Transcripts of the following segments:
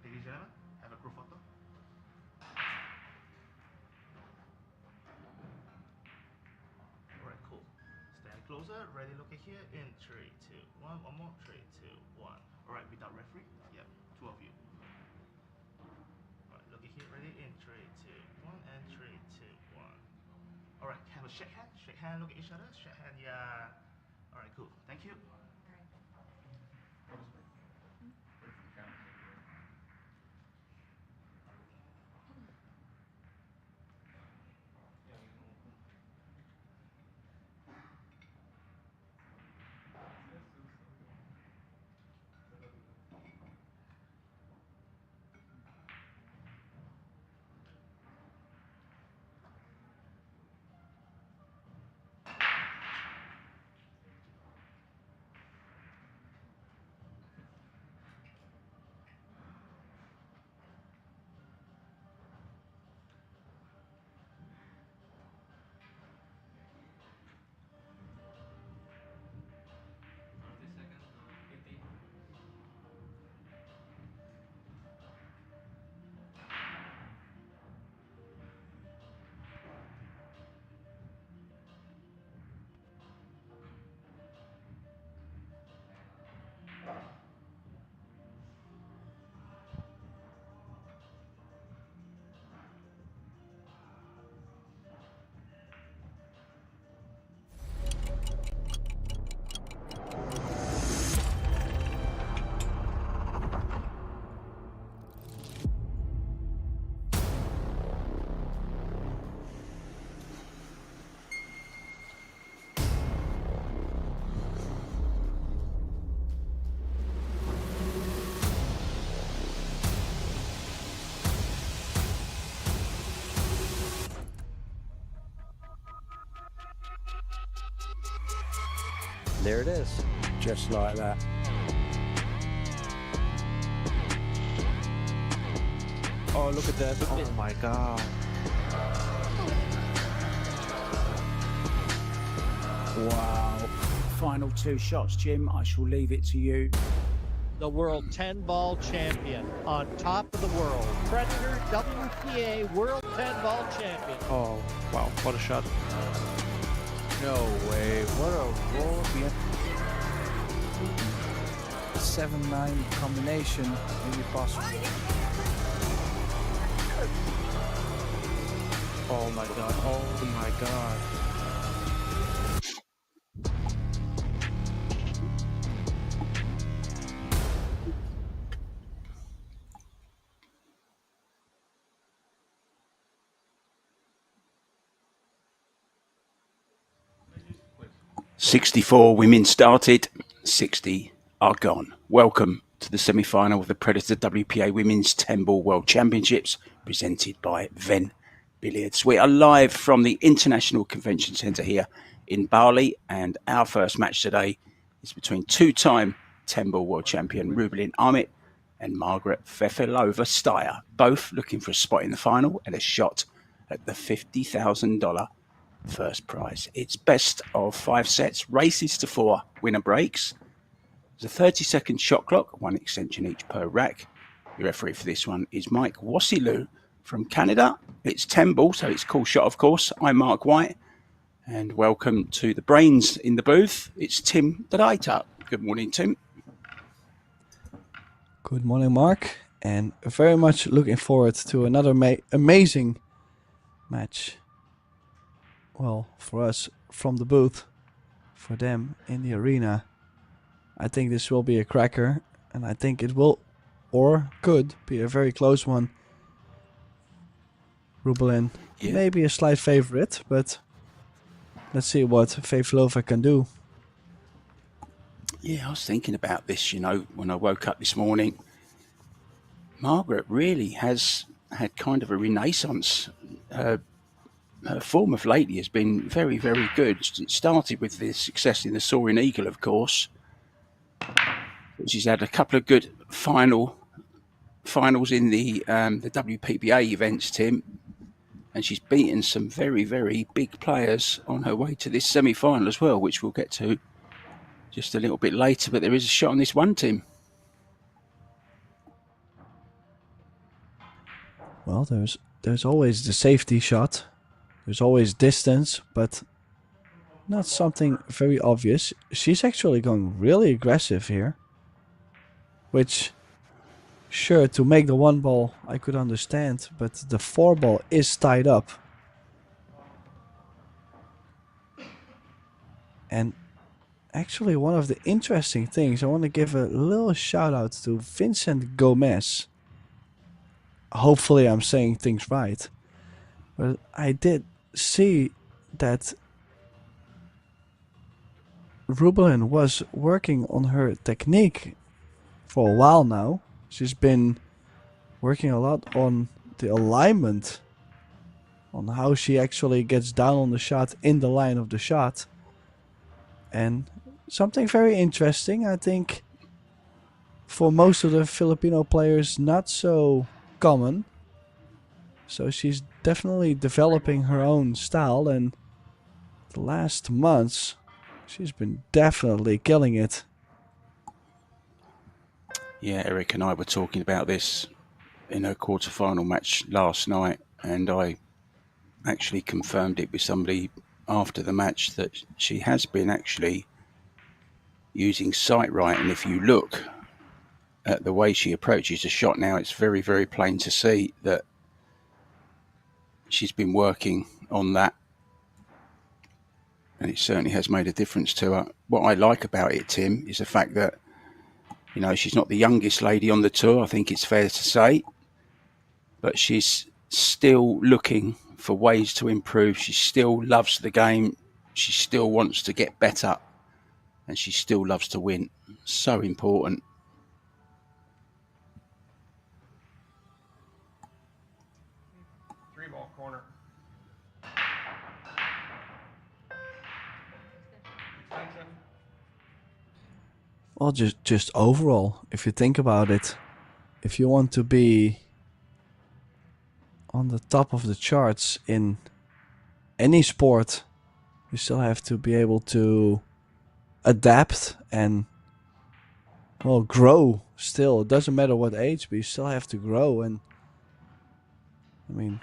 Ladies and gentlemen, have a group photo. Alright, cool. Stand closer, ready, look at here, in 3, 2, 1, one more, 3, 2, 1. Alright, without referee, yep, 2 of you. Alright, look at here, ready, in 3, 2, 1, and 3, 2, 1. Alright, have a shake hand, look at each other, shake hand, yeah. Alright, cool, thank you. There it is. Just like that. Oh, look at that. Oh my God. Wow. Final 2 shots, Jim. I shall leave it to you. The world 10-ball champion on top of the world. Predator WPA world 10-ball champion. Oh, wow. What a shot. No way. What a roll. 7-9 combination. Maybe possible. Oh my God. Oh my God. "64 women started, 60 are gone." Welcome to the semi-final of the Predator WPA Women's 10-Ball World Championships, presented by Ven Billiards. We are live from the International Convention Centre here in Bali, and our first match today is between two-time 10-Ball World Champion Rubelin Amit and Margaret Fefilova Steyer, both looking for a spot in the final and a shot at the $50,000 first prize. It's best of 5 sets, races to 4 winner breaks. There's a 30-second shot clock, 1 extension each per rack. The referee for this one is Mike Wassilu from Canada. It's 10 ball, so it's cool shot, of course. I'm Mark White, and welcome to the brains in the booth. It's Tim Dadaita. Good morning, Tim. Good morning, Mark, and very much looking forward to another amazing match. Well, for us from the booth, for them in the arena. I think this will be a cracker, and I think it will, or could, be a very close one. Rubelin, maybe a slight favorite, but let's see what Fefilova can do. Yeah, I was thinking about this, when I woke up this morning. Margaret really has had kind of a renaissance. Her form of lately has been very, very good. It started with the success in the Soaring Eagle, of course. But she's had a couple of good finals in the WPBA events, Tim. And she's beaten some very, very big players on her way to this semi-final as well, which we'll get to just a little bit later. But there is a shot on this one, Tim. well, there's always the safety shot. There's always distance, but not something very obvious. She's actually going really aggressive here. Which, sure, to make the 1 ball I could understand, but the 4 ball is tied up. And actually one of the interesting things, I want to give a little shout out to Vincent Gomez. Hopefully I'm saying things right. But I did see that Rubelin was working on her technique for a while now. She's been working a lot on the alignment, on how she actually gets down on the shot in the line of the shot. And something very interesting, I think, for most of the Filipino players, not so common. So she's definitely developing her own style, and the last months she's been definitely killing it. Yeah, Eric and I were talking about this in her quarterfinal match last night, and I actually confirmed it with somebody after the match that she has been actually using sight right. And if you look at the way she approaches the shot now, it's very, very plain to see that she's been working on that, and it certainly has made a difference to her. What I like about it, Tim, is the fact that, you know, she's not the youngest lady on the tour, I think it's fair to say, but she's still looking for ways to improve. She still loves the game. She still wants to get better, and she still loves to win. So important. Three-ball corner. Well, just overall, if you think about it, if you want to be on the top of the charts in any sport, you still have to be able to adapt and, well, grow still. It doesn't matter what age, but you still have to grow. And I mean,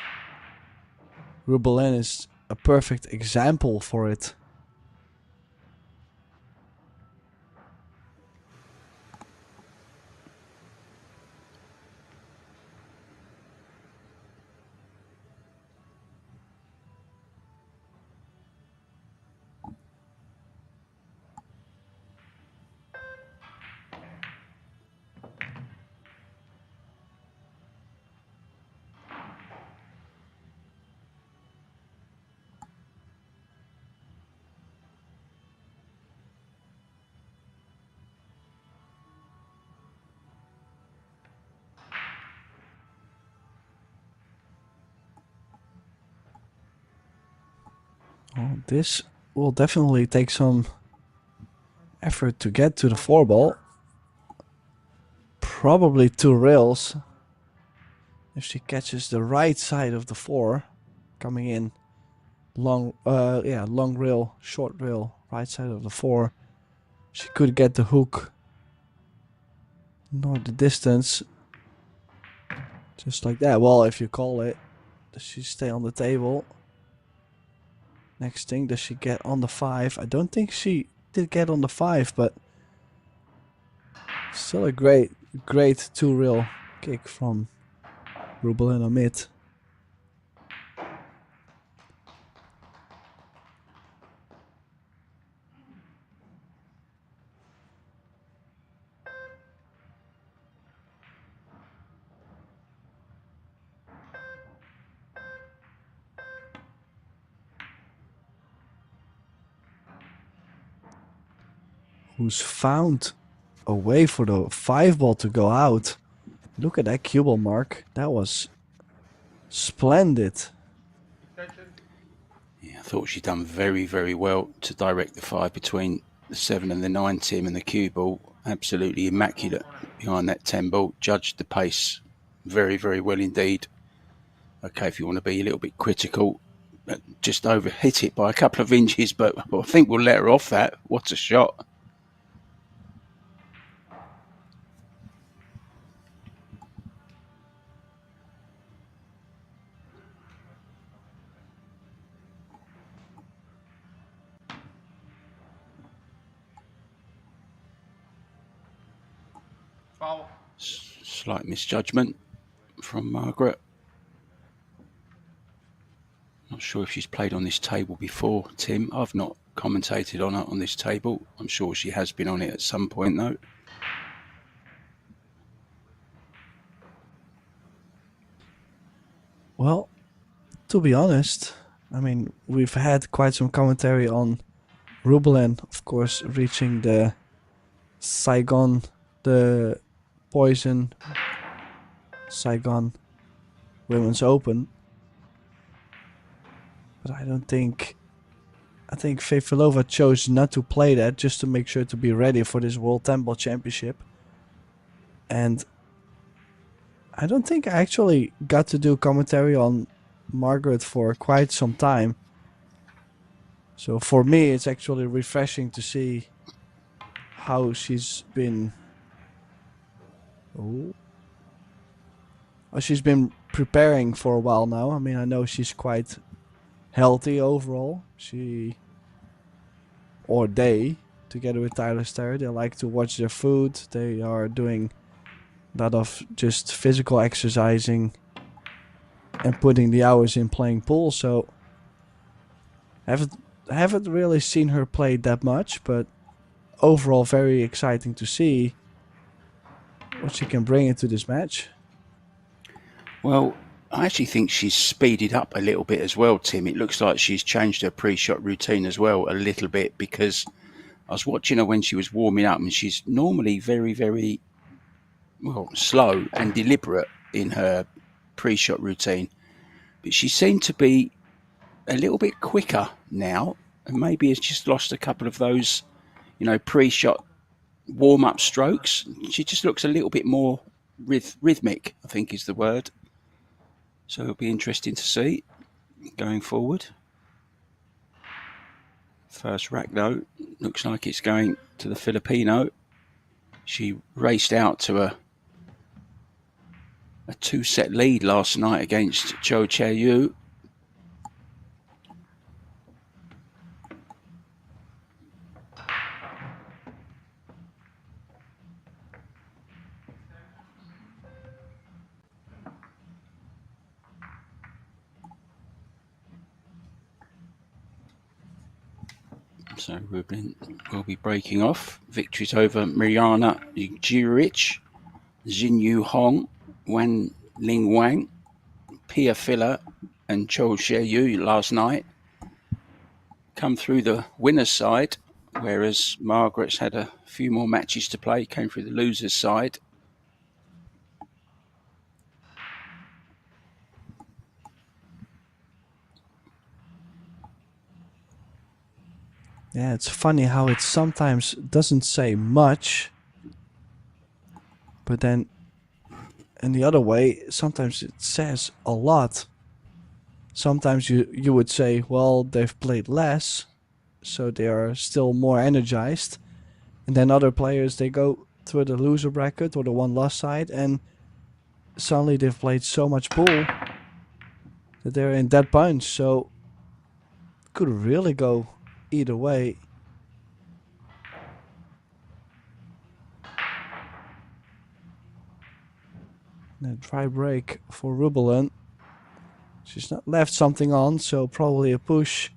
Rubelin is a perfect example for it. Well, this will definitely take some effort to get to the 4 ball. Probably 2 rails. If she catches the right side of the 4, coming in long rail, short rail, right side of the 4, she could get the hook nor the distance. Just like that. Well, if you call it, does she stay on the table? Next thing, does she get on the 5? I don't think she did get on the 5, but still a great 2 rail kick from Rubelin Amit. Who's found a way for the 5 ball to go out. Look at that cue ball mark. That was splendid. Yeah, I thought she'd done very, very well to direct the 5 between the 7 and the 9, Tim, and the cue ball. Absolutely immaculate behind that 10 ball. Judged the pace very, very well indeed. Okay, if you want to be a little bit critical, just over hit it by a couple of inches, but I think we'll let her off that. What a shot. Slight misjudgment from Margaret. Not sure if she's played on this table before, Tim. I've not commentated on it on this table. I'm sure she has been on it at some point, though. Well, to be honest, I mean, we've had quite some commentary on Rubelin, of course, reaching the Saigon, the Poison Saigon Women's Open. But I think Fefilova chose not to play that just to make sure to be ready for this World 10 Ball Championship. And I don't think I actually got to do commentary on Margaret for quite some time. So for me, it's actually refreshing to see how she's been. She's been preparing for a while now. I mean, I know she's quite healthy overall. She or they, together with Tyler Starr, they like to watch their food. They are doing a lot of just physical exercising and putting the hours in playing pool. So haven't really seen her play that much, but overall very exciting to see what she can bring into this match. Well, I actually think she's speeded up a little bit as well, Tim. It looks like she's changed her pre-shot routine as well a little bit, because I was watching her when she was warming up, and she's normally very, very slow and deliberate in her pre-shot routine. But she seemed to be a little bit quicker now, and maybe has just lost a couple of those, pre-shot warm-up strokes. She just looks a little bit more rhythmic, I think is the word. So it'll be interesting to see going forward. First rack, though, looks like it's going to the Filipino. She raced out to a 2-set lead last night against Cho Chae-yu. So Rubin will be breaking off. Victories over Mariana Jurich, Xinyu Hong, Wan Ling Wang, Pia Filler and Cho Chae-yu last night come through the winner's side, whereas Margaret's had a few more matches to play, came through the loser's side. Yeah, it's funny how it sometimes doesn't say much, but then in the other way, sometimes it says a lot. Sometimes you would say, well, they've played less, so they are still more energized. And then other players, they go through the loser bracket or the one-loss side, and suddenly they've played so much pool that they're in that bunch. So it could really go either way. And a dry break for Rubelin. She's not left something on, so probably a push.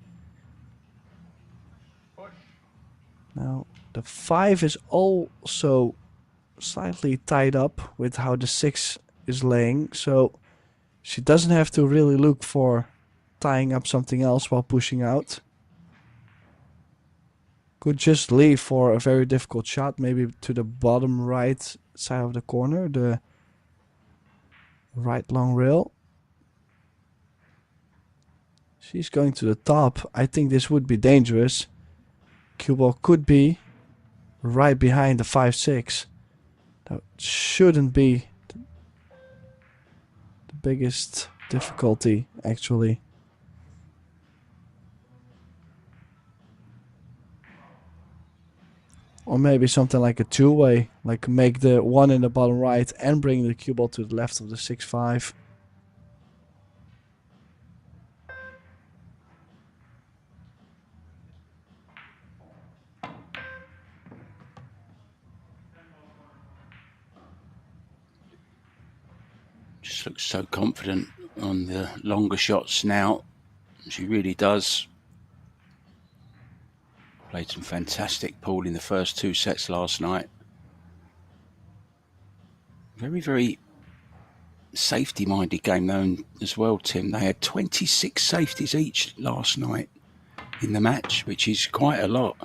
Now the 5 is also slightly tied up with how the 6 is laying, so she doesn't have to really look for tying up something else while pushing out. Could just leave for a very difficult shot, maybe to the bottom right side of the corner, the right long rail. She's going to the top. I think this would be dangerous. Cue ball could be right behind the 5-6. That shouldn't be the biggest difficulty, actually. Or maybe something like a two-way, like make the 1 in the bottom right and bring the cue ball to the left of the 6-5. Just looks so confident on the longer shots now. She really does. Played some fantastic pool in the first 2 sets last night. Very, very safety-minded game though as well, Tim. They had 26 safeties each last night in the match, which is quite a lot.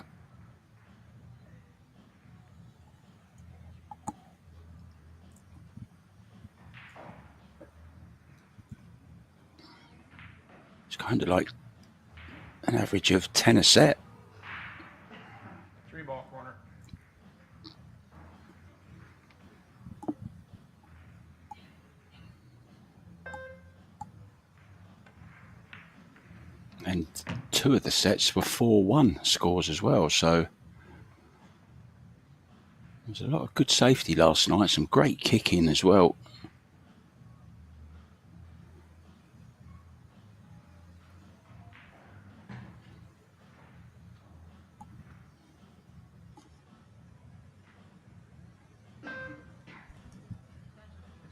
It's kind of like an average of 10 a set. 3-ball corner. And 2 of the sets were 4-1 scores as well. So there's a lot of good safety last night. Some great kicking as well.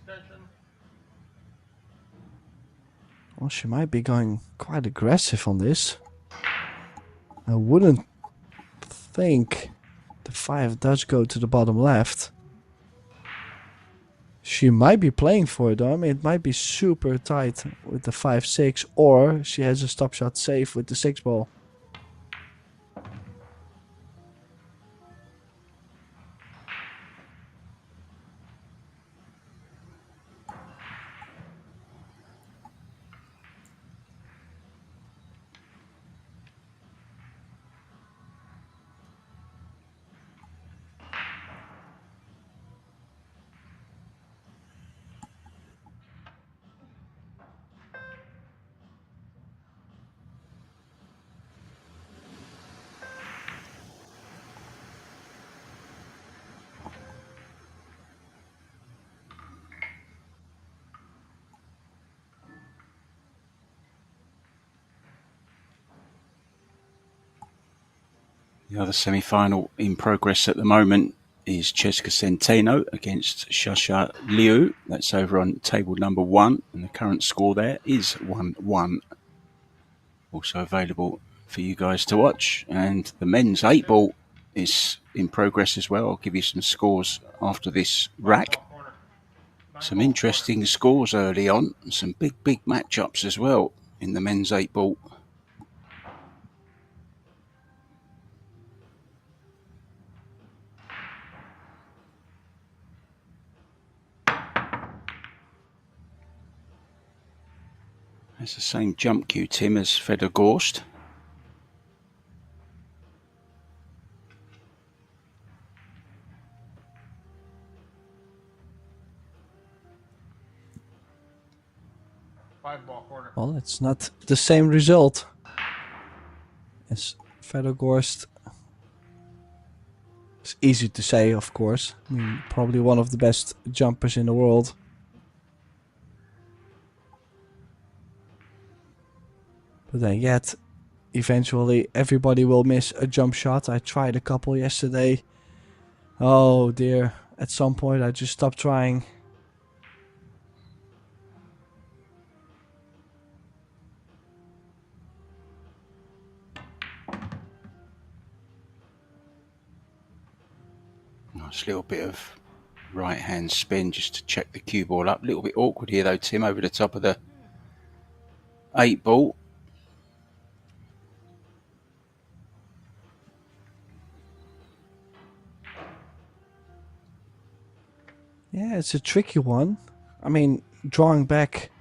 Extension. Well, she might be going quite aggressive on this. I wouldn't think the 5 does go to the bottom left. She might be playing for it though. I mean, it might be super tight with the 5-6, or she has a stop shot safe with the 6-ball. The other semi-final in progress at the moment is Cheska Centeno against Shasha Liu. That's over on table number 1, and the current score there is 1-1. Also available for you guys to watch. And the men's 8-ball is in progress as well. I'll give you some scores after this rack. Some interesting scores early on. Some big matchups as well in the men's 8-ball. It's the same jump cue, Tim, as Fedor-Gorst. Five-ball corner. Well, it's not the same result as Fedor-Gorst. It's easy to say, of course. I mean, probably one of the best jumpers in the world. But then yet, eventually everybody will miss a jump shot. I tried a couple yesterday. Oh dear, at some point I just stopped trying. Nice little bit of right hand spin just to check the cue ball up. A little bit awkward here though, Tim, over the top of the 8-ball. Yeah, it's a tricky one. I mean, drawing back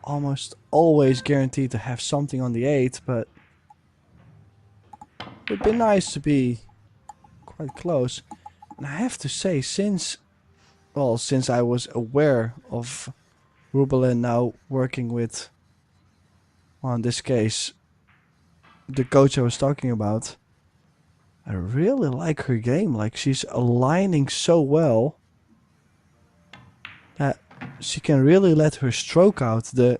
almost always guaranteed to have something on the 8, but it would be nice to be quite close. And I have to say, since I was aware of Rubelin now working with, well, in this case, the coach I was talking about, I really like her game. Like, she's aligning so well that she can really let her stroke out, the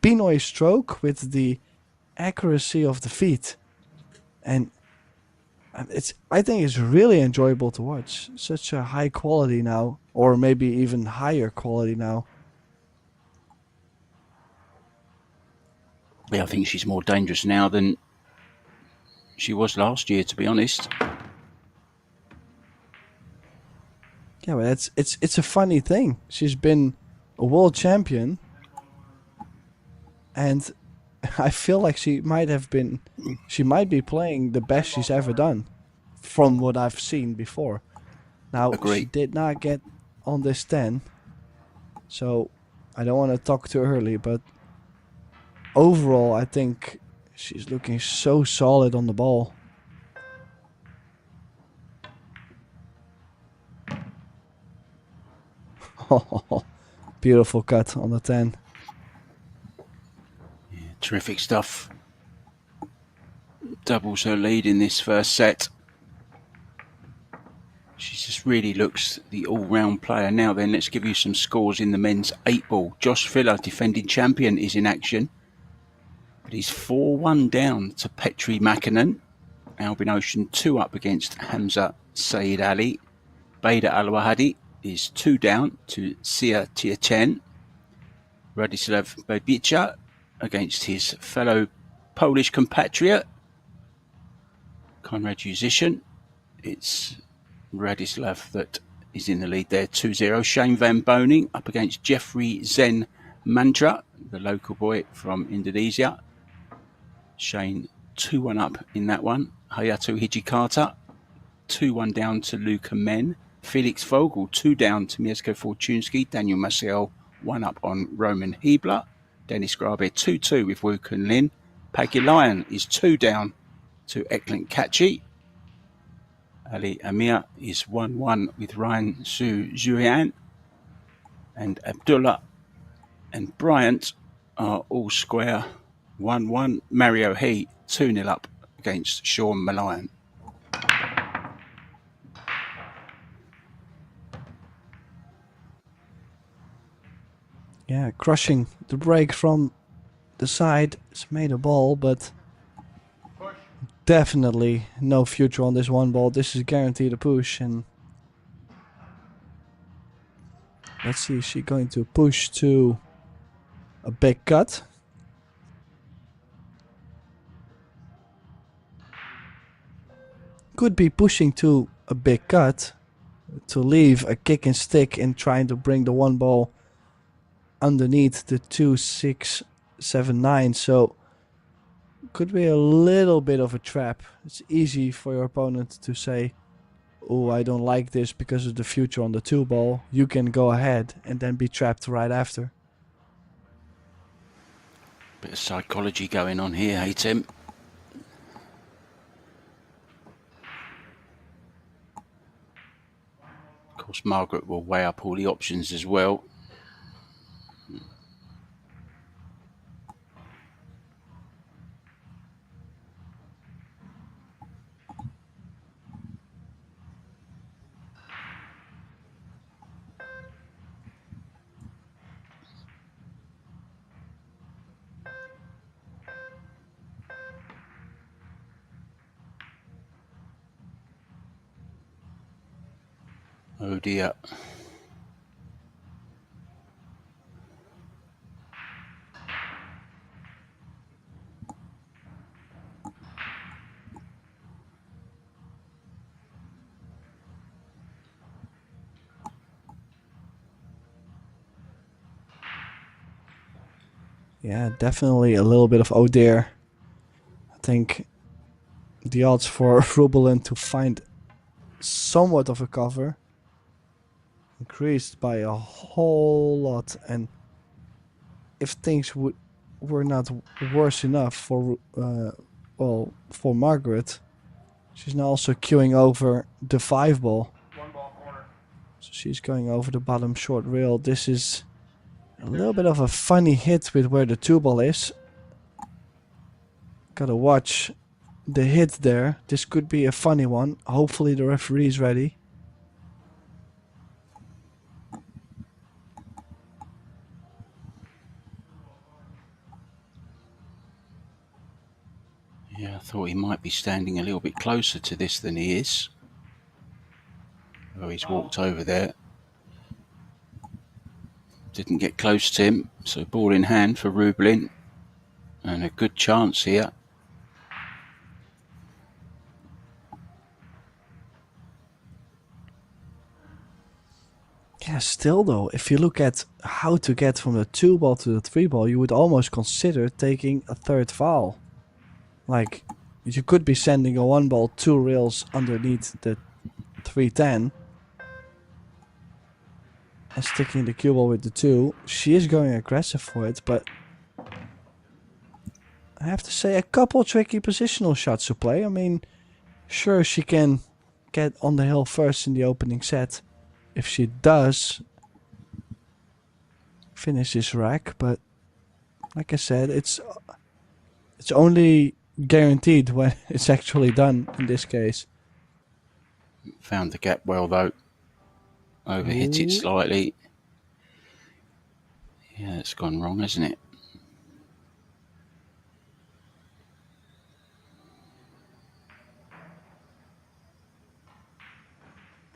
Pinoy stroke with the accuracy of the feet. And I think it's really enjoyable to watch. Such a high quality now, or maybe even higher quality now. Yeah, I think she's more dangerous now than she was last year, to be honest. Yeah, but it's a funny thing. She's been a world champion, and I feel like she might be playing the best she's ever done, from what I've seen before. Now she Agree. did not get on this 10, so I don't want to talk too early, but overall I think she's looking so solid on the ball. Beautiful cut on the 10. Yeah, terrific stuff. Doubles her lead in this first set. She just really looks the all-round player. Now then, let's give you some scores in the men's 8-ball. Josh Filler, defending champion, is in action. But he's 4-1 down to Petri Makinen. Albin Ocean 2 up against Hamza Saeed Ali. Beda Al-Wahadi is 2 down to Sia Tietjen. Radislav Babica against his fellow Polish compatriot, Konrad Musician. It's Radislav that is in the lead there, 2-0. Shane Van Boening up against Jeffrey Zen Mandra, the local boy from Indonesia. Shane 2-1 up in that one. Hayato Hijikata 2-1 down to Luca Men. Felix Vogel 2 down to Mieszko Fortunski. Daniel Maciel 1 up on Roman Hebler. Dennis Grabe 2-2 with Wu Kun Lin. Paggy Lyon is 2 down to Eklund Kachi. Ali Amir is 1-1 with Ryan Su Zhuyan. And Abdullah and Bryant are all square 1-1. Mario He 2-0 up against Sean Malayan. Yeah, crushing the break from the side. It's made a ball, but definitely no future on this one ball. This is guaranteed a push, and let's see, is she going to push to a big cut? Could be pushing to a big cut to leave a kick and stick and trying to bring the one ball underneath the 2-6-7-9. So could be a little bit of a trap. It's easy for your opponent to say, oh, I don't like this because of the future on the 2 ball. You can go ahead and then be trapped right after. Bit of psychology going on here, hey Tim? Of course, Margaret will weigh up all the options as well. Oh dear. Yeah, definitely a little bit of oh dear. I think the odds for Rubelin to find somewhat of a cover increased by a whole lot, and if things were not worse enough for for Margaret, she's now also queuing over the 5 ball. One ball corner. So she's going over the bottom short rail. This is a little bit of a funny hit with where the 2 ball is. Gotta watch the hit there. This could be a funny one. Hopefully the referee is ready. Yeah, I thought he might be standing a little bit closer to this than he is. Oh, he's walked over there. Didn't get close to him, so ball in hand for Rubelin. And a good chance here. Yeah, still though, if you look at how to get from the 2 ball to the 3 ball, you would almost consider taking a third foul. Like, you could be sending a 1 ball 2 rails underneath the 310 and sticking the cue ball with the 2. She is going aggressive for it, but I have to say a couple tricky positional shots to play. I mean, sure, she can get on the hill first in the opening set if she does finish this rack, but like I said, it's only guaranteed when it's actually done in this case. Found the gap well though. Overhit it slightly. Yeah, it's gone wrong, hasn't it?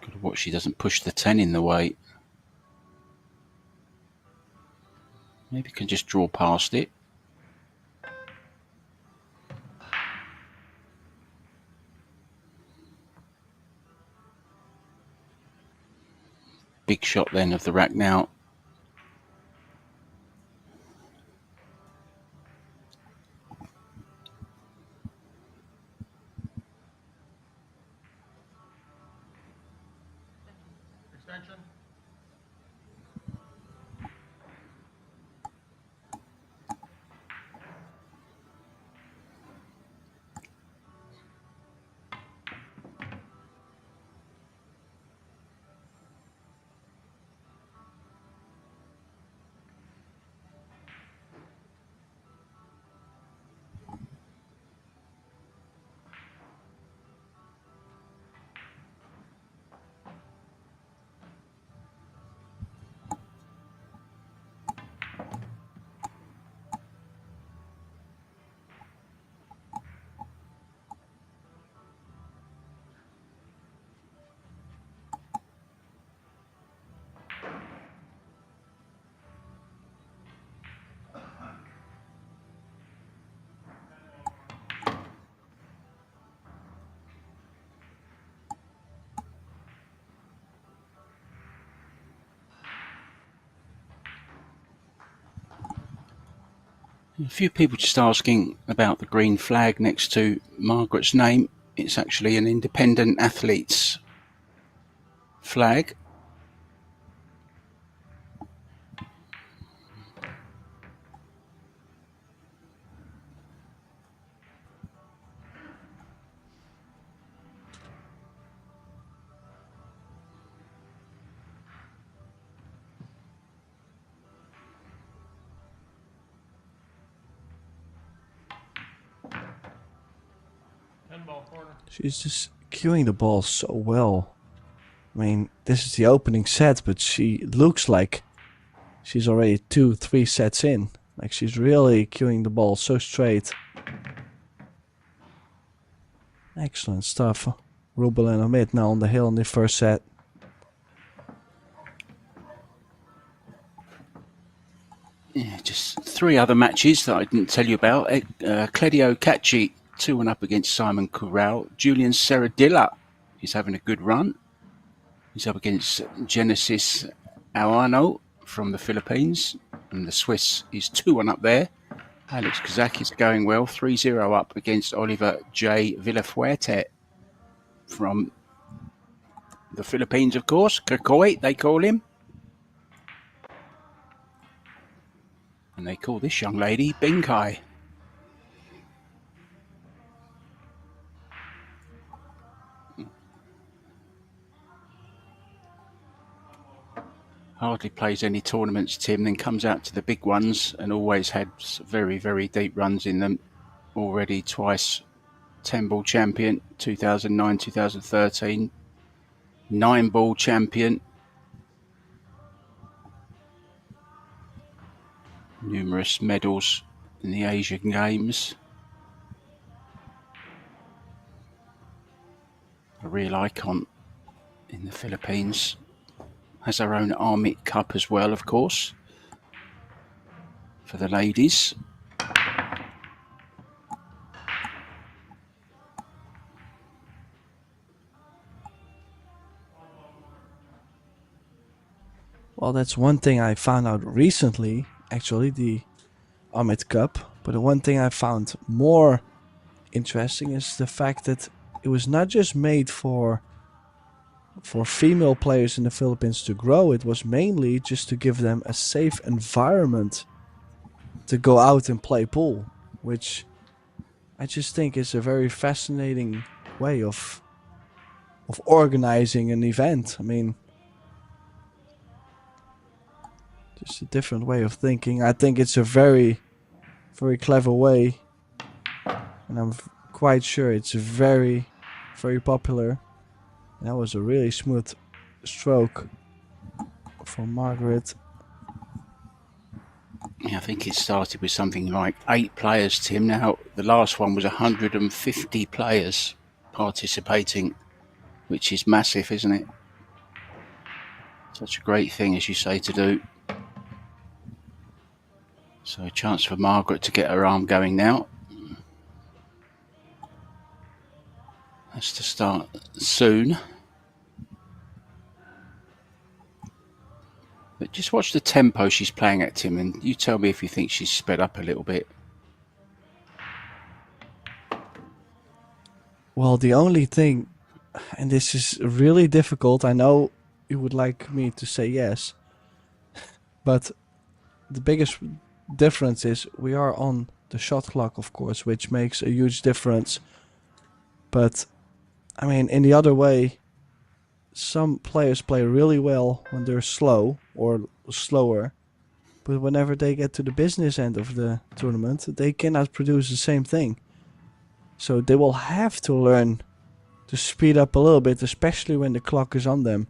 Gotta watch she doesn't push the 10 in the way. Maybe can just draw past it. Big shot then of the rack now. Extension. A few people just asking about the green flag next to Margaret's name. It's actually an independent athlete's flag. She's just cueing the ball so well. I mean, this is the opening set, but she looks like she's already 2-3 sets in. Like, she's really cueing the ball so straight. Excellent stuff. Rubel and Amit now on the hill in the first set. Yeah, just 3 other matches that I didn't tell you about. Claudio Cacci 2-1 up against Simon Corral. Julian Serradilla, he's having a good run. He's up against Genesis Awano from the Philippines. And the Swiss is 2-1 up there. Alex Kazak is going well. 3-0 up against Oliver J. Villafuerte from the Philippines, of course. Kikoy, they call him. And they call this young lady Binkai. Hardly plays any tournaments, Tim, then comes out to the big ones and always had very, very deep runs in them. Already twice 10-ball champion, 2009, 2013. 9-ball champion. Numerous medals in the Asian Games. A real icon in the Philippines. Has her own Armit Cup as well, of course, for the ladies. Well, that's one thing I found out recently, actually, the Ahmed Cup. But the one thing I found more interesting is the fact that it was not just made for female players in the Philippines to grow. It was mainly just to give them a safe environment to go out and play pool, which I just think is a very fascinating way of organizing an event. I mean, just a different way of thinking. I think it's a very, very clever way, and I'm quite sure it's very, very popular. That was a really smooth stroke from Margaret. Yeah, I think it started with something like 8 players, Tim. Now, the last one was 150 players participating, which is massive, isn't it? Such a great thing, as you say, to do. So a chance for Margaret to get her arm going now. That's to start soon. But just watch the tempo she's playing at, Tim, and you tell me if you think she's sped up a little bit. Well, the only thing, and this is really difficult, I know you would like me to say yes, but the biggest difference is we are on the shot clock, of course, which makes a huge difference. But, I mean, in the other way, some players play really well when they're slow or slower, but whenever they get to the business end of the tournament, they cannot produce the same thing. So they will have to learn to speed up a little bit, especially when the clock is on them.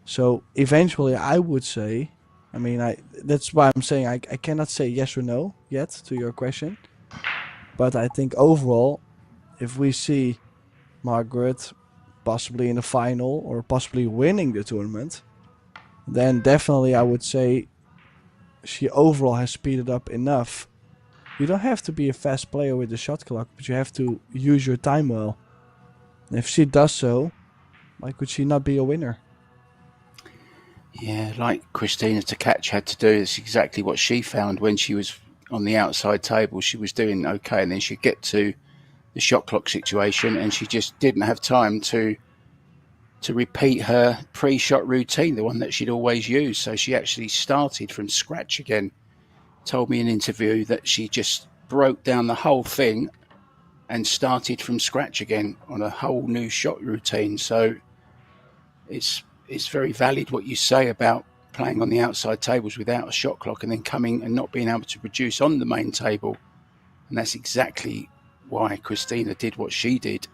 So eventually I would say, I mean, that's why I'm saying I cannot say yes or no yet to your question. But I think overall, if we see Margaret possibly in the final or possibly winning the tournament, then definitely I would say she overall has speeded up enough. You don't have to be a fast player with the shot clock, but you have to use your time well. And if she does so, why could she not be a winner? Yeah, like Christina Tkach had to do. That's exactly what she found when she was on the outside table. She was doing okay, and then she'd get to the shot clock situation, and she just didn't have time to repeat her pre-shot routine, the one that she'd always used. So she actually started from scratch again. Told me in an interview that she just broke down the whole thing and started from scratch again on a whole new shot routine. So it's very valid what you say about playing on the outside tables without a shot clock and then coming and not being able to produce on the main table. And that's exactly why Christina did what she did.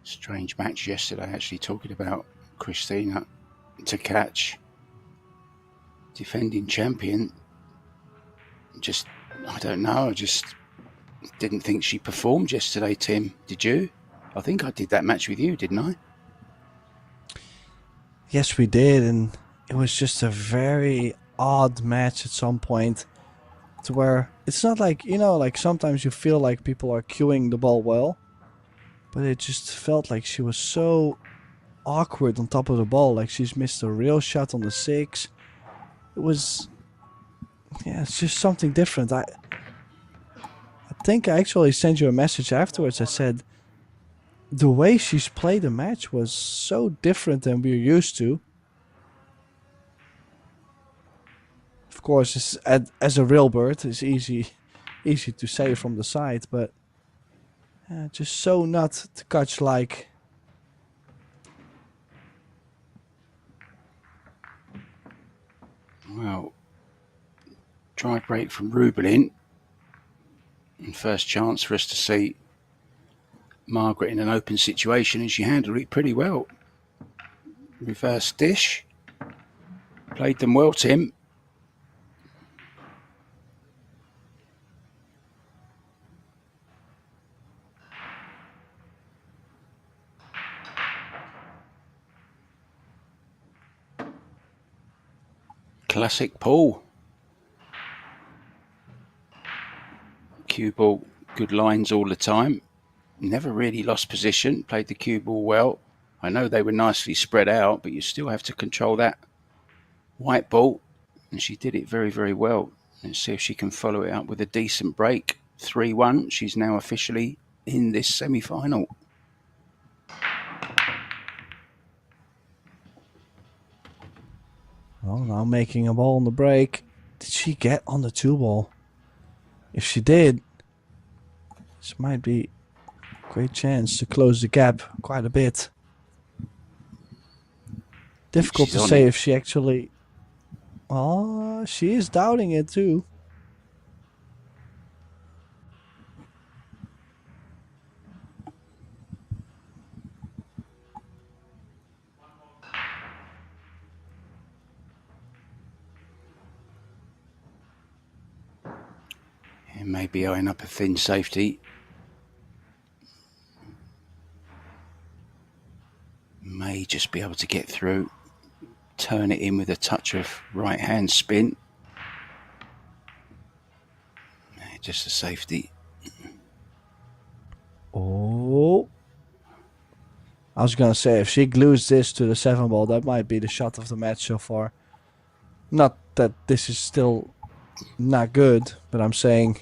Strange match yesterday, actually, talking about Christina Tkach, defending champion. Just, I don't know, I just didn't think she performed yesterday, Tim. Did you? I think I did that match with you, didn't I? Yes, we did, and it was just a very odd match at some point, to where it's not like, you know, like sometimes you feel like people are cueing the ball well, but it just felt like she was so awkward on top of the ball, like she's missed a real shot on the 6. It was, yeah, it's just something different. I think I actually sent you a message afterwards. I said the way she's played the match was so different than we're used to. Of course, as a real bird, it's easy to say from the side, but just so not Tkach-like. Well, dry break from Rubelin. And first chance for us to see Margaret in an open situation, and she handled it pretty well. Reverse dish. Played them well, Tim. Classic Paul. Cue ball, good lines all the time. Never really lost position, played the cue ball well. I know they were nicely spread out, but you still have to control that white ball. And she did it very, very well. Let's see if she can follow it up with a decent break. 3-1. She's now officially in this semi-final. Well, now making a ball on the break. Did she get on the 2-ball? If she did, this might be a great chance to close the gap quite a bit. Difficult to say if she actually... Oh, she is doubting it too. It may be eyeing up a thin safety. May just be able to get through. Turn it in with a touch of right hand spin. Just a safety. Oh. I was going to say, if she glues this to the 7-ball, that might be the shot of the match so far. Not that this is still not good, but I'm saying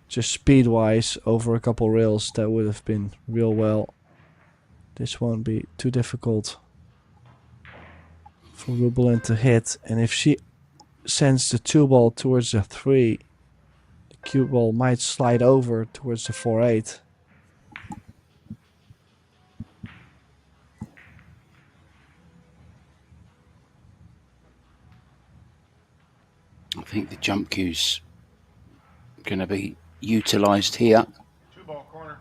just speed-wise over a couple rails, that would have been real well. This won't be too difficult for Rubelin to hit. And if she sends the 2-ball towards the 3, the cue ball might slide over towards the 4-8. I think the jump cue's going to be utilised here. 2-ball corner.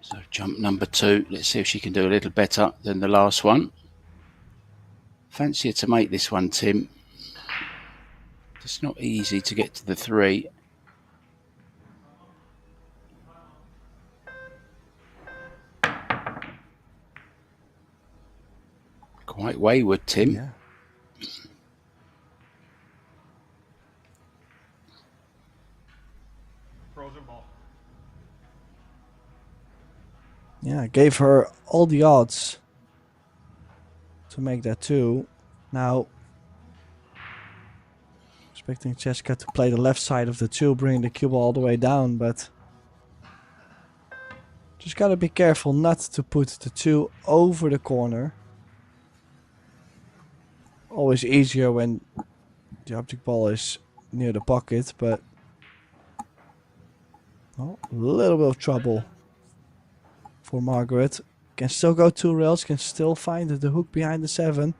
So jump number 2. Let's see if she can do a little better than the last one. Fancy her to make this one, Tim. It's not easy to get to the 3. Quite wayward, Tim. Yeah. Frozen ball. Yeah, gave her all the odds to make that 2. Now, expecting Cheska to play the left side of the 2, bring the cue ball all the way down, but just gotta be careful not to put the 2 over the corner. Always easier when the object ball is near the pocket, but oh, a little bit of trouble for Margaret. Can still go 2 rails, can still find the hook behind the 7.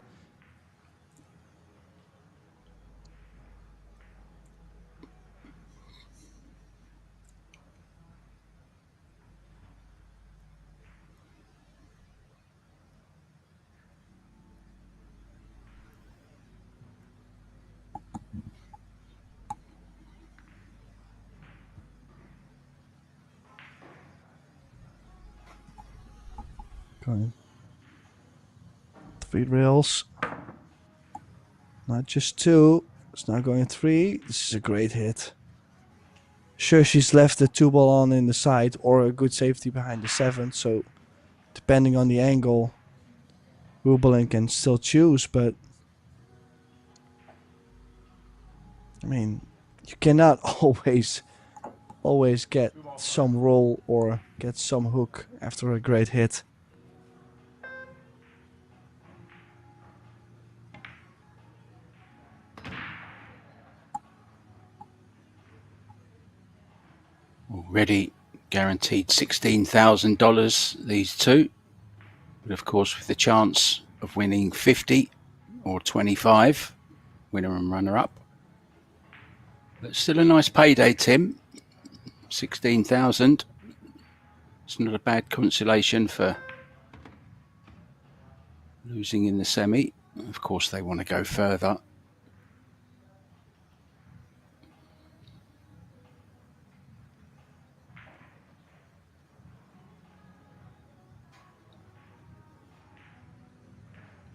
Going 3 rails. Not just 2. It's now going 3. This is a great hit. Sure, she's left the 2-ball on in the side or a good safety behind the 7. So depending on the angle, Rubelin can still choose. But I mean, you cannot always get some roll or get some hook after a great hit. Already guaranteed $16,000, these 2. But of course, with the chance of winning 50 or 25, winner and runner-up. But still a nice payday, Tim. 16,000. It's not a bad consolation for losing in the semi. Of course, they want to go further.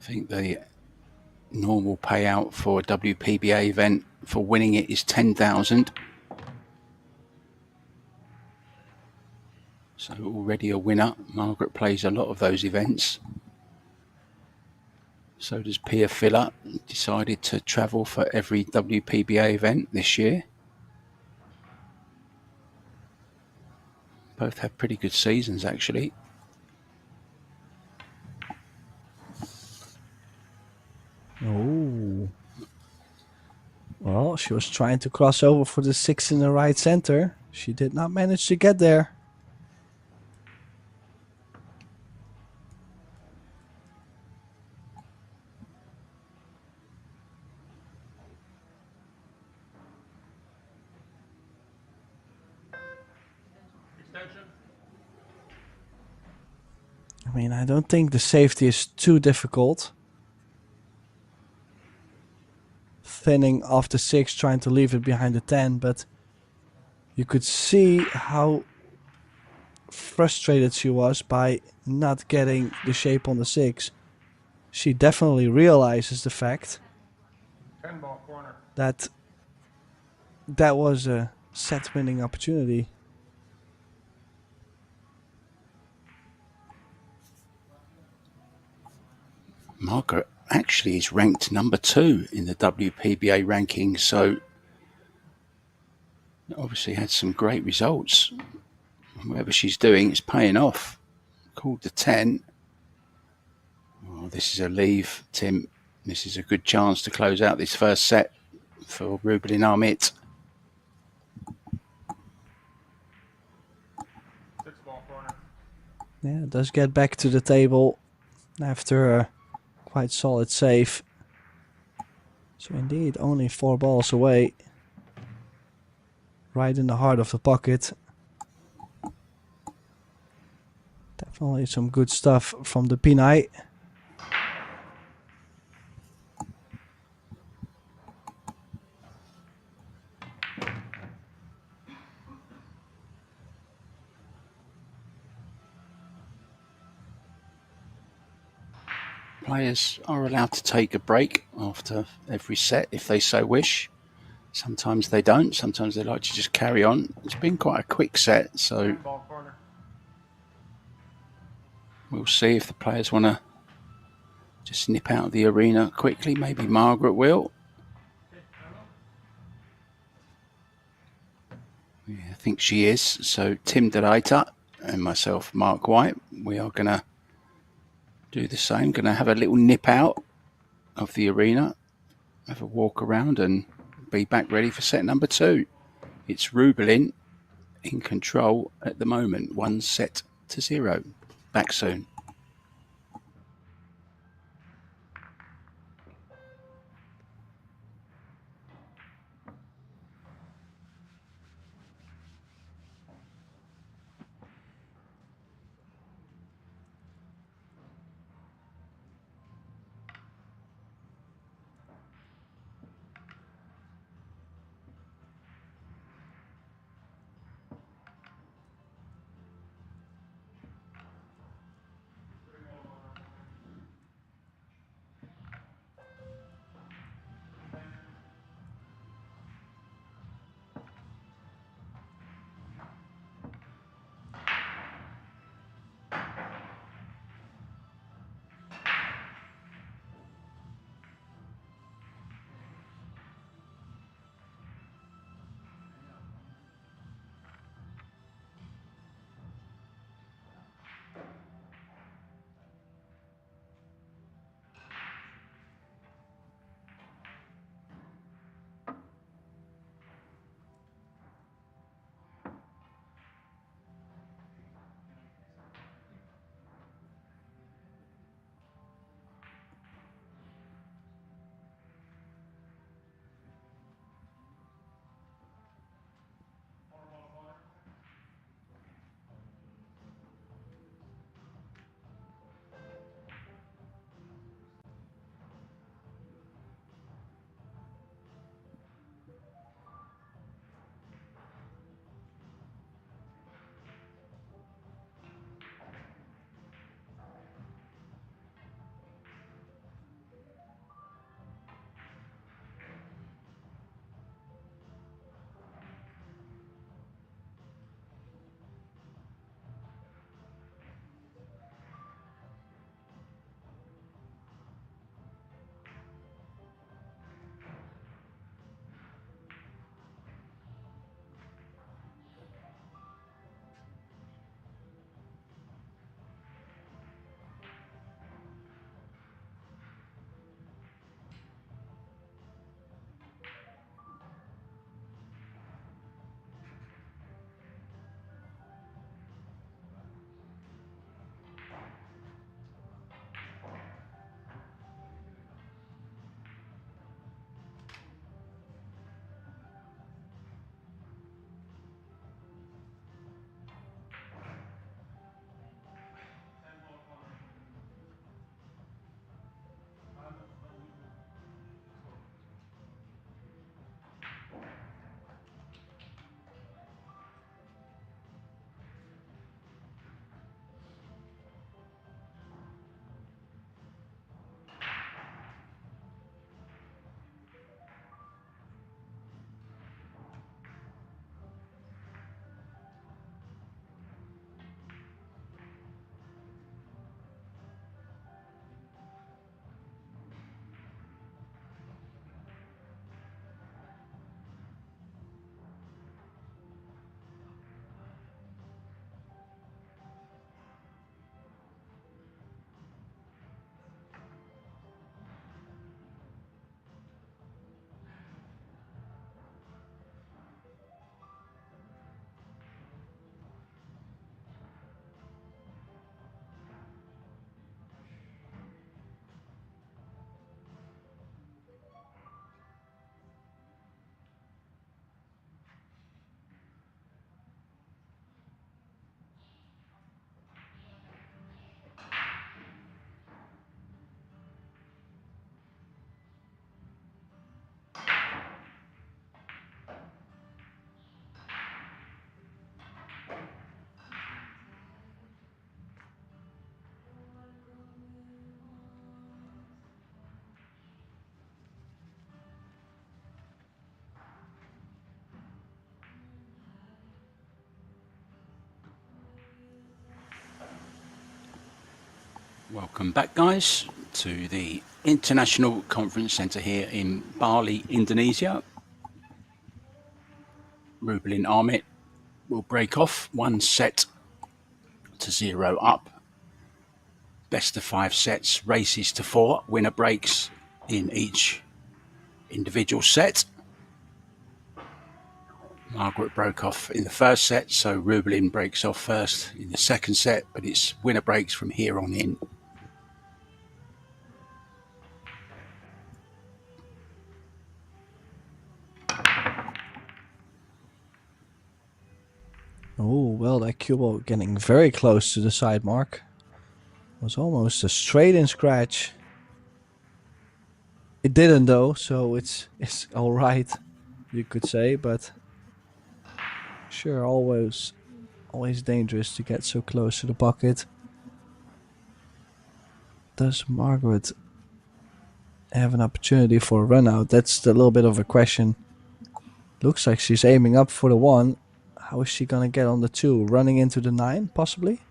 think the normal payout for a WPBA event for winning it is 10,000. So already a winner. Margaret plays a lot of those events. So does Pia Filler. Decided to travel for every WPBA event this year. Both have pretty good seasons, actually. Oh. Well, she was trying to cross over for the 6 in the right center. She did not manage to get there. I mean, I don't think the safety is too difficult. Thinning off the 6, trying to leave it behind the 10, but you could see how frustrated she was by not getting the shape on the 6. She definitely realizes the fact 10 ball corner. that that was a set winning opportunity. Margaret actually is ranked number 2 in the WPBA rankings, so obviously had some great results. Whatever she's doing, it's paying off. Called the 10. Oh, this is a leave, Tim. This is a good chance to close out this first set for Rubelin Amit. 6 ball corner. Yeah, does get back to the table after a quite solid save. So indeed, only 4 balls away. Right in the heart of the pocket. Definitely some good stuff from the Pinay. Players are allowed to take a break after every set if they so wish. Sometimes they don't. Sometimes they like to just carry on. It's been quite a quick set, so 10 ball corner. we'll see if the players want to just nip out of the arena quickly. Maybe Margaret will. Yeah, I think she is. So Tim DeLater and myself, Mark White, we are going to do the same. Going to have a little nip out of the arena, have a walk around and be back ready for set number 2. It's Rubelin in control at the moment, 1-0. Back soon. Welcome back, guys, to the International Conference Centre here in Bali, Indonesia. Rubelin Amit will break off 1-0 up. Best of 5 sets, races to 4. Winner breaks in each individual set. Margaret broke off in the first set, so Rubelin breaks off first in the second set, but it's winner breaks from here on in. Oh, well, that cue ball getting very close to the side mark. It was almost a straight in scratch. It didn't though, so it's all right, you could say, but sure, always dangerous to get so close to the pocket. Does Margaret have an opportunity for a run out? That's a little bit of a question. Looks like she's aiming up for the 1. How is she gonna get on the 2? Running into the 9, possibly?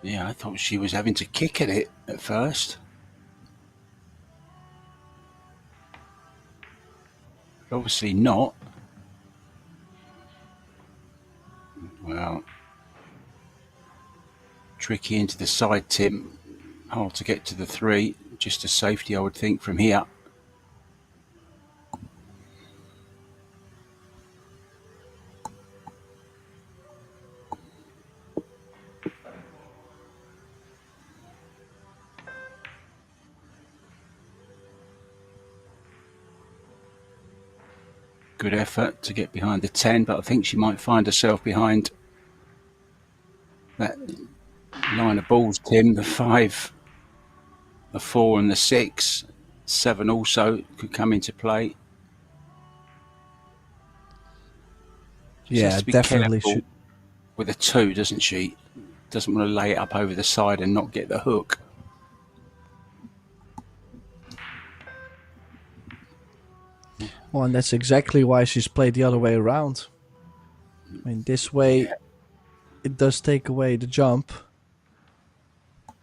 Yeah, I thought she was having to kick at it at first. But obviously not. Well, tricky into the side tip. Hard to get to the 3. Just a safety, I would think, from here. Good effort to get behind the 10, but I think she might find herself behind that line of balls, Tim. The 5, the 4 and the 6. 7 also could come into play. She has Yeah, to be definitely careful should. with a 2, doesn't she? Doesn't want to lay it up over the side and not get the hook. Well, and that's exactly why she's played the other way around. I mean, this way, it does take away the jump.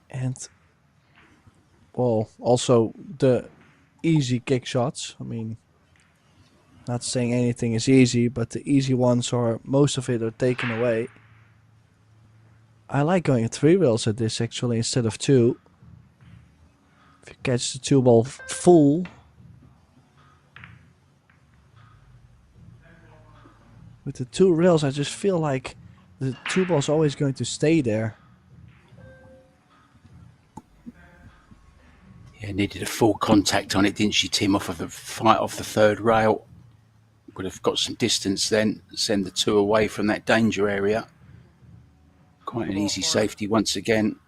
And, well, also the easy kick shots. I mean, not saying anything is easy, but the easy ones are, most of it are taken away. I like going at 3 rails at this, actually, instead of 2. If you catch the 2 ball full, with the 2 rails, I just feel like the 2 ball's always going to stay there. Yeah, needed a full contact on it, didn't she, Tim? Off of the fight off the 3rd rail. Would have got some distance then, send the 2 away from that danger area. Quite an easy safety once again.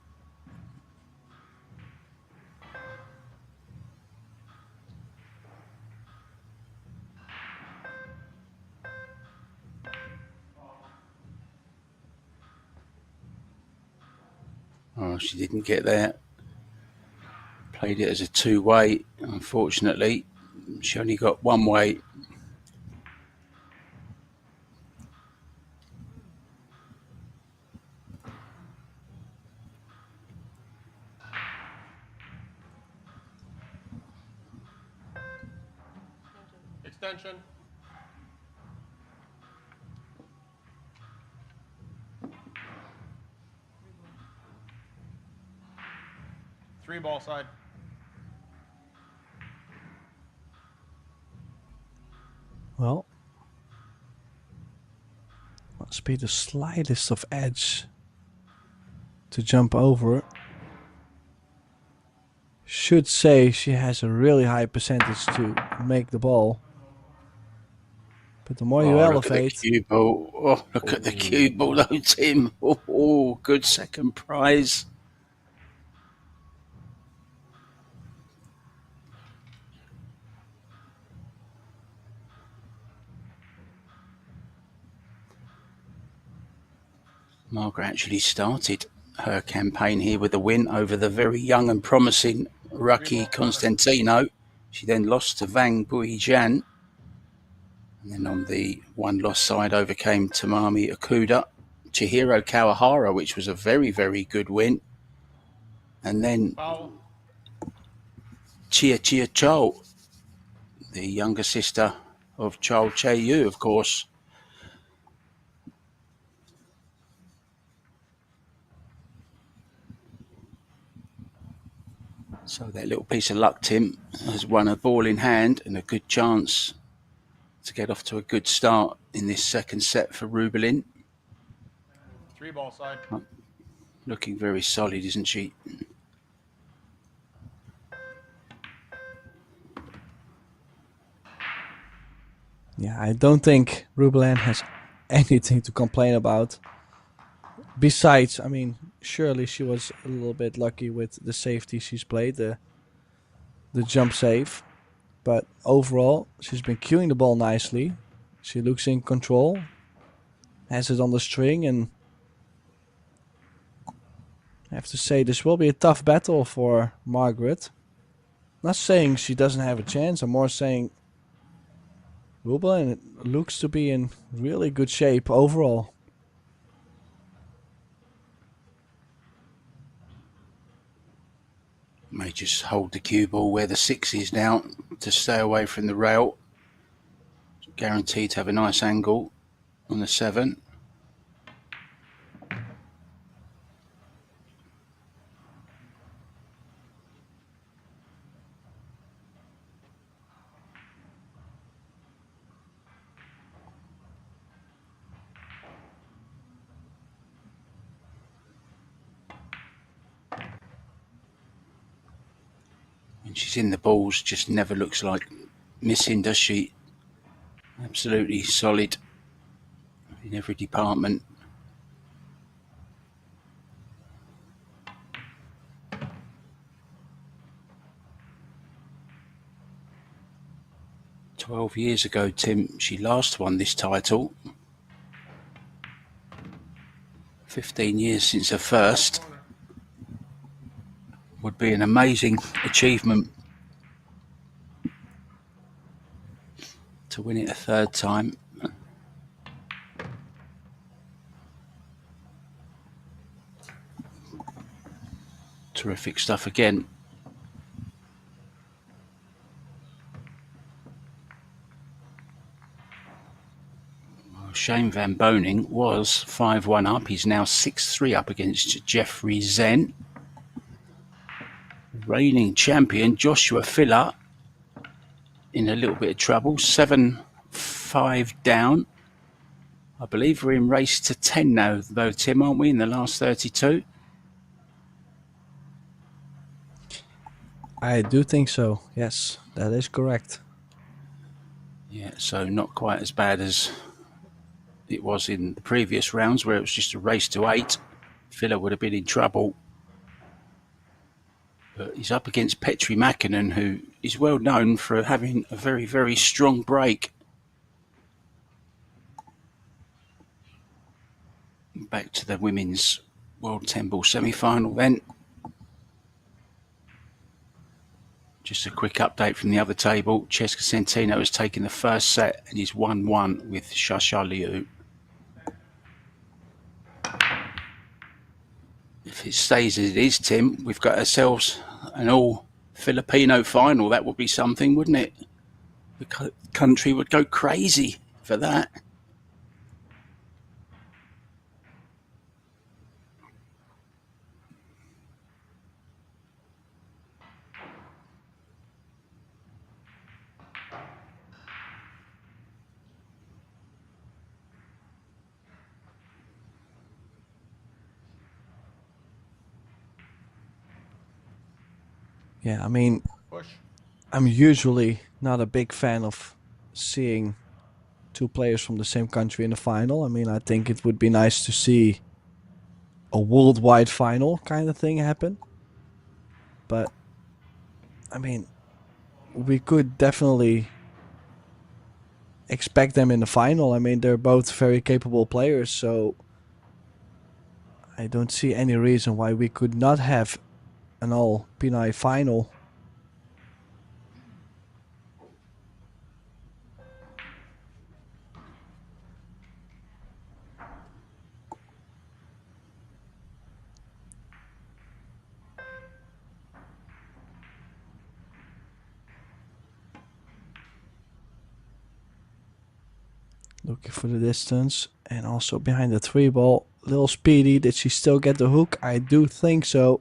Oh, she didn't get there. Played it as a 2-way. Unfortunately, she only got 1 way. Extension. Three ball side. Well, must be the slightest of edge to jump over. Should say she has a really high percentage to make the ball. But the more you elevate... Look at the cue ball. Oh, look at the cue ball though, Tim. Oh, good second prize. Margaret actually started her campaign here with a win over the very young and promising Rucky Constantino. She then lost to Vang Bui-Jan. And then on the 1 loss side overcame Tamami Okuda. Chihiro Kawahara, which was a very, very good win. And then Foul. Chia Cho, the younger sister of Chol Che-yu, of course. So that little piece of luck, Tim, has won a ball in hand and a good chance to get off to a good start in this second set for Rubelin. 3-ball side. Looking very solid, isn't she? Yeah, I don't think Rubelin has anything to complain about. Besides, I mean, surely she was a little bit lucky with the safety she's played, the jump save. But overall, she's been cueing the ball nicely. She looks in control, has it on the string, and I have to say this will be a tough battle for Margaret. Not saying she doesn't have a chance, I'm more saying Rubelin looks to be in really good shape overall. May just hold the cue ball where the 6 is now to stay away from the rail. Guaranteed to have a nice angle on the 7. When she's in the balls, just never looks like missing, does she? Absolutely solid in every department. "12 years ago, Tim, she last won this title. 15 years since her first. Would be an amazing achievement to win it a third time. Terrific stuff again. Well, Shane Van Boening was 5-1 up. He's now 6-3 up against Jeffrey Zen. Reigning champion Joshua Filler in a little bit of trouble. 7-5 down. I believe we're in race to 10 now, though, Tim, aren't we, in the last 32? I do think so. Yes, that is correct. Yeah, so not quite as bad as it was in the previous rounds where it was just a race to 8. Filler would have been in trouble. But he's up against Petri Mäkinen, who is well known for having a very, very strong break. Back to the women's World 10 Ball semi-final then. Just a quick update from the other table. Cesca Centino has taken the first set and is 1-1 with Shasha Liu. If it stays as it is, Tim, we've got ourselves an all-Filipino final. That would be something, wouldn't it? The country would go crazy for that. Yeah, I mean, Push. I'm usually not a big fan of seeing two players from the same country in the final. I mean, I think it would be nice to see a worldwide final kind of thing happen. But, I mean, we could definitely expect them in the final. I mean, they're both very capable players, so I don't see any reason why we could not have an all Pinay final. Looking for the distance. And also behind the 3 ball. Little speedy. Did she still get the hook? I do think so.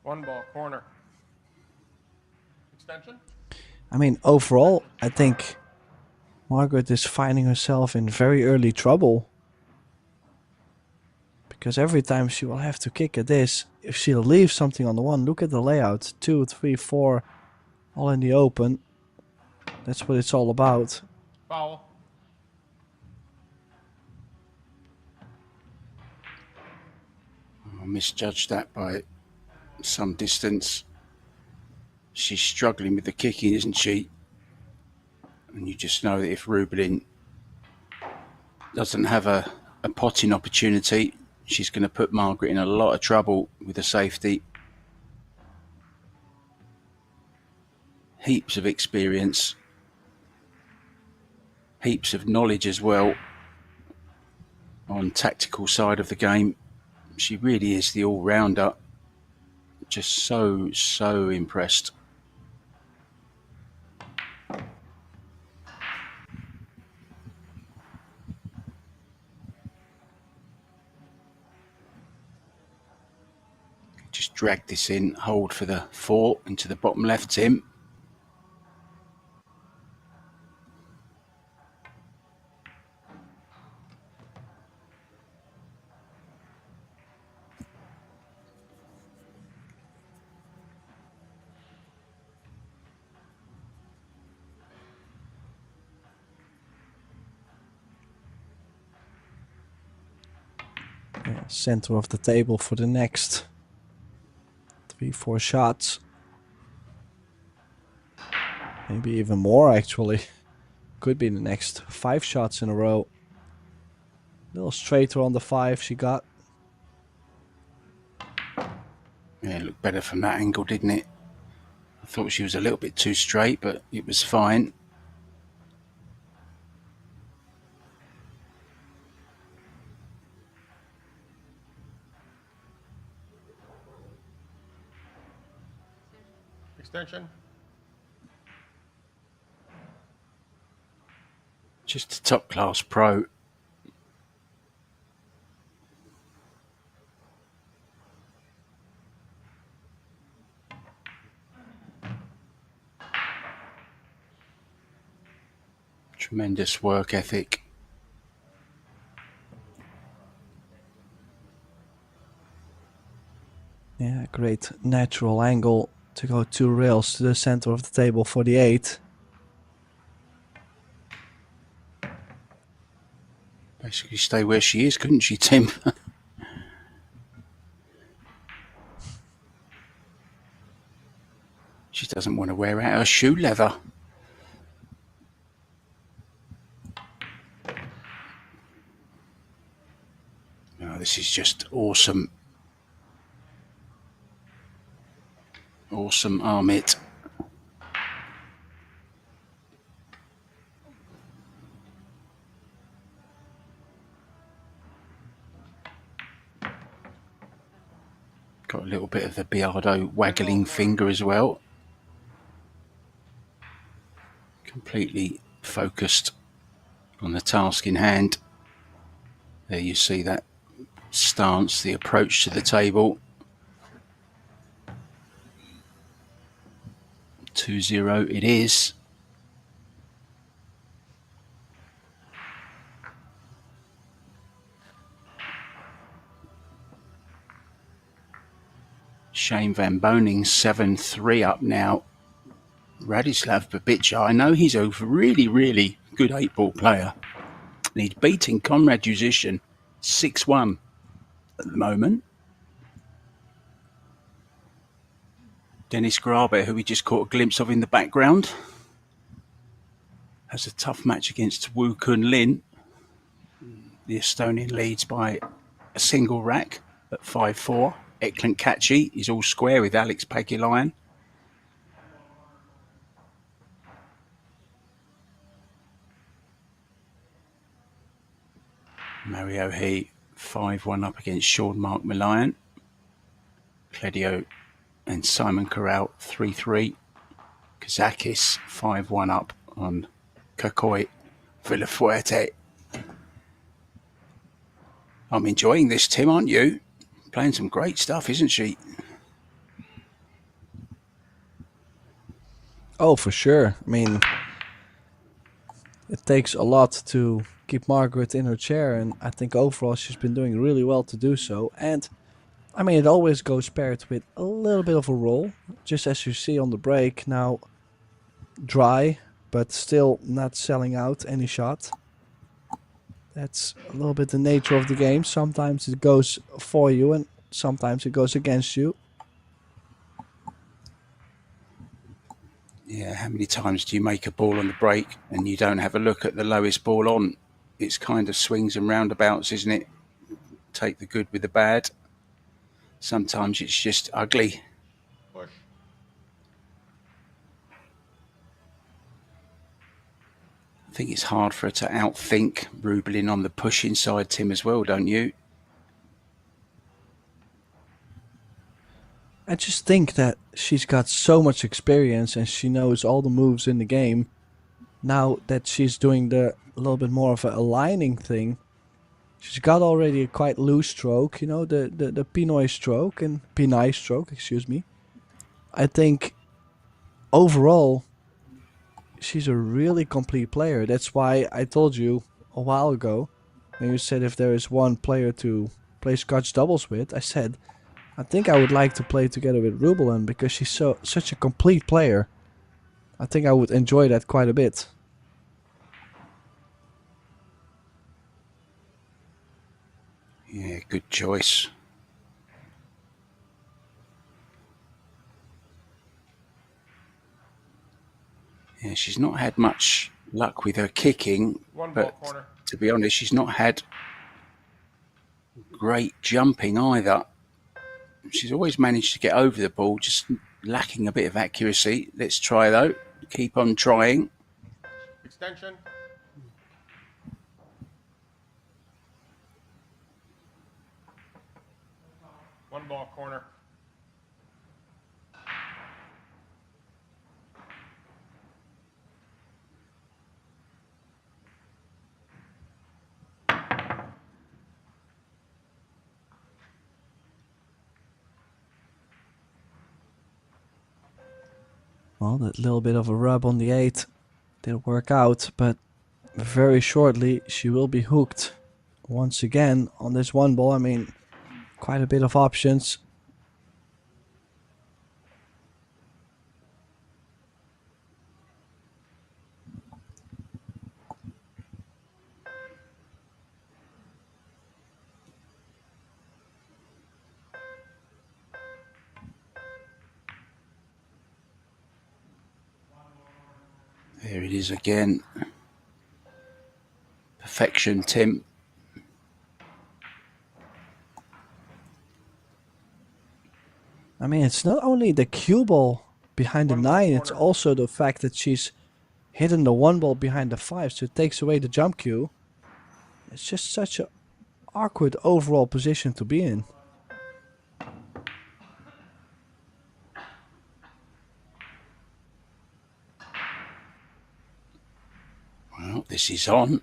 One ball, corner. Extension? I mean, overall, I think Margaret is finding herself in very early trouble. Because every time she will have to kick at this, if she'll leave something on the 1, look at the layout. 2, 3, 4, all in the open. That's what it's all about. Foul. I misjudged that by some distance. She's struggling with the kicking, isn't she? And you just know that if Rubelin doesn't have a potting opportunity, she's going to put Margaret in a lot of trouble with the safety. Heaps of experience. Heaps of knowledge as well on tactical side of the game. She really is the all-rounder. Just so impressed. Just drag this in, hold for the 4 into the bottom left, Tim. Yeah, center of the table for the next 3, 4 shots. Maybe even more, actually. Could be the next 5 shots in a row. A little straighter on the 5 she got. Yeah, it looked better from that angle, didn't it? I thought she was a little bit too straight, but it was fine. Extension. Just a top-class pro. Tremendous work ethic. Yeah, great natural angle to go 2 rails to the center of the table for the 8. Basically stay where she is, couldn't she, Tim? She doesn't want to wear out her shoe leather. Oh, this is just awesome. Awesome, Amit. Got a little bit of the Biardo waggling finger as well. Completely focused on the task in hand. There you see that stance, the approach to the table. 2-0 it is. Shane Van Boening 7-3 up now. Radislav Babica, I know he's a really good 8-ball player. And he's beating Conrad Musician 6-1 at the moment. Dennis Grabe, who we just caught a glimpse of in the background, has a tough match against Woo Kun Lin. The Estonian leads by a single rack at 5-4. Eklund Kachi is all square with Alex Pagilayan. Mario He 5-1 up against Sean Mark Malayan. Cledio and Simon Corral 3-3. Kazakis 5-1 up on Kakoi Villafuerte. I'm enjoying this, Tim, aren't you? Playing some great stuff, isn't she? Oh, for sure. I mean, it takes a lot to keep Margaret in her chair, and I think overall she's been doing really well to do so. And I mean, it always goes paired with a little bit of a roll, just as you see on the break. Now, dry, but still not selling out any shot. That's a little bit the nature of the game. Sometimes it goes for you, and sometimes it goes against you. Yeah, how many times do you make a ball on the break and you don't have a look at the lowest ball on? It's kind of swings and roundabouts, isn't it? Take the good with the bad. Sometimes it's just ugly. Push. I think it's hard for her to outthink Rubelin on the pushing side, Tim, as well, don't you? I just think that she's got so much experience and she knows all the moves in the game. Now that she's doing a little bit more of a aligning thing, she's got already a quite loose stroke, you know, the Pinoy stroke and Pinay stroke, excuse me. I think overall she's a really complete player. That's why I told you a while ago when you said if there is one player to play Scotch doubles with, I said I think I would like to play together with Rubelin because she's such a complete player. I think I would enjoy that quite a bit. Yeah, good choice. Yeah, she's not had much luck with her kicking, One ball but corner. to be honest, she's not had great jumping either. She's always managed to get over the ball, just lacking a bit of accuracy. Let's try, though. Keep on trying. Extension. One ball corner. Well, that little bit of a rub on the 8 didn't work out, but very shortly she will be hooked once again on this one ball. I mean, quite a bit of options. There it is again. Perfection, Tim. I mean, it's not only the cue ball behind the 9, it's also the fact that she's hidden the 1 ball behind the 5, so it takes away the jump cue. It's just such an awkward overall position to be in. Well, this is on.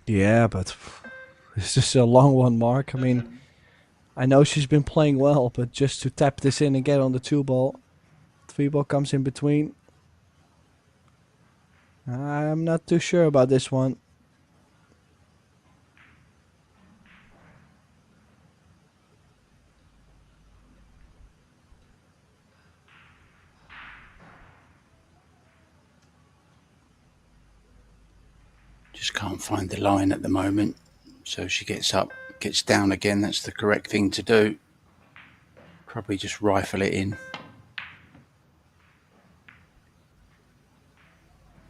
Yeah, but this is a long one, Mark. I mean, I know she's been playing well, but just to tap this in and get on the 2 ball, 3 ball comes in between. I'm not too sure about this one. Just can't find the line at the moment. So she gets up, gets down again. That's the correct thing to do. Probably just rifle it in.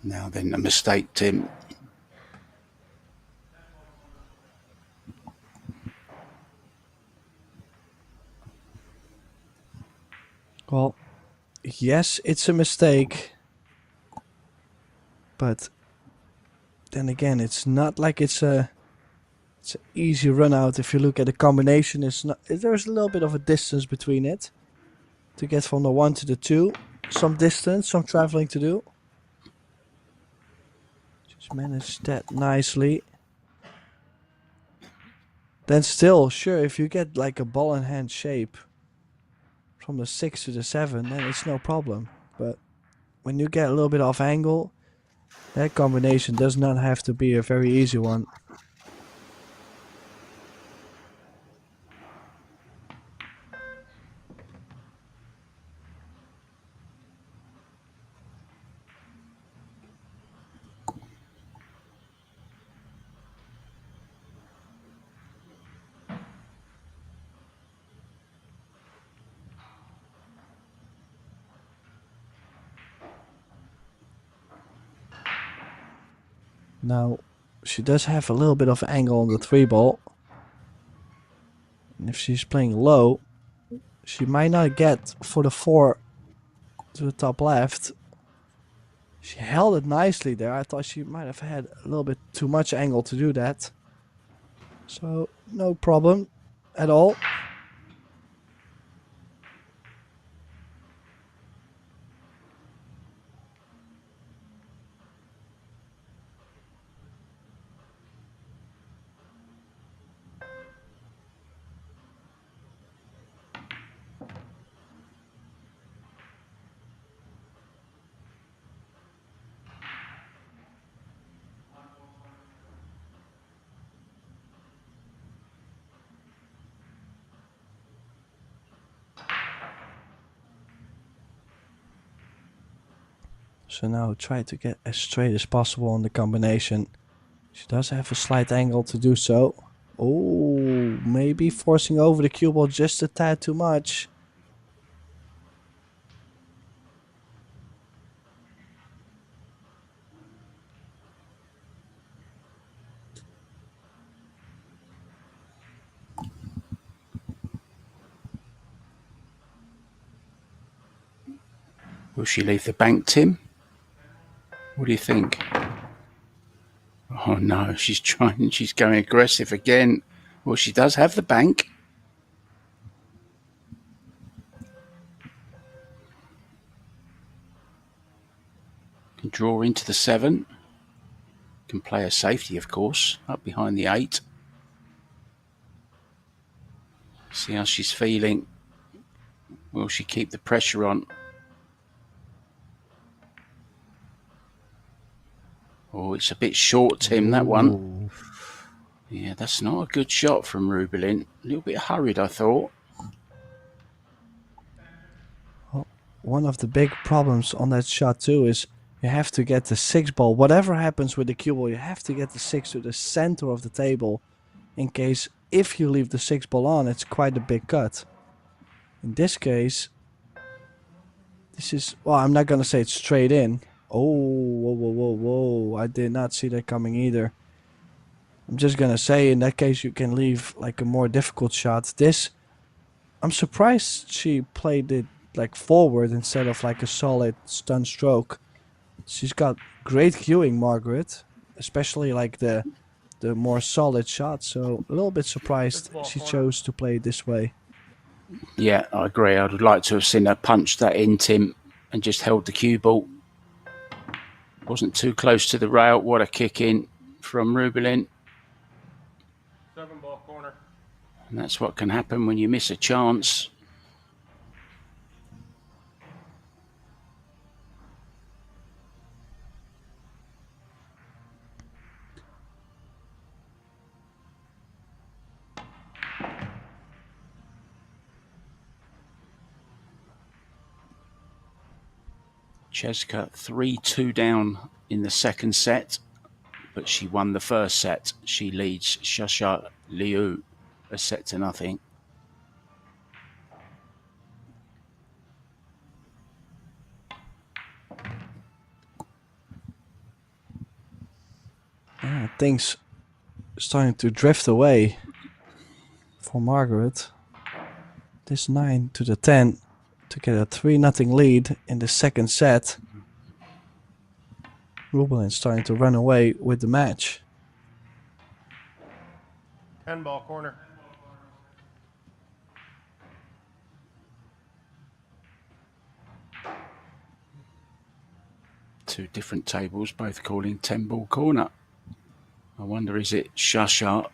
Now then, a mistake, Tim. Well, yes, it's a mistake. But then again, it's not like it's an easy run out. If you look at the combination, there's a little bit of a distance between it. To get from the 1 to the 2. Some distance, some traveling to do. Just managed that nicely. Then still, sure, if you get like a ball in hand shape from the 6 to the 7, then it's no problem. But when you get a little bit off angle, that combination does not have to be a very easy one. Now, she does have a little bit of angle on the 3 ball. And if she's playing low, she might not get for the 4 to the top left. She held it nicely there. I thought she might have had a little bit too much angle to do that. So, no problem at all. So now try to get as straight as possible on the combination. She does have a slight angle to do so. Oh, maybe forcing over the cue ball just a tad too much. Will she leave the bank, Tim? What do you think? Oh no, she's going aggressive again. Well, she does have the bank. Can draw into the 7. Can play a safety, of course, up behind the 8. See how she's feeling. Will she keep the pressure on? Oh, it's a bit short, Tim, that one. Yeah, that's not a good shot from Rubelin. A little bit hurried, I thought. Well, one of the big problems on that shot too is you have to get the 6 ball. Whatever happens with the cue ball, you have to get the 6 to the center of the table. In case if you leave the 6 ball on, it's quite a big cut. In this case, this is, well, I'm not going to say it's straight in. Oh, whoa, whoa, whoa, whoa. I did not see that coming either. I'm just going to say, in that case, you can leave like a more difficult shot. This, I'm surprised she played it like forward instead of like a solid stun stroke. She's got great cueing, Margaret. Especially like the more solid shots. So a little bit surprised she chose to play it this way. Yeah, I agree. I'd like to have seen her punch that in, Tim, and just held the cue ball. Wasn't too close to the rail. What a kick in from Rubelin. 7 ball corner. And that's what can happen when you miss a chance. Cheska 3-2 down in the second set, but she won the first set. She leads Shasha Liu a set to nothing. Things starting to drift away for Margaret. This 9 to the 10 to get a 3-0 lead in the second set. Rubelin starting to run away with the match. 10 ball corner. Two different tables, both calling 10-ball corner. I wonder, is it Shasha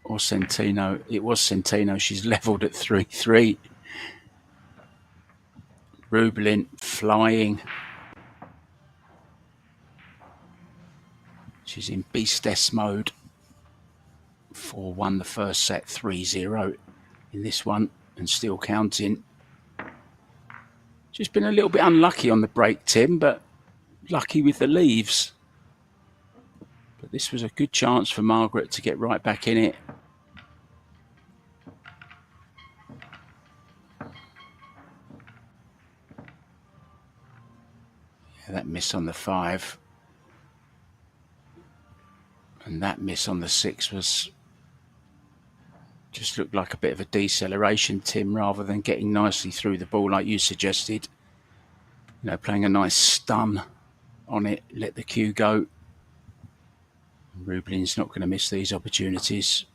or Centino? It was Centino. She's levelled at 3-3. Rubelin flying. She's in beastess mode. 4-1 the first set, 3-0 in this one, and still counting. Just been a little bit unlucky on the break, Tim, but lucky with the leaves. But this was a good chance for Margaret to get right back in it. Yeah, that miss on the 5. And that miss on the 6 was just looked like a bit of a deceleration, Tim, rather than getting nicely through the ball like you suggested. You know, playing a nice stun on it, let the cue go. Rubelin's not going to miss these opportunities.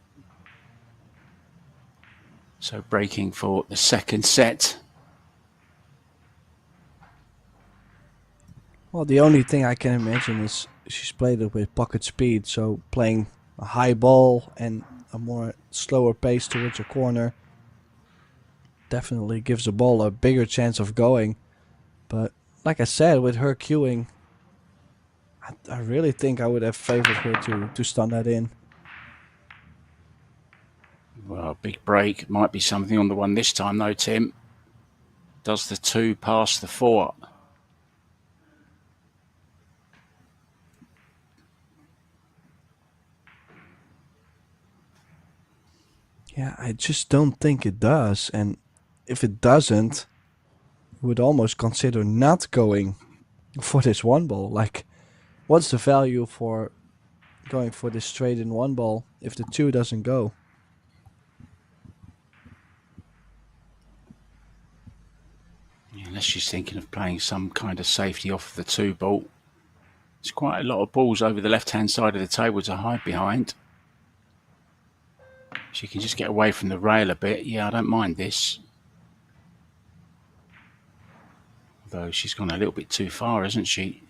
So breaking for the second set. Well, the only thing I can imagine is she's played it with pocket speed, so playing a high ball and a more slower pace towards a corner definitely gives the ball a bigger chance of going. But like I said, with her cueing, I really think I would have favored her to stun that in. Well, big break. Might be something on the one this time though, Tim. Does the 2 pass the 4? Yeah, I just don't think it does. And if it doesn't, I would almost consider not going for this 1 ball. Like, what's the value for going for this straight in 1 ball if the 2 doesn't go? Yeah, unless she's thinking of playing some kind of safety off the 2 ball. There's quite a lot of balls over the left-hand side of the table to hide behind. She can just get away from the rail a bit. Yeah, I don't mind this. Although she's gone a little bit too far, hasn't she?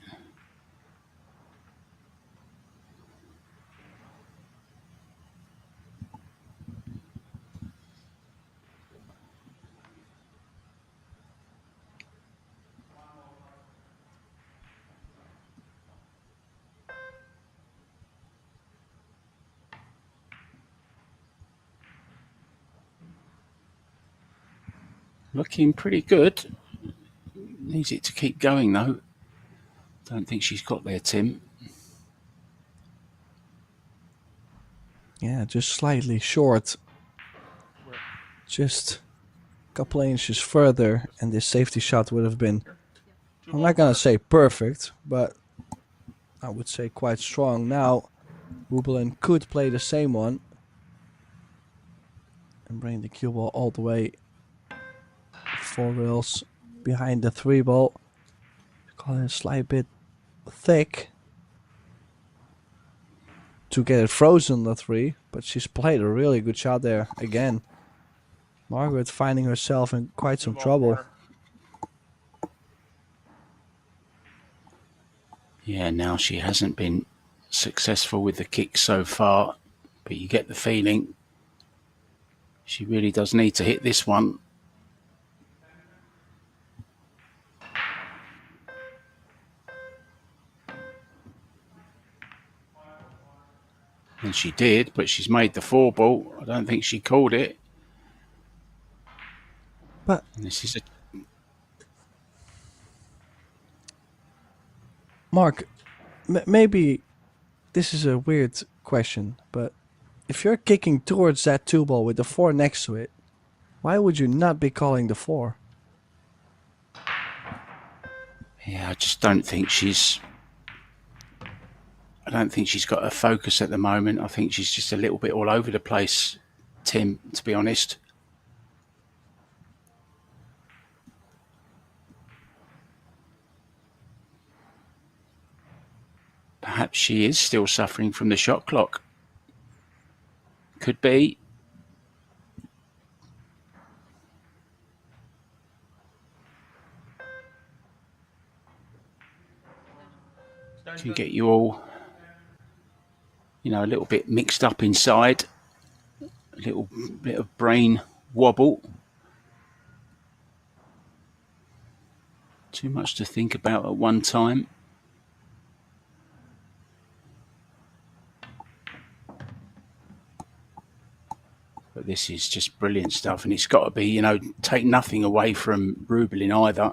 Looking pretty good. Needs it to keep going though. Don't think she's got there, Tim. Yeah, just slightly short. Just a couple of inches further and this safety shot would have been, I'm not going to say perfect, but I would say quite strong. Now, Rubelin could play the same one and bring the cue ball all the way 4 rails behind the 3 ball. Call it a slight bit thick to get it frozen the 3, but she's played a really good shot there again. Margaret finding herself in quite some trouble. Yeah, now she hasn't been successful with the kick so far, but you get the feeling she really does need to hit this one. And she did, but she's made the 4 ball. I don't think she called it. But and this is a Mark, maybe this is a weird question, but if you're kicking towards that 2 ball with the 4 next to it, why would you not be calling the 4? Yeah, I just don't think she's... I don't think she's got a focus at the moment. I think she's just a little bit all over the place, Tim, to be honest. Perhaps she is still suffering from the shot clock. Could be. Can get you all, you know, a little bit mixed up inside. A little bit of brain wobble. Too much to think about at one time. But this is just brilliant stuff, and it's got to be, you know, take nothing away from Rubelin either.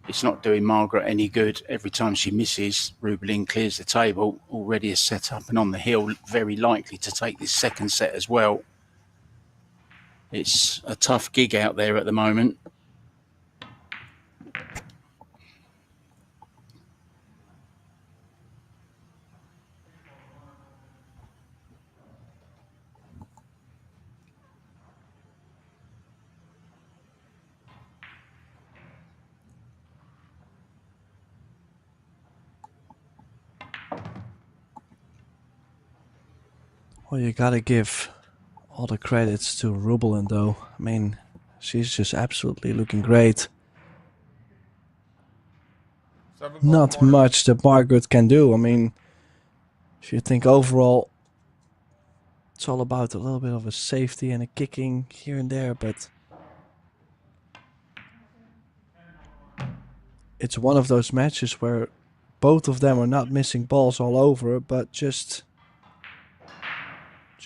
It's not doing Margaret any good. Every time she misses, Rubelin clears the table, already a set up and on the hill, very likely to take this second set as well. It's a tough gig out there at the moment. Well, you gotta give all the credits to Rubelin, though. I mean, she's just absolutely looking great. Not much that Margaret can do. I mean, if you think overall, it's all about a little bit of a safety and a kicking here and there, but it's one of those matches where both of them are not missing balls all over, but just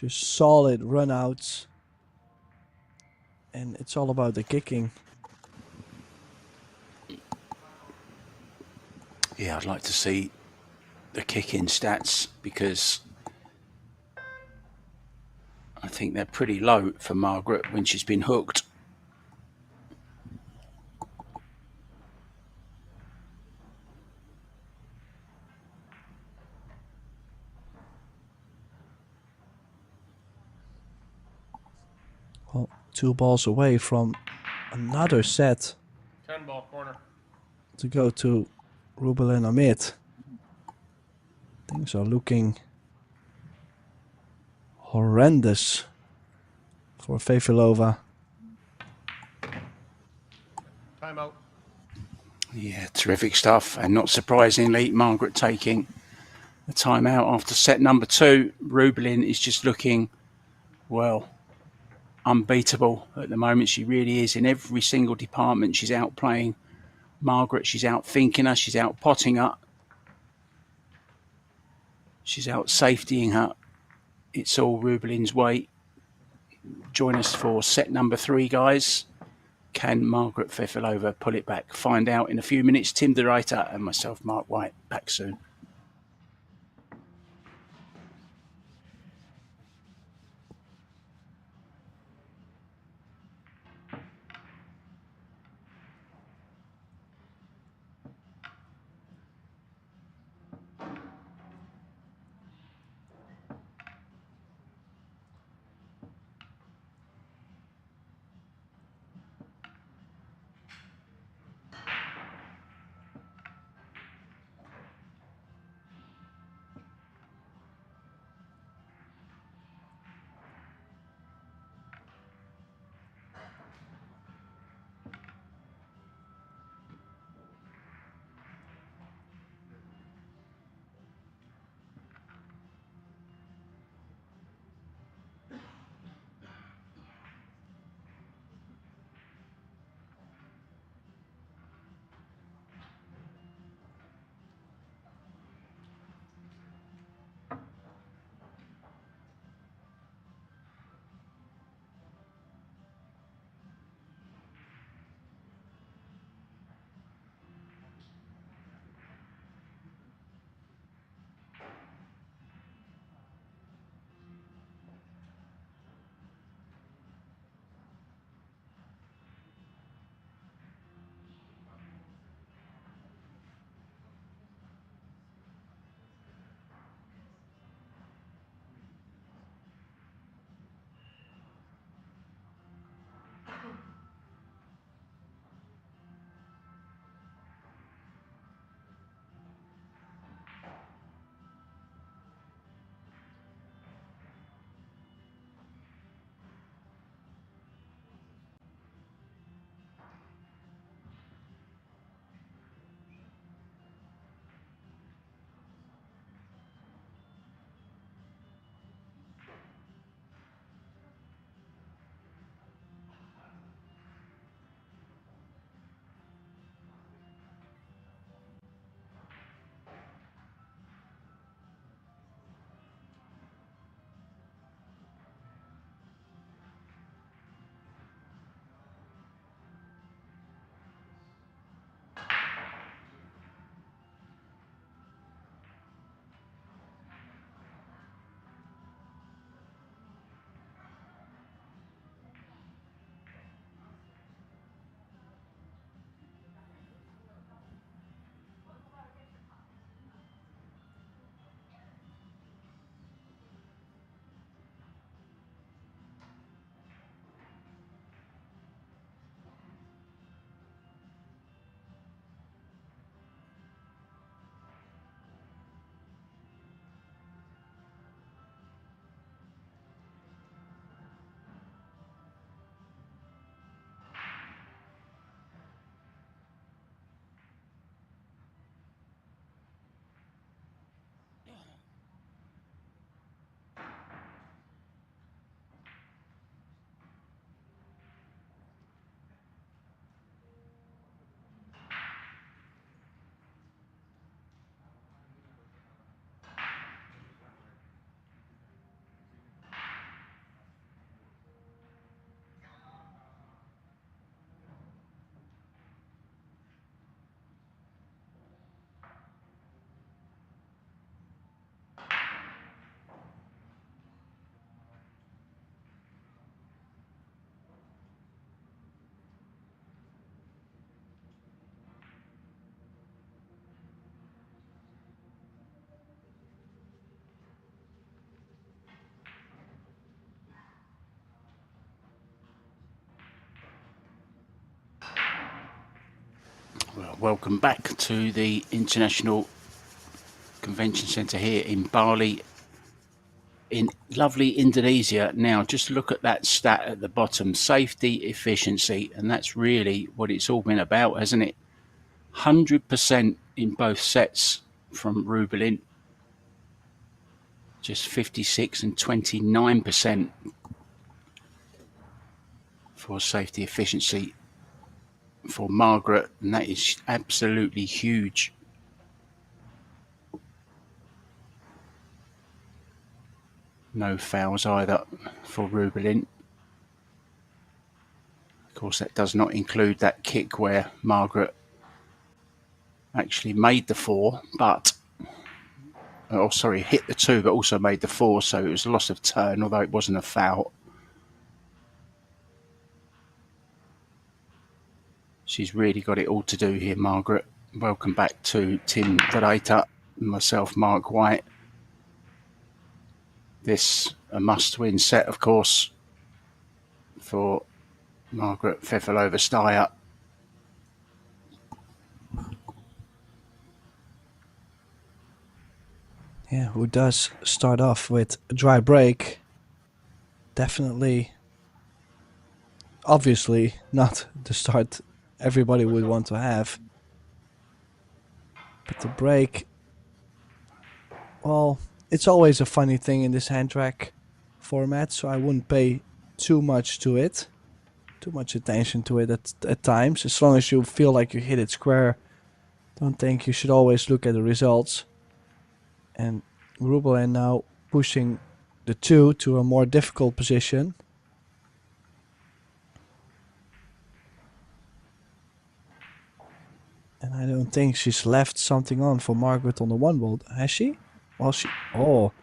solid runouts, and it's all about the kicking. Yeah, I'd like to see the kicking stats because I think they're pretty low for Margaret when she's been hooked. Well, 2 balls away from another set. 10-ball corner. To go to Rubelin Amit. Things are looking horrendous for Fefilova. Timeout. Yeah, terrific stuff. And not surprisingly, Margaret taking the timeout after set number 2. Rubelin is just looking, well, unbeatable at the moment. She really is in every single department. She's outplaying Margaret. She's outthinking her. She's outpotting her. She's out safetying her. It's all Rubelin's way. Join us for set number 3, guys. Can Margaret Fefilova pull it back? Find out in a few minutes. Tim De Ruyter and myself, Mark White, back soon. welcome back to the International Convention Centre here in Bali, in lovely Indonesia. Now, just look at that stat at the bottom, safety, efficiency, and that's really what it's all been about, hasn't it? 100% in both sets from Rubelin, just 56 and 29% for safety efficiency for Margaret, and that is absolutely huge. No fouls either for Rubelin. Of course, that does not include that kick where Margaret actually made the 4, but hit the 2, but also made the 4, so it was a loss of turn, although it wasn't a foul. She's really got it all to do here, Margaret. Welcome back to Tim Derater and myself, Mark White. This a must-win set, of course, for Margaret Fefilova Steyr. Yeah, who does start off with a dry break. Definitely, obviously, not the start everybody would want to have. But the break, well, it's always a funny thing in this hand track format, so I wouldn't pay too much attention to it at times. As long as you feel like you hit it square, don't think you should always look at the results. And Rubelin now pushing the 2 to a more difficult position. And I don't think she's left something on for Margaret on the 1 ball, has she? Well,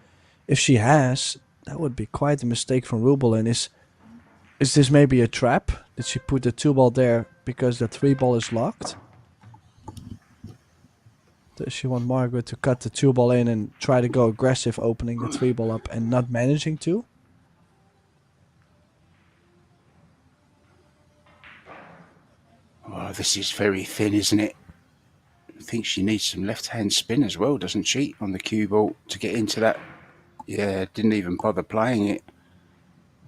if she has, that would be quite a mistake from Rubelin. Is this maybe a trap? Did she put the 2 ball there because the 3 ball is locked? Does she want Margaret to cut the 2 ball in and try to go aggressive, opening the 3 ball up and not managing to? Oh, this is very thin, isn't it? I think she needs some left-hand spin as well, doesn't she, on the cue ball to get into that? Yeah, didn't even bother playing it.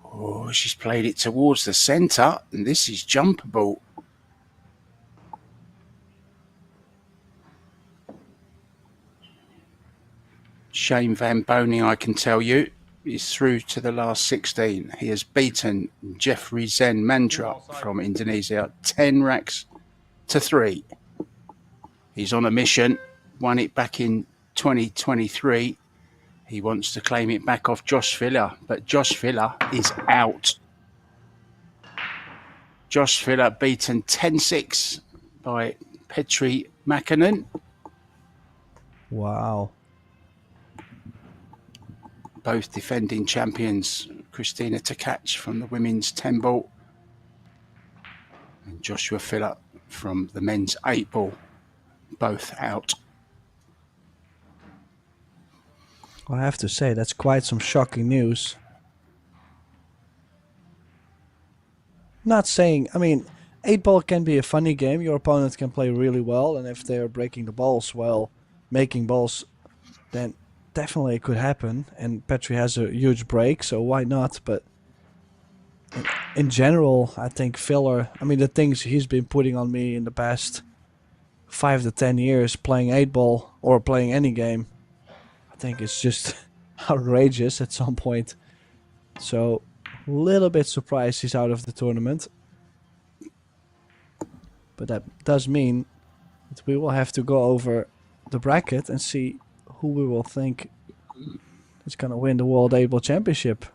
Oh, she's played it towards the centre, and this is jumpable. Shane van Boening, I can tell you, is through to the last 16. He has beaten Jeffrey Zen Mantra from Indonesia 10 racks to 3. He's on a mission, won it back in 2023. He wants to claim it back off Josh Filler, but Josh Filler is out. Josh Filler beaten 10-6 by Petri Makinen. Wow. Both defending champions, Christina Tkach from the women's 10 ball and Joshua Filler from the men's 8 ball, both out. Well, I have to say, that's quite some shocking news. Not saying, 8 ball can be a funny game. Your opponent can play really well, and if they are breaking the balls while making balls, then definitely it could happen. And Petri has a huge break, so why not? But in general, I think Filler, the things he's been putting on me in the past 5 to 10 years playing 8 ball or playing any game, I think it's just outrageous at some point. So, a little bit surprised he's out of the tournament. But that does mean that we will have to go over the bracket and see who we will think is going to win the World 8 Ball Championship.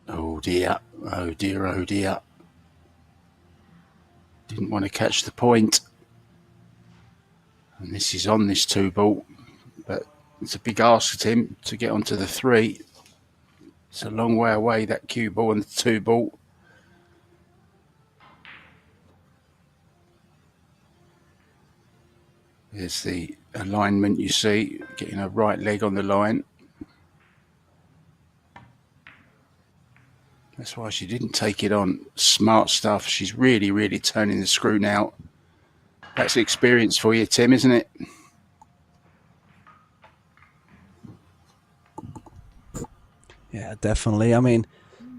Oh dear, oh dear, oh dear. Didn't want to catch the point. And this is on this 2 ball, but it's a big ask at him to get onto the 3. It's a long way away, that cue ball and the 2 ball. There's the alignment you see, getting her right leg on the line. That's why she didn't take it on. Smart stuff. She's really, really turning the screw now. That's experience for you, Tim, isn't it? Yeah, definitely. I mean,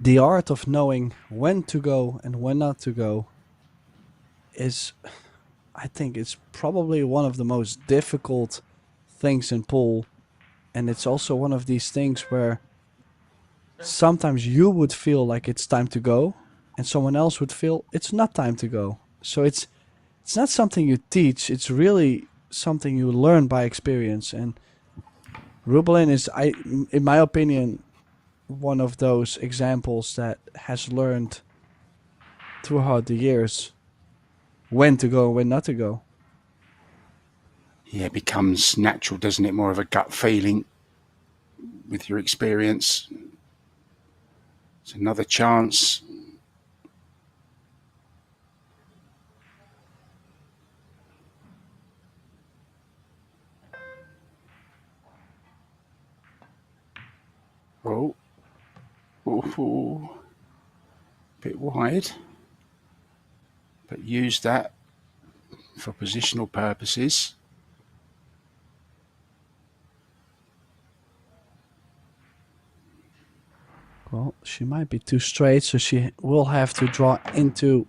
the art of knowing when to go and when not to go is, I think it's probably one of the most difficult things in pool. And it's also one of these things where sometimes you would feel like it's time to go and someone else would feel it's not time to go. So it's not something you teach. It's really something you learn by experience. And Rubelin is, in my opinion, one of those examples that has learned throughout the years when to go and when not to go. Yeah, it becomes natural, doesn't it? More of a gut feeling with your experience. It's another chance. Oh. Ooh. Bit wide. But use that for positional purposes. Well, she might be too straight, so she will have to draw into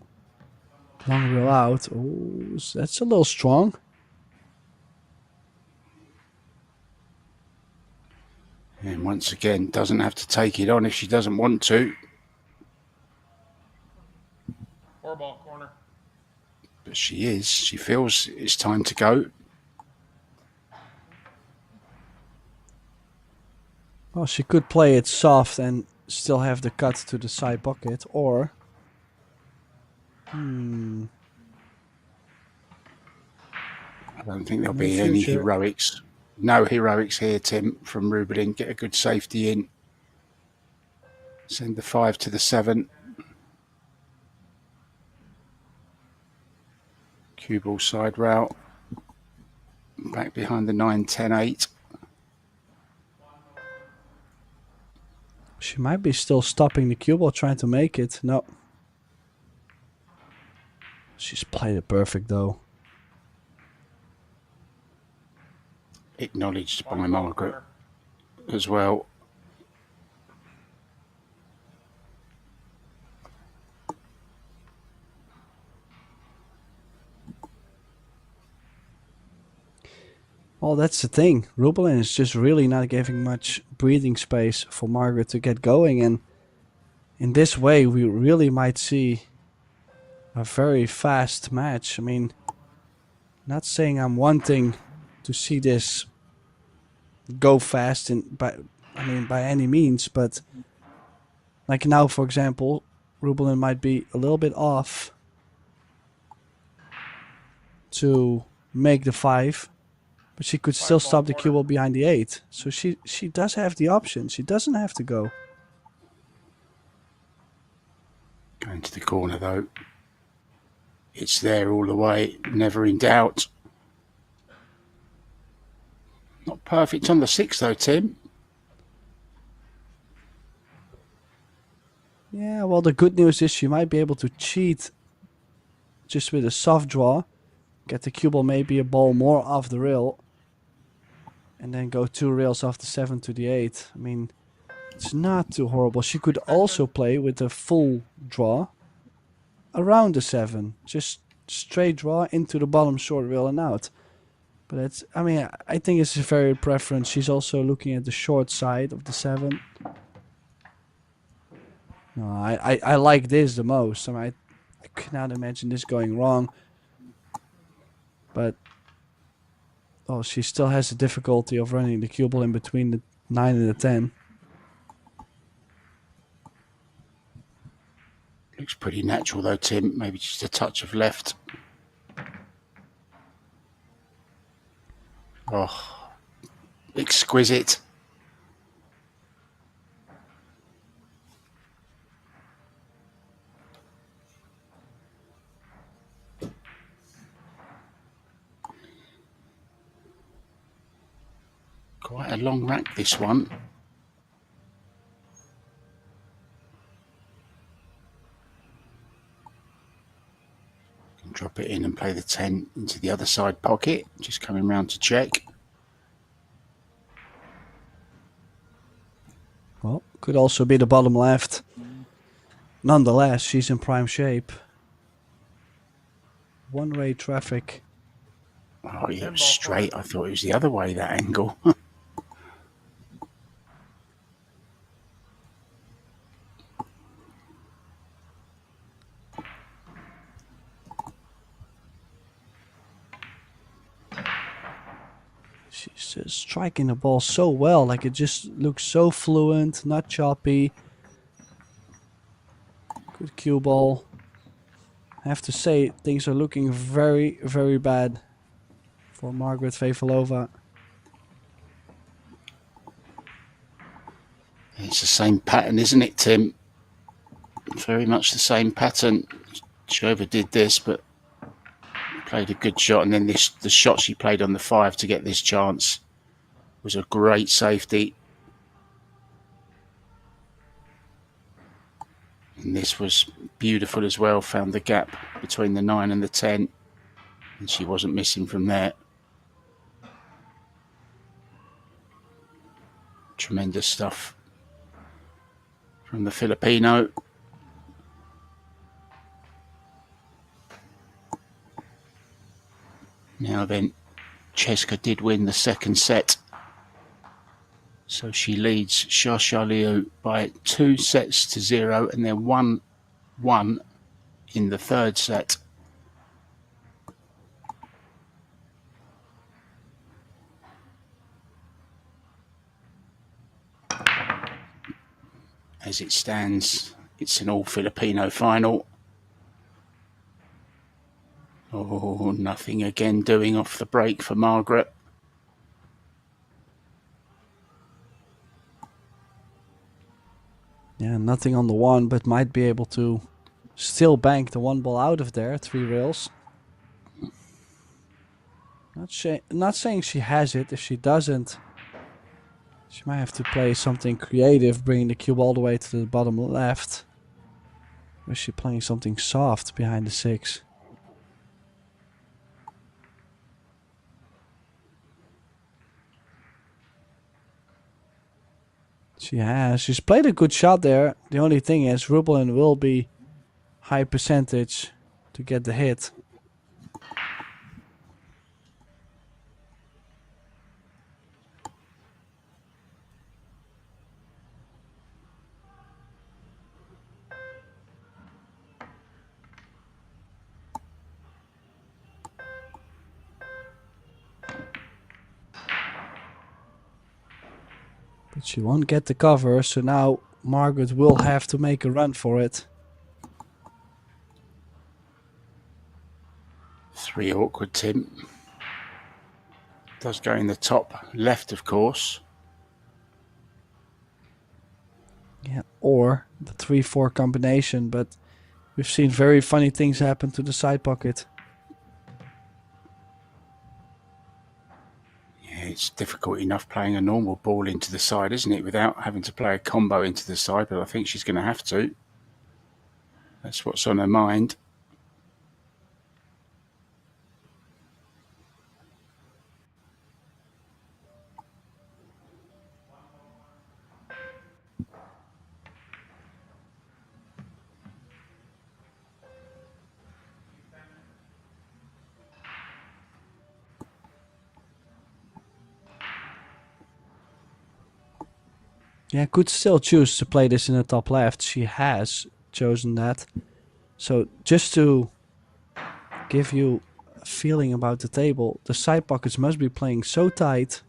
long reel out. Oh, that's a little strong. And once again, doesn't have to take it on if she doesn't want to. 4-ball corner. But she is. She feels it's time to go. Well, she could play it soft and still have the cut to the side pocket, or... I don't think there'll In be the any future. heroics. No heroics here, Tim, from Rubelin. Get a good safety in. Send the 5 to the 7. Cue ball side route. Back behind the 9, 10, 8. She might be still stopping the cue ball, trying to make it. No. She's played it perfect, though. Acknowledged by 1-ball Margaret corner. as well. Well, that's the thing. Rubelin is just really not giving much breathing space for Margaret to get going. And in this way, we really might see a very fast match. I mean, not saying I'm wanting to see this go fast by any means, but like now, for example, Rubelin might be a little bit off to make the 5. But she could still stop the cue ball behind the 8. So she does have the option. She doesn't have to go. Going to the corner, though. It's there all the way. Never in doubt. Not perfect on the 6, though, Tim. Yeah, well, the good news is she might be able to cheat just with a soft draw. Get the cue ball maybe a ball more off the rail. And then go 2 rails off the 7 to the 8. I mean, it's not too horrible. She could also play with a full draw around the 7. Just straight draw into the bottom short rail and out. But it's, I mean, I think it's a very preference. She's also looking at the short side of the 7. No, I like this the most. I mean, I cannot imagine this going wrong. But oh, she still has the difficulty of running the cue ball in between the 9 and the 10. Looks pretty natural, though, Tim. Maybe just a touch of left. Oh, exquisite. Quite a long rack, this one. Can drop it in and play the 10 into the other side pocket. Just coming round to check. Well, could also be the bottom left. Nonetheless, she's in prime shape. One-way traffic. Oh, yeah, it was straight. I thought it was the other way, that angle. She's just striking the ball so well. Like, it just looks so fluent, not choppy. Good cue ball. I have to say, things are looking very, very bad for Margaret Fefilova. It's the same pattern, isn't it, Tim? Very much the same pattern. She overdid this, but played a good shot. And then the shot she played on the 5 to get this chance was a great safety. And this was beautiful as well. Found the gap between the 9 and the 10. And she wasn't missing from there. Tremendous stuff from the Filipino. Now then, Cheska did win the second set. So she leads Xia Liu by 2-0 and then 1-1 in the third set. As it stands, it's an all-Filipino final. Oh, nothing again doing off the break for Margaret. Yeah, nothing on the 1, but might be able to still bank the 1 ball out of there. 3 rails. Not saying she has it. If she doesn't, she might have to play something creative, bringing the cube all the way to the bottom left. Or is she playing something soft behind the 6? She has. She's played a good shot there. The only thing is, Rublin will be high percentage to get the hit. But she won't get the cover, so now Margaret will have to make a run for it. 3 awkward, Tim. Does go in the top left, of course. Yeah, or the 3-4 combination, but we've seen very funny things happen to the side pocket. Yeah, it's difficult enough playing a normal ball into the side, isn't it, without having to play a combo into the side, but I think she's going to have to. That's what's on her mind. Yeah, could still choose to play this in the top left. She has chosen that. So just to give you a feeling about the table, the side pockets must be playing so tight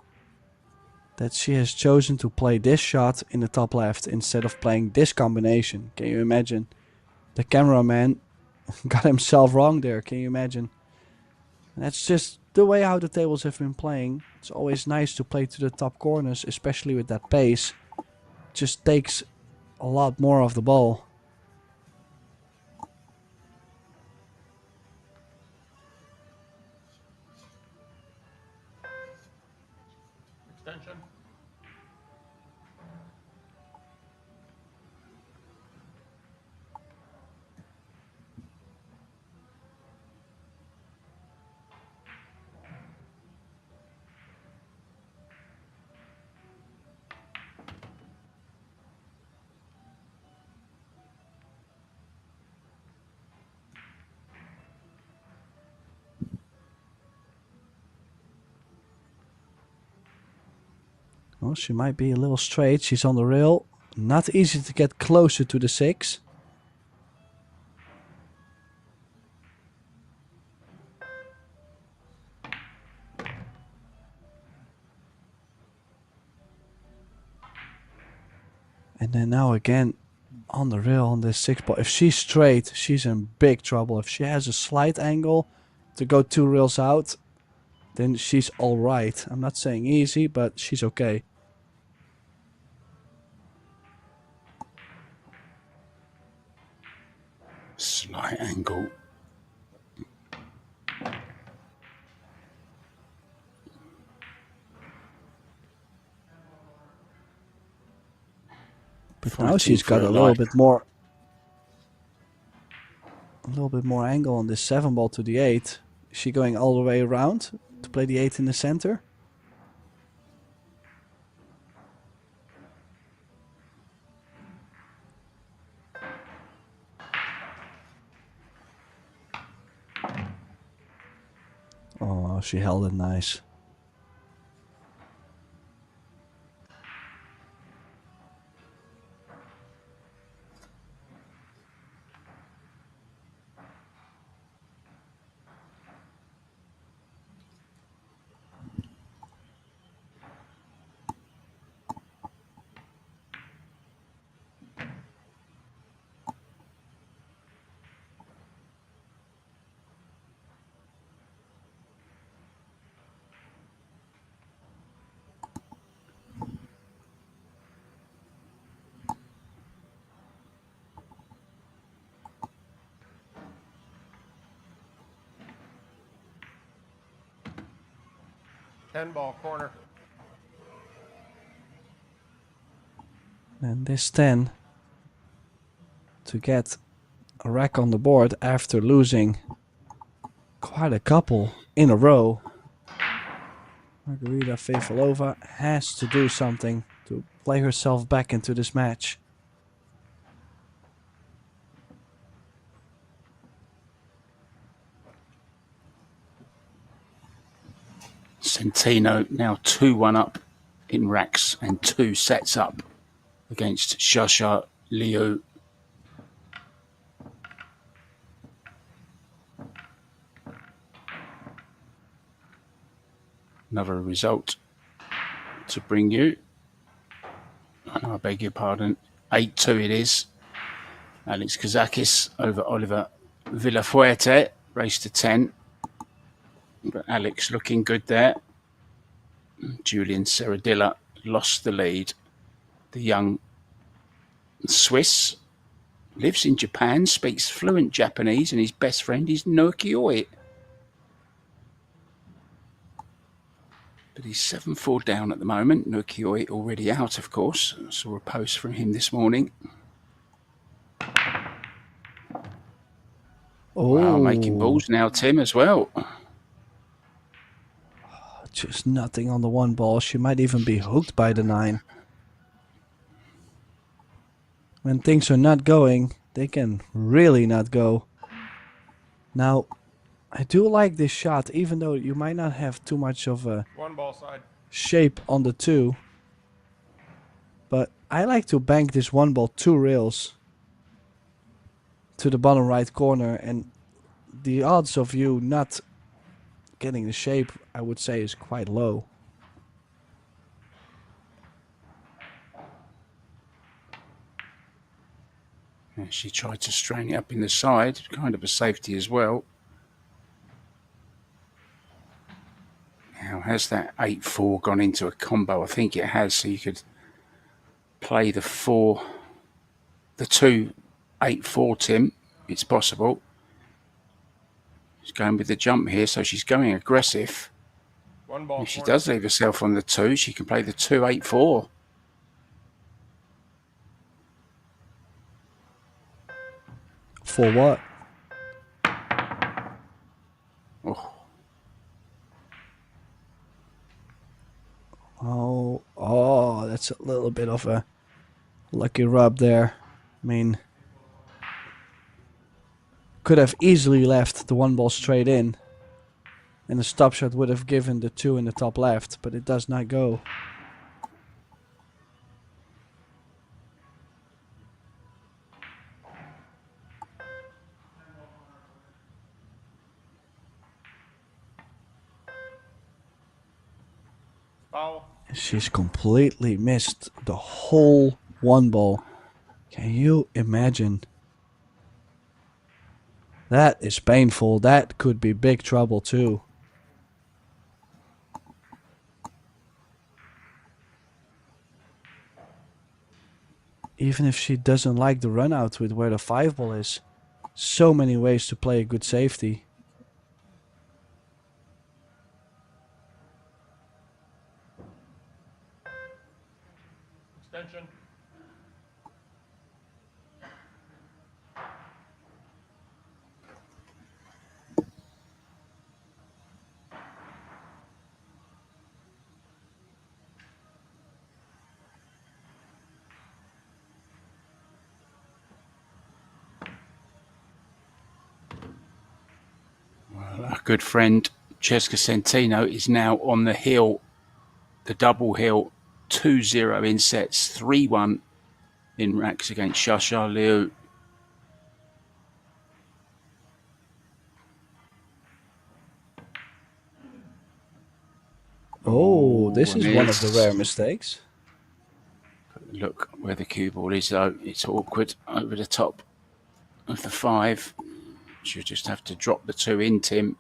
that she has chosen to play this shot in the top left instead of playing this combination. Can you imagine? The cameraman got himself wrong there. Can you imagine? And that's just the way how the tables have been playing. It's always nice to play to the top corners, especially with that pace. Just takes a lot more of the ball. Extension. Well, she might be a little straight. She's on the rail. Not easy to get closer to the 6. And then now again on the rail on this 6 ball. If she's straight, she's in big trouble. If she has a slight angle to go 2 rails out, then she's all right. I'm not saying easy, but she's okay. Slight angle. But now she's got a little bit more angle on this 7 ball to the 8. Is she going all the way around to play the 8 in the center? Oh, she held it nice. Ball corner. And this 10 to get a rack on the board after losing quite a couple in a row. Margarita Fefilova has to do something to play herself back into this match. Centeno now 2-1 up in racks and 2 sets up against Shasha Liu. Another result to bring you. I beg your pardon. 8-2 it is. Alex Kazakis over Oliver Villafuerte. Race to 10. But Alex looking good there. Julian Serradilla lost the lead. The young Swiss lives in Japan, speaks fluent Japanese, and his best friend is Naoki Oi. But he's 7-4 down at the moment. Naoki Oi already out, of course. I saw a post from him this morning. Oh, wow, making balls now, Tim, as well. Just nothing on the 1 ball. She might even be hooked by the 9. When things are not going, they can really not go. Now, I do like this shot, even though you might not have too much of a 1 ball side. shape on the 2. But I like to bank this 1 ball 2 rails to the bottom right corner, and the odds of you not getting the shape, I would say, is quite low. And she tried to strain it up in the side, kind of a safety as well. Now, has that 8-4 gone into a combo? I think it has, so you could play the 2 8-4, Tim. It's possible. She's going with the jump here, so she's going aggressive. One ball If she corner. does leave herself on the 2, she can play the 2-8-4. For what? Oh, that's a little bit of a lucky rub there. I mean, could have easily left the 1 ball straight in, and the stop shot would have given the 2 in the top left, but it does not go. Foul. She's completely missed the whole 1 ball. Can you imagine? That is painful. That could be big trouble too. Even if she doesn't like the run out with where the 5 ball is, so many ways to play a good safety. Extension. Our good friend Jessica Centino is now on the hill, the double hill, 2-0 in sets, 3-1 in racks against Shasha Liu. Oh, this is and one of the rare mistakes. Look where the cue ball is, though. It's awkward over the top of the 5. She'll just have to drop the 2 in, Tim.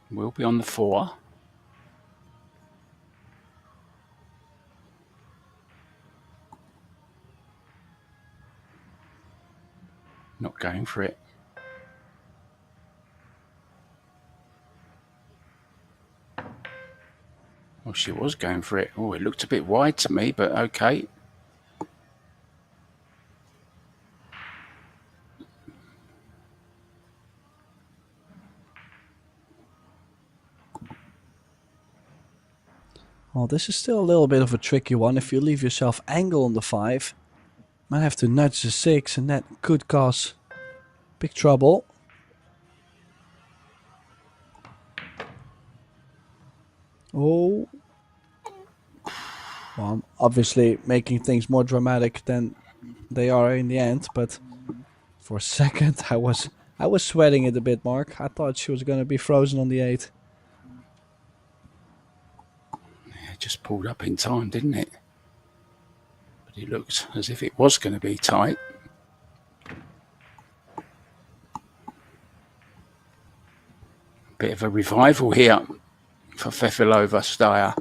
We'll be on the 4. Not going for it. Well, she was going for it. Oh, it looked a bit wide to me, but okay. Well, this is still a little bit of a tricky one. If you leave yourself angle on the 5, might have to nudge the 6, and that could cause big trouble. Oh. Well, I'm obviously making things more dramatic than they are in the end, but for a second I was sweating it a bit, Mark. I thought she was going to be frozen on the 8. It just pulled up in time, didn't it? But it looked as if it was going to be tight. Bit of a revival here for Fefilova Steyr.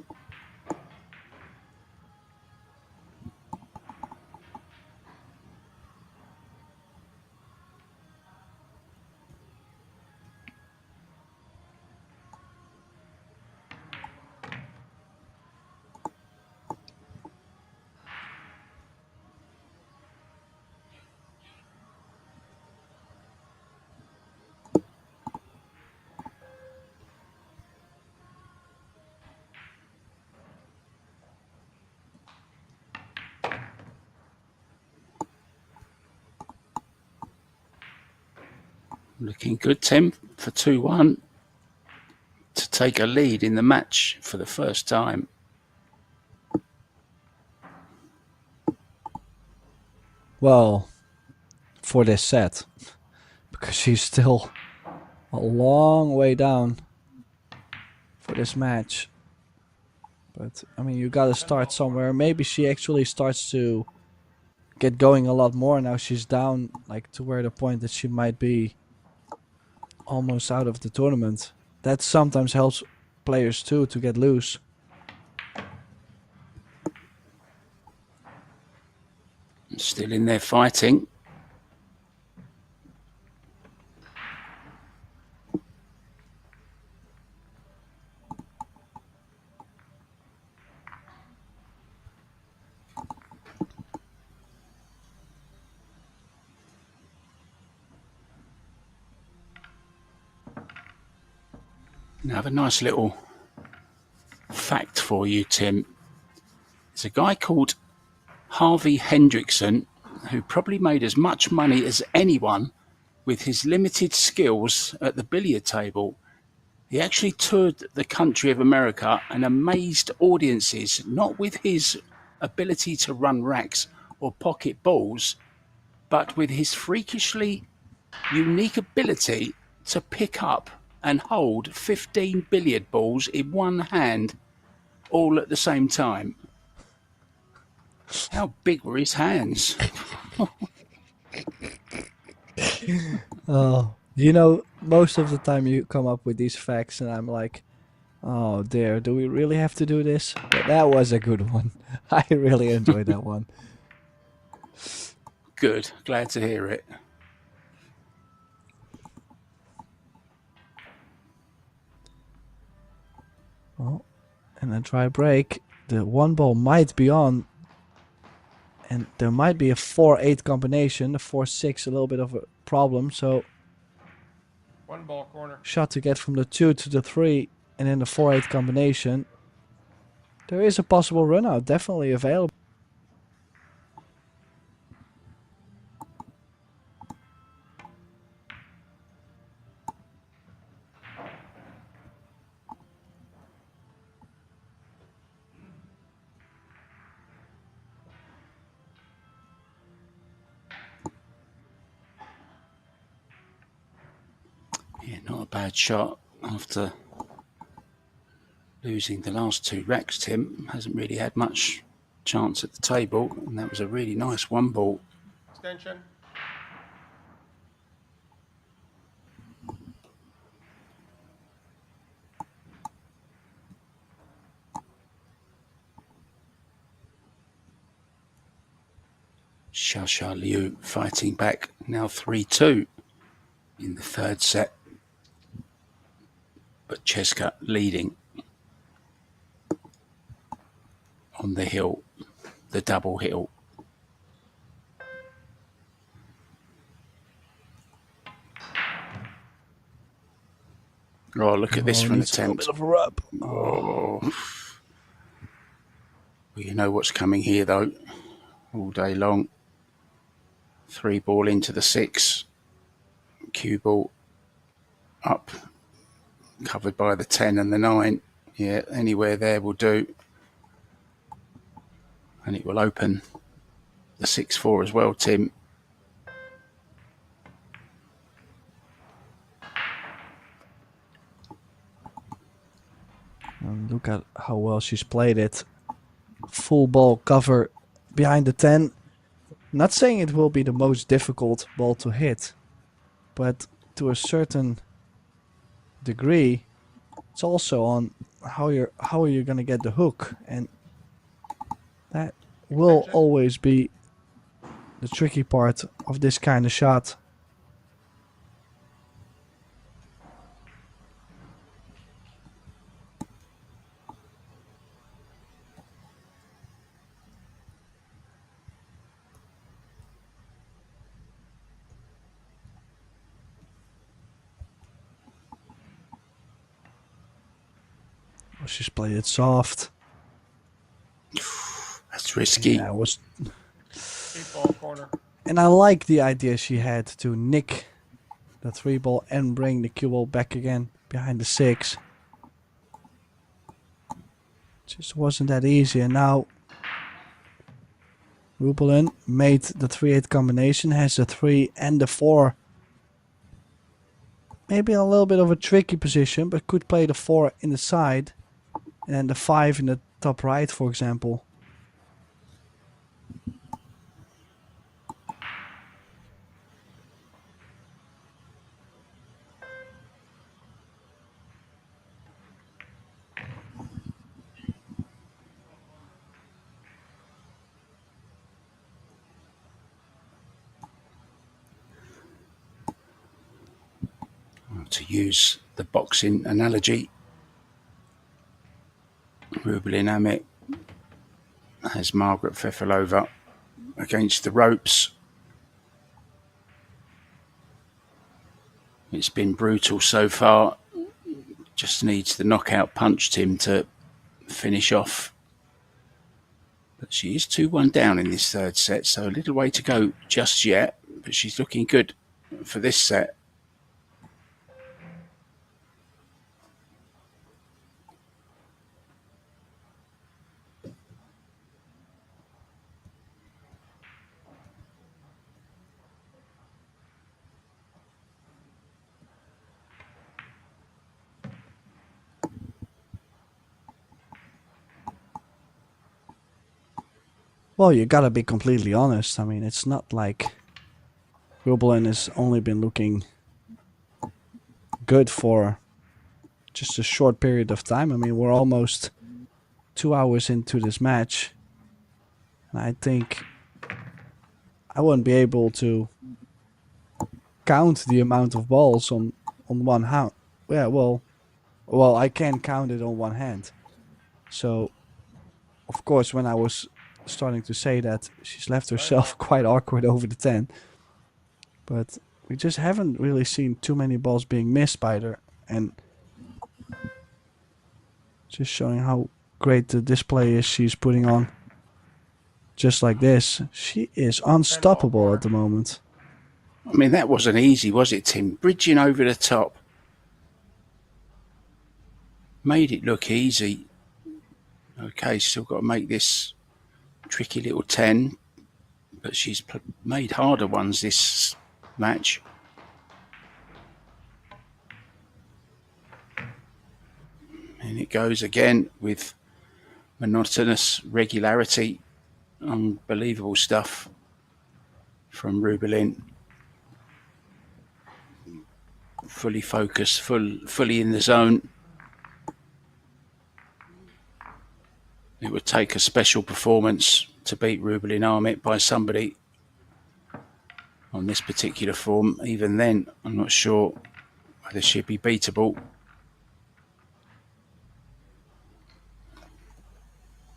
Looking good, Tim, for 2-1 to take a lead in the match for the first time. Well, for this set, because she's still a long way down for this match. But, I mean, you gotta start somewhere. Maybe she actually starts to get going a lot more. Now she's down, like, to where the point that she might be almost out of the tournament. That sometimes helps players too to get loose. Still in there fighting. Now, I have a nice little fact for you, Tim. There's a guy called Harvey Hendrickson who probably made as much money as anyone with his limited skills at the billiard table. He actually toured the country of America and amazed audiences, not with his ability to run racks or pocket balls, but with his freakishly unique ability to pick up and hold 15 billiard balls in one hand all at the same time. How big were his hands? Oh, you know, most of the time you come up with these facts, and I'm like, oh dear, do we really have to do this? But that was a good one. I really enjoyed that one. Good, glad to hear it. Well, and a dry break. The one ball might be on. And there might be a 4-8 combination. The 4-6 a little bit of a problem. So One ball corner. shot to get from the 2 to the 3 and then the 4-8 combination. There is a possible run out, definitely available. Yeah, not a bad shot after losing the last 2 racks. Tim hasn't really had much chance at the table, and that was a really nice one ball. Extension. Xia Liu fighting back, now 3-2 in the third set. But Cheska leading on the hill, the double hill. Oh, look at this for an attempt. A little bit of a rub. Oh. Well, you know what's coming here, though, all day long. 3 ball into the 6. Cue ball up, covered by the 10 and the 9. Yeah, anywhere there will do. And it will open the 6-4 as well, Tim. And look at how well she's played it. Full ball cover behind the 10. Not saying it will be the most difficult ball to hit, but to a certain degree, it's also on how are you gonna get the hook, and that will always be the tricky part of this kind of shot. Oh, she's played it soft. That's risky. Yeah, it was. 8 ball corner. And I like the idea she had to nick the 3 ball and bring the cue ball back again behind the 6. Just wasn't that easy. And now Rupelin made the 3-8 combination, has the 3 and the 4. Maybe a little bit of a tricky position, but could play the 4 in the side and then the 5 in the top right, for example. To use the boxing analogy, Rubelin Amit has Margaret Fefilova against the ropes. It's been brutal so far. Just needs the knockout punch, Tim, to finish off. But she is 2-1 down in this third set, so a little way to go just yet. But she's looking good for this set. Well, you gotta be completely honest. I mean, it's not like Rubelin has only been looking good for just a short period of time. I mean, we're almost 2 hours into this match. And I think I wouldn't be able to count the amount of balls on one hand. Yeah, well, I can count it on one hand. So, of course, when I was starting to say that, she's left herself quite awkward over the 10. But we just haven't really seen too many balls being missed by her. And just showing how great the display is she's putting on. Just like this. She is unstoppable at the moment. I mean, that wasn't easy, was it, Tim? Bridging over the top. Made it look easy. Okay, still got to make this tricky little 10. But she's made harder ones this match. And it goes again with monotonous regularity. Unbelievable stuff from Rubelin. Fully focused, fully in the zone. It would take a special performance to beat Rubelin Amit by somebody on this particular form. Even then, I'm not sure whether she'd be beatable.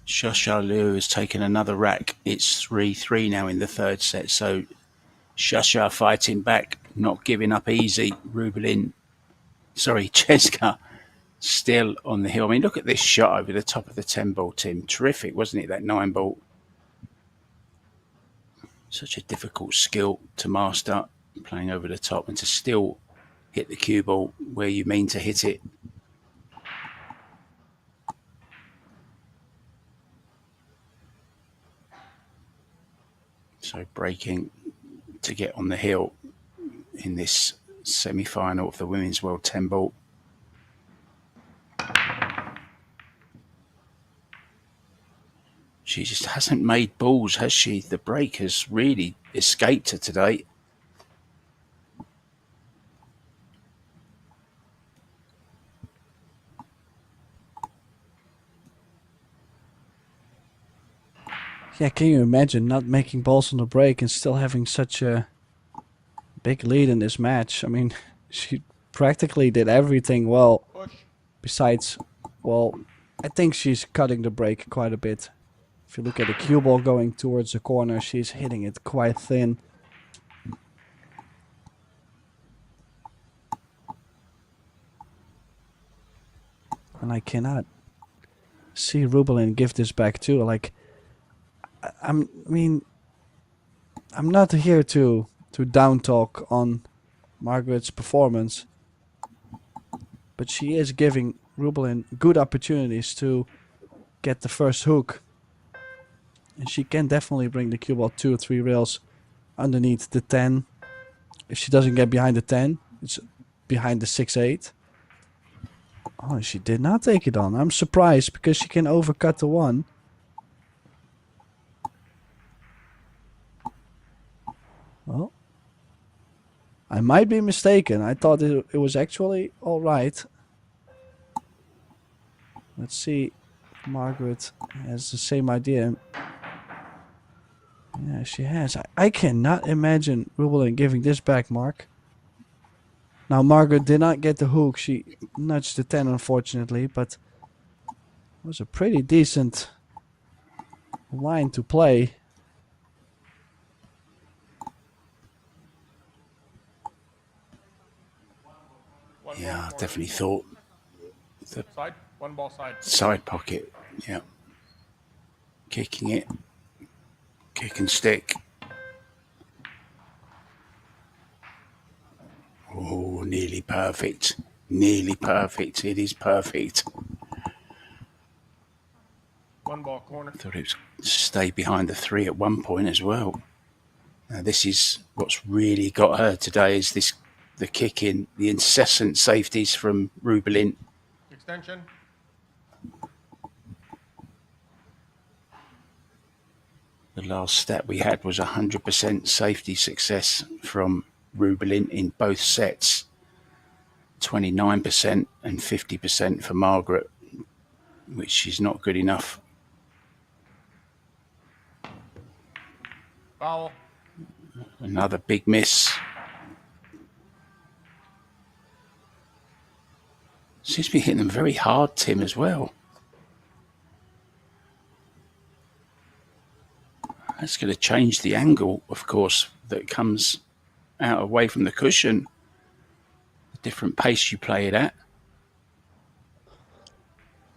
Shasha Liu has taken another rack. It's 3-3 now in the third set. So Shasha fighting back, not giving up easy. Cheska still on the hill. I mean, look at this shot over the top of the 10 ball, Tim. Terrific, wasn't it, that 9 ball? Such a difficult skill to master, playing over the top and to still hit the cue ball where you mean to hit it. So breaking to get on the hill in this semi-final of the Women's World 10 ball. She just hasn't made balls, has she? The break has really escaped her today. Yeah, can you imagine not making balls on the break and still having such a big lead in this match? I mean, she practically did everything well. Besides, well, I think she's cutting the break quite a bit. If you look at the cue ball going towards the corner, she's hitting it quite thin. And I cannot see Rubelin give this back too. Like, I'm not here to down talk on Margaret's performance, but she is giving Rubelin good opportunities to get the first hook, and she can definitely bring the cue ball 2 or 3 rails underneath the 10. If she doesn't get behind the 10, it's behind the 6-8. Oh, she did not take it on. I'm surprised because she can overcut the 1. Well, I might be mistaken. I thought it was actually all right. Let's see if Margaret has the same idea. Yeah, she has. I cannot imagine Rubelin giving this back, Mark. Now, Margaret did not get the hook. She nudged the 10, unfortunately, but it was a pretty decent line to play. Yeah, I definitely thought Side. One ball side. side pocket. Yeah. Kicking it. Kick and stick. Oh, nearly perfect. Nearly perfect. It is perfect. One ball corner. Thought it was stay behind the 3 at one point as well. Now this is what's really got her today is the kicking, the incessant safeties from Rubelin. Extension. The last stat we had was 100% safety success from Rubelin in both sets. 29% and 50% for Margaret, which is not good enough. Foul. Another big miss. Seems to be hitting them very hard, Tim, as well. That's going to change the angle, of course, that comes out away from the cushion. The different pace you play it at.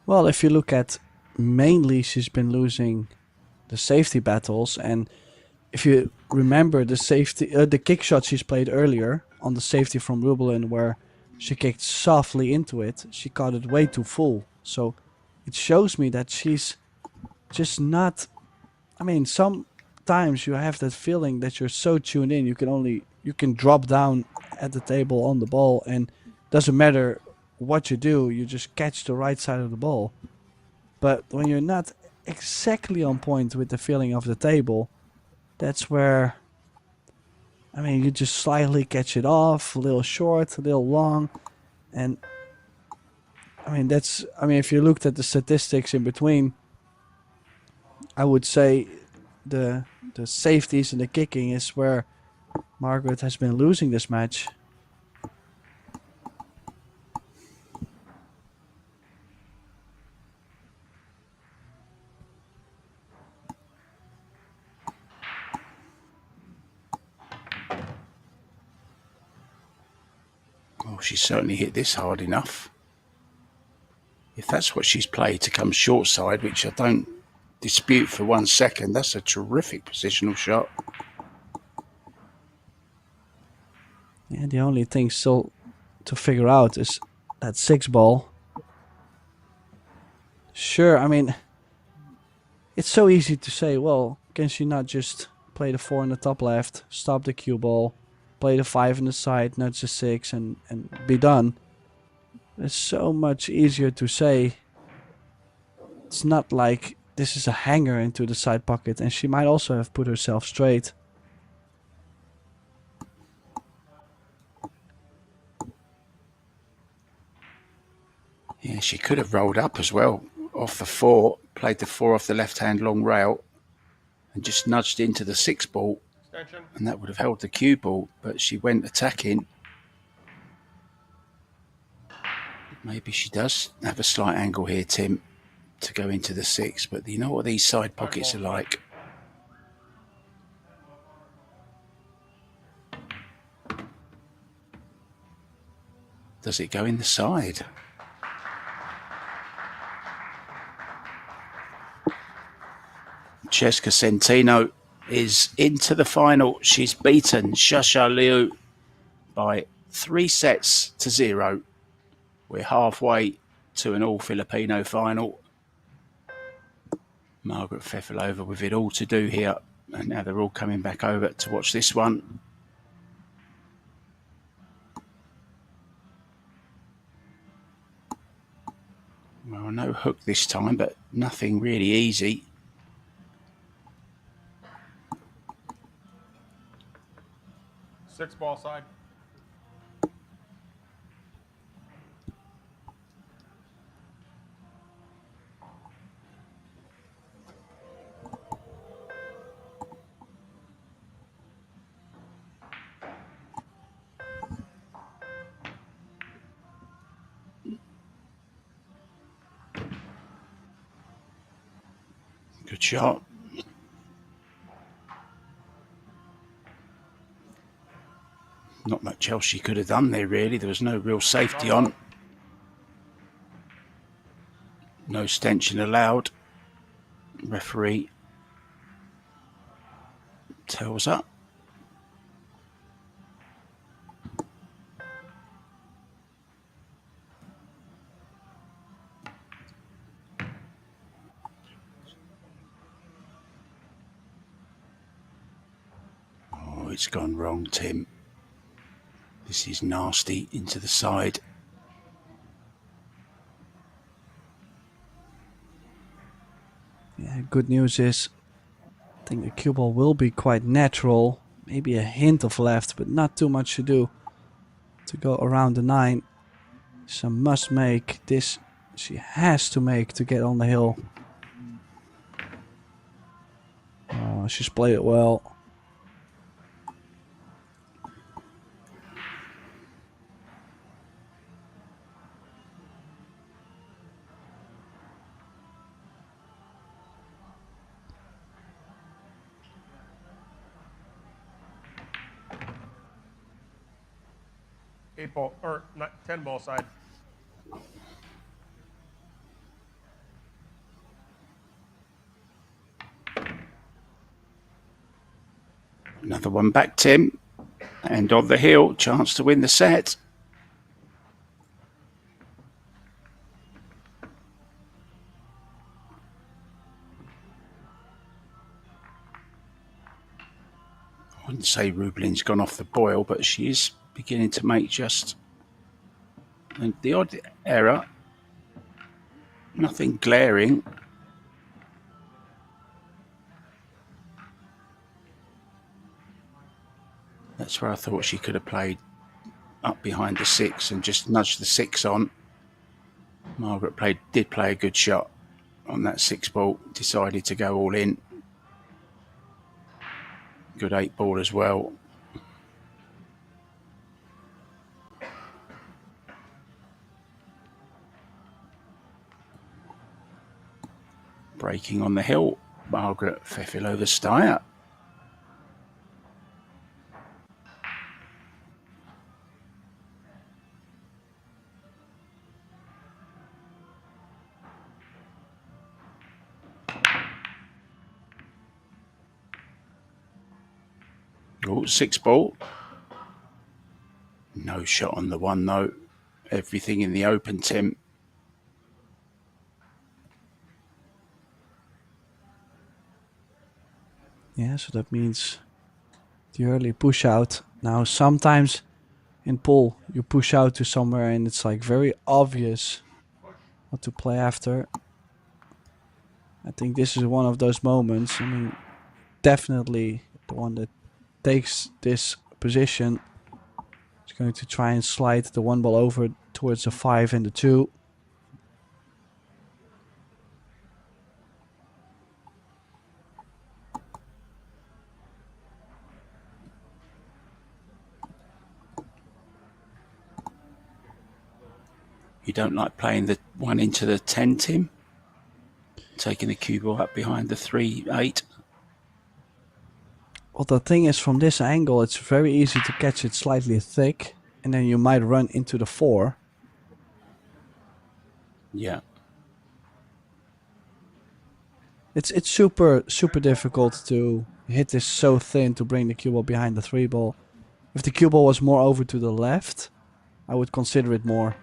Well, if you look at mainly she's been losing the safety battles, and if you remember the kick shot she's played earlier on the safety from Rubelin where she kicked softly into it, she caught it way too full. So it shows me that she's just not, I mean, sometimes you have that feeling that you're so tuned in, you can drop down at the table on the ball and doesn't matter what you do, you just catch the right side of the ball. But when you're not exactly on point with the feeling of the table, that's where, I mean, you just slightly catch it off, a little short, a little long. And I mean, if you looked at the statistics in between, I would say the safeties and the kicking is where Margaret has been losing this match. Well, she certainly hit this hard enough. If that's what she's played to come short side, which I don't dispute for 1 second, that's a terrific positional shot. Yeah, the only thing still to figure out is that 6 ball. Sure, I mean, it's so easy to say, well, can she not just play the 4 in the top left, stop the cue ball, play the 5 in the side, nudge the 6 and be done? It's so much easier to say. It's not like this is a hanger into the side pocket, and she might also have put herself straight. Yeah, she could have rolled up as well off the 4, played the 4 off the left-hand long rail and just nudged into the 6 ball. Extension. And that would have held the cue ball, but she went attacking. Maybe she does have a slight angle here, Tim, to go into the 6, but you know what these side pockets are like. Does it go in the side? Cheska Centino is into the final. She's beaten Shasha Liu by 3-0. We're halfway to an all-Filipino final. Margaret Fefilova with it all to do here. And now they're all coming back over to watch this one. Well, no hook this time, but nothing really easy. Six ball side. Good shot. Not much else she could have done there, really. There was no real safety on. No stenching allowed. Referee tells up. Oh, it's gone wrong, Tim. This is nasty into the side. Yeah, good news is I think the cue ball will be quite natural. Maybe a hint of left, but not too much to do to go around the 9. It's a must make. This she has to make to get on the hill. Oh, she's played it well. Eight ball, or not 10 ball side. Another one back, Tim. And on the hill, chance to win the set. I wouldn't say Rublin's gone off the boil, but she is beginning to make just the odd error. Nothing glaring. That's where I thought she could have played up behind the 6 and just nudged the 6 on. Margaret did play a good shot on that 6 ball. Decided to go all in. Good 8 ball as well. Breaking on the hill, Margaret Fefilova Steyer. Oh, 6 ball. No shot on the 1 though. Everything in the open, Tim. Yeah, so that means the early push out. Now sometimes in pool you push out to somewhere and it's like very obvious what to play after. I think this is one of those moments. I mean, definitely the one that takes this position is going to try and slide the 1 ball over towards the 5 and the 2. You don't like playing the 1 into the 10, Tim? Taking the cue ball up behind the 3-8. Well, the thing is, from this angle, it's very easy to catch it slightly thick, and then you might run into the 4. Yeah. It's super difficult to hit this so thin to bring the cue ball behind the 3 ball. If the cue ball was more over to the left, I would consider it more.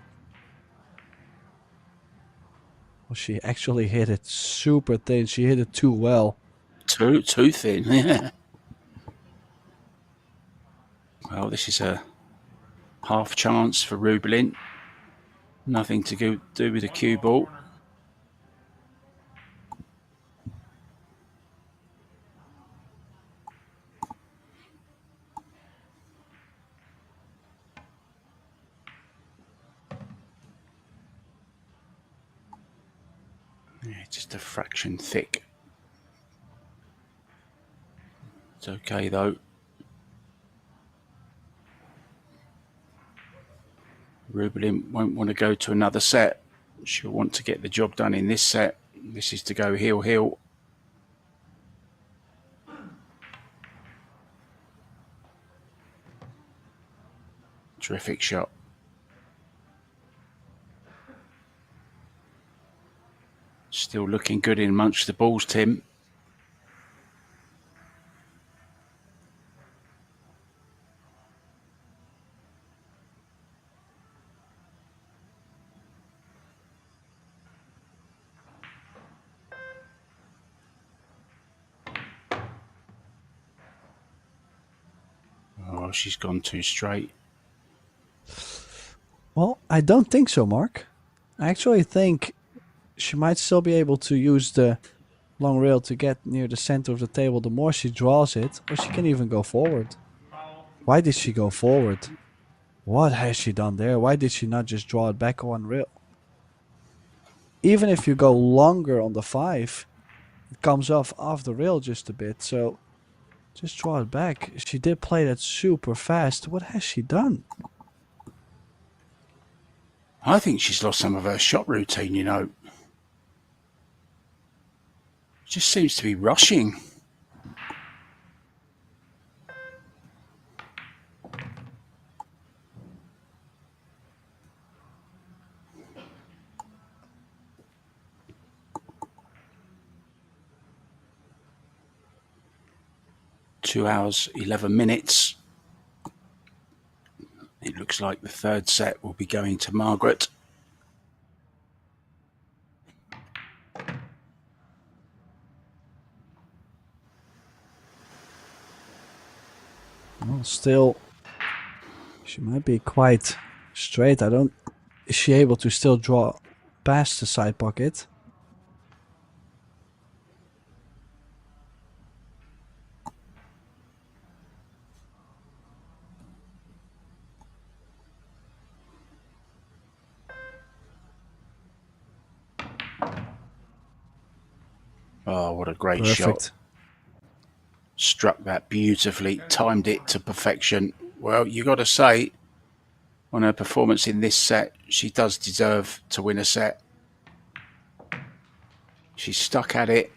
Well, she actually hit it super thin. She hit it too well. Too thin, yeah. Well, this is a half chance for Rublin. Nothing to do with the cue ball. Yeah, just a fraction thick. It's okay though. Rublin won't want to go to another set. She'll want to get the job done in this set. This is to go heel. Terrific shot. Still looking good in amongst the balls, Tim. Oh, she's gone too straight. Well, I don't think so, Mark. I actually think she might still be able to use the long rail to get near the center of the table the more she draws it, or she can even go forward. Why did she go forward? What has she done there? Why did she not just draw it back on rail? Even if you go longer on the 5, it comes off the rail just a bit, so just draw it back. She did play that super fast. What has she done? I think she's lost some of her shot routine, you know. Just seems to be rushing. Two hours, 11 minutes. It looks like the third set will be going to Margaret. Well, still, she might be quite straight. Is she able to still draw past the side pocket? Oh, what a great Perfect. shot. Struck that beautifully, timed it to perfection. Well, you got to say, on her performance in this set, she does deserve to win a set. She's stuck at it.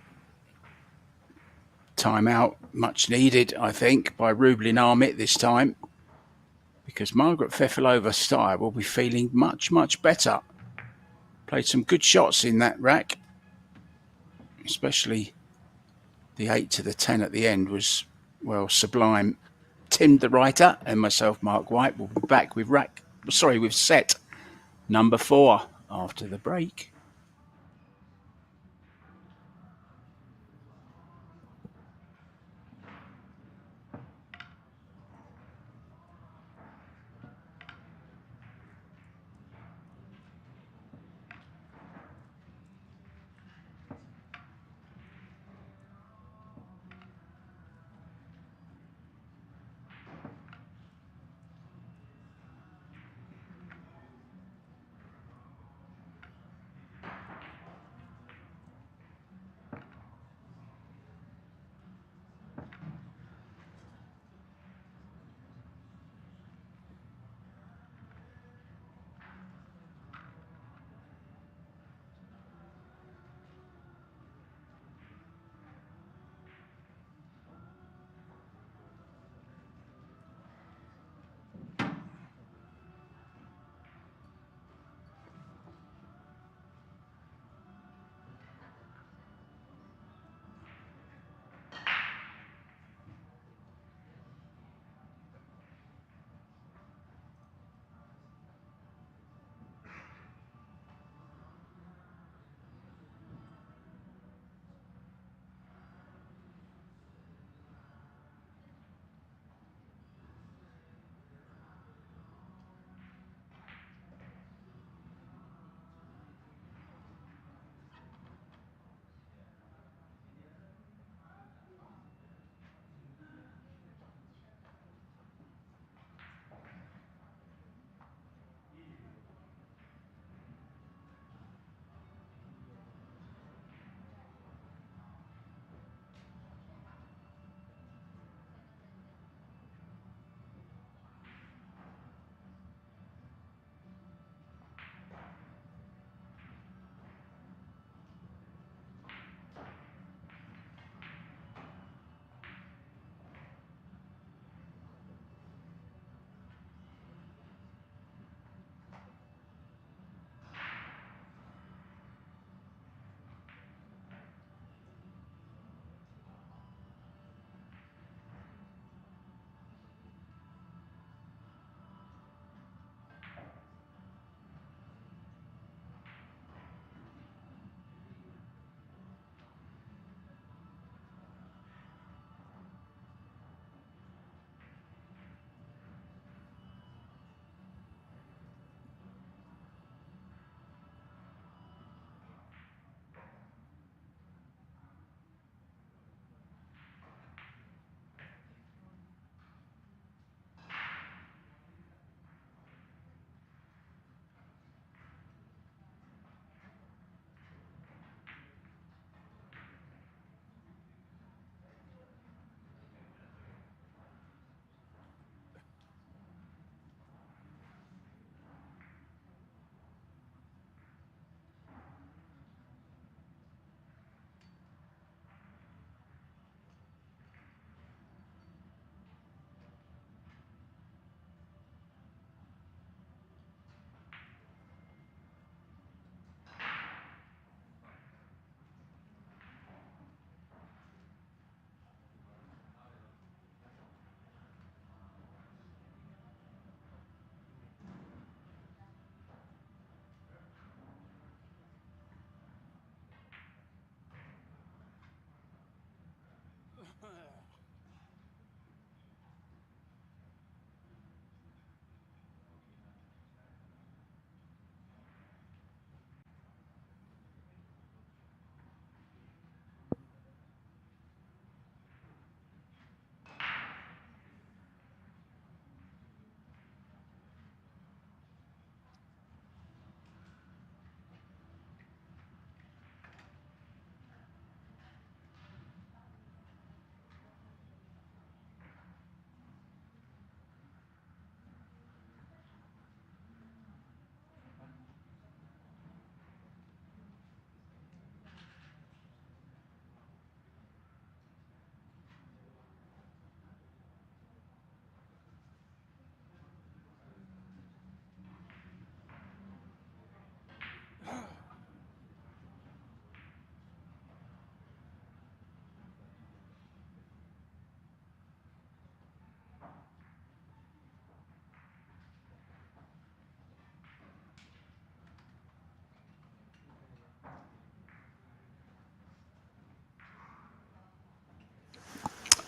Timeout, much needed, I think, by Rublin Armit this time. Because Margaret Fefilova style will be feeling much, much better. Played some good shots in that rack. Especially the 8 to the 10 at the end was, well, sublime. Tim the writer and myself, Mark White, will be back with set number 4 after the break.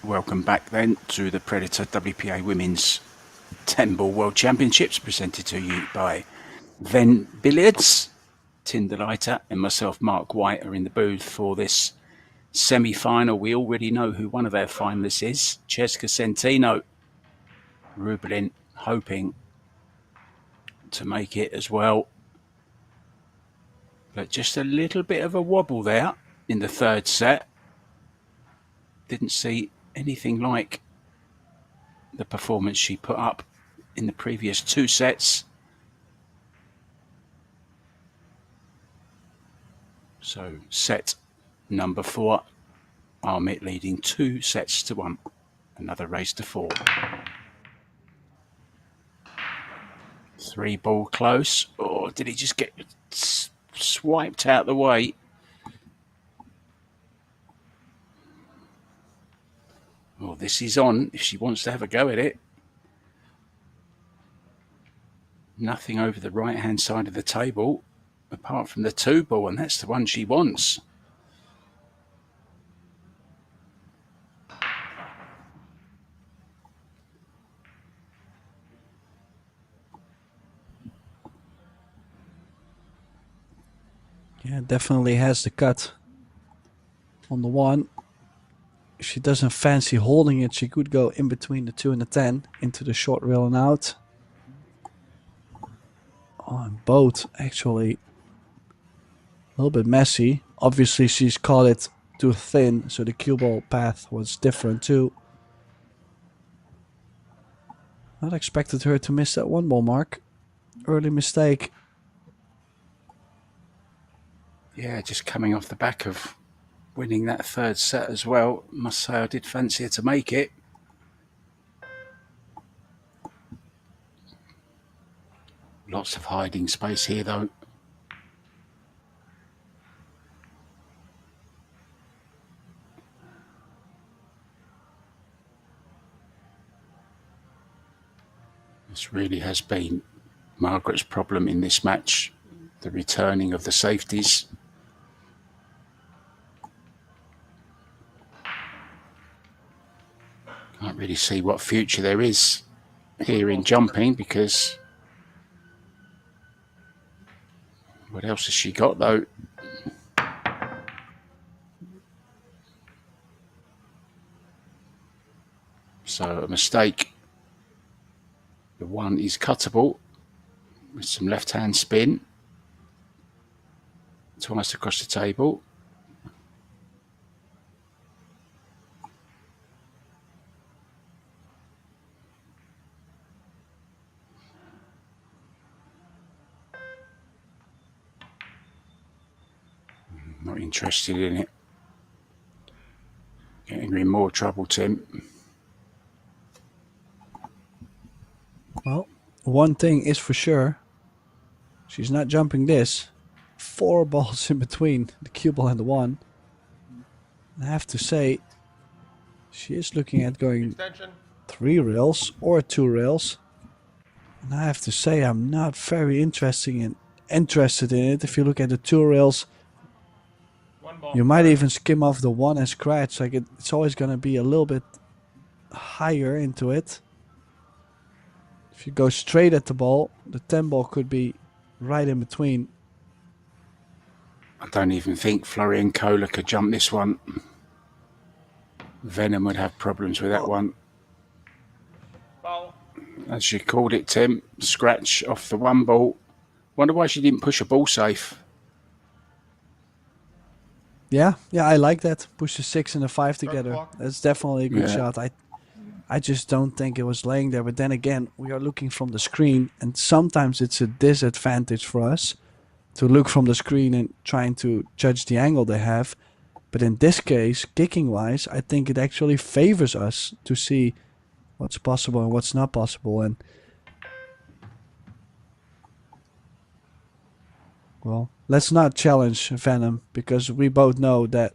Welcome back then to the Predator WPA Women's 10-Ball World Championships, presented to you by Ven Billiards. Tinder Lighter and myself, Mark White, are in the booth for this semi-final. We already know who one of our finalists is, Cesca Centino. Rublin hoping to make it as well. But just a little bit of a wobble there in the third set. Didn't see anything like the performance she put up in the previous two sets. So set number 4, Armit leading 2-1. Another race to 4. 3-ball close. Or did he just get swiped out the way? Well, this is on if she wants to have a go at it. Nothing over the right-hand side of the table apart from the 2-ball, and that's the one she wants. Yeah, definitely has the cut on the 1. If she doesn't fancy holding it, she could go in between the 2 and the 10 into the short rail and out. Oh, and both actually a little bit messy. Obviously, she's caught it too thin, so the cue ball path was different too. Not expected her to miss that 1-ball mark. Early mistake. Yeah, just coming off the back of winning that third set as well. Must say I did fancy her to make it. Lots of hiding space here though. This really has been Margaret's problem in this match. The returning of the safeties. Can't really see what future there is here in jumping, because what else has she got though? So a mistake. The 1 is cuttable with some left-hand spin. Twice across the table. Not interested in it. Getting in more trouble, Tim. Well, one thing is for sure. She's not jumping this. 4 balls in between the cue ball and the 1. I have to say, she is looking at going Extension. 3 rails or 2 rails. And I have to say, I'm not very interested in it. If you look at the 2 rails, 1 ball. you might even skim off the 1 and scratch. Like it's always going to be a little bit higher into it. If you go straight at the ball, the 10 ball could be right in between. I don't even think Florian Kohler could jump this one. Venom would have problems with that one. Foul. As you called it, Tim, scratch off the 1 ball. Wonder why she didn't push a ball safe. Yeah, I like that. Push the 6 and the 5 together. That's definitely a good shot. I just don't think it was laying there. But then again, we are looking from the screen, and sometimes it's a disadvantage for us to look from the screen and trying to judge the angle they have. But in this case, kicking-wise, I think it actually favors us to see what's possible and what's not possible. And well, let's not challenge Venom, because we both know that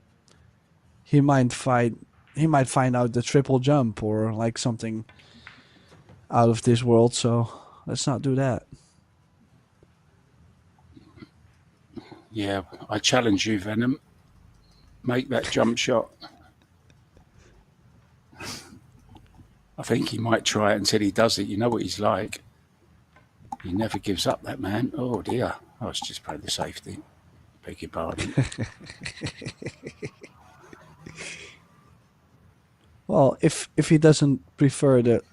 he might find out the triple jump or like something out of this world. So let's not do that. Yeah, I challenge you, Venom. Make that jump shot. I think he might try it until he does it. You know what he's like. He never gives up, that man. Oh, dear. I was just playing the safety. Beg your pardon. Well, if he doesn't prefer the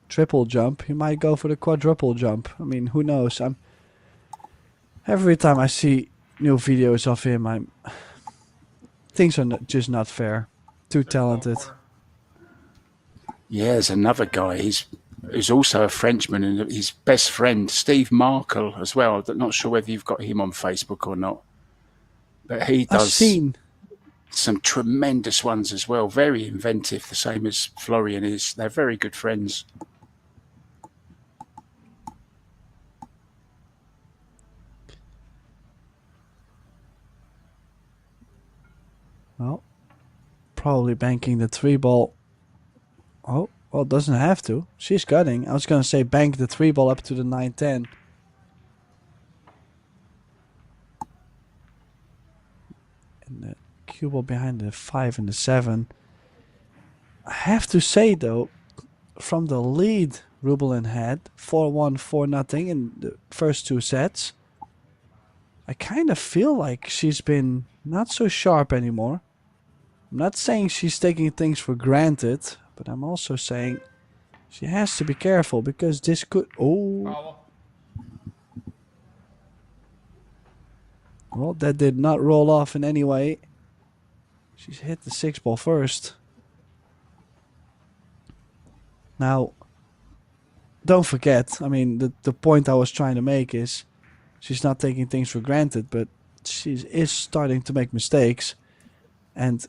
triple jump, he might go for the quadruple jump. I mean, who knows? Every time I see new videos of him, things are just not fair. Too talented. Yeah, there's another guy. Who's also a Frenchman, and his best friend, Steve Markle, as well. I'm not sure whether you've got him on Facebook or not. But he does some tremendous ones as well. Very inventive, the same as Florian is. They're very good friends. Well, probably banking the 3-ball. Oh, well, doesn't have to. She's cutting. I was going to say bank the 3-ball up to the 9-10. And the cue ball behind the 5 and the 7. I have to say, though, from the lead Rubelin had, 4-1, 4-0 in the first 2 sets, I kind of feel like she's been not so sharp anymore. I'm not saying she's taking things for granted, but I'm also saying she has to be careful because this could... Oh. Well, that did not roll off in any way. She's hit the 6-ball first. Now, don't forget, I mean, the point I was trying to make is she's not taking things for granted, but she is starting to make mistakes. And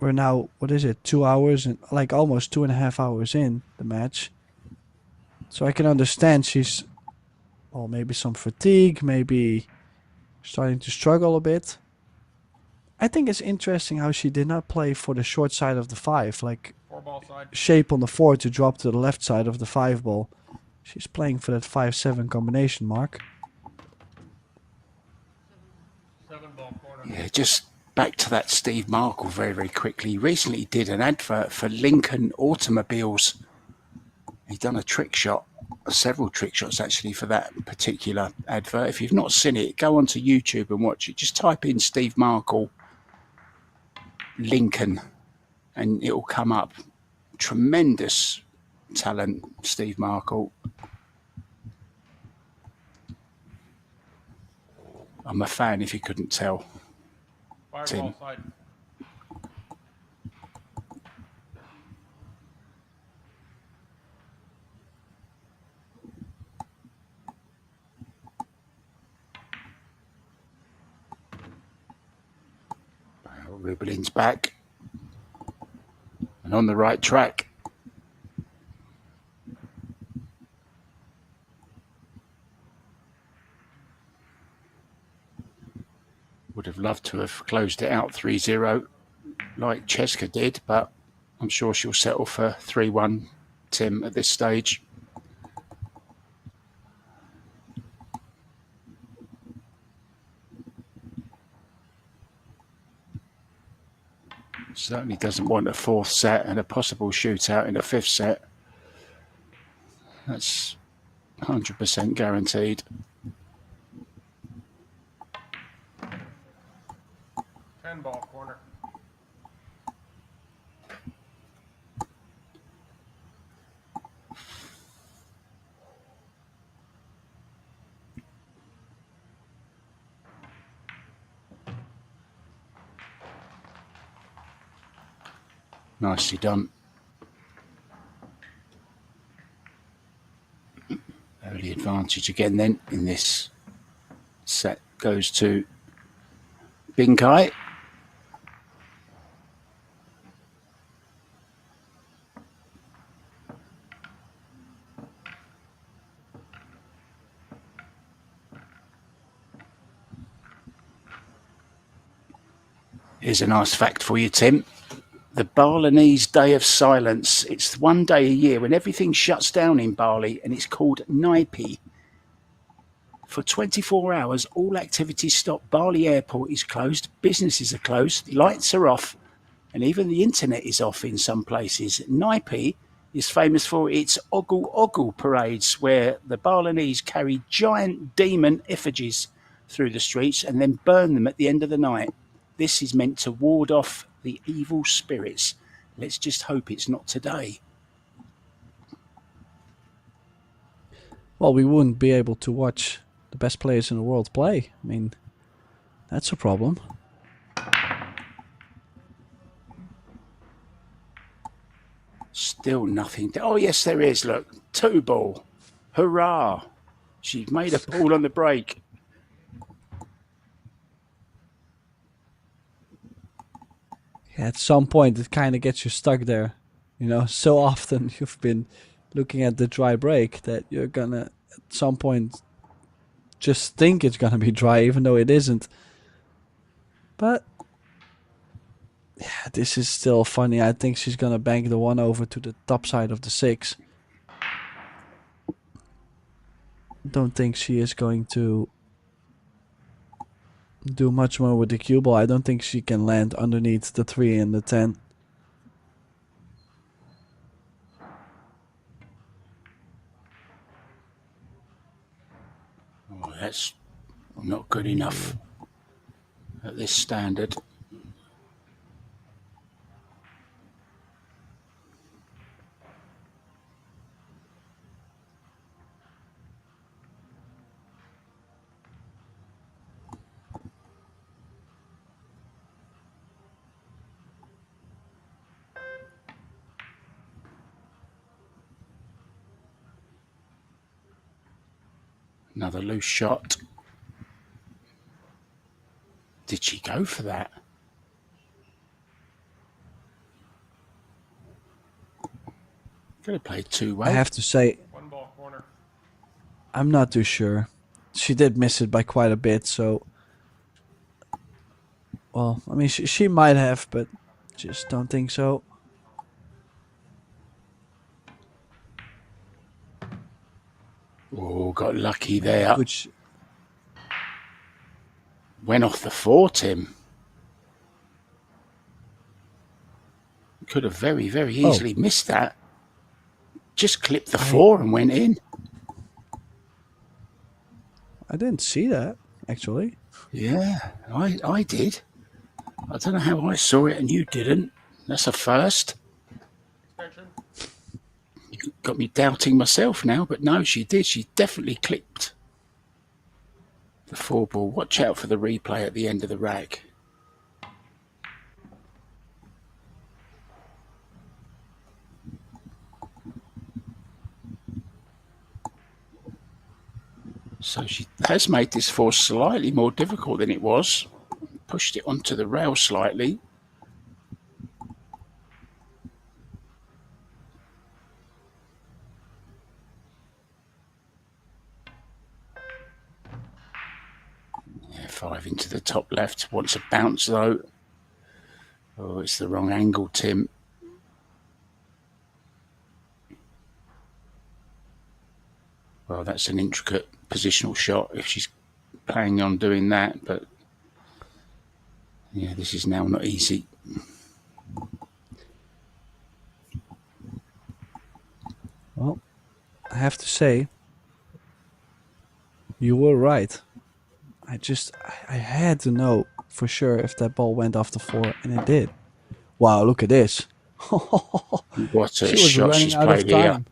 we're now, 2 hours and like almost 2.5 hours in the match. So I can understand she's, well, maybe some fatigue, maybe starting to struggle a bit. I think it's interesting how she did not play for the short side of the 5, like 4-ball side. Shape on the 4 to drop to the left side of the 5-ball. She's playing for that 5-7 combination mark. 7-ball corner. Yeah, just back to that Steve Markle very, very quickly. He recently did an advert for Lincoln Automobiles. He's done a trick shot, several trick shots actually for that particular advert. If you've not seen it, go onto YouTube and watch it. Just type in Steve Markle Lincoln and it'll come up. Tremendous talent, Steve Markle. I'm a fan if you couldn't tell. 5-ball side. Rubelin's back and on the right track. Would have loved to have closed it out 3-0 like Cheska did, but I'm sure she'll settle for 3-1, Tim, at this stage. Certainly doesn't want a 4th set and a possible shootout in a 5th set. That's 100% guaranteed. 10-ball corner. Nicely done. Early advantage again then in this set goes to Binkai. Here's a nice fact for you, Tim. The Balinese Day of Silence. It's one day a year when everything shuts down in Bali, and it's called Naipi. For 24 hours, all activities stop. Bali airport is closed, businesses are closed, lights are off, and even the internet is off in some places. Naipi is famous for its ogle ogle parades, where the Balinese carry giant demon effigies through the streets and then burn them at the end of the night. This is meant to ward off the evil spirits. Let's just hope it's not today. Well, we wouldn't be able to watch the best players in the world play. I mean, that's a problem. Still nothing. Oh, yes, there is. Look, 2-ball. Hurrah. She made a ball on the break. Yeah, at some point, it kind of gets you stuck there. You know, so often you've been looking at the dry break that you're gonna, at some point, just think it's gonna be dry, even though it isn't. But yeah, this is still funny. I think she's gonna bank the one over to the top side of the 6. Don't think she is going to do much more with the cue ball. I don't think she can land underneath the 3 and the 10. Oh, that's not good enough at this standard. Another loose shot. Did she go for that? Could have played 2-way. I have to say, 1 ball corner. I'm not too sure. She did miss it by quite a bit, so... Well, I mean, she might have, but just don't think so. Oh, got lucky there. Which... Went off the 4, Tim. Could have very, very easily missed that. Just clipped the 4 and went in. I didn't see that, actually. Yeah, I did. I don't know how I saw it and you didn't. That's a first. Extension. You got me doubting myself now, but no, she did. She definitely clipped the 4 ball. Watch out for the replay at the end of the rack. So she has made this 4 slightly more difficult than it was. Pushed it onto the rail slightly. Yeah, 5 into the top left. Wants a bounce though. Oh, it's the wrong angle, Tim. Well, that's an intricate positional shot if she's planning on doing that, but yeah, this is now not easy. Well, I have to say, you were right. I had to know for sure if that ball went off the 4, and it did. Wow, look at this. What a She was shot running she's out of played here. time.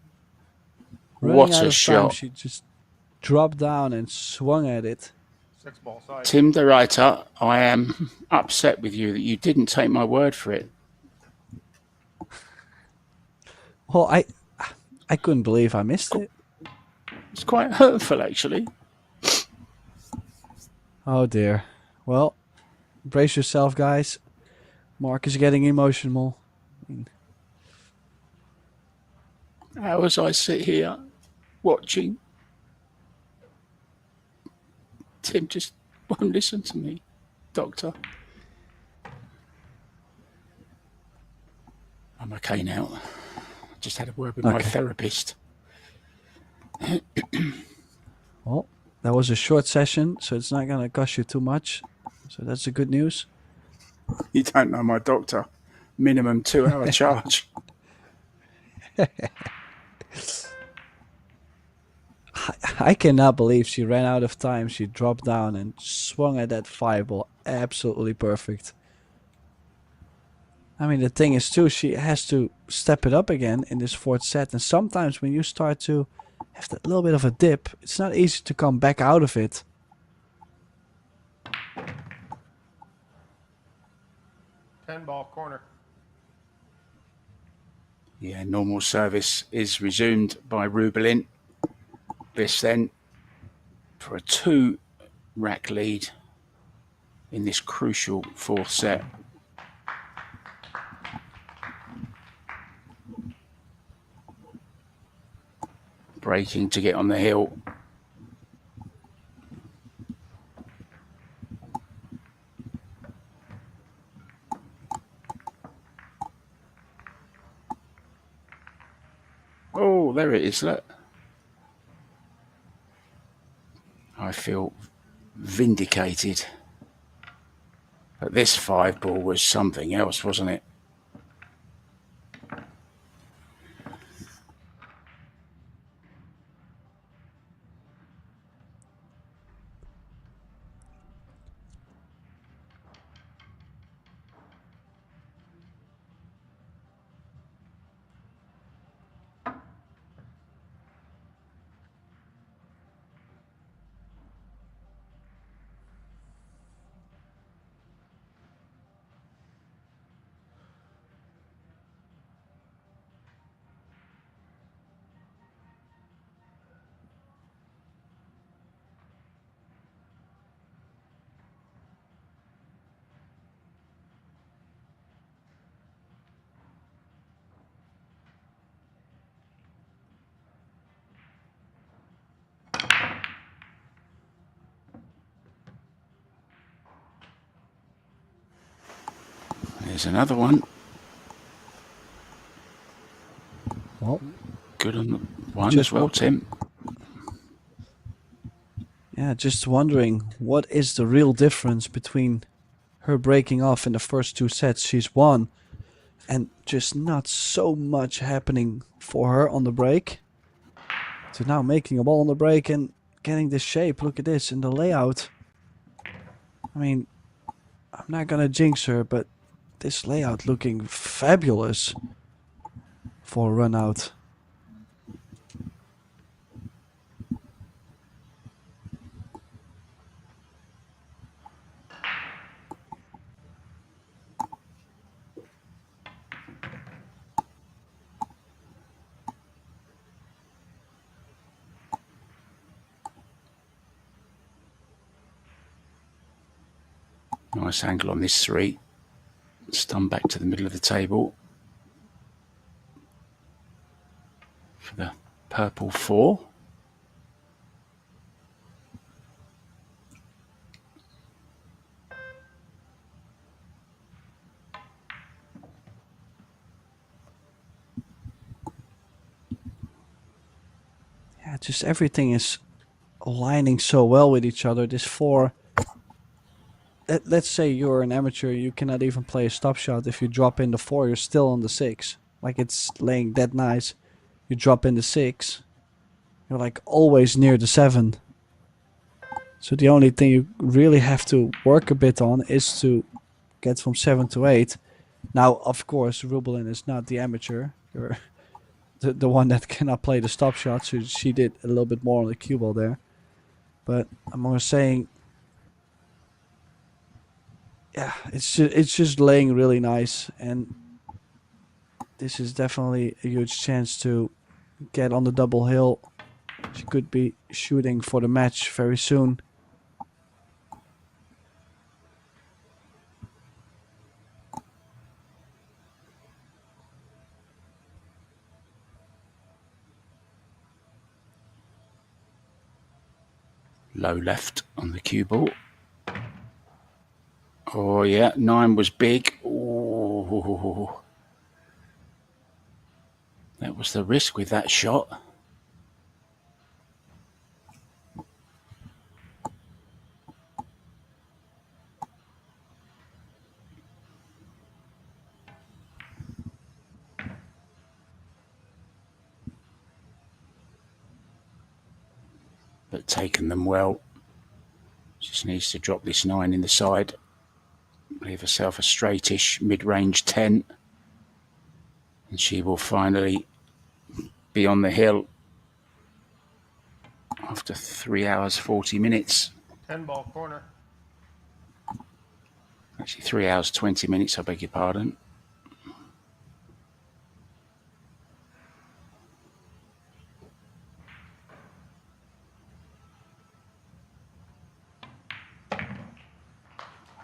Running What out a of shot. time, she just dropped down and swung at it. 6 ball side. Tim the writer, I am upset with you that you didn't take my word for it. Well, I couldn't believe I missed it. It's quite hurtful, actually. Oh dear. Well, brace yourself, guys. Mark is getting emotional. How as I sit here watching, Tim just won't listen to me, Doctor. I'm okay now. Just had a word with my therapist. Well, that was a short session, so it's not going to cost you too much. So that's the good news. You don't know my doctor. Minimum 2-hour charge. I cannot believe she ran out of time. She dropped down and swung at that fireball. Absolutely perfect. I mean, the thing is too, she has to step it up again in this fourth set. And sometimes when you start to have that little bit of a dip, it's not easy to come back out of it. 10-ball corner. Yeah, normal service is resumed by Rubelin. This then for a 2-rack lead in this crucial fourth set. Breaking to get on the hill. Oh, there it is, look. I feel vindicated. But this 5-ball was something else, wasn't it? There's another one. Well, good on the one as well, Tim. Yeah, just wondering what is the real difference between her breaking off in the first 2 sets she's won and just not so much happening for her on the break to now making a ball on the break and getting this shape. Look at this in the layout. I mean, I'm not gonna jinx her, but this layout looking fabulous for a run out. Nice angle on this 3. Stun back to the middle of the table for the purple 4. Yeah, just everything is aligning so well with each other. This 4, let's say you're an amateur, you cannot even play a stop shot. If you drop in the 4, you're still on the 6. Like, it's laying that nice. You drop in the 6, you're like always near the 7. So the only thing you really have to work a bit on is to get from 7 to 8. Now, of course, Rubelin is not the amateur. You're the one that cannot play the stop shot, so she did a little bit more on the cue ball there. But I'm more saying, yeah, it's just laying really nice, and this is definitely a huge chance to get on the double hill. She could be shooting for the match very soon. Low left on the cue ball. Oh yeah, 9 was big. Ooh. That was the risk with that shot. but taken them well. Just needs to drop this 9 in the side. Leave herself a straightish mid-range 10. And she will finally be on the hill after 3 hours, 40 minutes. 10 ball corner. Actually, 3 hours, 20 minutes, I beg your pardon.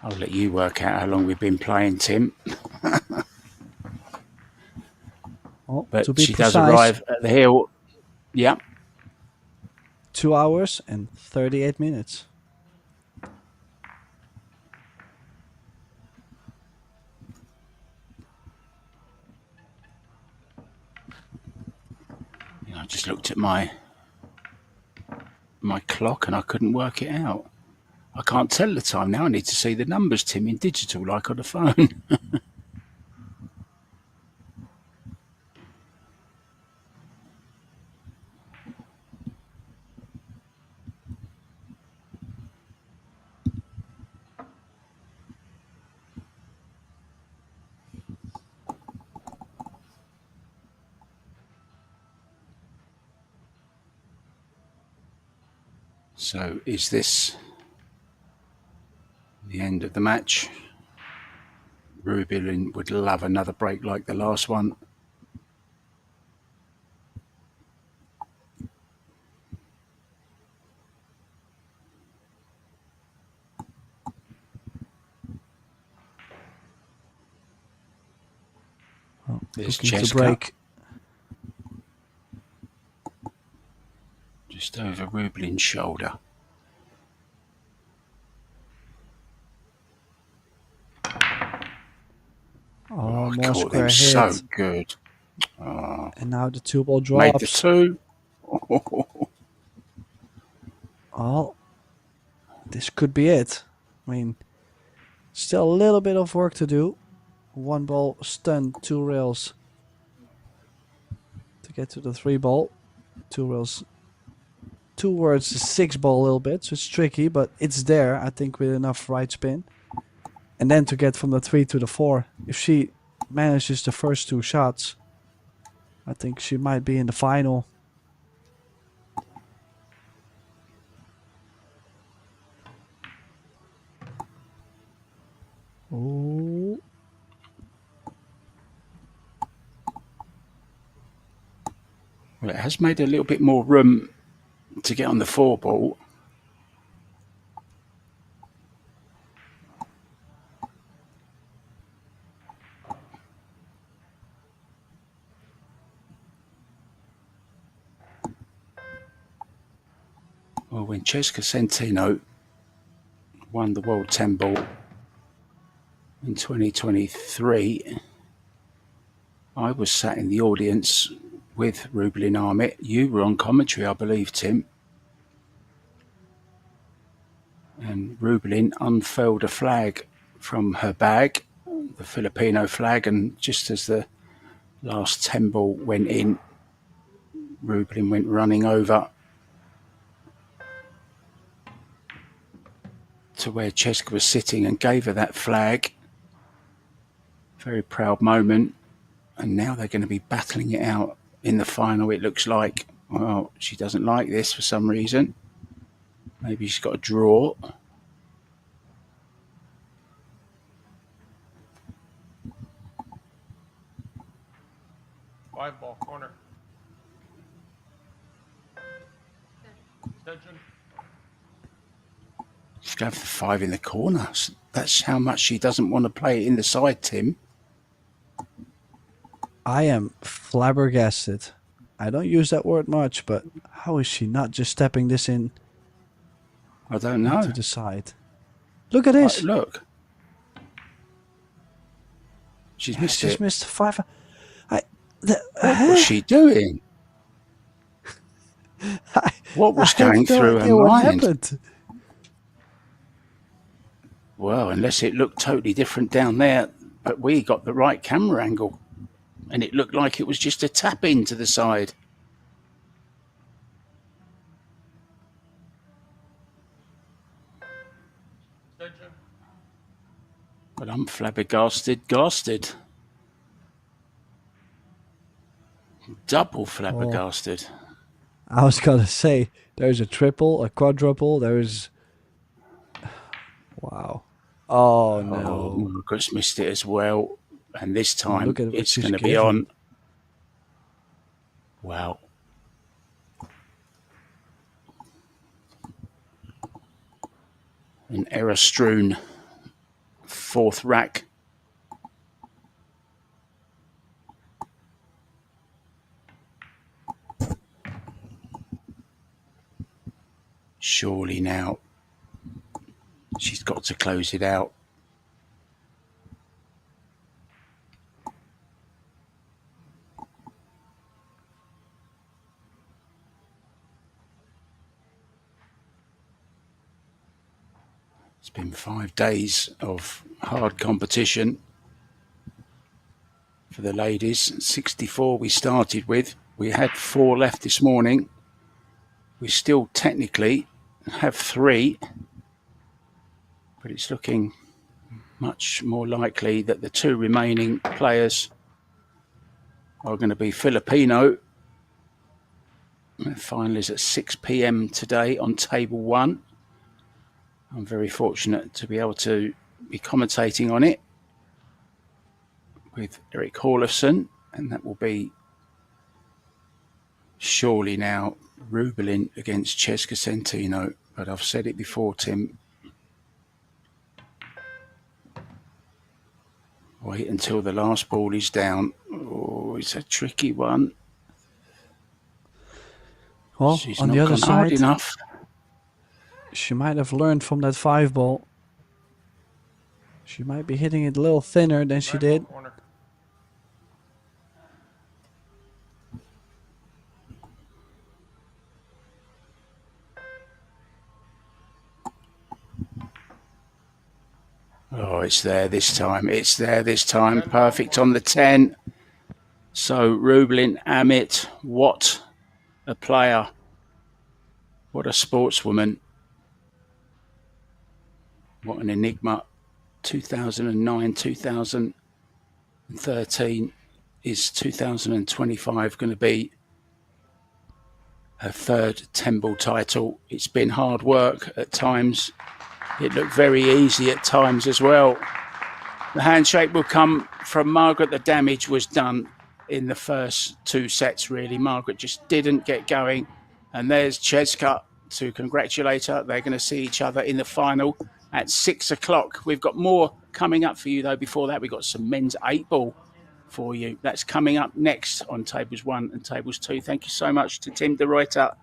I'll let you work out how long we've been playing, Tim. Oh, But to be she precise, does arrive at the hill. Yeah. 2 hours and 38 minutes. I just looked at my clock and I couldn't work it out. I can't tell the time now. I need to see the numbers, Tim, in digital, like on the phone. So is this the end of the match? Rubelin would love another break like the last one. Oh, There's looking to Cheska. break. Just over Rubelin's shoulder. Oh, I more caught square them hit. so good. Oh, And now the 2 ball made the drops. 2. Oh, this could be it. I mean, still a little bit of work to do. 1 ball stunned, 2 rails to get to the 3 ball. 2 rails towards the 6 ball a little bit, so it's tricky, but it's there, I think, with enough right spin. And then to get from the 3 to the 4, if she manages the first 2 shots, I think she might be in the final. Oh. Well, it has made a little bit more room to get on the 4 ball. Well, when Cheska Centeno won the World 10 ball in 2023, I was sat in the audience with Rubelin Ahmet. You were on commentary, I believe, Tim. And Rubelin unfurled a flag from her bag, the Filipino flag, and just as the last 10 ball went in, Rubelin went running over to where Cheska was sitting and gave her that flag. Very proud moment. And now they're going to be battling it out in the final, it looks like. Well, she doesn't like this for some reason. Maybe she's got a draw. Five ball corner. Attention. She's going for the 5 in the corner. That's how much she doesn't want to play it in the side, Tim. I am flabbergasted. I don't use that word much, but how is she not just stepping this in I don't know. to the side? Look at this. Look. She's missed She's it. missed 5. What was she doing? What was going through her what mind? happened. Well, unless it looked totally different down there, but we got the right camera angle. And it looked like it was just a tap in to the side. But I'm flabbergasted. Double flabbergasted. I was gonna say there's a triple, a quadruple. There's wow. Oh no! Margaret's missed it as well, and this time Look at what it's she's going to be giving. on. Wow. An error-strewn fourth rack. Surely now she's got to close it out. It's been 5 days of hard competition for the ladies. 64 we started with. We had 4 left this morning. We still technically have 3, but it's looking much more likely that the 2 remaining players are going to be Filipino. The final is at 6 p.m. today on table 1. I'm very fortunate to be able to be commentating on it with Eric Hallefson, and that will be surely now Rubelin against Cesca Centino. But I've said it before, Tim. Wait until the last ball is down. Oh, it's a tricky one. Well, She's on not the other gone hard side, enough. she might have learned from that 5 ball. She might be hitting it a little thinner than she did. Corner. Oh, it's there this time. It's there this time. Perfect on the 10. So, Rubelin Amit, what a player. What a sportswoman. What an enigma. 2009, 2013 is 2025 going to be her 3rd Temple title. It's been hard work at times. It looked very easy at times as well. The handshake will come from Margaret. The damage was done in the first 2 sets, really. Margaret just didn't get going. And there's Cesca to congratulate her. They're going to see each other in the final at 6 o'clock. We've got more coming up for you, though. Before that, we've got some men's 8-ball for you. That's coming up next on tables 1 and tables 2. Thank you so much to Tim de Ruyter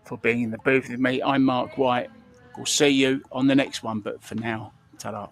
for being in the booth with me. I'm Mark White. We'll see you on the next one. But for now, ta-da.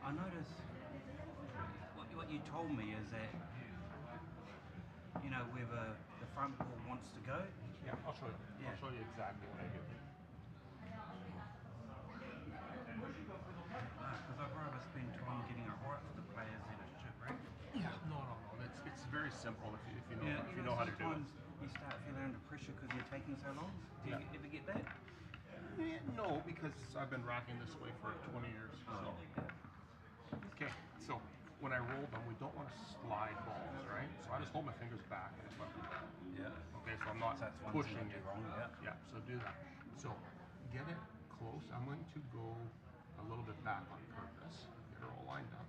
I noticed what you told me is that, you know, where the front ball wants to go. Yeah, I'll show you. Yeah. I'll show you exactly what I do. Because I'd rather spend time getting it right for the players than it should, right? Yeah, no. It's very simple if you know how to do it. Sometimes you start feeling under pressure because you're taking so long. Do you ever get that? Yeah, no, because I've been racking this way for 20 years. So. Okay, so when I roll them, we don't want to slide balls, right? So I just hold my fingers back and let them down. Yeah. Okay, so I'm not That's one pushing thing I it. do wrong, Yeah, so do that. So get it close. I'm going to go a little bit back on purpose. Get it all lined up.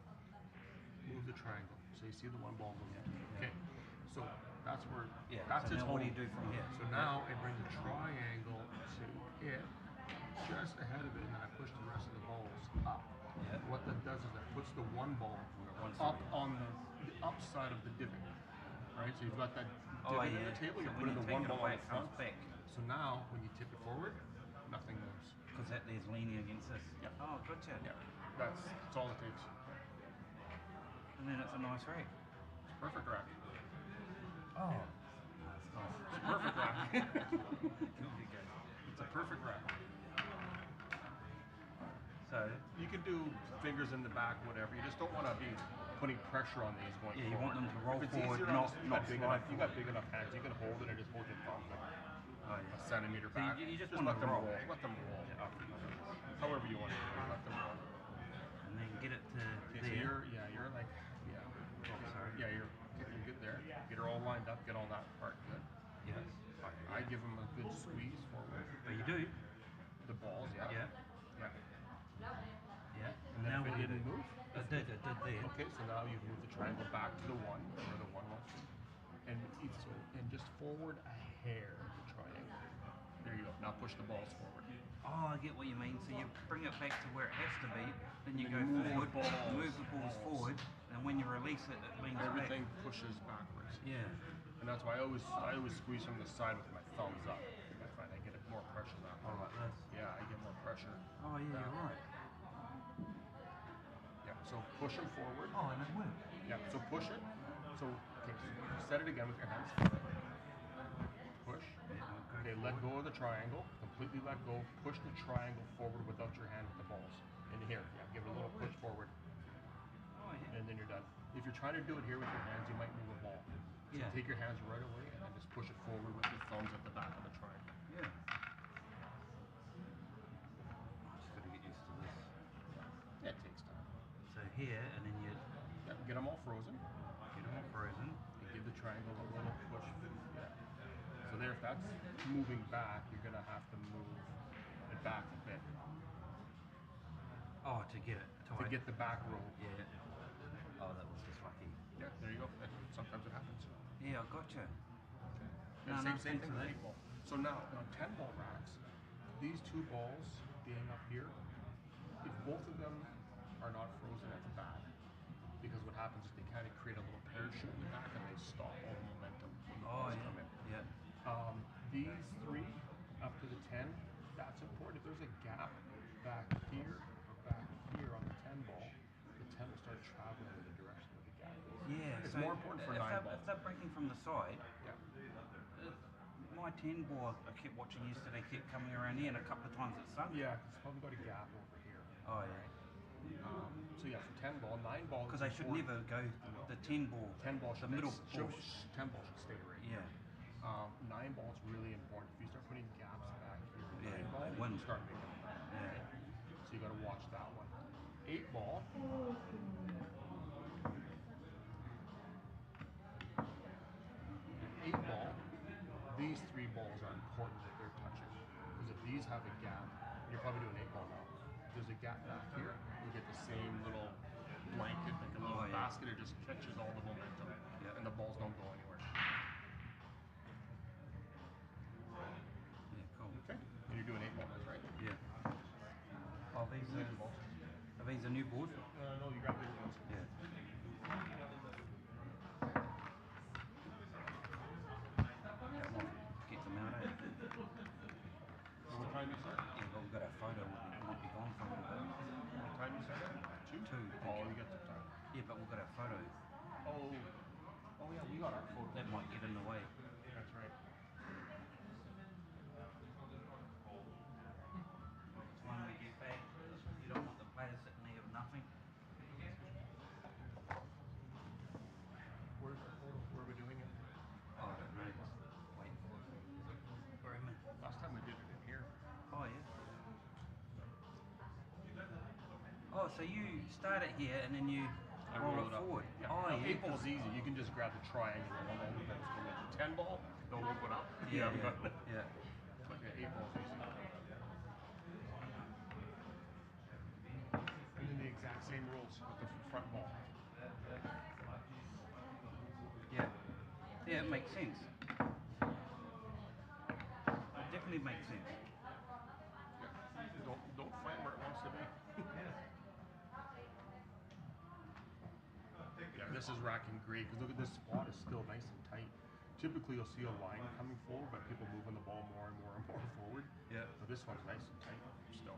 Move the triangle. So you see the one ball moving. Okay, so that's where, that's so its now home. what do you do from here? So now I bring the triangle to it, just ahead of it, and then I push the rest of the balls up. Yeah. What that does is that puts the one ball up on the upside of the divot, right? So you've got that divot in the table, So you're when putting you the take one it ball away, in it front. comes back. So now, when you tip it forward, nothing moves. Because there's leaning against this. Yeah. Oh, gotcha. Yeah, that's all it takes. And then it's a nice rack. It's perfect rack. Oh. It's a perfect rack. It's a perfect rack. So, You can do fingers in the back, whatever. You just don't want to be putting pressure on these going yeah, you forward. want them to roll If it's forward, easier, not big slide enough, you got big enough hands. You can hold it and just hold your thumbs like oh, a centimeter So back. you just let want them to roll. Let them roll. However you want to do it. Let them roll. And then get it to Okay, there. so you're like, Sorry. yeah, you're good there. Get her all lined up. Get all that part good. Yes. I give them a good squeeze forward. But you do. The balls, yeah. Yeah. Yeah. Yeah. And then Now if what it do you didn't do? move, It did there. okay, so now you move the triangle back to the one, where the one was. And just forward a hair, the triangle. There you go. Now push the balls forward. Oh, I get what you mean. So you bring it back to where it has to be, then you Then go you move forward, the balls. move the balls forward, and when you release it, it leans Everything back. pushes backwards. Yeah. And that's why I always squeeze from the side with my thumbs up. I find I get more pressure that way. Oh, like this. Yeah, I get more pressure. Oh, yeah, that you're way. right. Yeah, so push them forward. Oh, and it worked. Yeah, so push it. So, okay, so set it again with your hands. Push. Okay, let go of the triangle. Completely let go. Push the triangle forward without your hand with the balls. In here, yeah, give it a little push forward. Oh, yeah. And then you're done. If you're trying to do it here with your hands, you might move a ball. So Yeah. take your hands right away and then just push it forward with your thumbs at the back of the triangle. Yeah. I just got to get used to this. Yeah, it takes time. So here, and then you Yeah, get them all frozen. get them all frozen. You give the triangle a little push. Yeah. So there, if that's moving back, you're gonna have to move it back a bit Oh, to get it to tight. get the back roll. Yeah. Oh, that was just lucky. Yeah, there you go. Sometimes it happens. Yeah, I gotcha. And No, same no, thing thanks for with that. 8 ball. So now, on 10 ball racks, these two balls being up here, if both of them are not frozen, that's bad. Because what happens is they kind of create a little parachute in the back and they stop all the momentum when the Oh, balls yeah. come in. Yeah. These three up to the 10, that's important. If there's a gap back here or back here on the 10 ball, the 10 will start traveling in the direction of the gap. Yeah. It's so more important for if 9 they're, balls. if they're breaking from the side, Yeah. my 10 ball I kept watching yesterday kept coming around here, and a couple of times it sunk. Yeah, it's probably got a gap over here. Oh yeah. So yeah, for 10 ball, 9 ball. Because they should never go the 10 ball. 10 ball should the middle should, ball. 10 ball should stay right here. Yeah. 9 ball's really important. If you start putting gaps back here, Yeah, 9 ball, one. you start making them. Yeah. So you got to watch that one. 8 ball. 8 ball. These 3 balls are important that they're touching, because if these have a gap, you're probably doing 8 ball now. If there's a gap back here, you get the same little blanket, like a little basket. It just catches all the momentum, and the balls don't go anywhere. Yeah, cool. Okay. And you're doing 8 balls, right? Yeah. Oh, these are these a new board? No, you got bigger ones. Yeah. Get them out, eh? What time you start? Yeah, but we've got our photo. We might be gone for a little bit. What time you start? 2? 2. Oh, you got some time. Yeah, but we've got our photo. Oh yeah, we got our photo. That might get in the way. That's right. When we get back, you don't want the players sitting there with nothing. Where's our photo? Where are we doing it? Oh, I don't know. Wait for it. Where am I? Last time we did it in here. Oh, yeah. Oh, so you start it here and then you roll it forward. Yeah. Oh, Now, yeah. 8 ball's easy. You can just grab the triangle and all the balls go with it. 10 ball, they'll open up. Yeah, but yeah. But yeah, 8 ball's easy. And then the exact same rules with the front ball. Yeah. Yeah, it makes sense. It definitely makes sense. Don't find where it wants to be. Yeah, this is racking great, because look at this spot is still nice and tight. Typically you'll see a line coming forward, but people moving the ball more and more and more forward. Yeah. But this one's nice and tight still.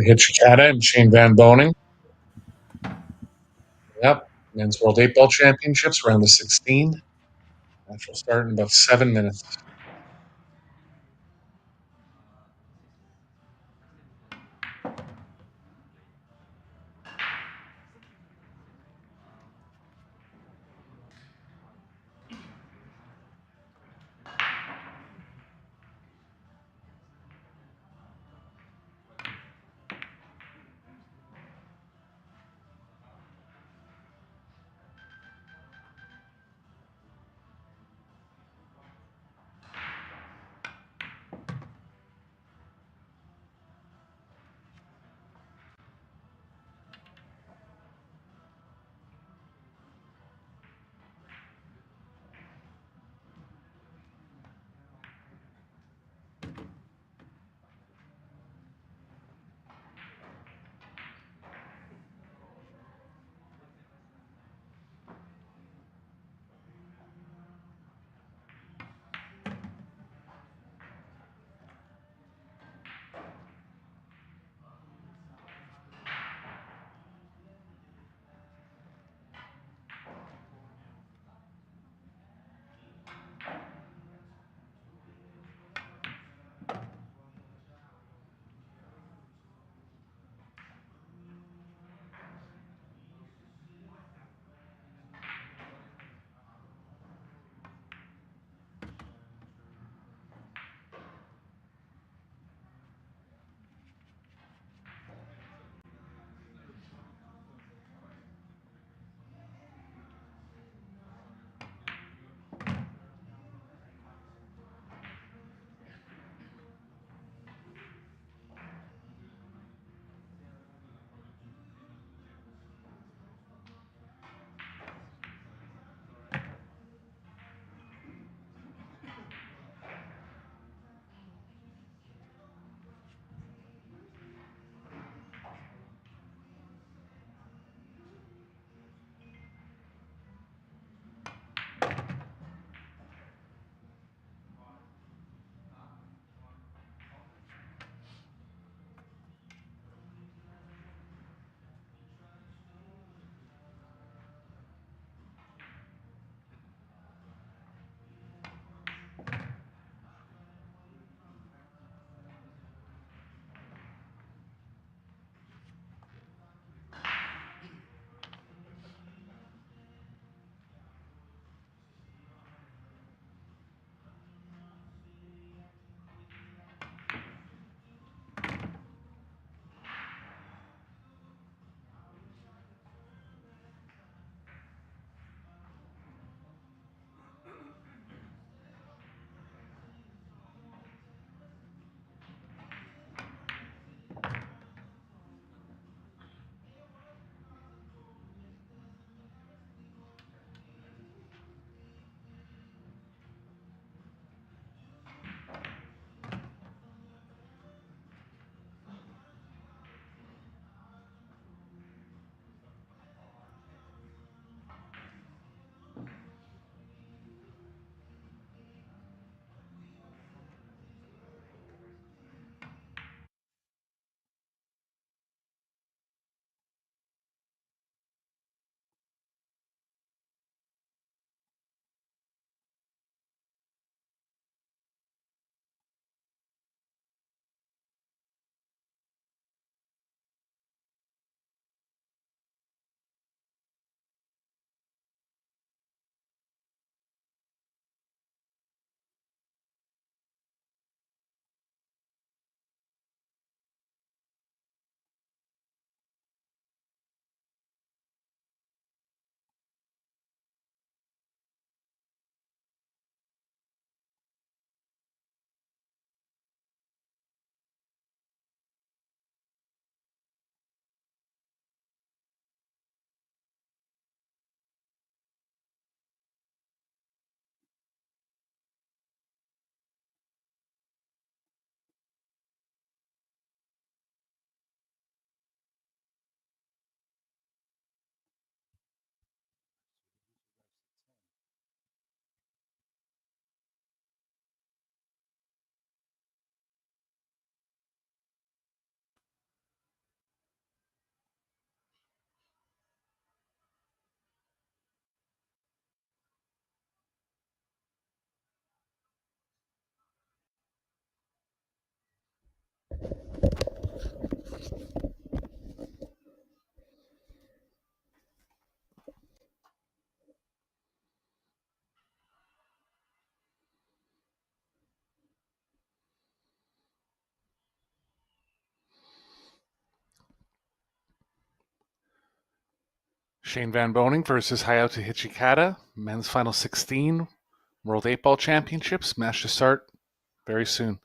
Hitchikata and Shane Van Boening. Yep. Men's World 8 Ball Championships, round of 16. Match will start in about 7 minutes. Shane Van Boening versus Hayato Hichikata, men's final 16, World 8-Ball Championships. Match to start very soon.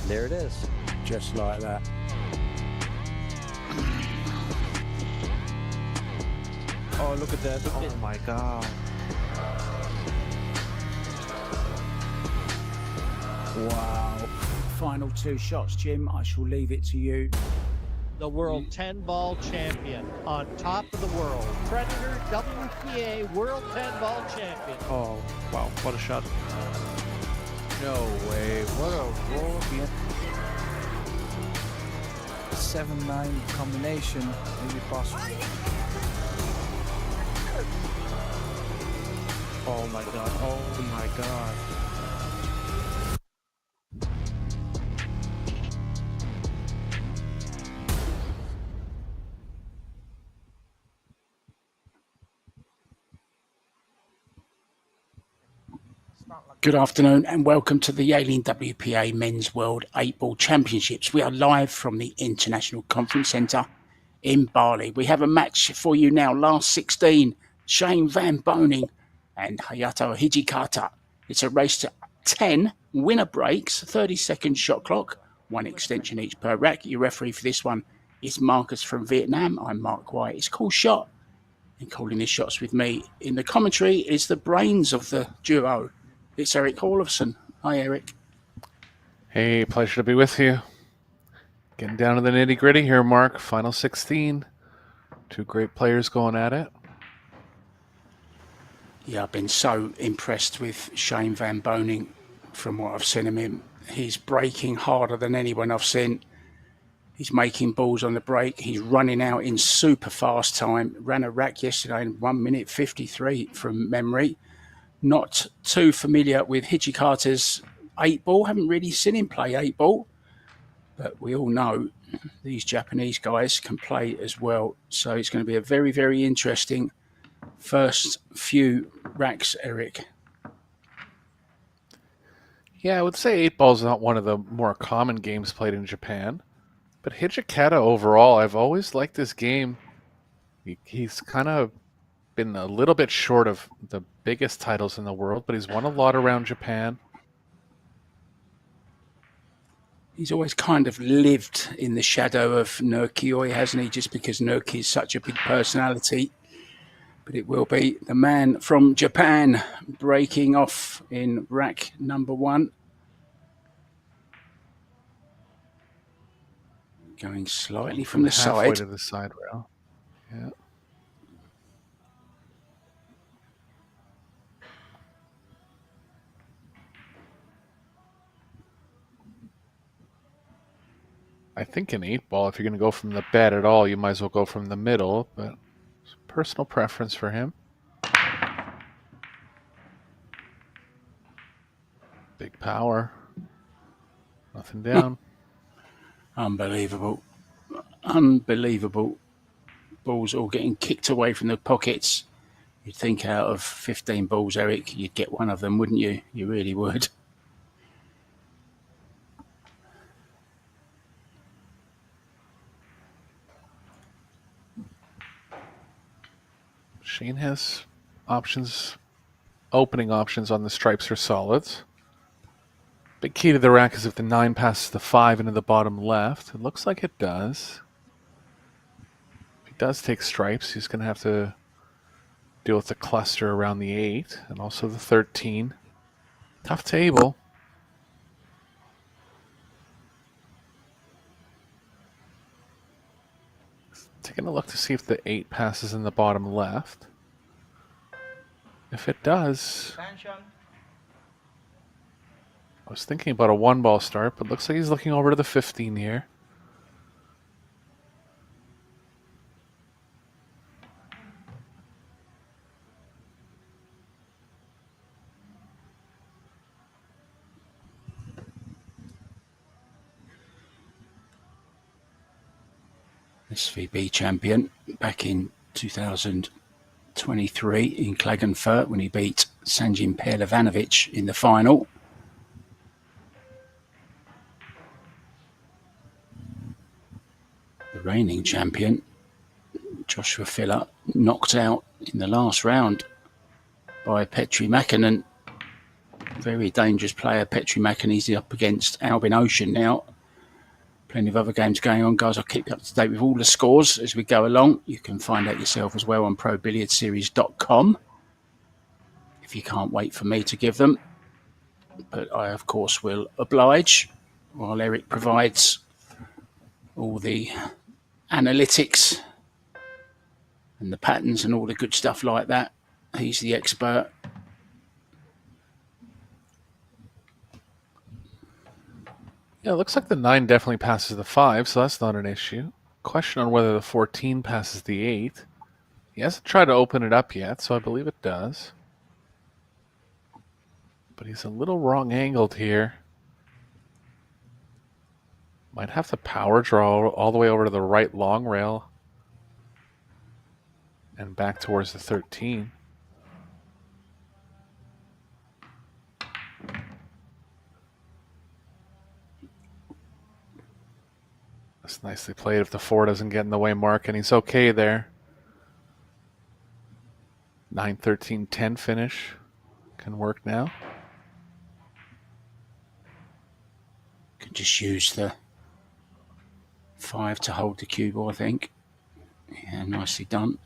There it is. Just like that. Oh, look at that. Oh my god. Wow. Final 2 shots, Jim. I shall leave it to you. The world 10-ball champion on top of the world. Predator WPA world 10-ball champion. Oh, wow. What a shot. No way. What a roll at the end. 7-9 combination, maybe possible. Oh my god. Oh my god. Good afternoon and welcome to the YALIN WPA Men's World 8-Ball Championships. We are live from the International Conference Centre in Bali. We have a match for you now. Last 16, Shane Van Boening and Hayato Hijikata. It's a race to 10 winner breaks, 30-second shot clock, 1 extension each per rack. Your referee for this one is Marcus from Vietnam. I'm Mark White. It's called shot. And calling the shots with me in the commentary is the brains of the duo. It's Eric Olofsson. Hi, Eric. Hey, pleasure to be with you. Getting down to the nitty-gritty here, Mark. Final 16. 2 great players going at it. Yeah, I've been so impressed with Shane Van Boening from what I've seen of him. He's breaking harder than anyone I've seen. He's making balls on the break. He's running out in super fast time. Ran a rack yesterday in 1 minute 53 from memory. Not too familiar with Hijikata's 8-ball. Haven't really seen him play 8-ball. But we all know these Japanese guys can play as well. So it's going to be a very, very interesting first few racks, Eric. Yeah, I would say 8-ball is not one of the more common games played in Japan. But Hijikata overall, I've always liked this game. He's kind of been a little bit short of the biggest titles in the world, but he's won a lot around Japan. He's always kind of lived in the shadow of Nurkioi, hasn't he? Just because Nurki is such a big personality. But it will be the man from Japan breaking off in rack number 1. Going slightly from the halfway side. to the side rail. Yeah. I think in 8-ball, if you're going to go from the bed at all, you might as well go from the middle, but it's a personal preference for him. Big power. Nothing down. Unbelievable. Unbelievable. Balls all getting kicked away from the pockets. You'd think out of 15 balls, Eric, you'd get one of them, wouldn't you? You really would. Shane has options, opening options on the stripes or solids. Big key to the rack is if the 9 passes the 5 into the bottom left. It looks like it does. does take stripes, he's going to have to deal with the cluster around the 8 and also the 13. Tough table. Taking a look to see if the 8 passes in the bottom left. If it does, I was thinking about a 1-ball start, but looks like he's looking over to the 15 here. SVB champion back in 2023 in Klagenfurt when he beat Sanjin Perlevanovic in the final. The reigning champion, Joshua Filler, knocked out in the last round by Petri Mäkinen. Very dangerous player, Petri Mäkinen. He's up against Albin Ocean now. Plenty of other games going on, guys. I'll keep you up to date with all the scores as we go along. You can find out yourself as well on ProBilliardSeries.com if you can't wait for me to give them. But I, of course, will oblige while Eric provides all the analytics and the patterns and all the good stuff like that. He's the expert. Yeah, it looks like the 9 definitely passes the 5, so that's not an issue. Question on whether the 14 passes the 8. He hasn't tried to open it up yet, so I believe it does. But he's a little wrong angled here. Might have to power draw all the way over to the right long rail and back towards the 13. That's nicely played if the 4 doesn't get in the way mark, and he's okay there. 9-13-10 finish can work now. Can just use the 5 to hold the cue ball, I think. Yeah, nicely done.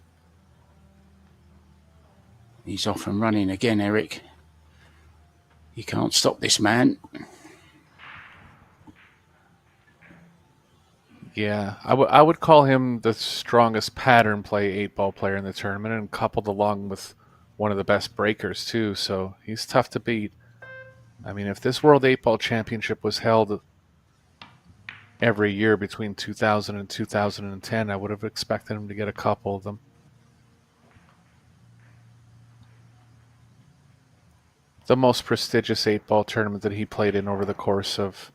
He's off and running again, Eric. You can't stop this man. Yeah, I would call him the strongest pattern play 8-ball player in the tournament, and coupled along with one of the best breakers too, so he's tough to beat. I mean, if this World 8-ball Championship was held every year between 2000 and 2010, I would have expected him to get a couple of them. The most prestigious 8-ball tournament that he played in over the course of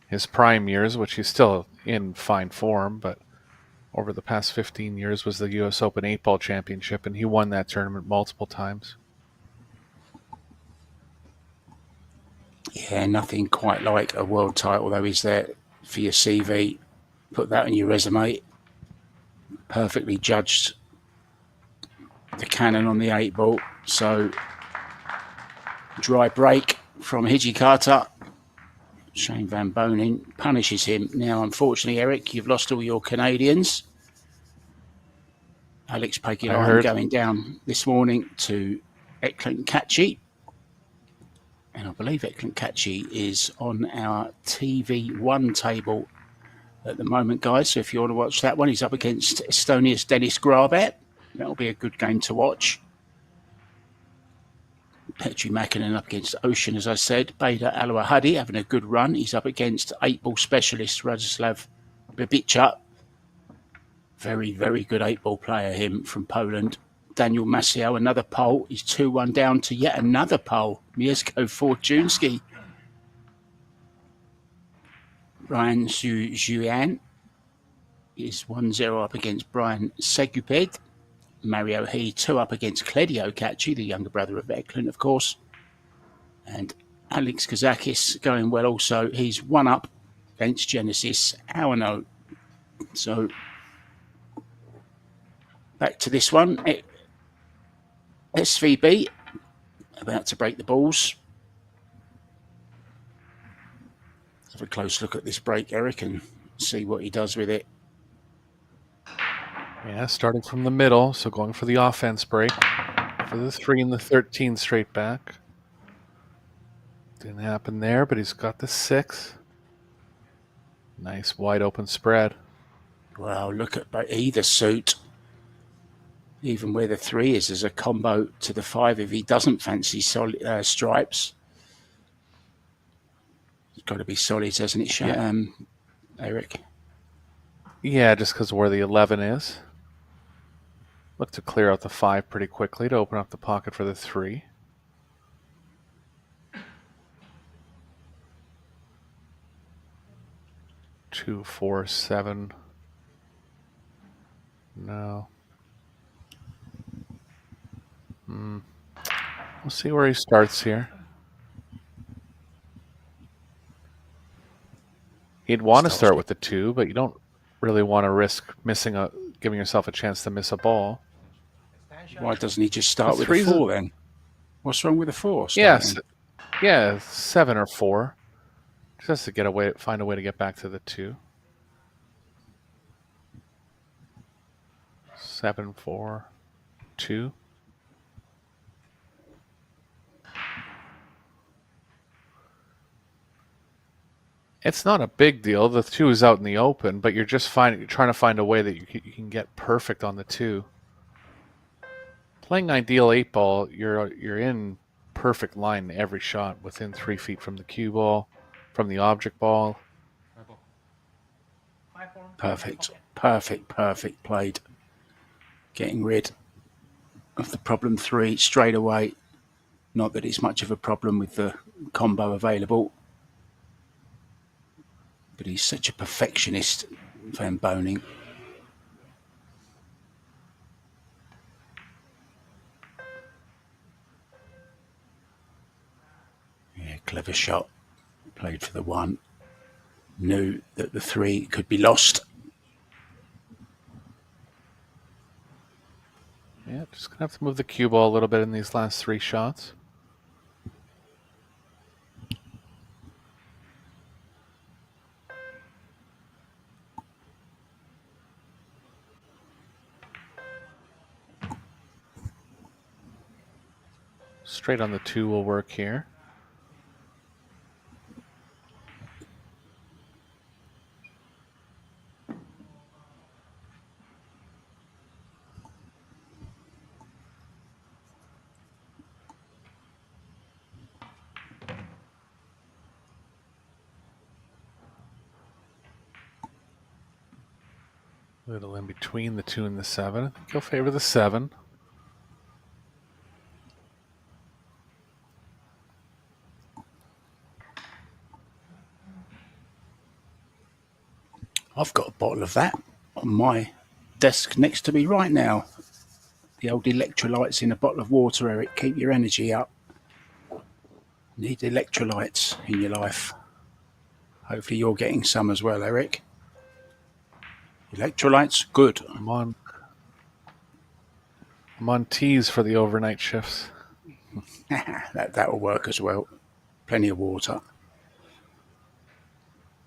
his prime years, which he's still in fine form, but over the past 15 years was the U.S. Open 8-ball Championship, and he won that tournament multiple times. Yeah, nothing quite like a world title, though, is there, for your CV? Put that on your resume. Perfectly judged the cannon on the 8-ball. So, dry break from Hijikata. Shane Van Boening punishes him. Now, unfortunately, Eric, you've lost all your Canadians. Alex Pakilan going down this morning to Eklund Kachi. And I believe Eklund Kachi is on our TV1 table at the moment, guys. So if you want to watch that one, he's up against Estonia's Dennis Grabet. That'll be a good game to watch. Petri Mäkinen up against Ocean, as I said. Beda Aluahadi having a good run. He's up against 8-ball specialist Radoslav Bibica. Very, very good 8-ball player, him, from Poland. Daniel Maciel, another pole. He's 2-1 down to yet another pole. Mieszko Fortunski. Ryan Zhuan is 1-0 up against Brian Seguped. Mario He 2 up against Kledio Kachi, the younger brother of Eklund, of course. And Alex Kazakis going well also. He's 1 up against Genesis Awano. So back to this one. SVB about to break the balls. Have a close look at this break, Eric, and see what he does with it. Yeah, starting from the middle, so going for the offense break. For the 3 and the 13 straight back. Didn't happen there, but he's got the 6. Nice wide open spread. Well, look at either suit. Even where the 3 is, as a combo to the 5 if he doesn't fancy solid stripes. It's got to be solid, hasn't it, Yeah. Eric? Yeah, just because of where the 11 is. Look to clear out the 5 pretty quickly to open up the pocket for the 3. Two, 4, 7. No. We'll see where he starts here. He'd want to start with the 2, but you don't really want to risk giving yourself a chance to miss a ball. Why doesn't he just start with a 4 then? What's wrong with the 4? Yes. Yeah, 7 or 4. Just has to find a way to get back to the 2. 7, 4, 2. It's not a big deal. The 2 is out in the open, but you're just trying to find a way that you can get perfect on the 2. Playing ideal 8-ball, you're in perfect line every shot within 3 feet from the cue ball, from the object ball. Perfect played. Getting rid of the problem 3 straight away. Not that it's much of a problem with the combo available. But he's such a perfectionist, Van Boening. Yeah, clever shot. Played for the 1. Knew that the 3 could be lost. Yeah, just going to have to move the cue ball a little bit in these last 3 shots. Straight on the 2 will work here. Little in between the 2 and the 7. I think he'll favor the 7. I've got a bottle of that on my desk next to me right now. The old electrolytes in a bottle of water, Eric. Keep your energy up. Need electrolytes in your life. Hopefully you're getting some as well, Eric. Electrolytes, good. I'm on teas for the overnight shifts. that will work as well. Plenty of water.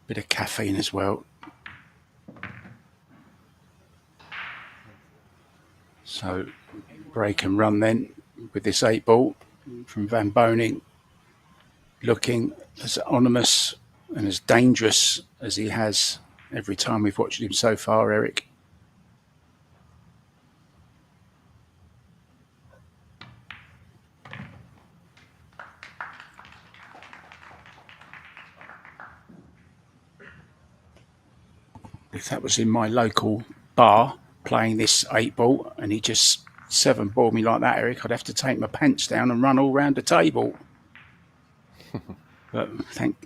Bit of caffeine as well. So break and run then with this 8-ball from Van Boening. Looking as ominous and as dangerous as he has every time we've watched him so far, Eric. If that was in my local bar playing this 8-ball and he just 7-balled me like that, Eric, I'd have to take my pants down and run all round the table. But thank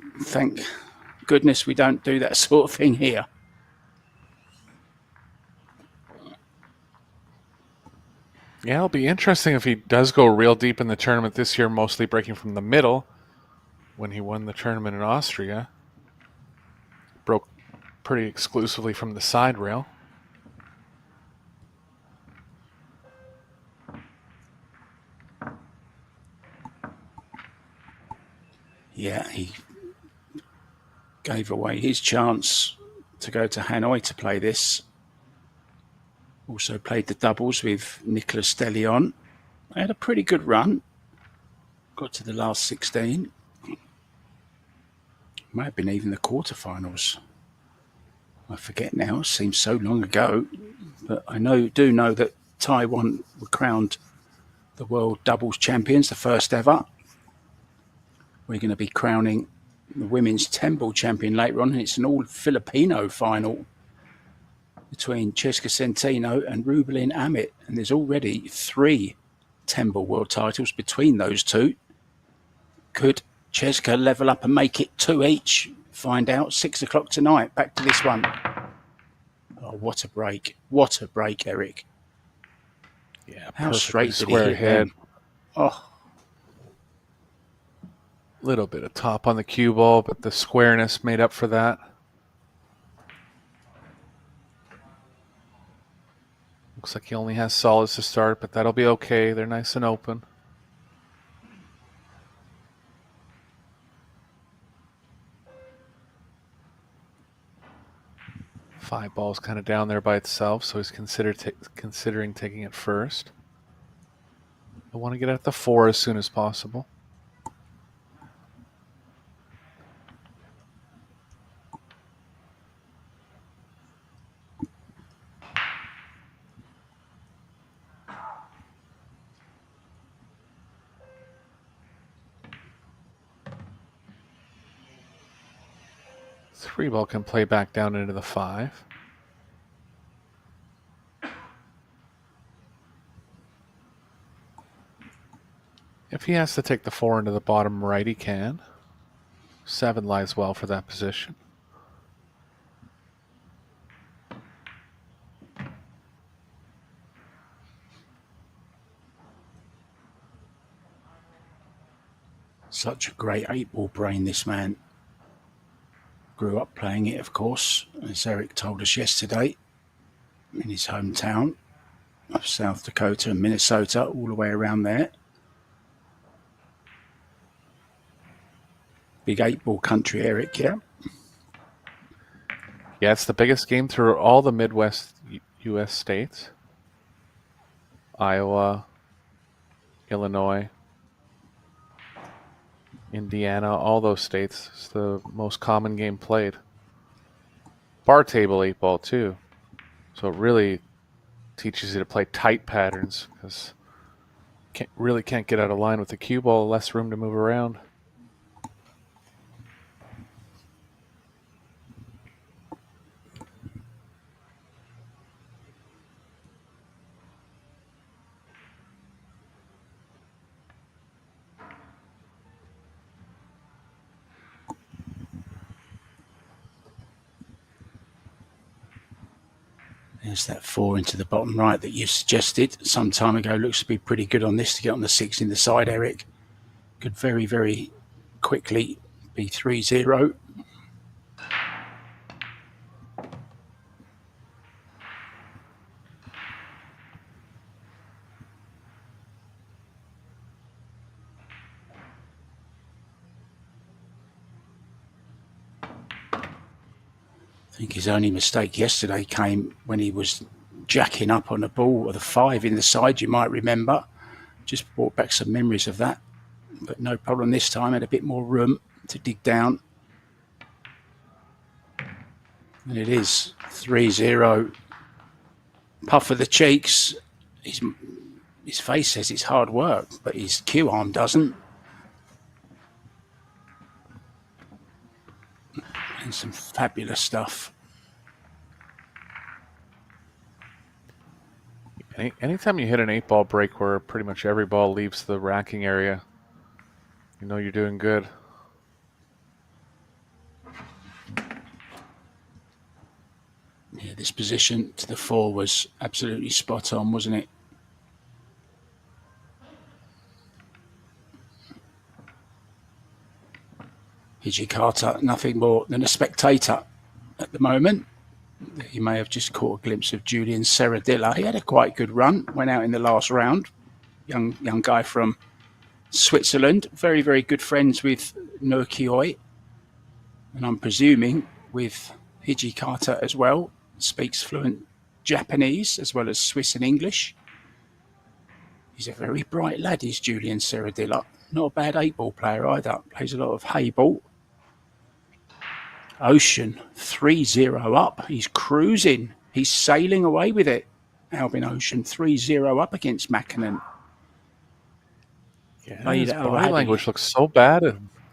goodness we don't do that sort of thing here. Yeah, it'll be interesting if he does go real deep in the tournament this year, mostly breaking from the middle. When he won the tournament in Austria, broke pretty exclusively from the side rail. Yeah, he gave away his chance to go to Hanoi to play this. Also played the doubles with Nicolas de Leon. They had a pretty good run. Got to the last 16. Might have been even the quarterfinals. I forget now. It seems so long ago. But I do know that Taiwan were crowned the world doubles champions, the first ever. We're going to be crowning the women's 10-ball champion later on. And it's an all-Filipino final between Cheska Centeno and Rubelin Amit. And there's already 3 10-ball world titles between those two. Could Cheska level up and make it 2 each? Find out 6 o'clock tonight. Back to this one. Oh, what a break. What a break, Eric. Yeah, how straight did he square hit head. them? Oh, Little bit of top on the cue ball, but the squareness made up for that. Looks like he only has solids to start, but that'll be okay. They're nice and open. Five ball's kind of down there by itself, so he's considering taking it first. I want to get at the 4 as soon as possible. Three ball can play back down into the 5. If he has to take the 4 into the bottom right, he can. 7 lies well for that position. such a great 8-ball brain, this man. Grew up playing it, of course, as Eric told us yesterday, in his hometown of South Dakota and Minnesota, all the way around there. Big 8-ball country, Eric, yeah? Yeah, it's the biggest game through all the Midwest U.S. states. Iowa, Illinois, Indiana, all those states. It's the most common game played. Bar table 8-ball too. So it really teaches you to play tight patterns because really can't get out of line with the cue ball, less room to move around. There's that 4 into the bottom right that you suggested some time ago. Looks to be pretty good on this to get on the 6 in the side, Eric. Could very, very quickly be 3-0. I think his only mistake yesterday came when he was jacking up on the ball or the 5 in the side, you might remember. Just brought back some memories of that. But no problem this time, had a bit more room to dig down. And it is 3-0. Puff of the cheeks. His face says it's hard work, but his cue arm doesn't. And some fabulous stuff. Anytime you hit an 8-ball break where pretty much every ball leaves the racking area, you know you're doing good. Yeah, this position to the 4 was absolutely spot on, wasn't it? Hijikata, nothing more than a spectator at the moment. You may have just caught a glimpse of Julian Serradilla. He had a quite good run, went out in the last round. Young guy from Switzerland, very, very good friends with Nokioi. And I'm presuming with Hijikata as well, speaks fluent Japanese as well as Swiss and English. He's a very bright lad, is Julian Serradilla. Not a bad 8-ball player either. Plays a lot of hay ball. Ocean 3-0 up. He's cruising. He's sailing away with it. Albin Ocean 3-0 up against Mackinnon. Yeah, his body language looks so bad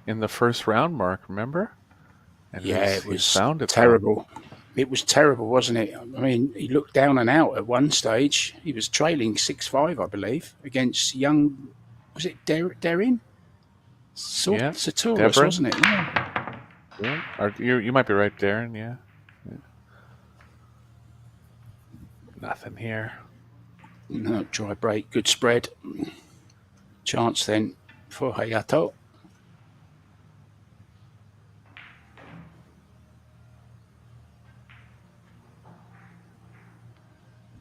in the first round, Mark, remember? And yeah, it was found terrible. It was terrible, wasn't it? I mean, he looked down and out at one stage. He was trailing 6-5, I believe, against young, was it Derin? Sartorius, wasn't it? Yeah. Or you might be right, Darren, yeah. Nothing here. No, dry break, good spread. Chance then for Hayato.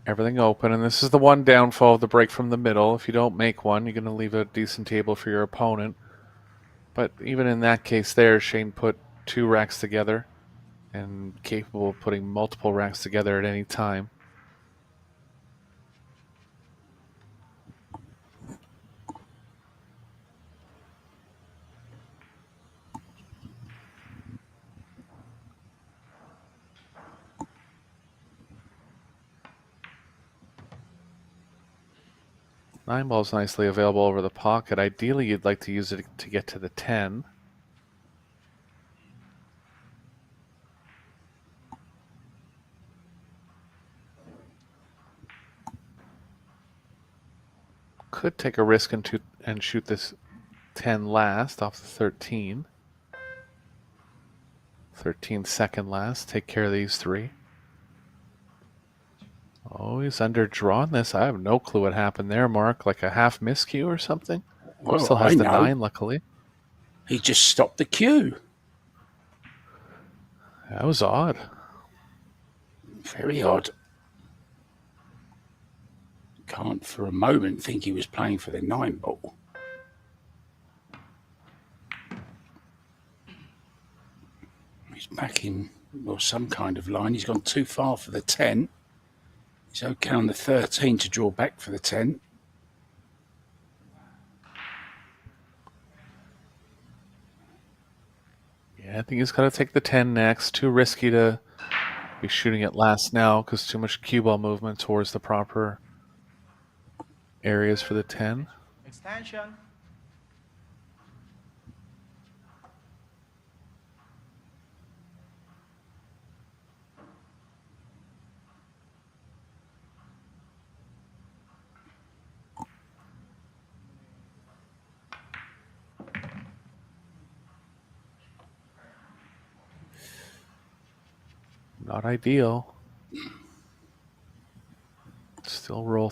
Everything open, and this is the one downfall of the break from the middle. If you don't make one, you're going to leave a decent table for your opponent. But even in that case there, Shane put 2 racks together and capable of putting multiple racks together at any time. Nine ball's nicely available over the pocket. Ideally, you'd like to use it to get to the 10. Could take a risk and shoot this 10 last off the 13. 13 second last. Take care of these 3. Oh, he's underdrawn this. I have no clue what happened there, Mark. Like a half miscue or something? Well, still has the 9, luckily. He just stopped the cue. That was odd. Very odd. Can't for a moment think he was playing for the 9 ball. He's back in some kind of line. He's gone too far for the 10. He's okay on the 13 to draw back for the 10. Yeah, I think he's got to take the 10 next. Too risky to be shooting it last now because too much cue ball movement towards the proper areas for the 10. Extension. Not ideal. Still roll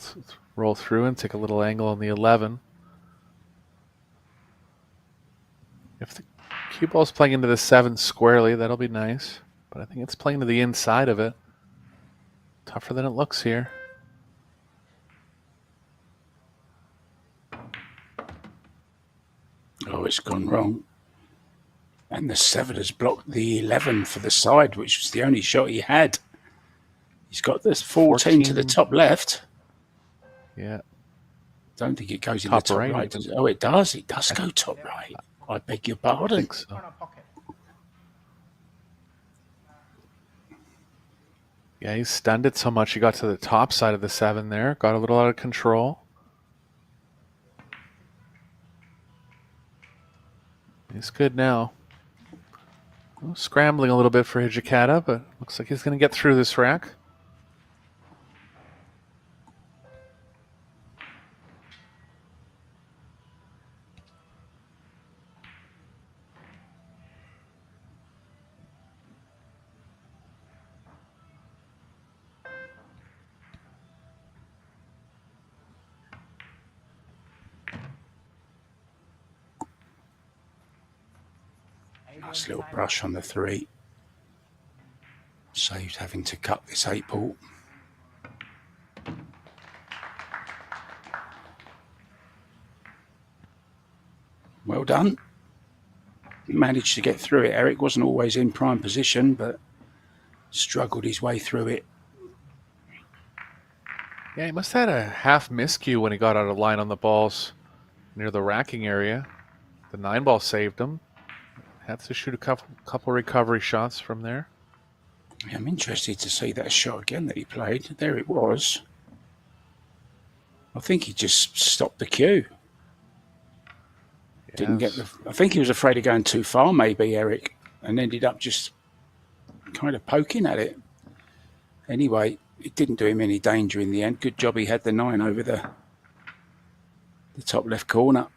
through and take a little angle on the 11. If the cue ball's playing into the 7 squarely, that'll be nice. But I think it's playing to the inside of it. Tougher than it looks here. Oh, it's gone wrong. And the 7 has blocked the 11 for the side, which was the only shot he had. He's got this 14 to the top left. Yeah. Don't think it goes in the top right. Does it? Oh, it does. It does go top right. I beg your pardon. I think so. Yeah, he stunned it so much he got to the top side of the 7 there. Got a little out of control. He's good now. Scrambling a little bit for Hijikata, but looks like he's going to get through this rack. Nice little brush on the 3. Saved having to cut this 8 ball. Well done. Managed to get through it. Eric wasn't always in prime position, but struggled his way through it. Yeah, he must have had a half miscue when he got out of line on the balls near the racking area. The 9-ball saved him. Had to shoot a couple recovery shots from there. I'm interested to see that shot again that he played. There it was. I think he just stopped the cue. Yes. Didn't get the. I think he was afraid of going too far, maybe, Eric, and ended up just kind of poking at it. Anyway, it didn't do him any danger in the end. Good job he had the 9 over the top left corner.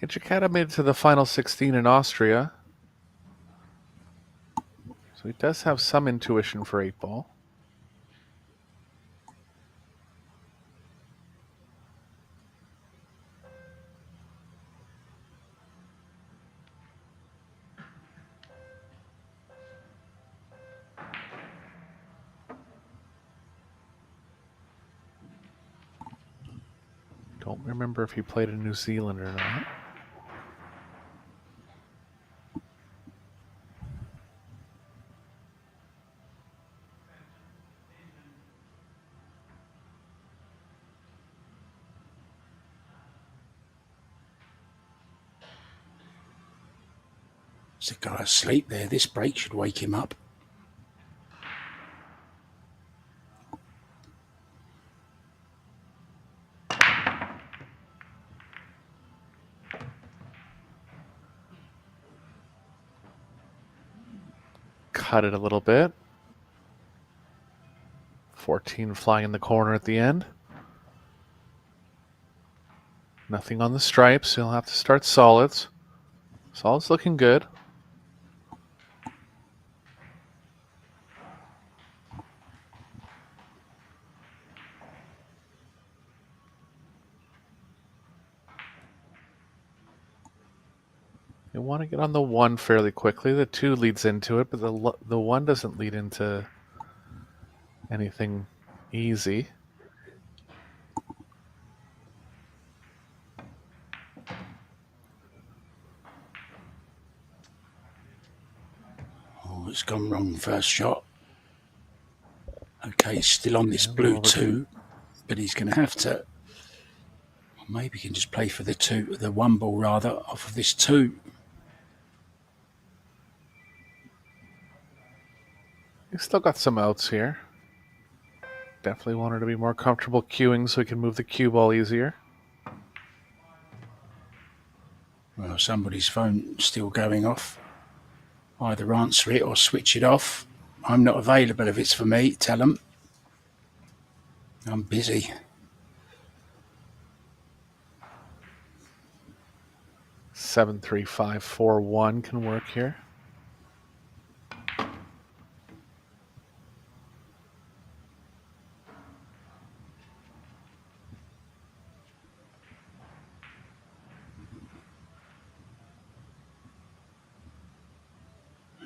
Hijikata made it to the final 16 in Austria. So he does have some intuition for 8-ball. Don't remember if he played in New Zealand or not. There's a guy asleep there. This break should wake him up. Cut it a little bit. 14 flying in the corner at the end. Nothing on the stripes. He'll have to start solids. Solids looking good. You want to get on the 1 fairly quickly. The 2 leads into it, but the 1 doesn't lead into anything easy. Oh, it's gone wrong first shot. Okay, he's still on this blue 2, but he's going to have to. Maybe he can just play for the 1 ball rather, off of this 2. He's still got some outs here. Definitely wanted to be more comfortable queuing so he can move the cue ball easier. Well, somebody's phone still going off. Either answer it or switch it off. I'm not available if it's for me. Tell them. I'm busy. Seven, 3, 5, 4, 1 can work here.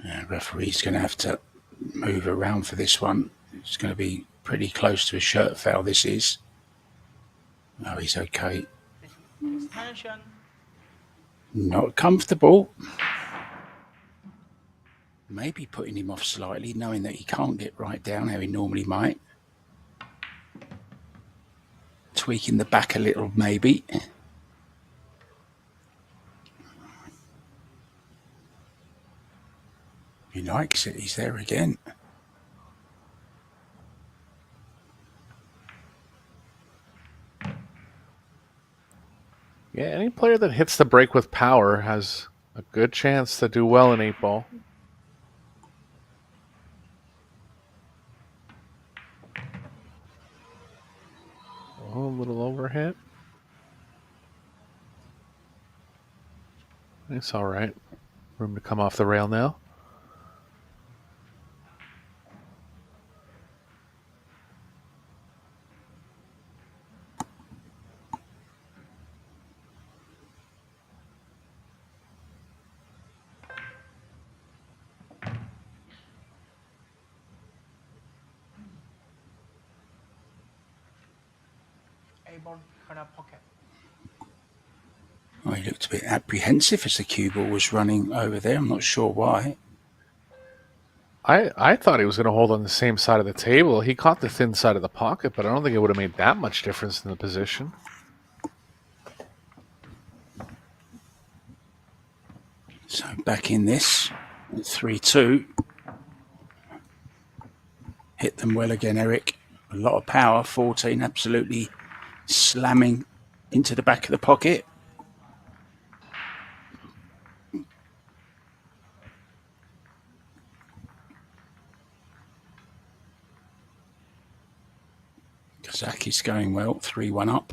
Yeah, referee's going to have to move around for this one. It's going to be pretty close to a shirt foul, this is. No, he's okay. Extension. Not comfortable. Maybe putting him off slightly, knowing that he can't get right down how he normally might. Tweaking the back a little, maybe. He likes it. He's there again. Yeah, any player that hits the break with power has a good chance to do well in 8-ball. Oh, a little overhit. It's all right. Room to come off the rail now. he looked a bit apprehensive as the cue ball was running over there. I'm not sure why. I thought he was going to hold on the same side of the table. He caught the thin side of the pocket, but I don't think it would have made that much difference in the position. So back in this, 3-2. Hit them well again, Eric. A lot of power, 14, absolutely slamming into the back of the pocket. Kazaki's going well, 3-1 up.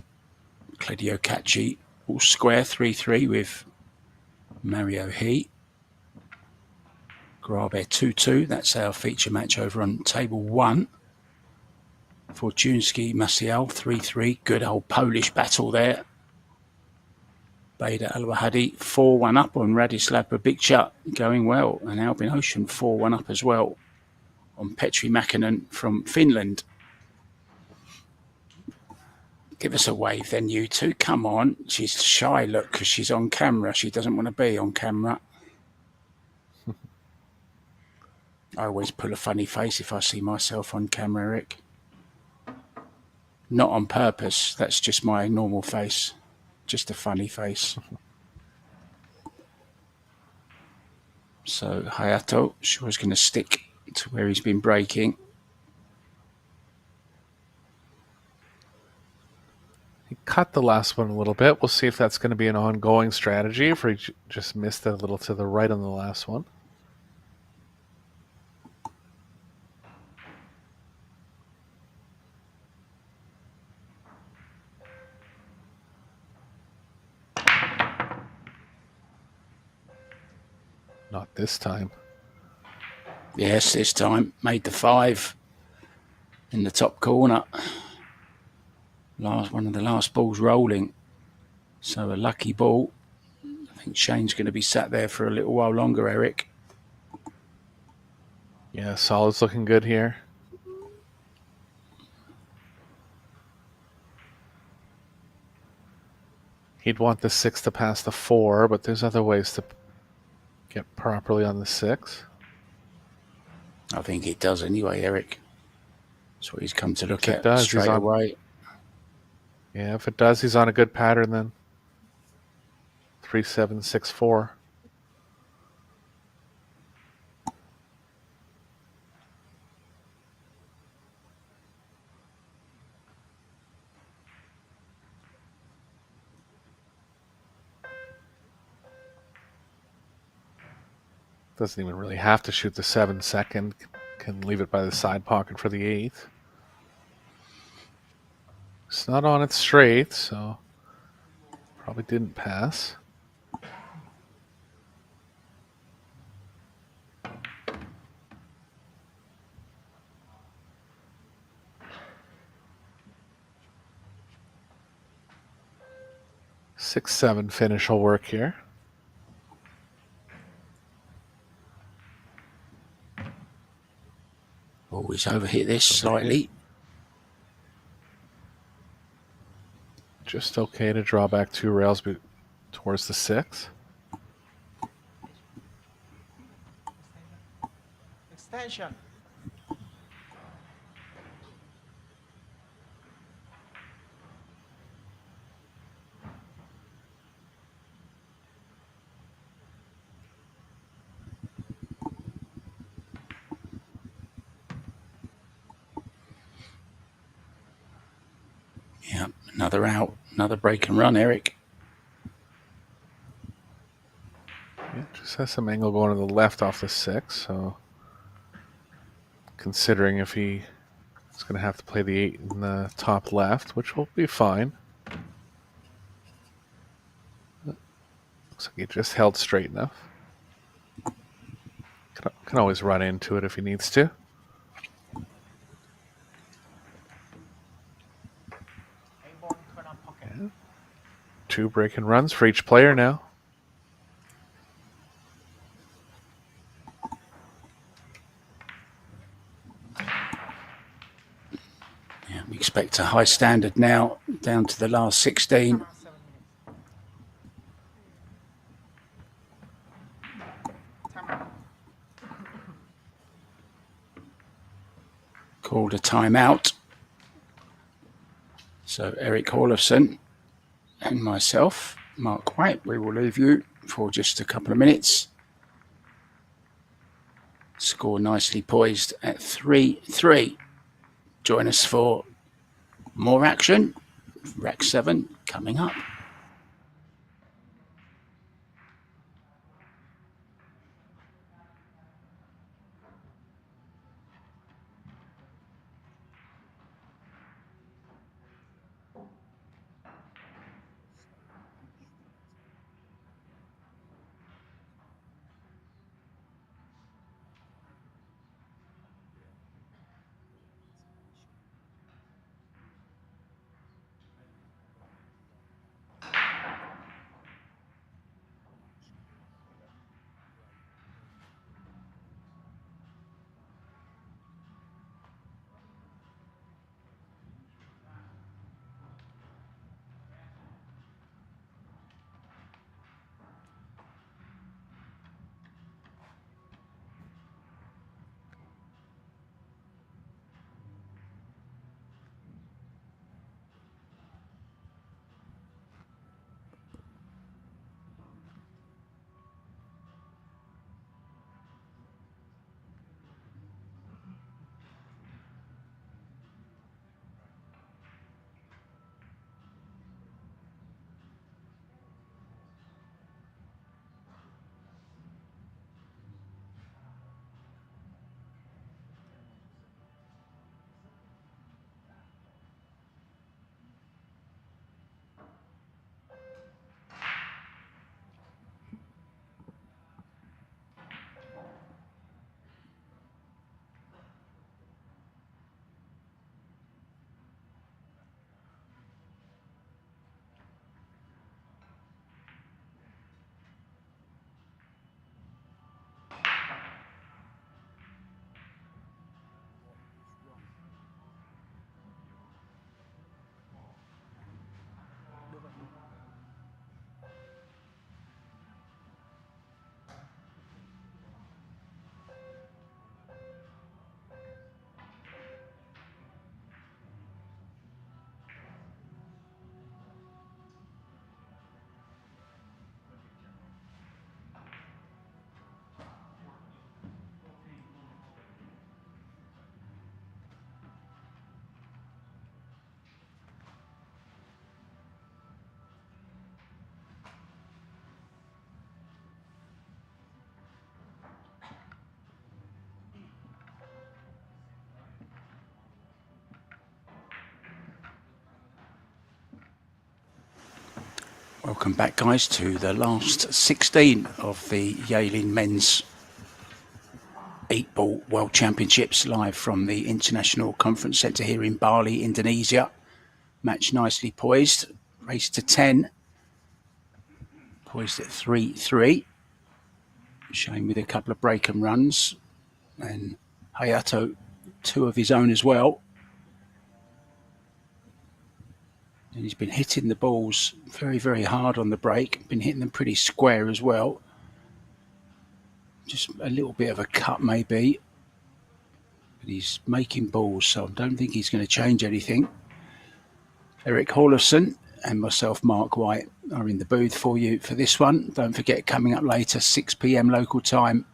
Claudio Cacci all square, 3-3 with Mario He. Grabe 2-2. That's our feature match over on table 1. Fortunski Maciel 3-3. Good old Polish battle there. Beda Al-Wahadi 4-1 up on Radislav Babikcha, going well. And Albin Ocean 4-1 up as well on Petri Mäkinen from Finland. Give us a wave then, you two. Come on. She's shy, look, because she's on camera. She doesn't want to be on camera. I always pull a funny face if I see myself on camera, Eric. Not on purpose. That's just my normal face. Just a funny face. So Hayato, sure is going to stick to where he's been breaking. He cut the last one a little bit. We'll see if that's going to be an ongoing strategy, if he just missed it a little to the right on the last one. Not this time. Yes, this time. Made the 5 in the top corner. One of the last balls rolling. So a lucky ball. I think Shane's going to be sat there for a little while longer, Eric. Yeah, solid's looking good here. He'd want the 6 to pass the 4, but there's other ways to get properly on the 6. I think it does anyway, Eric. That's what he's come to look If it at does, straight away. Yeah, if it does, he's on a good pattern then. 3-7, 6-4. Doesn't even really have to shoot the 7 second. Can leave it by the side pocket for the 8th. It's not on it straight, so probably didn't pass. Six, 7 finish will work here. Always overhit this slightly. Just okay to draw back 2 rails towards the 6. Extension. Yeah, another out, another break and run, Eric. Yeah, just has some angle going to the left off the 6, so considering if he is going to have to play the 8 in the top left, which will be fine. Looks like he just held straight enough. Can always run into it if he needs to. Yeah. 2 break and runs for each player now. Yeah, we expect a high standard now, down to the last 16. called a timeout. So Eric Hallefson and myself, Mark White, we will leave you for just a couple of minutes. Score nicely poised at 3-3. Join us for more action. Rack 7 coming up. Welcome back, guys, to the last 16 of the YALIN Men's 8-Ball World Championships, live from the International Conference Centre here in Bali, Indonesia. Match nicely poised, race to 10, poised at 3-3. Shane with a couple of break and runs, and Hayato 2 of his own as well. And he's been hitting the balls very, very hard on the break. Been hitting them pretty square as well. Just a little bit of a cut maybe. But he's making balls, so I don't think he's going to change anything. Eric Hallefson and myself, Mark White, are in the booth for you for this one. Don't forget, coming up later, 6 p.m. local time,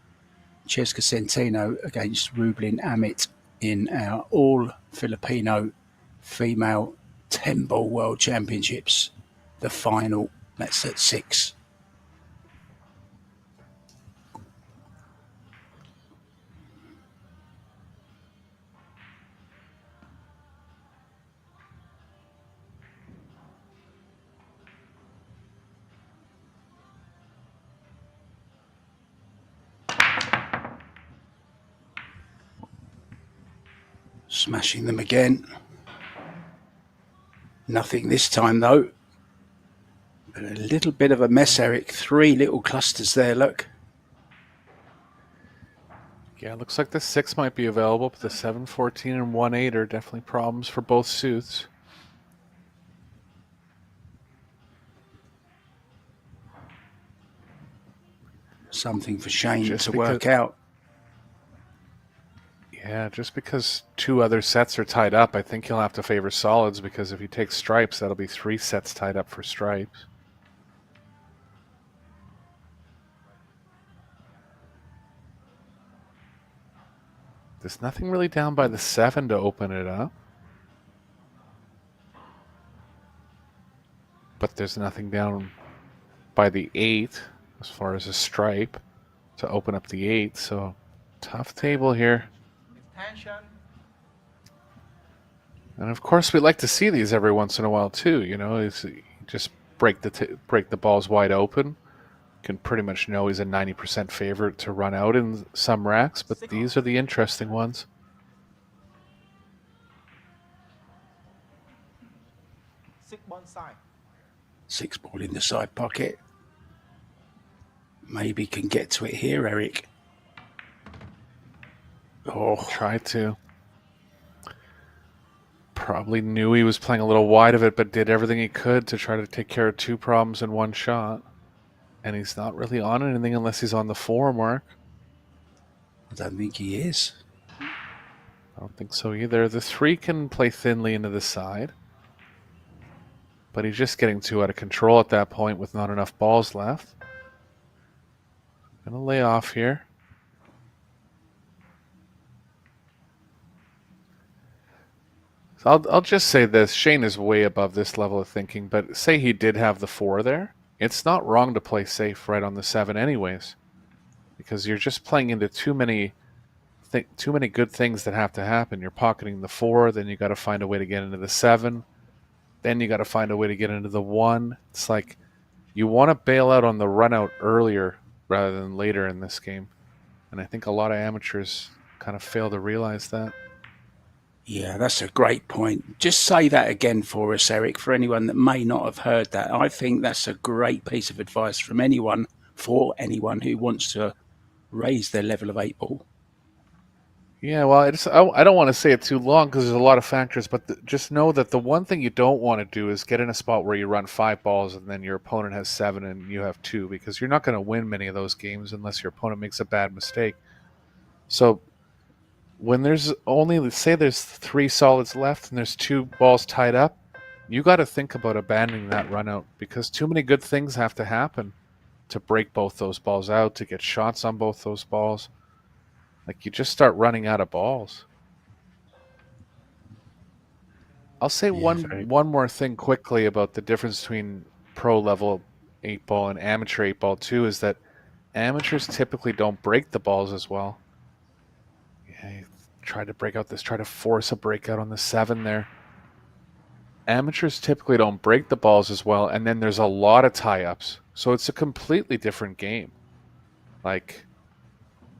Cheska Centeno against Rublin Amit in our all-Filipino female 10-ball World Championships. The final, that's at 6. Smashing them again. Nothing this time, though. But a little bit of a mess, Eric. 3 little clusters there, look. Yeah, it looks like the 6 might be available, but the 7, 14, and 1, 8 are definitely problems for both suits. Something for Shane to work out. Yeah, Yeah, just because 2 other sets are tied up, I think he'll have to favor solids, because if he takes stripes, that'll be 3 sets tied up for stripes. There's nothing really down by the 7 to open it up. But there's nothing down by the 8 as far as a stripe to open up the 8, so tough table here. And of course, we like to see these every once in a while too. You know, it's just break the balls wide open. Can pretty much know he's a 90% favorite to run out in some racks, but these are the interesting ones. Six ball in the side pocket. Maybe can get to it here, Eric. Oh, tried to. Probably knew he was playing a little wide of it, but did everything he could to try to take care of 2 problems in 1 shot. And he's not really on anything unless he's on the 4 mark. I don't think he is. I don't think so either. The 3 can play thinly into the side. But he's just getting too out of control at that point with not enough balls left. Gonna lay off here. So I'll just say this. Shane is way above this level of thinking, but say he did have the 4 there. It's not wrong to play safe right on the 7 anyways. Because you're just playing into too many good things that have to happen. You're pocketing the 4, then you got to find a way to get into the 7. Then you got to find a way to get into the 1. It's like you want to bail out on the run out earlier rather than later in this game. And I think a lot of amateurs kind of fail to realize that. Yeah, that's a great point. Just say that again for us, Eric, for anyone that may not have heard that. I think that's a great piece of advice from anyone, for anyone who wants to raise their level of 8 ball. Yeah, well, I don't want to say it too long because there's a lot of factors, but just know that the one thing you don't want to do is get in a spot where you run 5 balls and then your opponent has 7 and you have 2, because you're not going to win many of those games unless your opponent makes a bad mistake. So when there's only, let's say there's 3 solids left and there's 2 balls tied up, you got to think about abandoning that run out, because too many good things have to happen to break both those balls out, to get shots on both those balls. Like, you just start running out of balls. I'll say one more thing quickly about the difference between pro level 8 ball and amateur 8 ball too, is that amateurs typically don't break the balls as well. Yeah, try to force a breakout on the 7 there. Amateurs typically don't break the balls as well, and then there's a lot of tie-ups. So it's a completely different game. Like,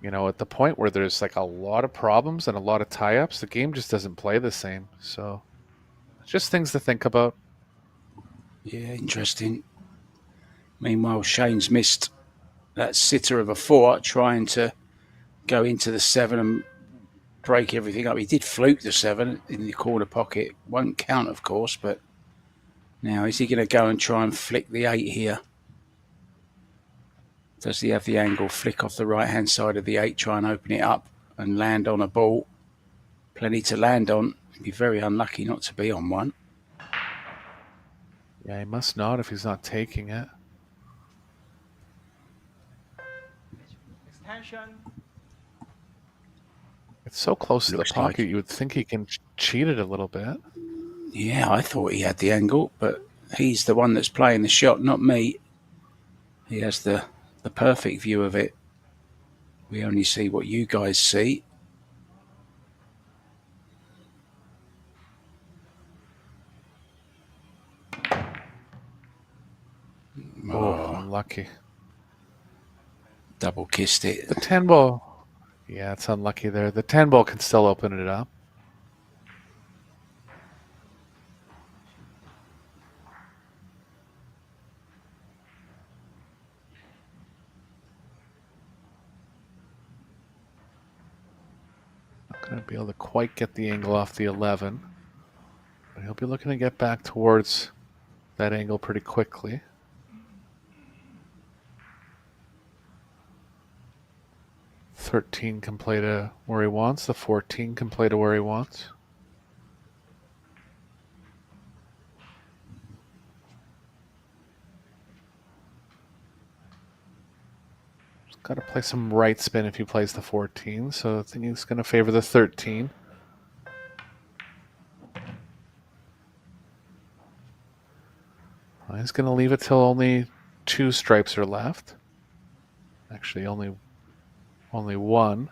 you know, at the point where there's like a lot of problems and a lot of tie-ups, the game just doesn't play the same. So just things to think about. Yeah, interesting. Meanwhile, Shane's missed that sitter of a 4, trying to go into the 7 and break everything up. He did fluke the 7 in the corner pocket. Won't count, of course, but now is he going to go and try and flick the 8 here? Does he have the angle flick off the right-hand side of the 8, try and open it up and land on a ball? Plenty to land on. He'd be very unlucky not to be on one. Yeah, he must not if he's not taking it. It's so close to the pocket, you would think he can cheat it a little bit. Yeah, I thought he had the angle, but he's the one that's playing the shot, not me. He has the perfect view of it. We only see what you guys see. Oh, unlucky. Double kissed it. The 10 ball. Yeah, it's unlucky there. The 10 ball can still open it up. Not going to be able to quite get the angle off the 11. But he'll be looking to get back towards that angle pretty quickly. 13 can play to where he wants. The 14 can play to where he wants. He's got to play some right spin if he plays the 14, so I think he's going to favor the 13. He's going to leave it till only 2 stripes are left. Actually, only one.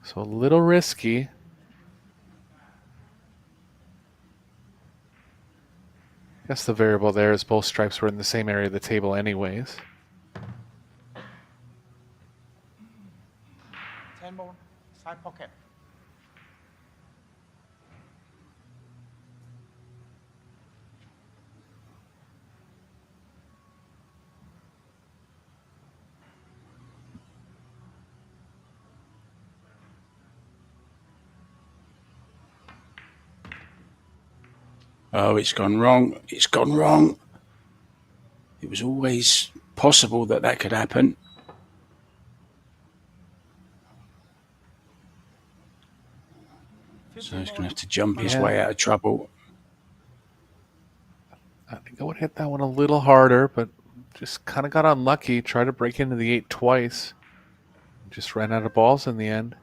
So a little risky. I guess the variable there is both stripes were in the same area of the table anyways. 10 ball, side pocket. Oh, it's gone wrong. It's gone wrong. It was always possible that that could happen. So he's going to have to jump his way out of trouble. I think I would hit that one a little harder, but just kind of got unlucky. Tried to break into the 8 twice. Just ran out of balls in the end.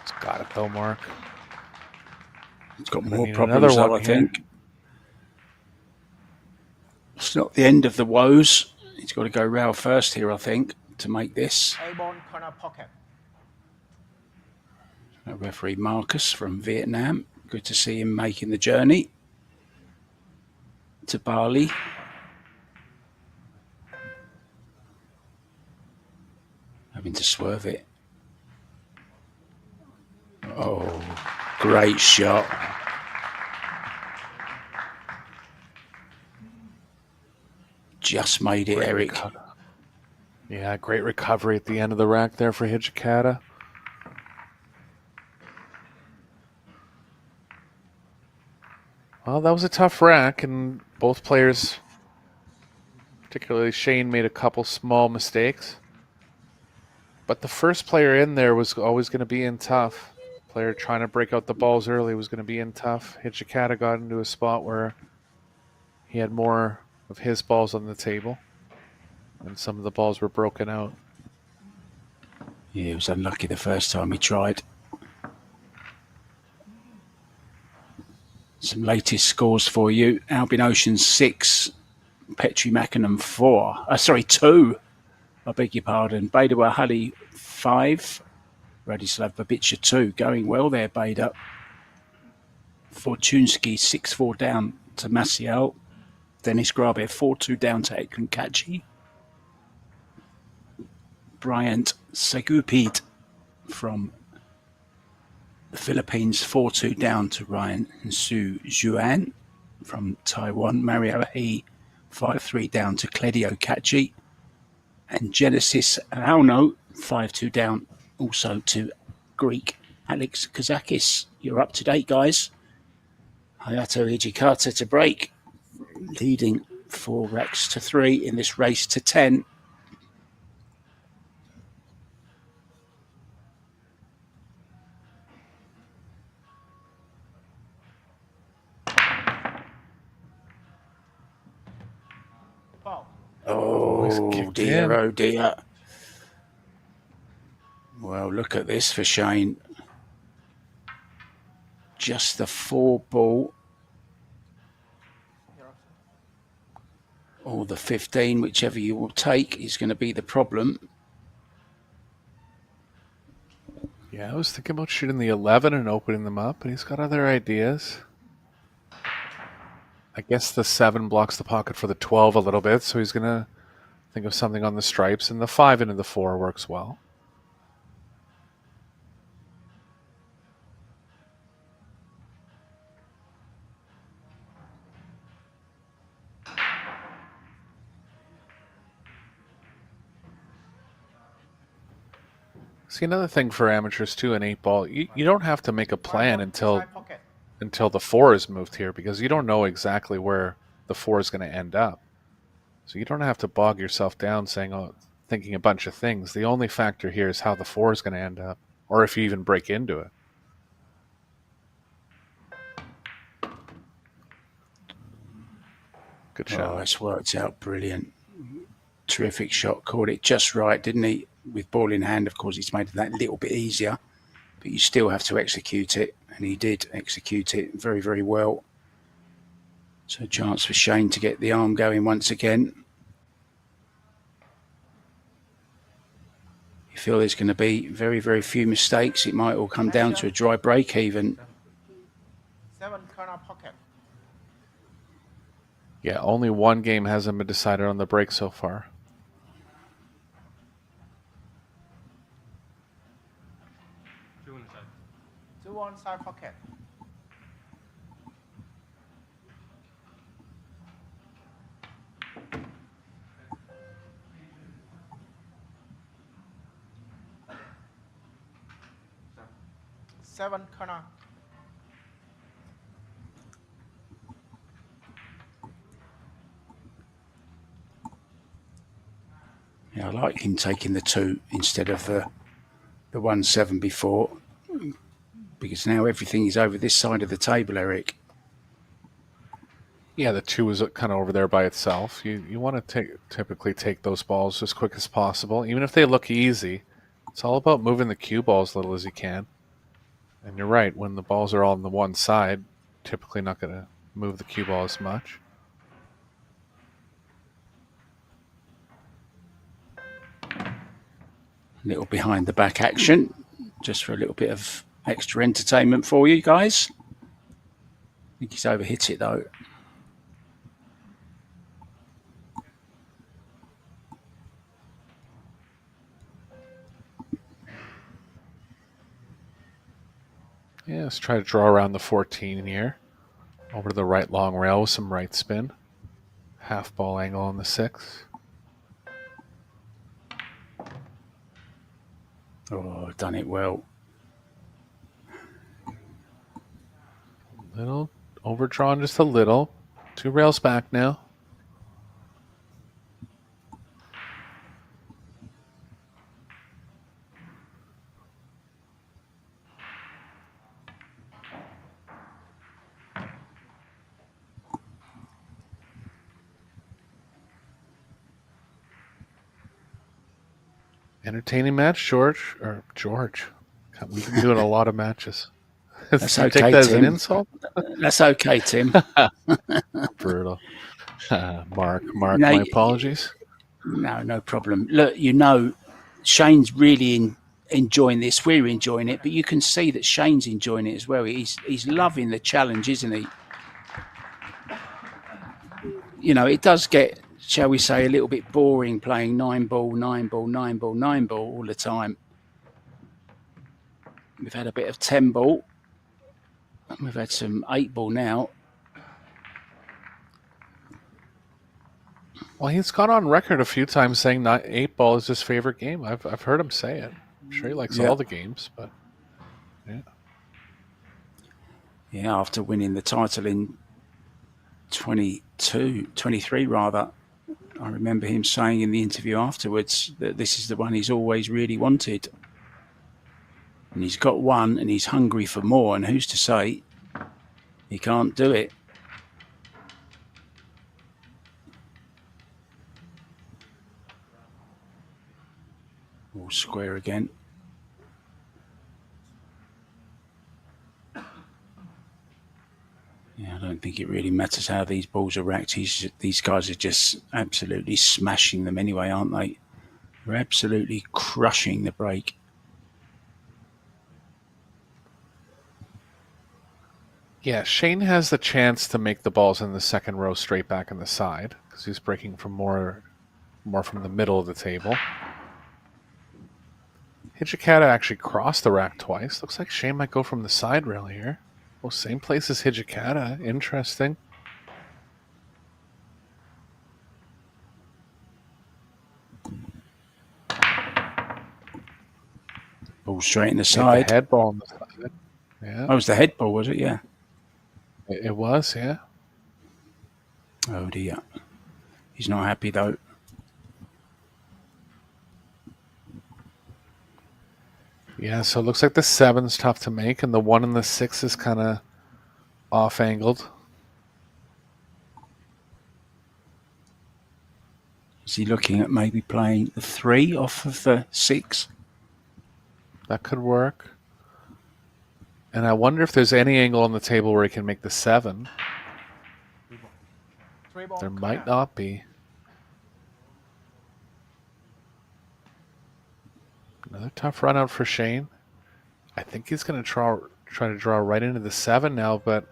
It's got to go, Mark. It's got more problems, though, I think. It's not the end of the woes. He's got to go rail first here, I think, to make this. A-ball corner pocket. Referee Marcus from Vietnam. Good to see him making the journey to Bali. Having to swerve it. Oh, great shot. Just made it, Eric. Yeah, great recovery at the end of the rack there for Hijikata. Well, that was a tough rack, and both players, particularly Shane, made a couple small mistakes. But the first player in there was always going to be in tough. Player trying to break out the balls early was going to be in tough. Hijikata got into a spot where he had more of his balls on the table, and some of the balls were broken out. Yeah, he was unlucky the first time he tried. Some latest scores for you. Albin Ocean 6, Petri Mackinnon 2. I beg your pardon. Beda Wahali 5, Radislav Babica 2. Going well there, Beda. Fortunsky 6-4 down to Maciel. Dennis Grabe 4-2 down to Ekran Kachi. Bryant Segupid from the Philippines 4-2 down to Ryan Su Zhuan from Taiwan. Mario He 5-3 down to Cledio Kachi. And Genesis Auno 5-2 down also to Greek Alex Kazakis. You're up to date, guys. Hayato Hijikata to break, leading 4 racks to 3 in this race to 10. Oh dear, oh dear. Well, look at this for Shane. Just the 4 ball. Or the 15, whichever you will take, is going to be the problem. Yeah, I was thinking about shooting the 11 and opening them up, but he's got other ideas. I guess the 7 blocks the pocket for the 12 a little bit, so he's going to think of something on the stripes, and the 5 into the 4 works well. See, another thing for amateurs too in 8-ball, you don't have to make a plan until the 4 is moved here, because you don't know exactly where the 4 is going to end up. So you don't have to bog yourself down saying, thinking a bunch of things. The only factor here is how the 4 is going to end up, or if you even break into it. Good shot. Oh, it's worked out brilliant. Terrific shot. Caught it just right, didn't he? With ball in hand, of course, he's made it that little bit easier. But you still have to execute it. And he did execute it very, very well. So a chance for Shane to get the arm going once again. You feel there's going to be very, very few mistakes. It might all come down to a dry break even. 7 corner pocket. Yeah, only one game hasn't been decided on the break so far. 2 on side pocket. Seven corner. Yeah, I like him taking the 2 instead of the 1-7 before, because now everything is over this side of the table, Eric. Yeah, the 2 is kind of over there by itself. You want to typically take those balls as quick as possible, even if they look easy. It's all about moving the cue ball as little as you can. And you're right, when the balls are all on the one side, typically not going to move the cue ball as much. Little behind the back action, just for a little bit of extra entertainment for you guys. I think he's overhit it though. Yeah, let's try to draw around the 14 here. Over to the right long rail with some right spin. Half ball angle on the 6. Oh, done it well. Little overdrawn just a little. 2 rails back now. Entertaining match, George. We've been doing a lot of matches. That's You okay, take that as Tim. an insult? That's okay, Tim. Brutal. Mark, No, my apologies. No problem. Look, you know, Shane's really enjoying this. We're enjoying it, but you can see that Shane's enjoying it as well. He's loving the challenge, isn't he? You know, it does get, shall we say, a little bit boring playing 9-ball, 9-ball, 9-ball, 9-ball all the time. We've had a bit of 10-ball. We've had some 8-ball now. Well, he's gone on record a few times saying 8-ball is his favorite game. I've heard him say it. I'm sure he likes all the games, but yeah. Yeah, after winning the title in 23 rather, I remember him saying in the interview afterwards that this is the one he's always really wanted. And he's got one and he's hungry for more, and who's to say he can't do it? All square again. Yeah, I don't think it really matters how these balls are racked. These guys are just absolutely smashing them anyway, aren't they? They're absolutely crushing the break. Yeah, Shane has the chance to make the balls in the second row straight back on the side because he's breaking from more from the middle of the table. Hijikata actually crossed the rack twice. Looks like Shane might go from the side rail here. Oh, same place as Hijikata. Interesting. Ball straight in the side. The head ball on the side. Yeah. That was the head ball, was it? Yeah. It was, yeah. Oh dear. He's not happy though. Yeah, so it looks like the 7's tough to make, and the 1 and the 6 is kind of off-angled. Is he looking at maybe playing the 3 off of the 6? That could work. And I wonder if there's any angle on the table where he can make the 7. There might not be. Another tough run out for Shane. I think he's going to try to draw right into the 7 now, but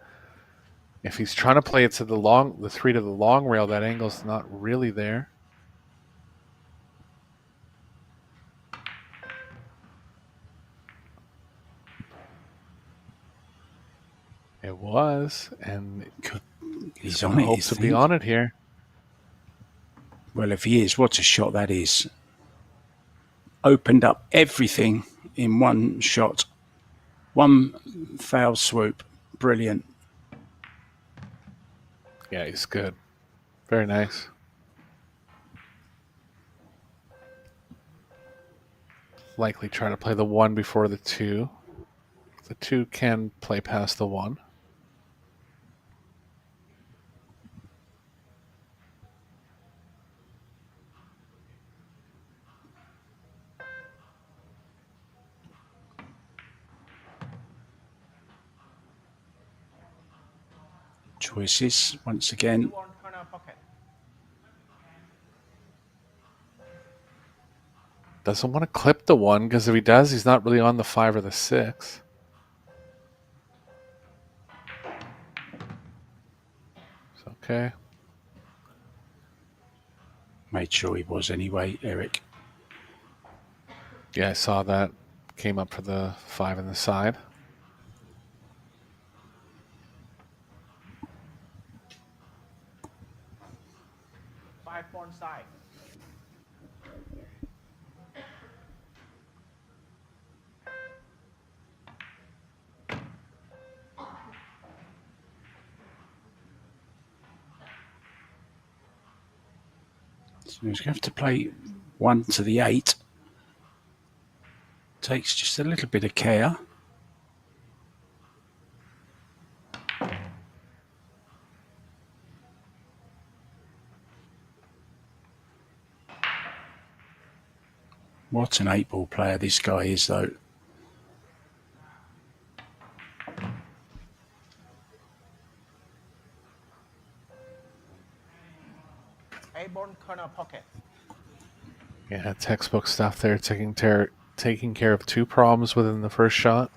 if he's trying to play it to the 3 to the long rail, that angle's not really there. It was, and he's on it. Hopes to be on it here. Well, if he is, what a shot that is. Opened up everything in one shot. One foul swoop. Brilliant. Yeah, he's good. Very nice. Likely try to play the 1 before the 2. The 2 can play past the 1. Choices once again. Doesn't want to clip the 1 because if he does, he's not really on the 5 or the 6. It's okay. Made sure he was anyway, Eric. Yeah, I saw that. Came up for the 5 on the side. On side. So he's going to have to play 1 to the 8. Takes just a little bit of care. What an 8-ball player this guy is, though. A-bone corner pocket. Yeah, textbook stuff there. Taking care of 2 problems within the first shot.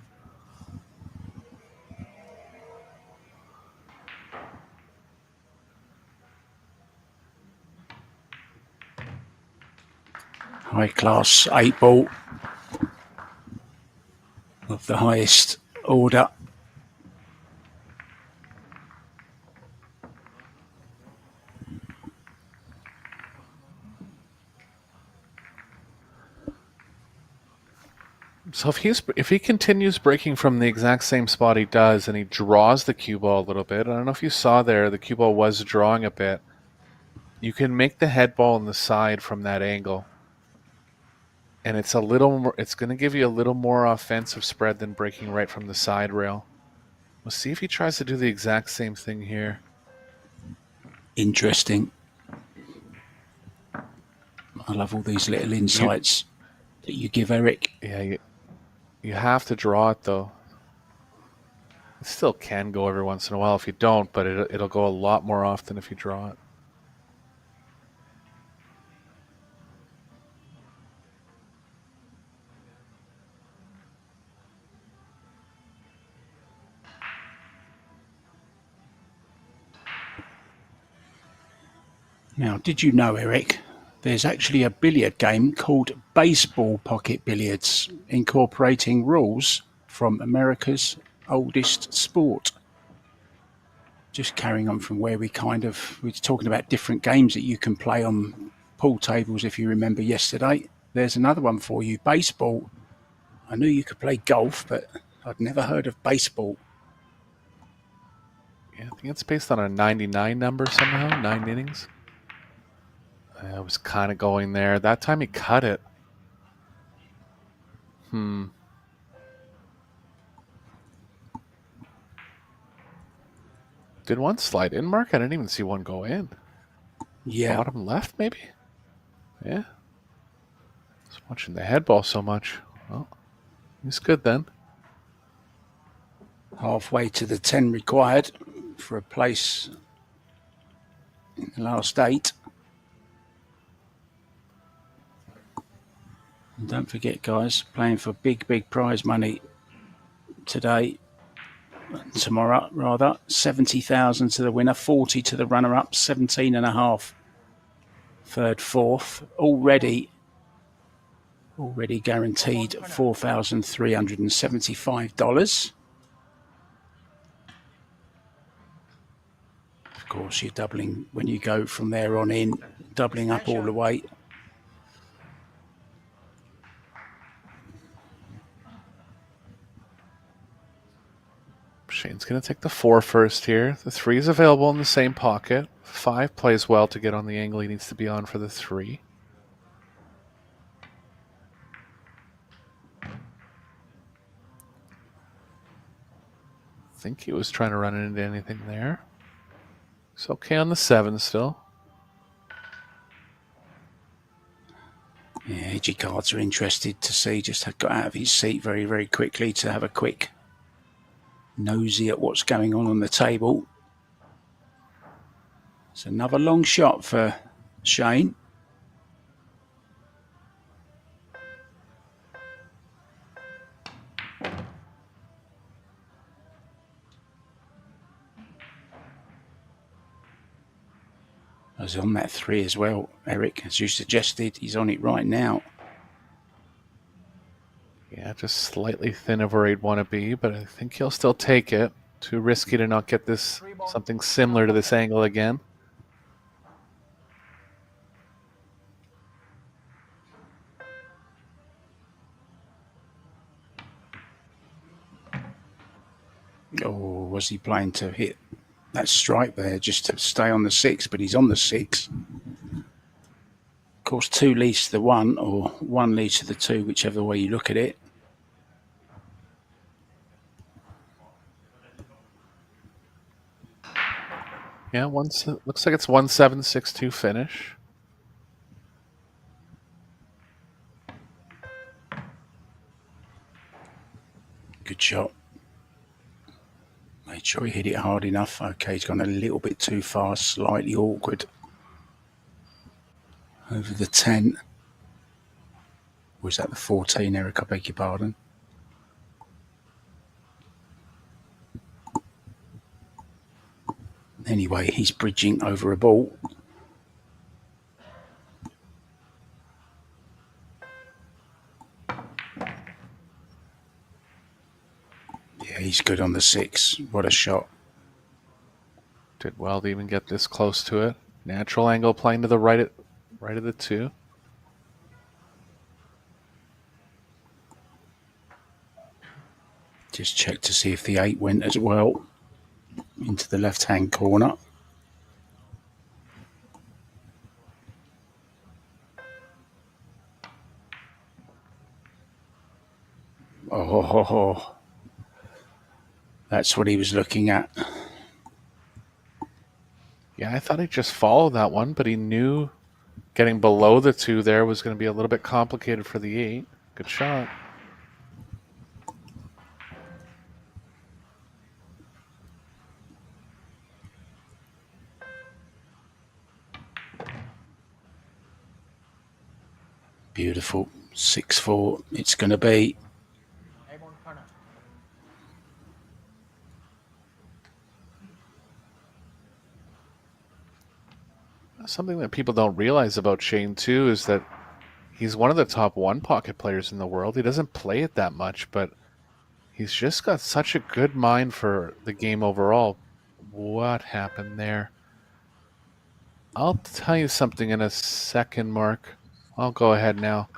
High class 8-ball of the highest order. So if he continues breaking from the exact same spot he does and he draws the cue ball a little bit, I don't know if you saw there, the cue ball was drawing a bit. You can make the head ball on the side from that angle. And it's a little more, it's going to give you a little more offensive spread than breaking right from the side rail. We'll see if he tries to do the exact same thing here. Interesting. I love all these little insights that you give, Eric. Yeah, you have to draw it, though. It still can go every once in a while if you don't, but it'll go a lot more often if you draw it. Now, did you know, Eric, there's actually a billiard game called baseball pocket billiards, incorporating rules from America's oldest sport. Just carrying on from where we were talking about different games that you can play on pool tables, if you remember yesterday. There's another one for you, baseball. I knew you could play golf, but I'd never heard of baseball. Yeah, I think it's based on a 99 number somehow, 9 innings. I was kind of going there. That time he cut it. Did one slide in, Mark? I didn't even see one go in. Yeah. Bottom left, maybe? Yeah. Just watching the head ball so much. Well, he's good then. Halfway to the 10 required for a place in the last 8. And don't forget, guys, playing for big prize money today, tomorrow rather. 70,000 to the winner, 40 to the runner-up, 17.5 third, fourth. Already guaranteed $4,375. Of course, you're doubling when you go from there on in, doubling up all the way. Shane's going to take the 4 first here. The 3 is available in the same pocket. 5 plays well to get on the angle he needs to be on for the 3. I think he was trying to run into anything there. It's okay on the 7 still. Yeah, edgy cards are interested to see. Just got out of his seat very quickly to have a quick nosy at what's going on the table. It's another long shot for Shane. I was on that 3 as well, Eric, as you suggested. He's on it right now. Yeah, just slightly thin of where he'd want to be, but I think he'll still take it. Too risky to not get this something similar to this angle again. Oh, was he playing to hit that stripe there just to stay on the 6? But he's on the 6. Of course, 2 leads to the 1, or 1 leads to the 2, whichever way you look at it. Yeah, looks like it's 1-7-6-2 finish. Good shot. Made sure he hit it hard enough. Okay, he's gone a little bit too far, slightly awkward. Over the 10. Was that the 14, Eric? I beg your pardon. Anyway, he's bridging over a ball. Yeah, he's good on the 6. What a shot. Did well to even get this close to it. Natural angle playing to the right of the 2. Just check to see if the 8 went as well. Into the left-hand corner. Oh, that's what he was looking at. Yeah, I thought he'd just follow that one, but he knew getting below the 2 there was going to be a little bit complicated for the 8. Good shot. Beautiful. 6-4. It's going to be. Something that people don't realize about Shane, too, is that he's one of the top 1 pocket players in the world. He doesn't play it that much, but he's just got such a good mind for the game overall. What happened there? I'll tell you something in a second, Mark. I'll go ahead now.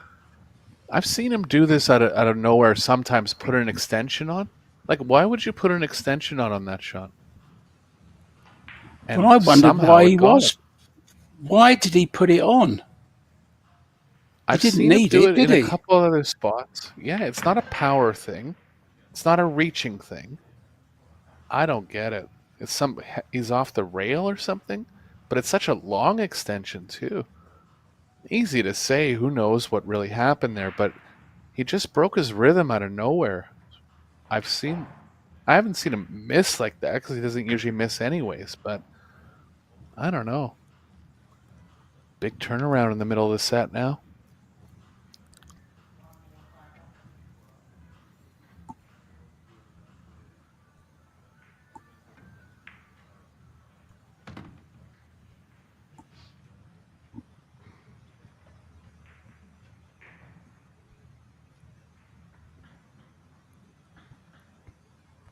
I've seen him do this out of nowhere sometimes, put an extension on. Like, why would you put an extension on that shot? And I wondered somehow why it he got was. him. Why did he put it on? I've didn't seen him need do it, it did in a he? couple of other spots. Yeah, it's not a power thing. It's not a reaching thing. I don't get it. He's off the rail or something, but it's such a long extension too. Easy to say, who knows what really happened there, but he just broke his rhythm out of nowhere. I haven't seen him miss like that because he doesn't usually miss anyways, but I don't know. Big turnaround in the middle of the set now.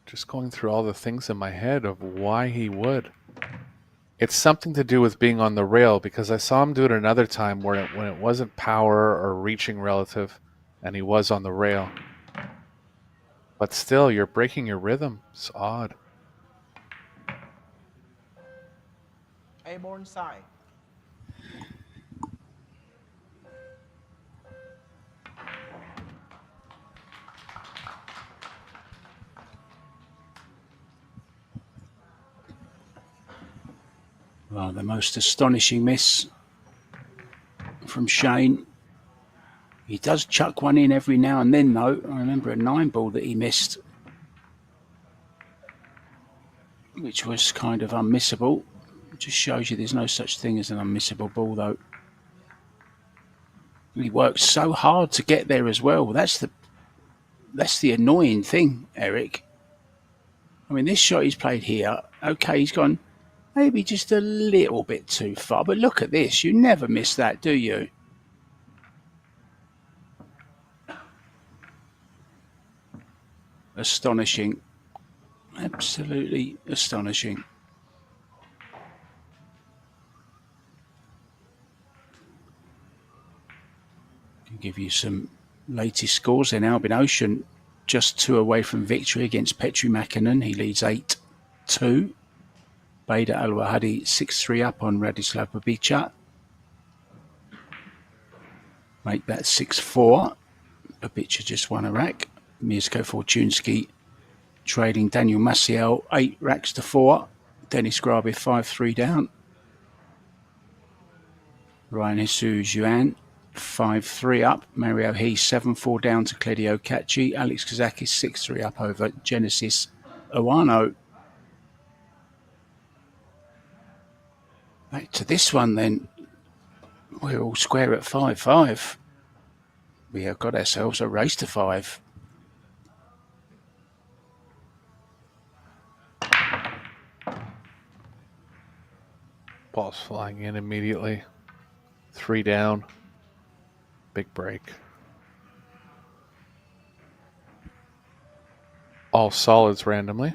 Just going through all the things in my head of why he would. It's something to do with being on the rail because I saw him do it another time when it wasn't power or reaching relative and he was on the rail. But still, you're breaking your rhythm. It's odd. Airborne side. Well, the most astonishing miss from Shane. He does chuck one in every now and then, though. I remember a 9-ball that he missed, which was kind of unmissable. It just shows you there's no such thing as an unmissable ball, though. And he worked so hard to get there as well. That's the annoying thing, Eric. I mean, this shot he's played here, okay, he's gone maybe just a little bit too far. But look at this. You never miss that, do you? Astonishing. Absolutely astonishing. Can give you some latest scores then. Albin Ocean just 2 away from victory against Petri Mäkinen. He leads 8-2. Bader Al-Wahadi 6-3 up on Radislav Babica. Make that 6-4. Babica just won a rack. Mirko Fortunsky trading Daniel Maciel 8 racks to 4. Dennis Grabe 5-3 down. Ryan Jesus Juan 5-3 up. Mario He 7-4 down to Kledio Kachi. Alex Kazakis 6-3 up over Genesis Owano. Back to this one then. We're all square at 5-5. We have got ourselves a race to 5. Ball's flying in immediately. 3 down. Big break. All solids randomly.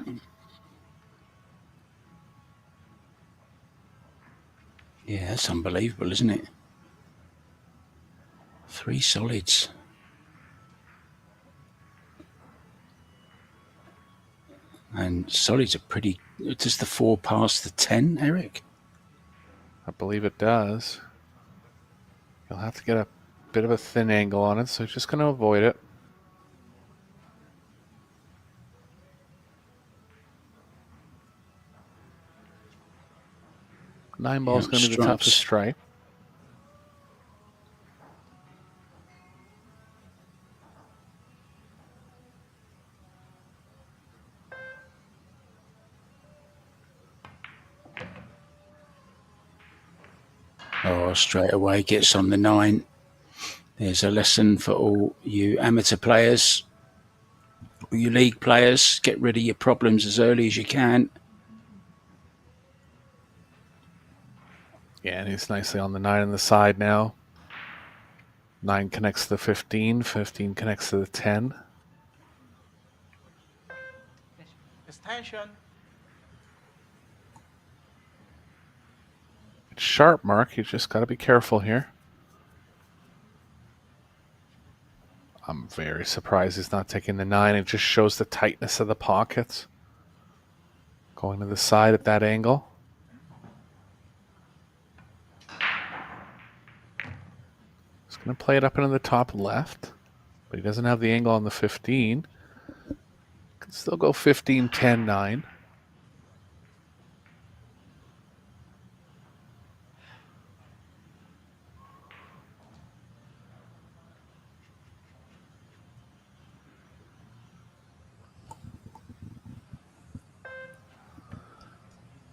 Yeah, that's unbelievable, isn't it? 3 solids. And solids are pretty... Does the 4 pass the 10, Eric? I believe it does. You'll have to get a bit of a thin angle on it, so just going to avoid it. Nine ball's going to be the toughest strike. Oh, straight away gets on the 9. There's a lesson for all you amateur players, all you league players. Get rid of your problems as early as you can. Yeah, and he's nicely on the 9 on the side now. 9 connects to the 15. 15 connects to the 10. Extension. It's sharp, Mark. You just got to be careful here. I'm very surprised he's not taking the 9. It just shows the tightness of the pockets. Going to the side at that angle. Gonna play it up into the top left, but he doesn't have the angle on the 15. Can still go 15, 10, 9.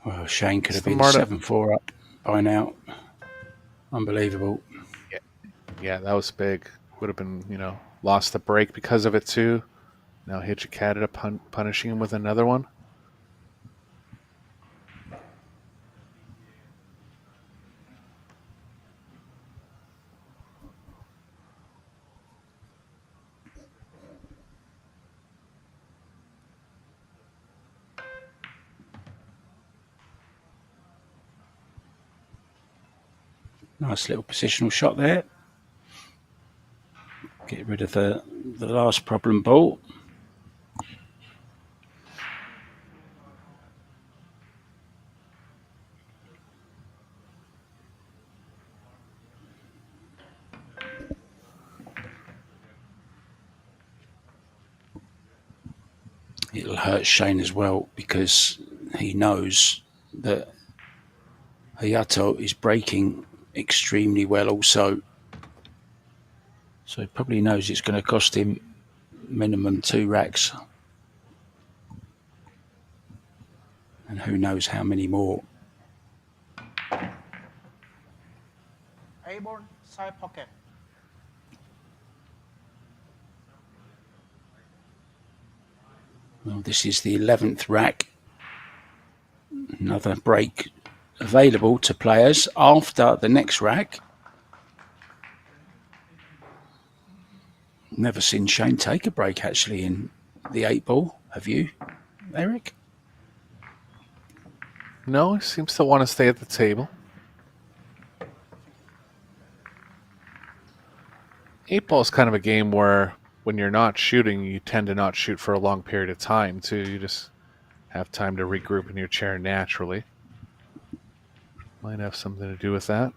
Well, Shane could It's have the been Marta- 7-4 up by now. Unbelievable. Yeah, that was big. Would have been, lost the break because of it too. Now Hijikata punishing him with another one. Nice little positional shot there. Get rid of the last problem ball. It'll hurt Shane as well because he knows that Hayato is breaking extremely well also. So he probably knows it's going to cost him minimum 2 racks. And who knows how many more. Airborne side pocket. Well, this is the 11th rack. Another break available to players after the next rack. Never seen Shane take a break actually in the 8-ball. Have you, Eric? No, he seems to want to stay at the table. 8-ball is kind of a game where when you're not shooting, you tend to not shoot for a long period of time too. You just have time to regroup in your chair naturally. Might have something to do with that.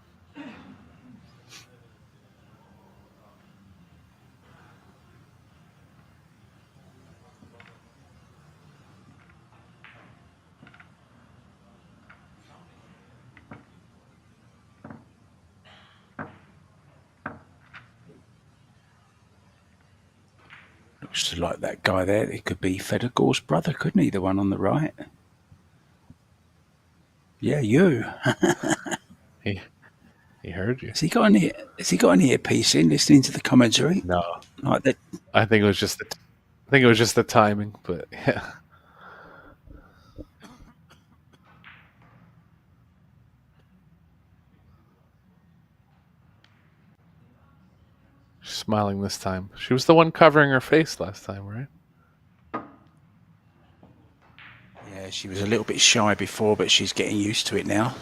Looks like that guy there. It could be Federgor's brother, couldn't he? The one on the right. Yeah, you. He heard you. Has he got an earpiece in listening to the commentary? No, Like that. I think it was just the timing. But yeah, she's smiling this time. She was the one covering her face last time, right? Yeah, she was a little bit shy before, but she's getting used to it now.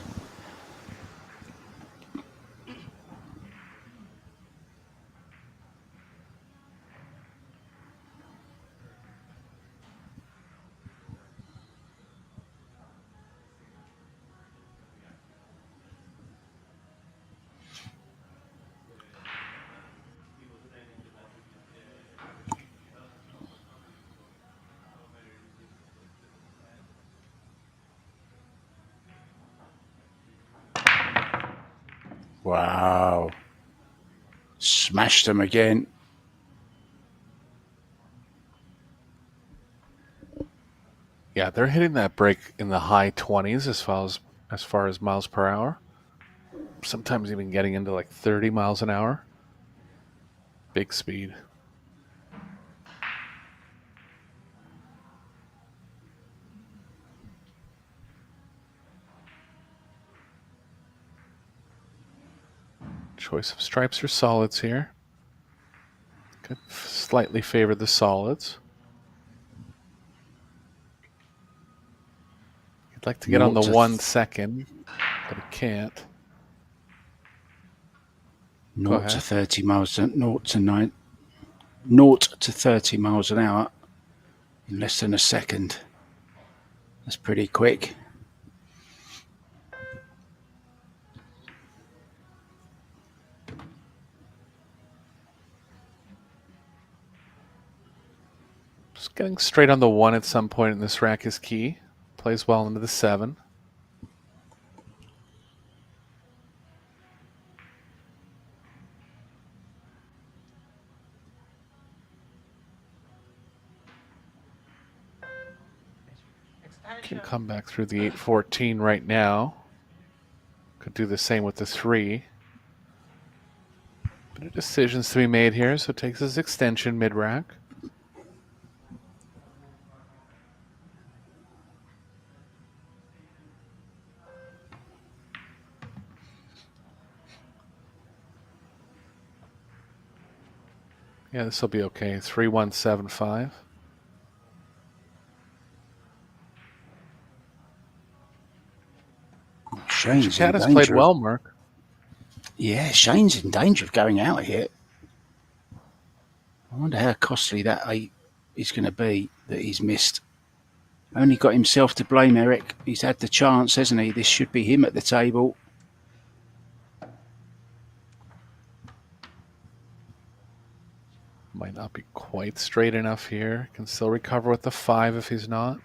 Wow. Smashed them again. Yeah, they're hitting that break in the high 20s as far as miles per hour. Sometimes even getting into like 30 miles an hour. Big speed. Choice of stripes or solids here. Could slightly favor the solids. He'd like to get on the 1 second, but he can't. 0 to 30 miles, 0 to 30 miles an hour in less than a second. That's pretty quick. Getting straight on the 1 at some point in this rack is key. Plays well into the 7. Can come back through the 8-14 right now. Could do the same with the 3. But a decisions to be made here, so takes his extension mid-rack. Yeah, this will be okay. 3-1-7-5. Shane's in has danger. Played well, Mark. Yeah, Shane's in danger of going out here. I wonder how costly that 8 is going to be that he's missed. Only got himself to blame, Eric. He's had the chance, hasn't he? This should be him at the table. Might not be quite straight enough here. Can still recover with the 5 if he's not.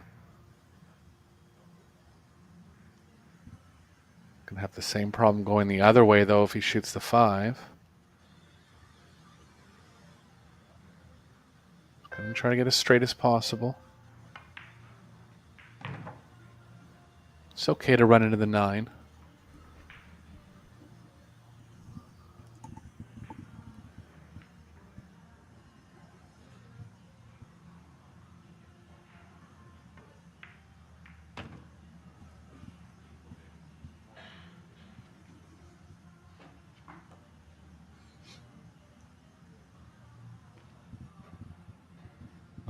Gonna have the same problem going the other way, though, if he shoots the 5. Gonna try to get as straight as possible. It's okay to run into the 9.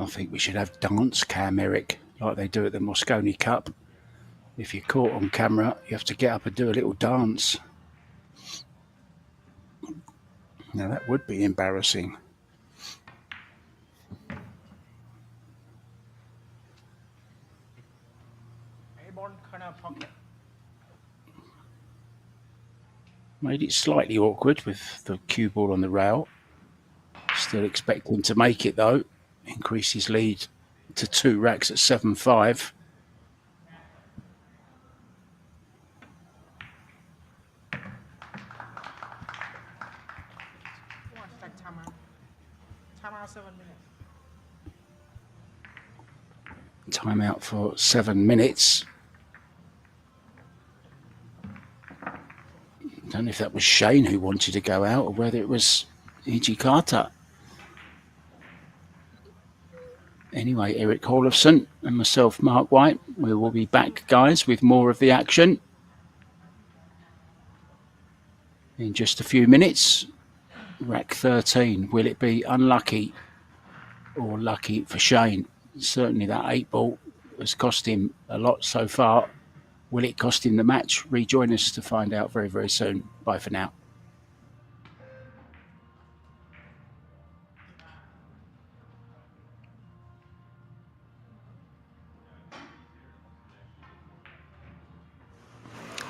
I think we should have dance cam, Eric, like they do at the Mosconi Cup. If you're caught on camera, you have to get up and do a little dance. Now, that would be embarrassing. Airborne corner pocket. Made it slightly awkward with the cue ball on the rail. Still expect him to make it, though. Increase his lead to 2 racks at 7-5. Timeout 7 minutes. Timeout for 7 minutes. Don't know if that was Shane who wanted to go out or whether it was Hijikata. Anyway, Eric Hollefson and myself, Mark White, we will be back, guys, with more of the action in just a few minutes. Rack 13, will it be unlucky or lucky for Shane? Certainly that 8 ball has cost him a lot so far. Will it cost him the match? Rejoin us to find out very, very soon. Bye for now.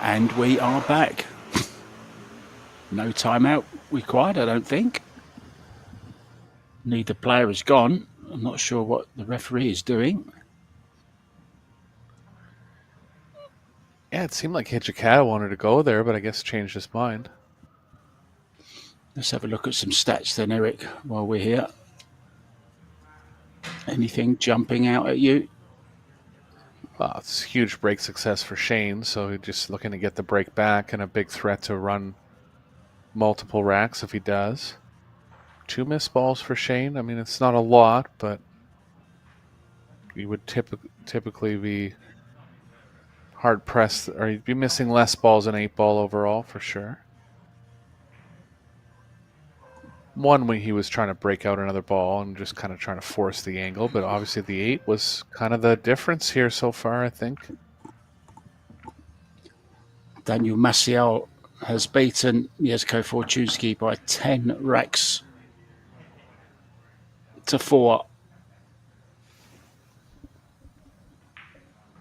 And we are back. No timeout required, I don't think. Neither player has gone. I'm not sure what the referee is doing. Yeah, it seemed like Hijikata wanted to go there, but I guess changed his mind. Let's have a look at some stats then, Eric, while we're here. Anything jumping out at you? Well, it's huge break success for Shane, so he's just looking to get the break back and a big threat to run multiple racks if he does. 2 missed balls for Shane. I mean, it's not a lot, but you would typically be hard-pressed, or you'd be missing less balls than 8 ball overall, for sure. One when he was trying to break out another ball and just kind of trying to force the angle, but obviously the 8 was kind of the difference here so far, I think. Daniel Maciel has beaten Jesko Fortunski by 10 racks to 4.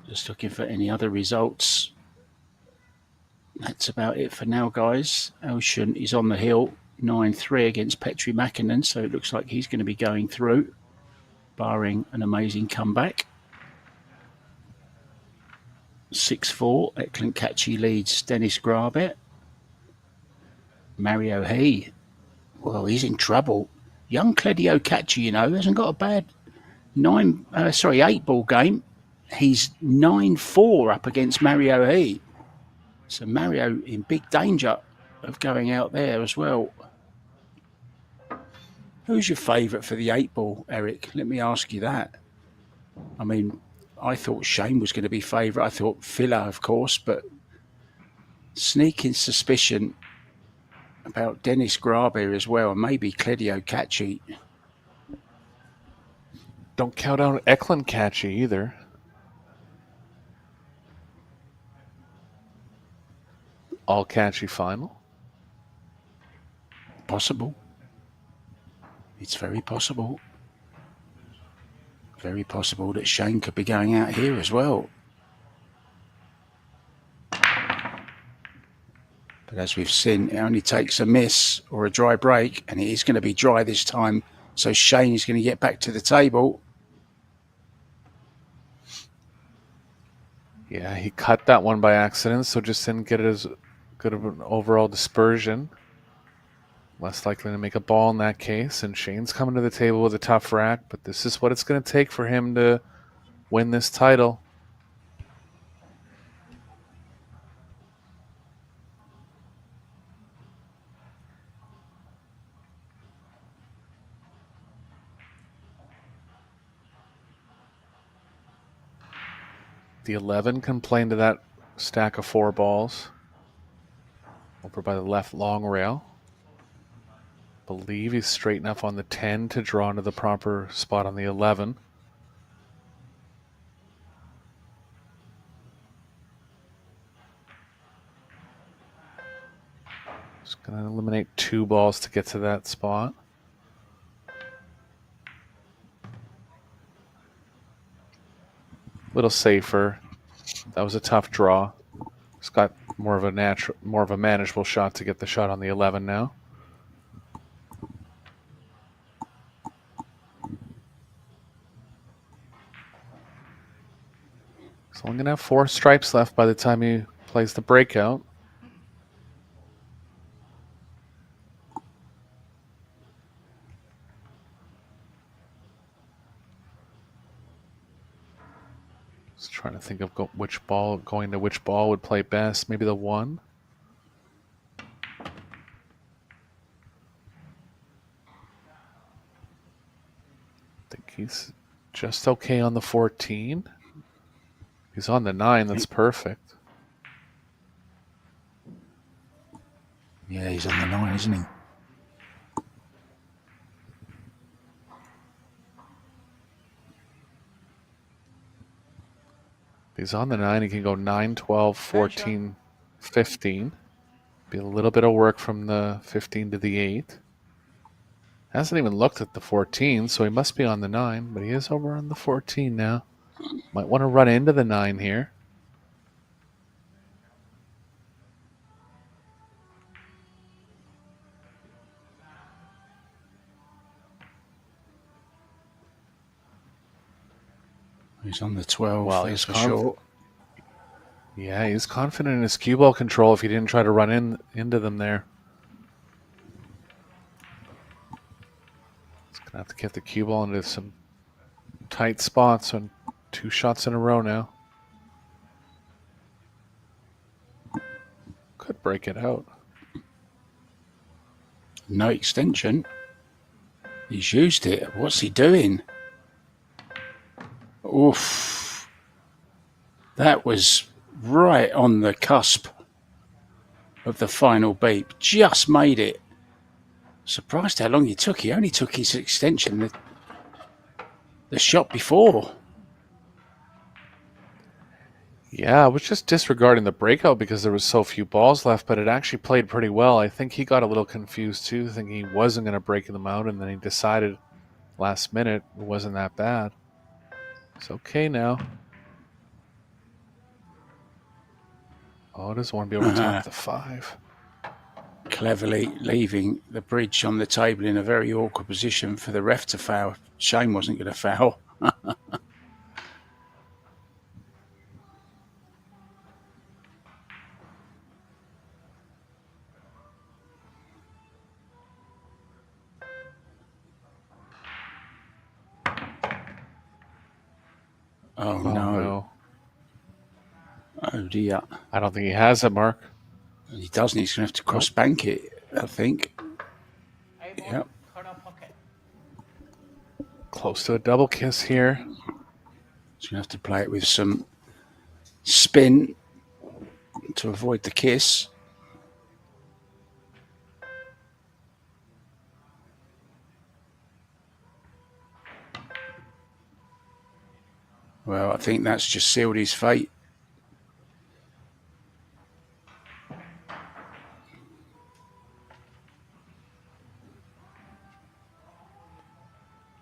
Just looking for any other results. That's about it for now, guys. Ocean is on the hill, 9-3 against Petri Mäkinen, so it looks like he's going to be going through. barring an amazing comeback. 6-4. Eklund Catchy leads Dennis Grabet. Mario He. Well, he's in trouble. Young Cledio Catchy, you know, hasn't got a bad 8-ball game. He's 9-4 up against Mario He. So Mario in big danger of going out there as well. Who's your favourite for the 8-ball, Eric? Let me ask you that. I mean, I thought Shane was going to be favourite. I thought Filler, of course, but sneaking suspicion about Dennis Grabe as well, and maybe Cledio Catchy. Don't count out Eklund Catchy either. All Catchy final? Possible. It's very possible. Very possible that Shane could be going out here as well. But as we've seen, it only takes a miss or a dry break, and it is going to be dry this time. So Shane is going to get back to the table. Yeah, he cut that one by accident, so just didn't get as good of an overall dispersion. Less likely to make a ball in that case, and Shane's coming to the table with a tough rack, but this is what it's going to take for him to win this title. The 11 can play into that stack of 4 balls over by the left long rail. Believe he's straight enough on the 10 to draw into the proper spot on the 11. Just going to eliminate 2 balls to get to that spot. Little safer. That was a tough draw. It's got more of a manageable shot to get the shot on the 11 now. So I'm going to have 4 stripes left by the time he plays the breakout. Just trying to think of which ball would play best. Maybe the 1. I think he's just okay on the 14. He's on the 9. That's perfect. Yeah, he's on the 9, isn't he? He's on the 9. He can go 9, 12, 14, 15. Be a little bit of work from the 15 to the 8. Hasn't even looked at the 14, so he must be on the 9, but he is over on the 14 now. Might want to run into the 9 here. He's on the 12. Well, that's he's for sure. Yeah, he's confident in his cue ball control if he didn't try to run into them there. He's going to have to get the cue ball into some tight spots on 2 shots in a row now. Could break it out. No extension. He's used it. What's he doing? Oof. That was right on the cusp of the final beep. Just made it. Surprised how long he took. He only took his extension the shot before. Yeah, I was just disregarding the breakout because there was so few balls left, but it actually played pretty well. I think he got a little confused too, thinking he wasn't going to break them out, and then he decided last minute it wasn't that bad. It's okay now. Oh, doesn't want to be over top of the 5. Cleverly leaving the bridge on the table in a very awkward position for the ref to foul. Shane wasn't going to foul. Oh, no. Oh, dear. I don't think he has it, Mark. He doesn't. He's going to have to cross-bank it, I think. Yep. Corner pocket. Close to a double kiss here. He's going to have to play it with some spin to avoid the kiss. Well, I think that's just sealed his fate.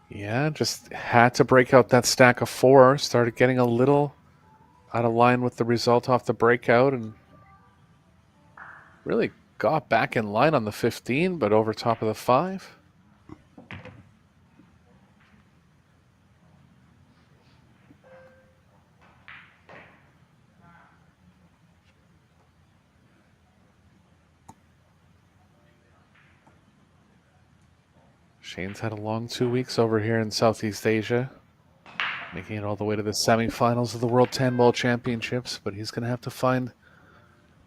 Yeah, just had to break out that stack of 4. Started getting a little out of line with the result off the breakout and really got back in line on the 15, but over top of the 5. Shane's had a long 2 weeks over here in Southeast Asia, making it all the way to the semifinals of the World 10 Ball Championships, but he's going to have to find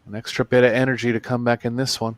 an extra bit of energy to come back in this one.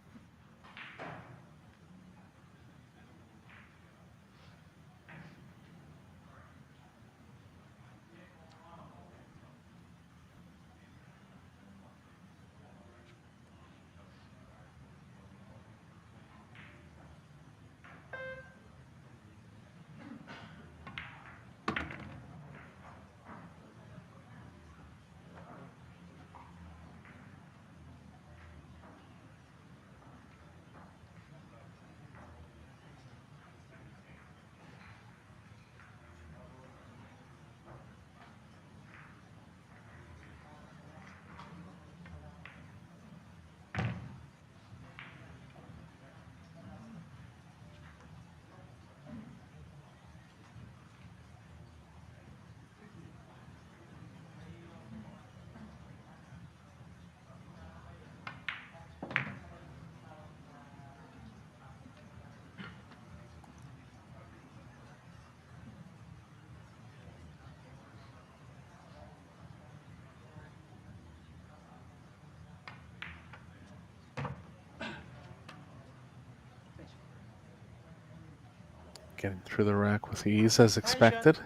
Getting through the rack with ease as expected.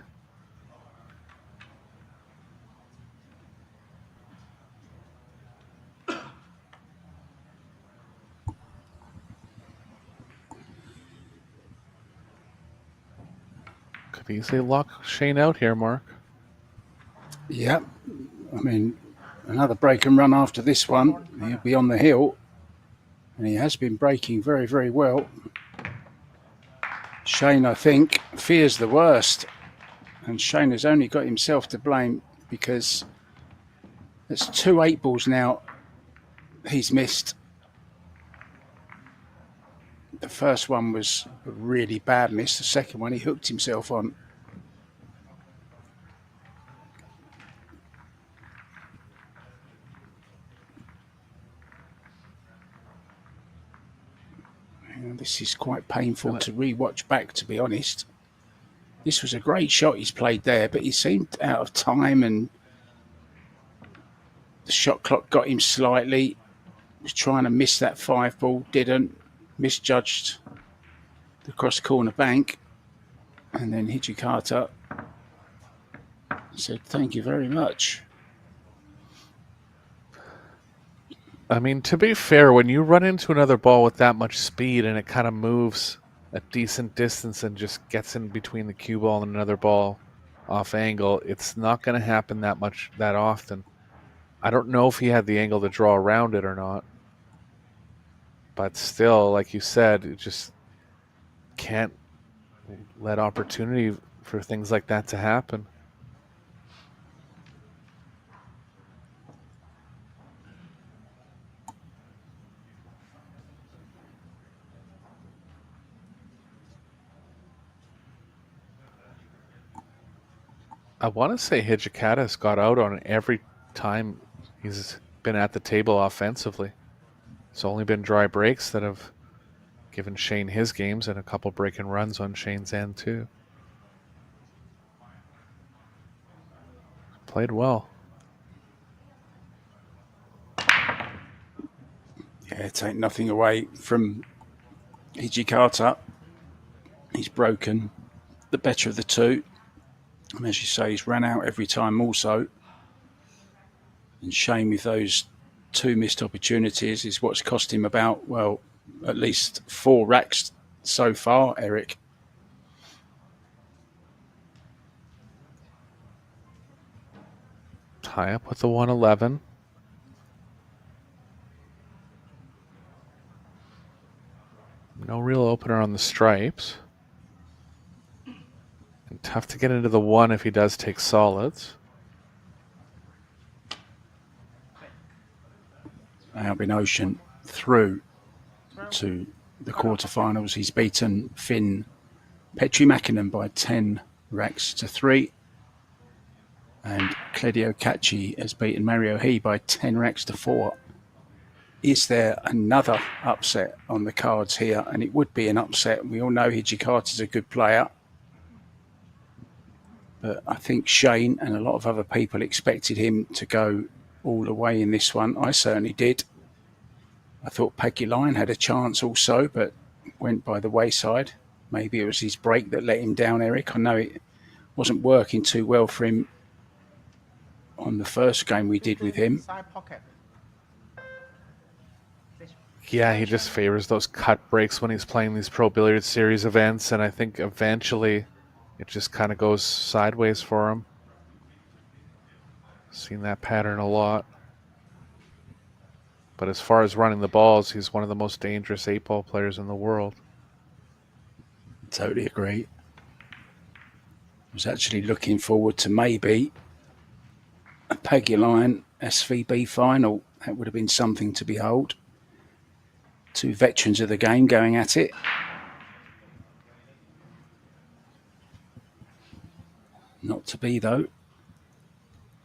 Could easily lock Shane out here, Mark. Yeah. I mean, another break and run after this one. He'll be on the hill. And he has been breaking very, very well. Shane, I think, fears the worst. And Shane has only got himself to blame because it's 2 8-balls now he's missed. The first one was a really bad miss. The second one he hooked himself on. And this is quite painful to re-watch back, to be honest. This was a great shot he's played there, but he seemed out of time and the shot clock got him slightly. He was trying to miss that 5-ball, didn't. Misjudged the cross-corner bank. And then Hijikata said, thank you very much. I mean, to be fair, when you run into another ball with that much speed and it kind of moves a decent distance and just gets in between the cue ball and another ball off angle, it's not going to happen that often. I don't know if he had the angle to draw around it or not. But still, like you said, it just can't let opportunity for things like that to happen. I want to say Hijikata's got out on every time he's been at the table offensively. It's only been dry breaks that have given Shane his games and a couple breaking runs on Shane's end too. Played well. Yeah, take nothing away from Hijikata. He's broken the better of the two. And as you say, he's ran out every time also. And Shane, with those 2 missed opportunities, is what's cost him about, well, at least 4 racks so far, Eric. Tie up with the 111. No real opener on the stripes. And tough to get into the 1 if he does take solids. Albin Ocean through to the quarterfinals. He's beaten Finn Petri Mäkinen by 10 racks to 3. And Cledio Caci has beaten Mario He by 10 racks to 4. Is there another upset on the cards here? And it would be an upset. We all know Hijikata's a good player. But I think Shane and a lot of other people expected him to go all the way in this one. I certainly did. I thought Peggy Lyon had a chance also, but went by the wayside. Maybe it was his break that let him down, Eric. I know it wasn't working too well for him on the first game we did with him. Side pocket. Yeah, he just favors those cut breaks when he's playing these Pro Billiards Series events, and I think eventually it just kind of goes sideways for him. Seen that pattern a lot. But as far as running the balls, he's one of the most dangerous 8-ball players in the world. Totally agree. I was actually looking forward to maybe a Peggy Lyon SVB final. That would have been something to behold. 2 veterans of the game going at it. Not to be, though.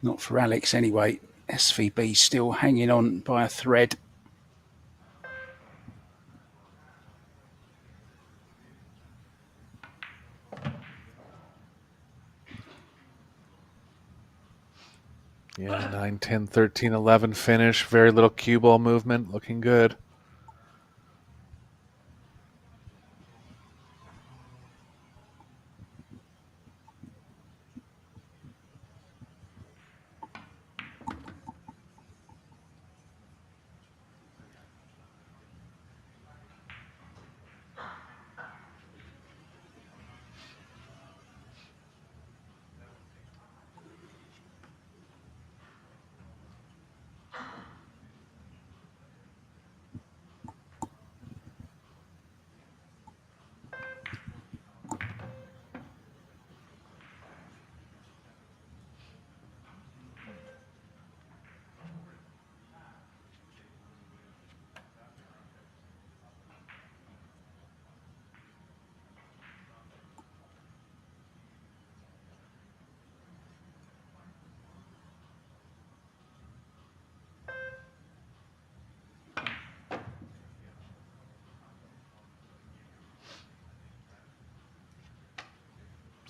Not for Alex, anyway. SVB still hanging on by a thread. Yeah, 9, 10, 13, 11 finish. Very little cue ball movement. Looking good.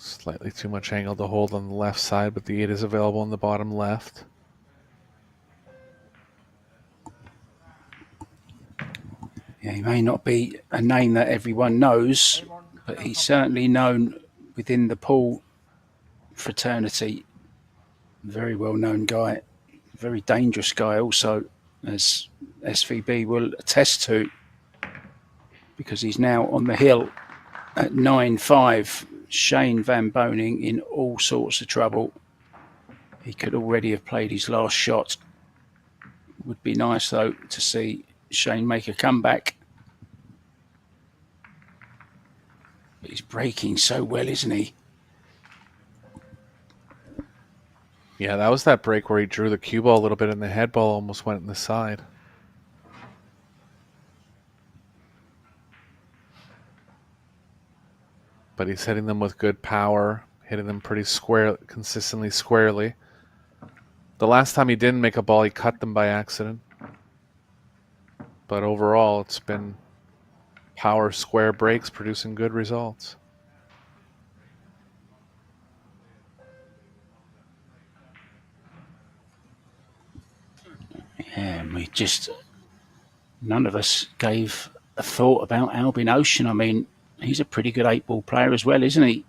Slightly too much angle to hold on the left side, but the 8 is available on the bottom left. Yeah, he may not be a name that everyone knows, but he's certainly known within the pool fraternity. Very well-known guy. Very dangerous guy also, as SVB will attest to, because he's now on the hill at 9-5. Shane Van Boening in all sorts of trouble. He could already have played his last shot. Would be nice, though, to see Shane make a comeback. But he's breaking so well, isn't he? Yeah, that was that break where he drew the cue ball a little bit and the head ball almost went in the side. But he's hitting them with good power, hitting them pretty consistently squarely. The last time he didn't make a ball, he cut them by accident. But overall, it's been power square breaks producing good results. Yeah, none of us gave a thought about Albin Ocean. I mean, he's a pretty good 8-ball player as well, isn't he?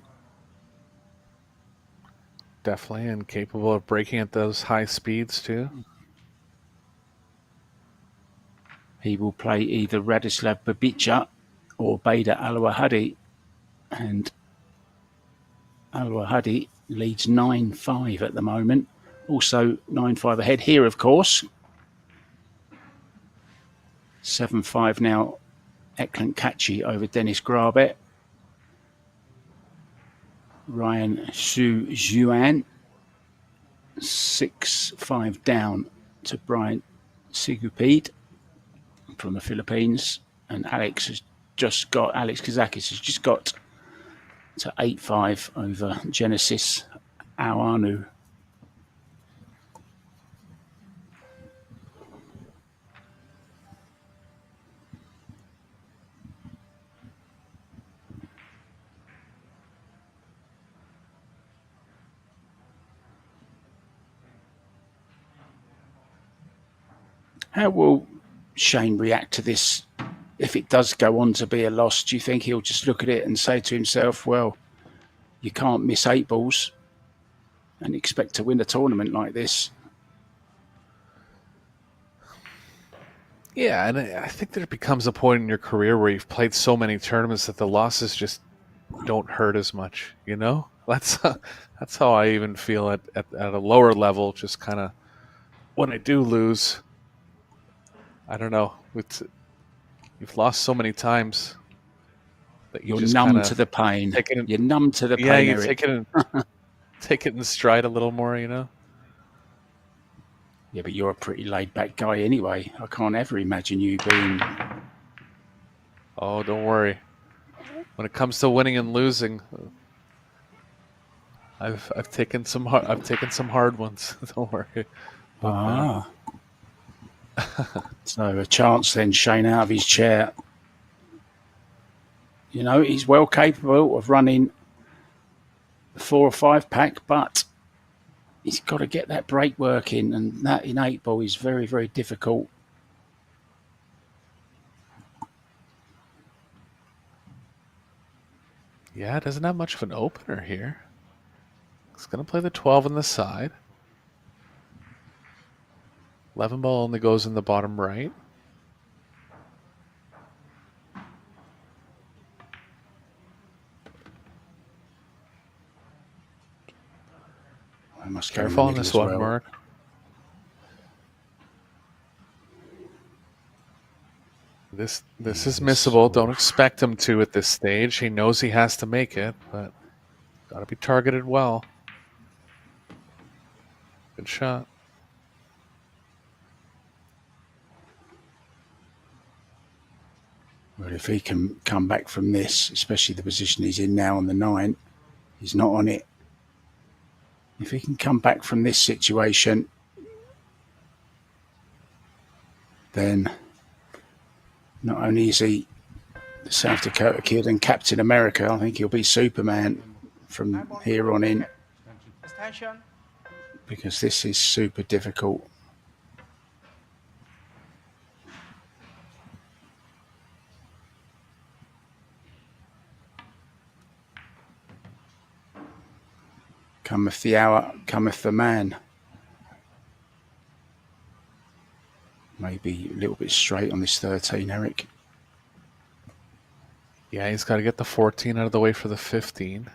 Definitely, and capable of breaking at those high speeds too. He will play either Radislav Babica or Beda Alwahadi, and Alwahadi leads 9-5 at the moment. Also 9-5 ahead here, of course. 7-5 now, Eklan Kachi over Dennis Grabet. Ryan Su Juan 6-5 down to Brian Sigupede from the Philippines, and Alex Kazakis has just got to 8-5 over Genesis Awanu. How will Shane react to this if it does go on to be a loss? Do you think he'll just look at it and say to himself, well, you can't miss 8 balls and expect to win a tournament like this? Yeah, and I think there becomes a point in your career where you've played so many tournaments that the losses just don't hurt as much, you know? That's how I even feel at a lower level, just kind of when I do lose, I don't know. You've lost so many times that You're just numb to the pain. You're numb to the pain, Yeah, you Eric. take it in stride a little more, you know? Yeah, but you're a pretty laid-back guy anyway. I can't ever imagine you being... Oh, don't worry. When it comes to winning and losing, I've taken some hard ones. Don't worry. So a chance then, Shane out of his chair. You know, he's well capable of running 4 or 5 pack, but he's got to get that break working, and that in 8-ball is very, very difficult. Yeah, it doesn't have much of an opener here. It's going to play the 12 on the side. 11 ball only goes in the bottom right. I must Careful on this one, Mark. This is missable. Don't expect him to at this stage. He knows he has to make it, but got to be targeted well. Good shot. Well, if he can come back from this, especially the position he's in now on the 9, he's not on it. If he can come back from this situation, then not only is he the South Dakota kid and Captain America, I think he'll be Superman from here on in, because this is super difficult. Cometh the hour, cometh the man. Maybe a little bit straight on this 13, Eric. Yeah, he's got to get the 14 out of the way for the 15.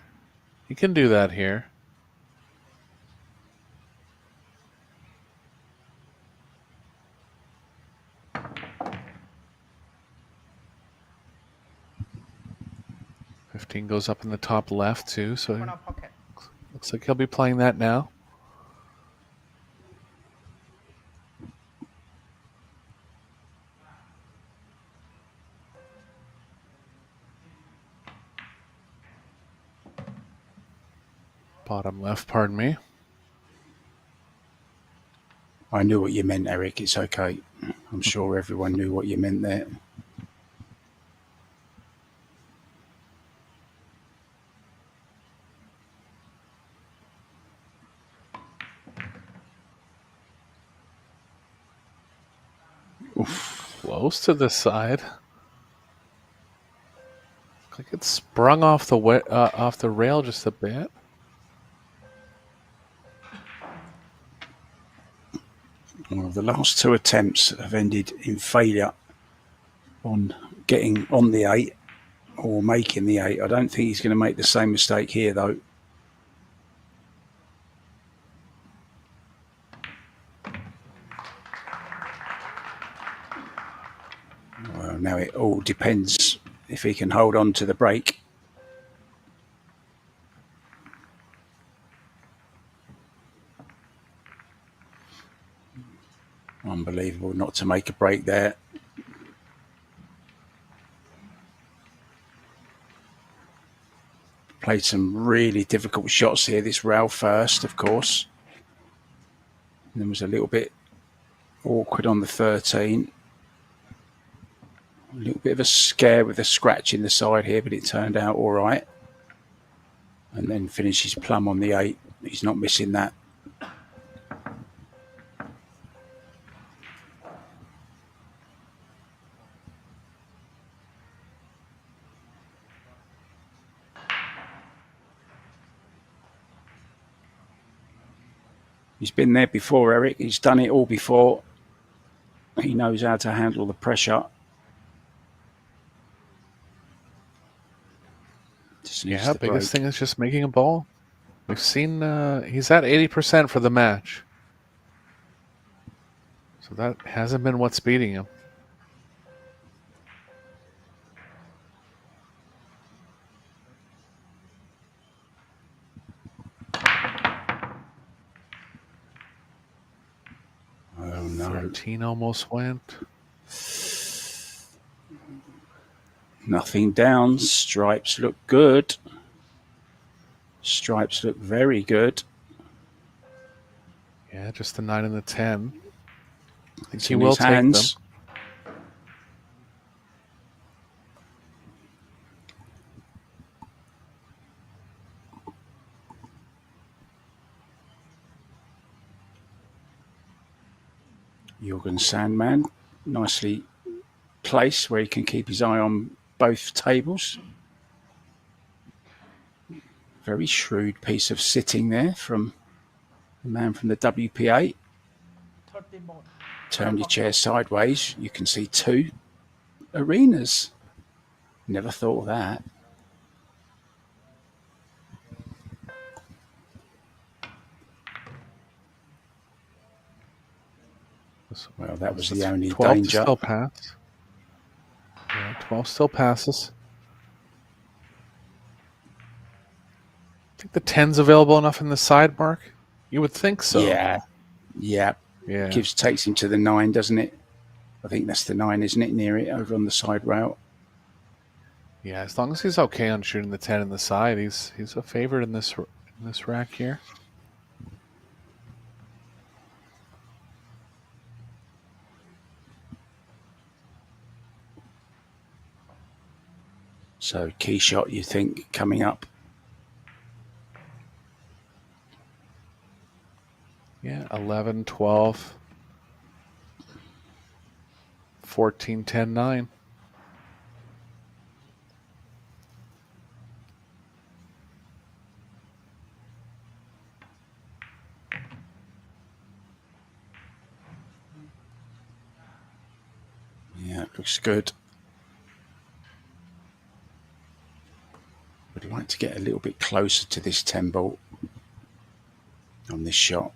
He can do that here. $15 goes up in the top left too, so looks like he'll be playing that now. Bottom left, pardon me. I knew what you meant, Eric. It's okay. I'm sure everyone knew what you meant there. Oof. Close to the side. Looks like it sprung off the rail just a bit. Well, the last two attempts have ended in failure on getting on the 8 or making the 8. I don't think he's going to make the same mistake here, though. Well, now it all depends if he can hold on to the break. Unbelievable not to make a break there. Played some really difficult shots here. This rail first, of course. And then was a little bit awkward on the 13. A little bit of a scare with a scratch in the side here, but it turned out all right. And then finishes plumb on the 8. He's not missing that. He's been there before, Eric. He's done it all before. He knows how to handle the pressure. Yeah, biggest thing is just making a ball. We've seen he's at 80% for the match. So that hasn't been what's beating him. Oh no. 13 almost went. Nothing down. Stripes look good. Stripes look very good. Yeah, just the 9 and the 10. I think It's he in will his take hands. them. Jorgen Sandman, nicely placed where he can keep his eye on both tables. Very shrewd piece of sitting there from the man from the WPA. 30 more. Turn your chair sideways, you can see 2 arenas. Never thought of that. Well, that was the only 12 danger. still pass. Yeah, 12 still passes. I think the 10's available enough in the side, Mark? You would think so. Yeah. Takes him to the 9, doesn't it? I think that's the 9, isn't it? Near it, over on the side rail. Yeah, as long as he's okay on shooting the 10 in the side, he's a favorite in this rack here. So key shot, you think, coming up? Yeah, 11, 12, 14, 10, 9. Yeah, it looks good. Would like to get a little bit closer to this 10 ball on this shot.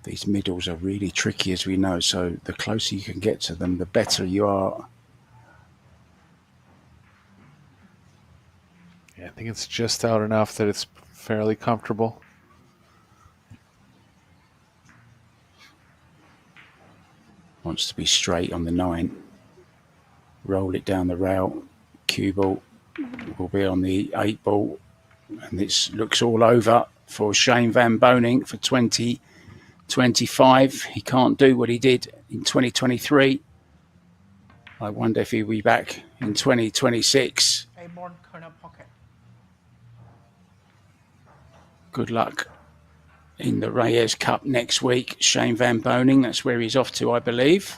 These middles are really tricky, as we know, so the closer you can get to them, the better you are. Yeah, I think it's just out enough that it's fairly comfortable. Wants to be straight on the 9. Roll it down the rail. cue ball will be on the 8 ball. And this looks all over for Shane Van Boening for 2025. He can't do what he did in 2023. I wonder if he'll be back in 2026. A-ball corner pocket. Good luck in the Reyes Cup next week. Shane Van Boening, that's where he's off to, I believe.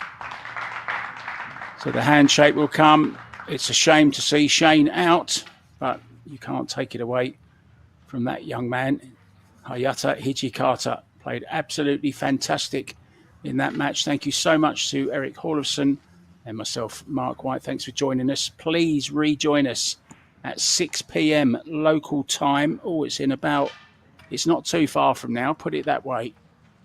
So the handshake will come. It's a shame to see Shane out, but you can't take it away from that young man. Hayata Hijikata played absolutely fantastic in that match. Thank you so much to Eric Hallofson and myself, Mark White. Thanks for joining us. Please rejoin us at 6 p.m. local time. Oh, it's not too far from now, put it that way.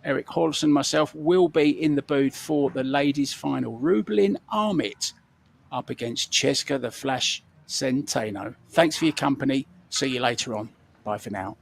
Eric Hallofson and myself will be in the booth for the ladies' final. Rublin Armit up against Cheska the Flash Centeno. Thanks for your company. See you later on. Bye for now.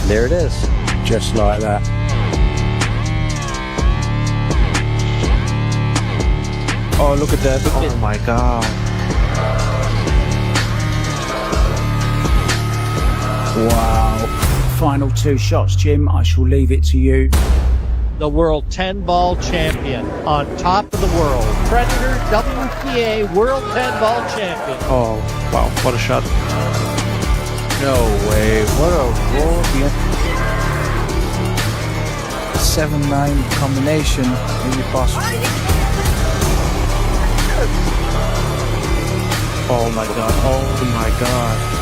There it is. Just like that. Oh, look at that. Oh my god. Wow. Final 2 shots, Jim. I shall leave it to you. The world 10-ball champion on top of the world. Predator WPA world 10-ball champion. Oh, wow. What a shot. No way. What a roll. 7-9 combination maybe possible. Oh my god. Oh my god.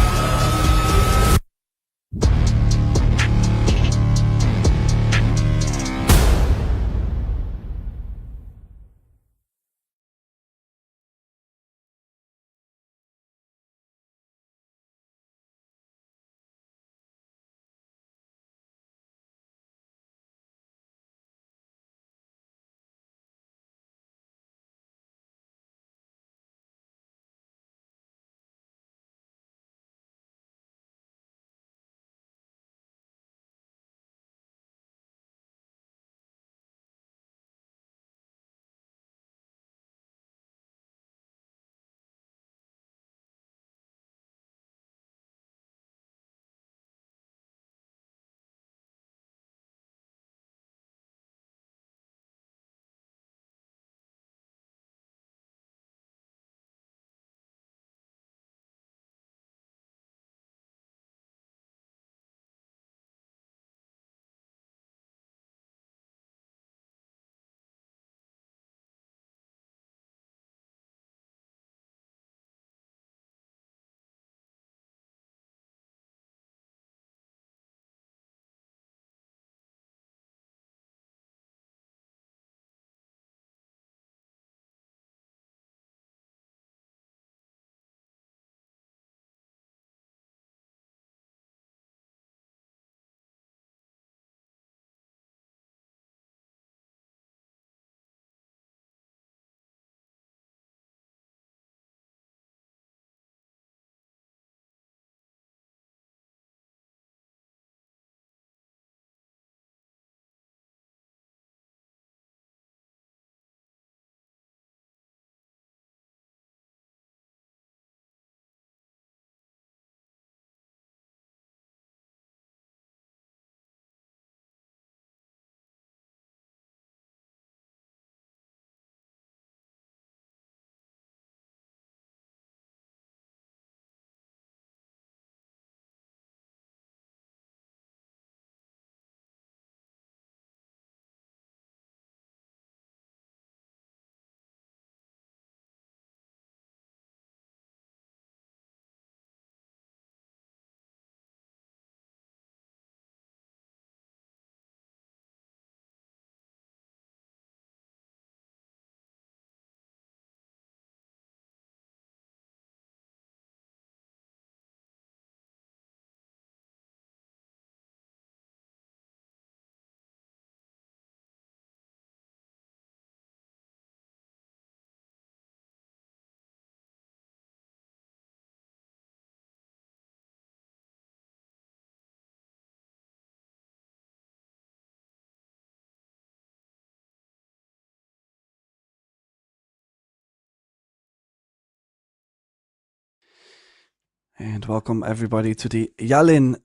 And welcome everybody to the YALIN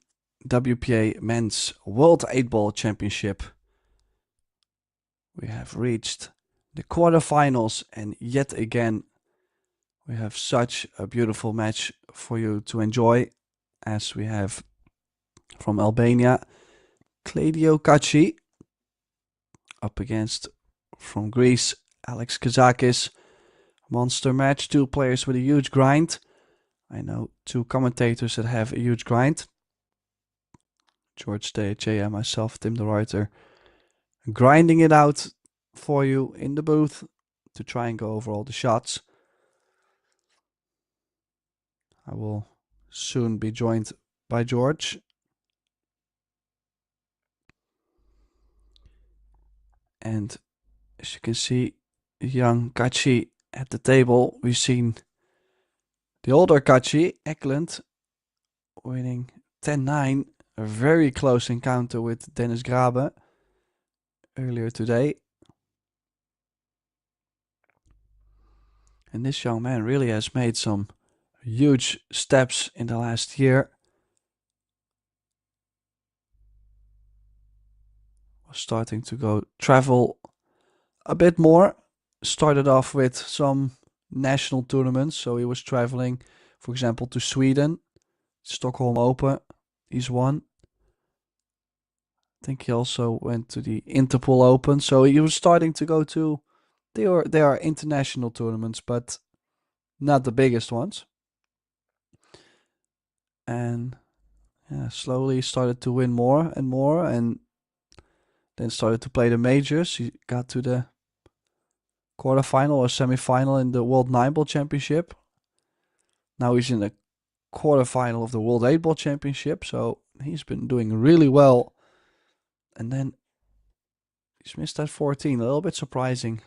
WPA Men's World 8-Ball Championship. We have reached the quarterfinals, and yet again we have such a beautiful match for you to enjoy, as we have from Albania Claudio Kaci up against from Greece Alex Kazakis. Monster match, 2 players with a huge grind. I know 2 commentators that have a huge grind. George DHA and myself, Tim the Writer, grinding it out for you in the booth to try and go over all the shots. I will soon be joined by George. And as you can see, young Kaci at the table. We've seen the older Kaci, Eklund, winning 10-9 a very close encounter with Dennis Grabe earlier today. And this young man really has made some huge steps in the last year. Was starting to travel a bit more. Started off with some national tournaments, so he was traveling, for example, to Sweden, Stockholm Open. He's won. I think he also went to the Interpol Open, so he was starting to go to. They are international tournaments, but not the biggest ones. And yeah, slowly started to win more and more, and then started to play the majors. He got to the quarterfinal or semi-final in the World 9-Ball Championship. Now he's in the quarterfinal of the World 8-Ball Championship, so he's been doing really well. And then he's missed that 14, a little bit surprising.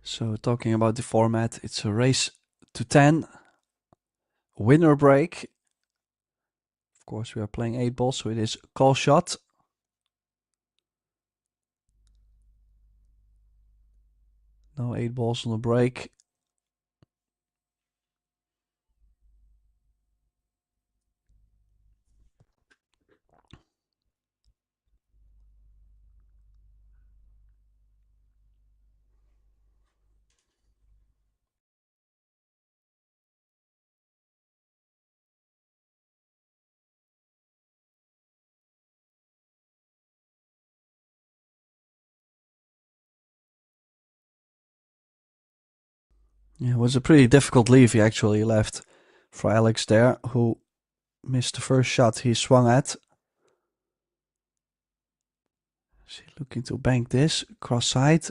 So talking about the format, it's a race to 10, winner break. Of course, we are playing 8 balls, so it is call shot. No 8 balls on the break. Yeah, it was a pretty difficult leave he actually left for Alex there, who missed the first shot he swung at. Is he looking to bank this cross side?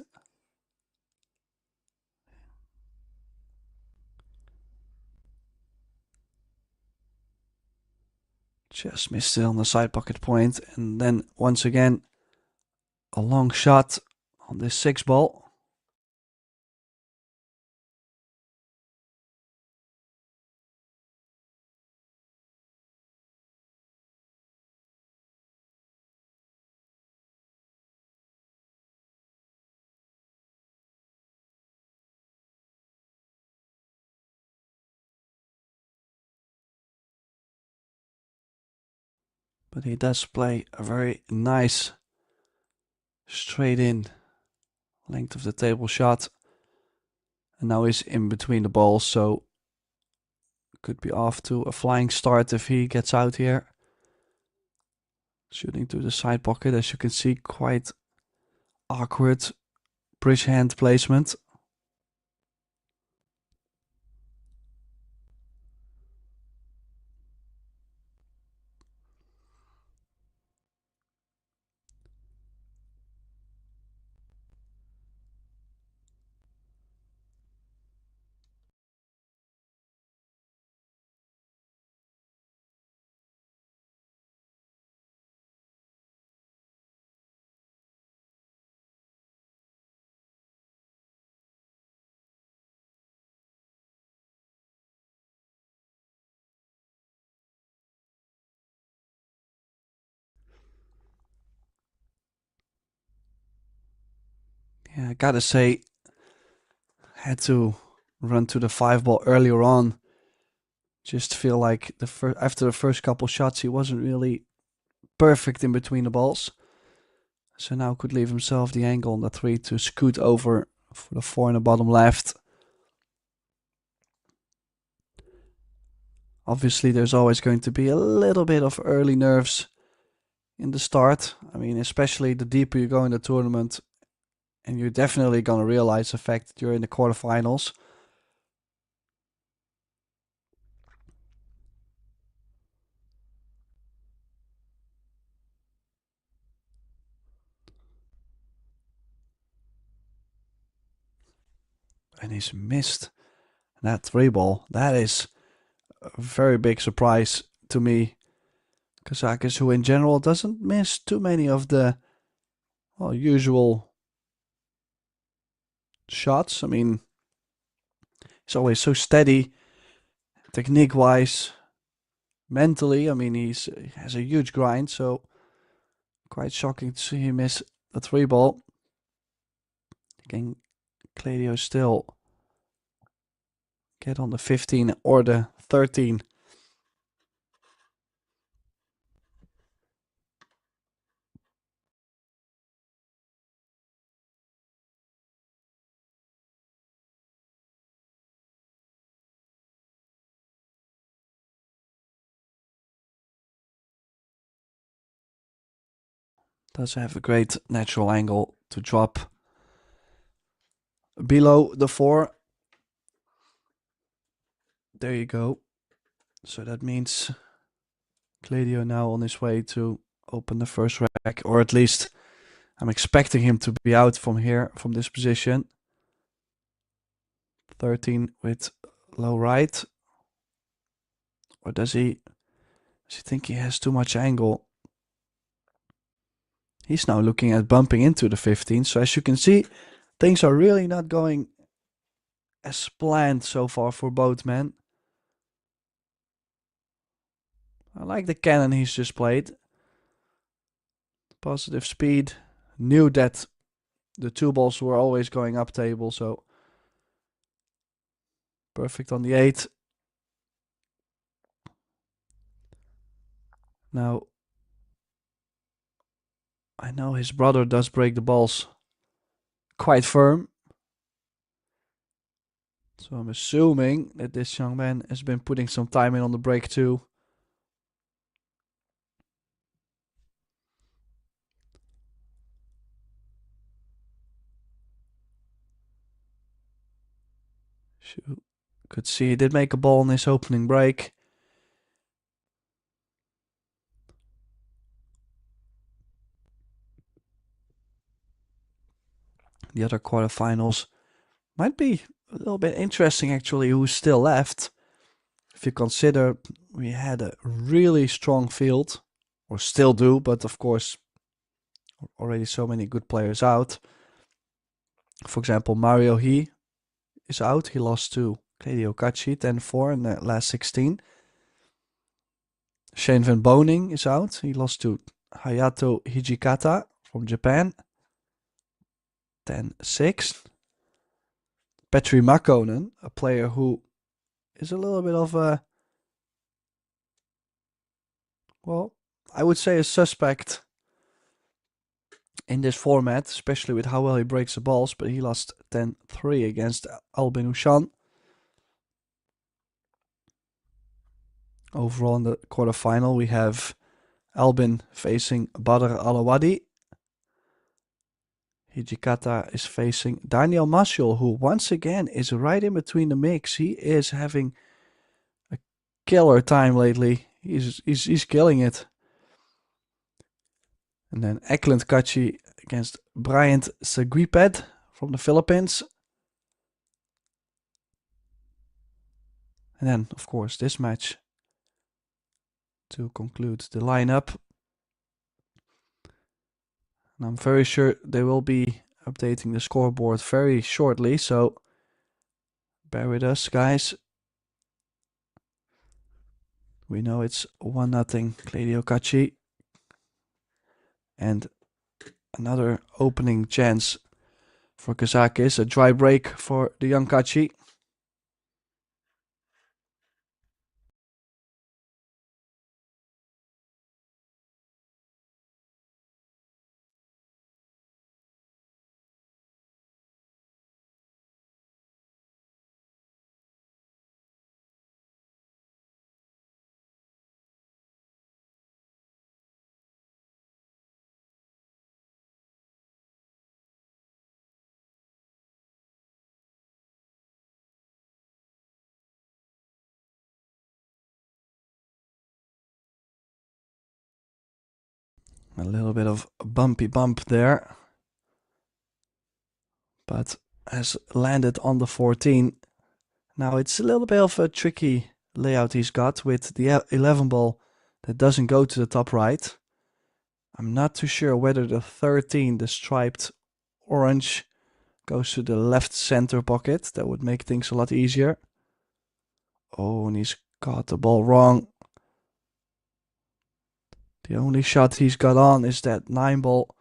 Just missed it on the side pocket point, and then once again a long shot on this 6 ball. But he does play a very nice straight in length of the table shot. And now he's in between the balls, so could be off to a flying start if he gets out here. Shooting to the side pocket, as you can see, quite awkward bridge hand placement. Yeah, I gotta say, had to run to the 5 ball earlier on. Just feel like after the first couple shots, he wasn't really perfect in between the balls. So now could leave himself the angle on the 3 to scoot over for the 4 in the bottom left. Obviously, there's always going to be a little bit of early nerves in the start. I mean, especially the deeper you go in the tournament, and you're definitely going to realize the fact that you're in the quarterfinals. And he's missed that 3 ball. That is a very big surprise to me. Kazakis, who in general doesn't miss too many of the well, usual shots. I mean, he's always so steady, technique-wise, mentally. I mean, he has a huge grind, so quite shocking to see him miss the 3-ball. Can Claudio still get on the 15 or the 13? Does have a great natural angle to drop below the 4. There you go. So that means Claudio now on his way to open the first rack, or at least I'm expecting him to be out from here, from this position. 13 with low right. Or does he think he has too much angle? He's now looking at bumping into the 15. So as you can see, things are really not going as planned so far for both men. I like the cannon he's just played. Positive speed. Knew that the 2 balls were always going up table, so perfect on the 8. Now, I know his brother does break the balls quite firm. So I'm assuming that this young man has been putting some time in on the break too. Could see he did make a ball in his opening break. The other quarterfinals might be a little bit interesting actually, who's still left. If you consider we had a really strong field, or still do, but of course already so many good players out. For example, Mario He is out. He lost to Claudio Cacci 10-4 in the last 16. Shane van Boening is out. He lost to Hayato Hijikata from Japan 10-6. Petri Makkonen, a player who is a little bit of a, well, I would say a suspect in this format, especially with how well he breaks the balls, but he lost 10-3 against Albin Ushan. Overall in the quarterfinal, we have Albin facing Badr Alawadi. Hijikata is facing Daniel Masiol, who once again is right in between the mix. He is having a killer time lately. He's killing it. And then Ekland Kachi against Bryant Seguiped from the Philippines. And then, of course, this match to conclude the lineup. And I'm very sure they will be updating the scoreboard very shortly, so bear with us, guys. We know it's 1-0 Claudio Cacci. And another opening chance for Kazakis, a dry break for the young Cacci. A little bit of a bumpy bump there, but has landed on the 14. Now it's a little bit of a tricky layout he's got with the 11 ball that doesn't go to the top right. I'm not too sure whether the 13, the striped orange, goes to the left center pocket. That would make things a lot easier. Oh, and he's got the ball wrong. The only shot he's got on is that 9 ball.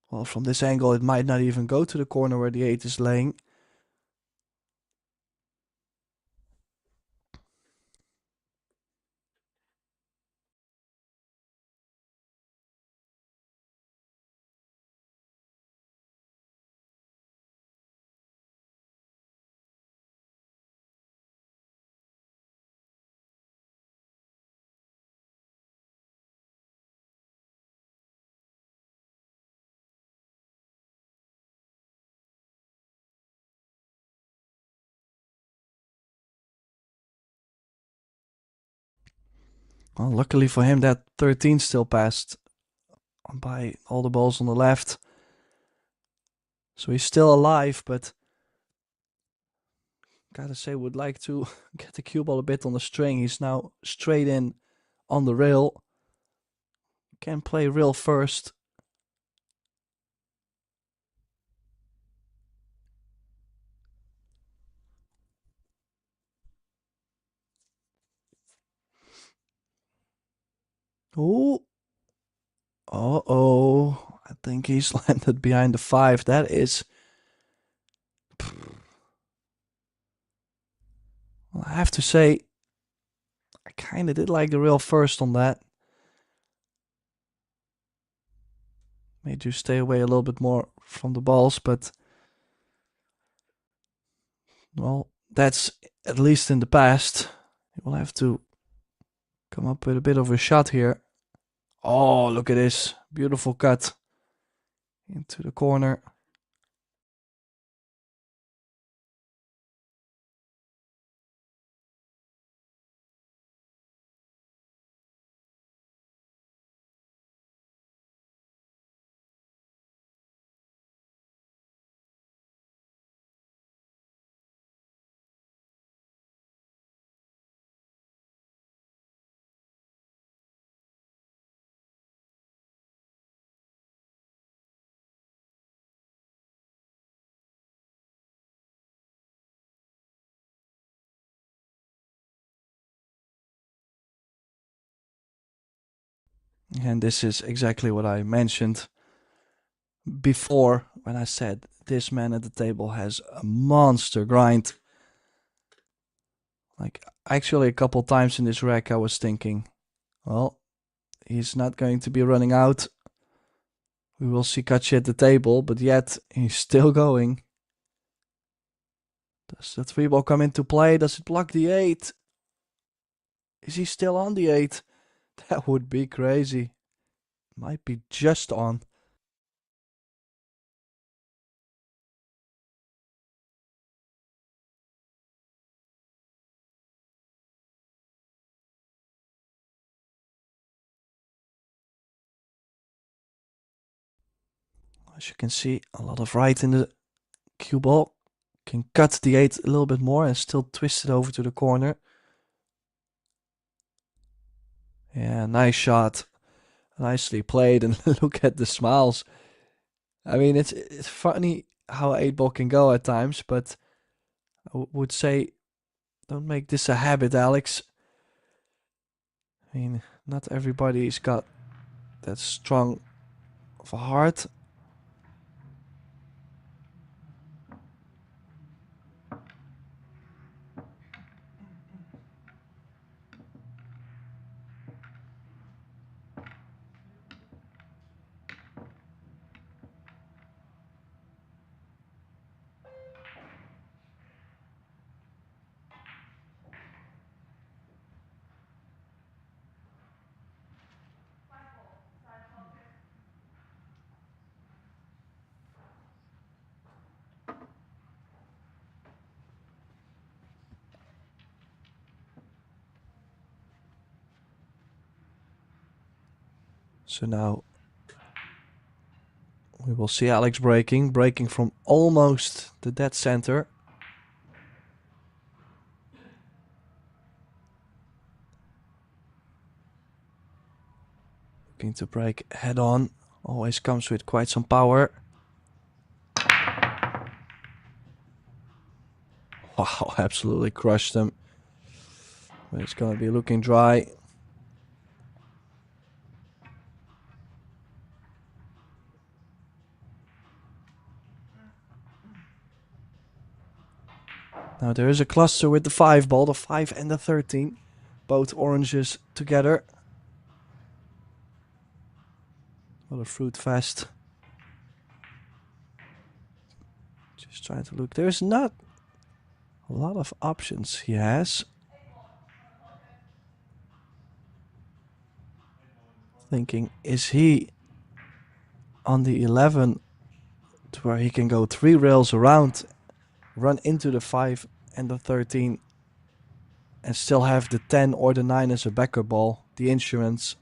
Well, from this angle, it might not even go to the corner where the 8 is laying. Well, luckily for him, that 13 still passed by all the balls on the left. So he's still alive, but gotta say, would like to get the cue ball a bit on the string. He's now straight in on the rail. Can play rail first. Oh. Uh-oh. I think he's landed behind the 5. That is... Well, I have to say, I kind of did like the rail first on that. Made you stay away a little bit more from the balls, but... Well, that's at least in the past. You will have to come up with a bit of a shot here. Oh, look at this. Beautiful cut into the corner. And this is exactly what I mentioned before when I said this man at the table has a monster grind. Like, actually a couple times in this rack I was thinking, well, he's not going to be running out. We will see Kachi at the table, but yet he's still going. Does the 3 ball come into play? Does it block the 8? Is he still on the 8? That would be crazy. Might be just on. As you can see, a lot of right in the cue ball. Can cut the 8 a little bit more and still twist it over to the corner. Yeah, nice shot. Nicely played, and look at the smiles. I mean, it's funny how 8 ball can go at times, but I would say don't make this a habit, Alex. I mean, not everybody's got that strong of a heart. So now we will see Alex breaking from almost the dead center. Looking to break head on. Always comes with quite some power. Wow, absolutely crushed him. But it's going to be looking dry. Now there is a cluster with the 5 ball, the 5 and the 13. Both oranges together. What a fruit fest. Just trying to look. There's not a lot of options he has. Thinking, is he on the 11 to where he can go 3 rails around, run into the 5 and the 13, and still have the 10 or the 9 as a backer ball, the insurance.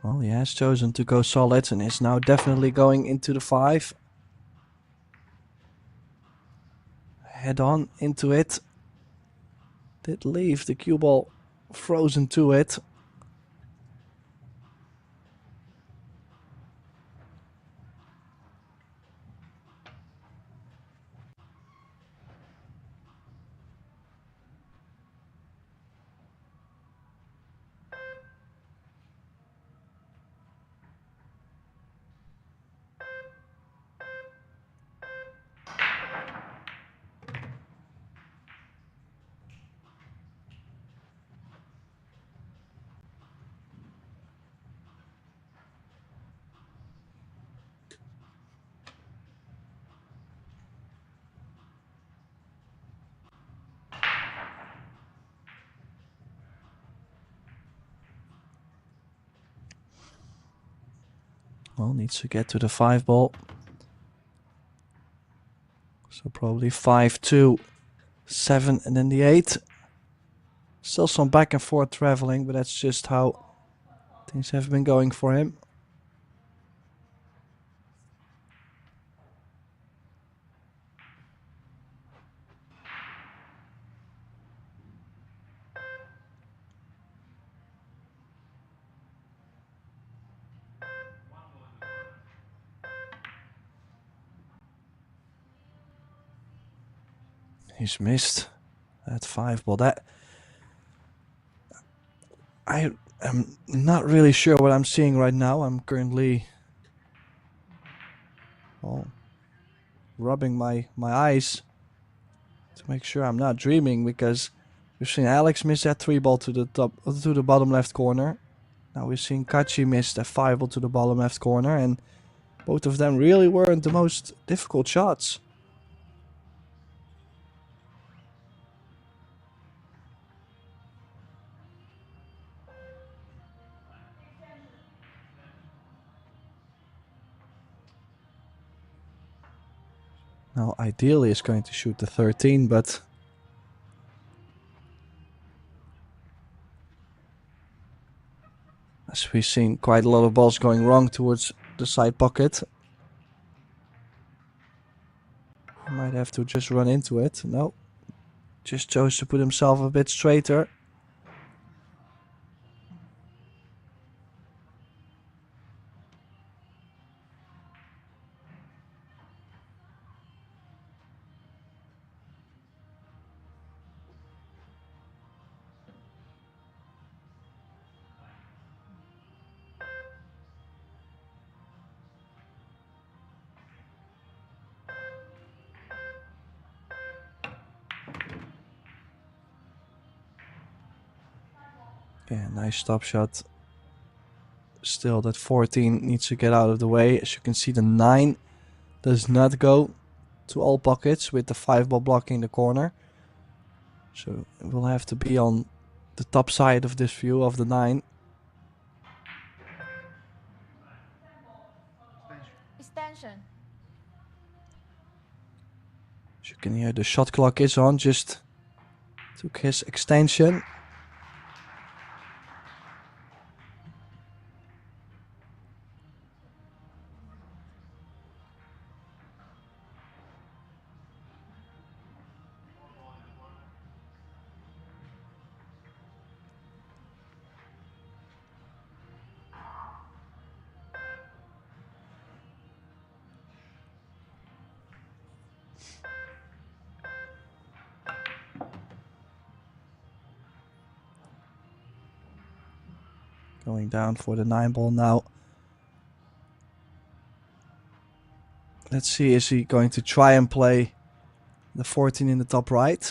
Well, he has chosen to go solid and is now definitely going into the 5. Head on into it. Did leave the cue ball frozen to it. Well, needs to get to the 5 ball. So probably 5, 2, 7 and then the 8. Still some back and forth traveling, but that's just how things have been going for him. He's missed that 5 ball. That I am not really sure what I'm seeing right now. I'm currently rubbing my eyes to make sure I'm not dreaming, because we've seen Alex miss that 3 ball to the bottom left corner. Now we've seen Kachi miss that 5 ball to the bottom left corner, and both of them really weren't the most difficult shots. Now, ideally, it's going to shoot the 13, but as we've seen, quite a lot of balls going wrong towards the side pocket. He might have to just run into it. No, just chose to put himself a bit straighter. Yeah, nice stop shot. Still, that 14 needs to get out of the way. As you can see, the 9 does not go. to all pockets with the 5-ball blocking the corner. So it will have to be on the top side of this view of the 9. Extension. As you can hear, the shot clock is on. Just took his extension. Going down for the 9-ball now. Let's see, is he going to try and play the 14 in the top right?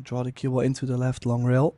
Draw the cue ball into the left long rail.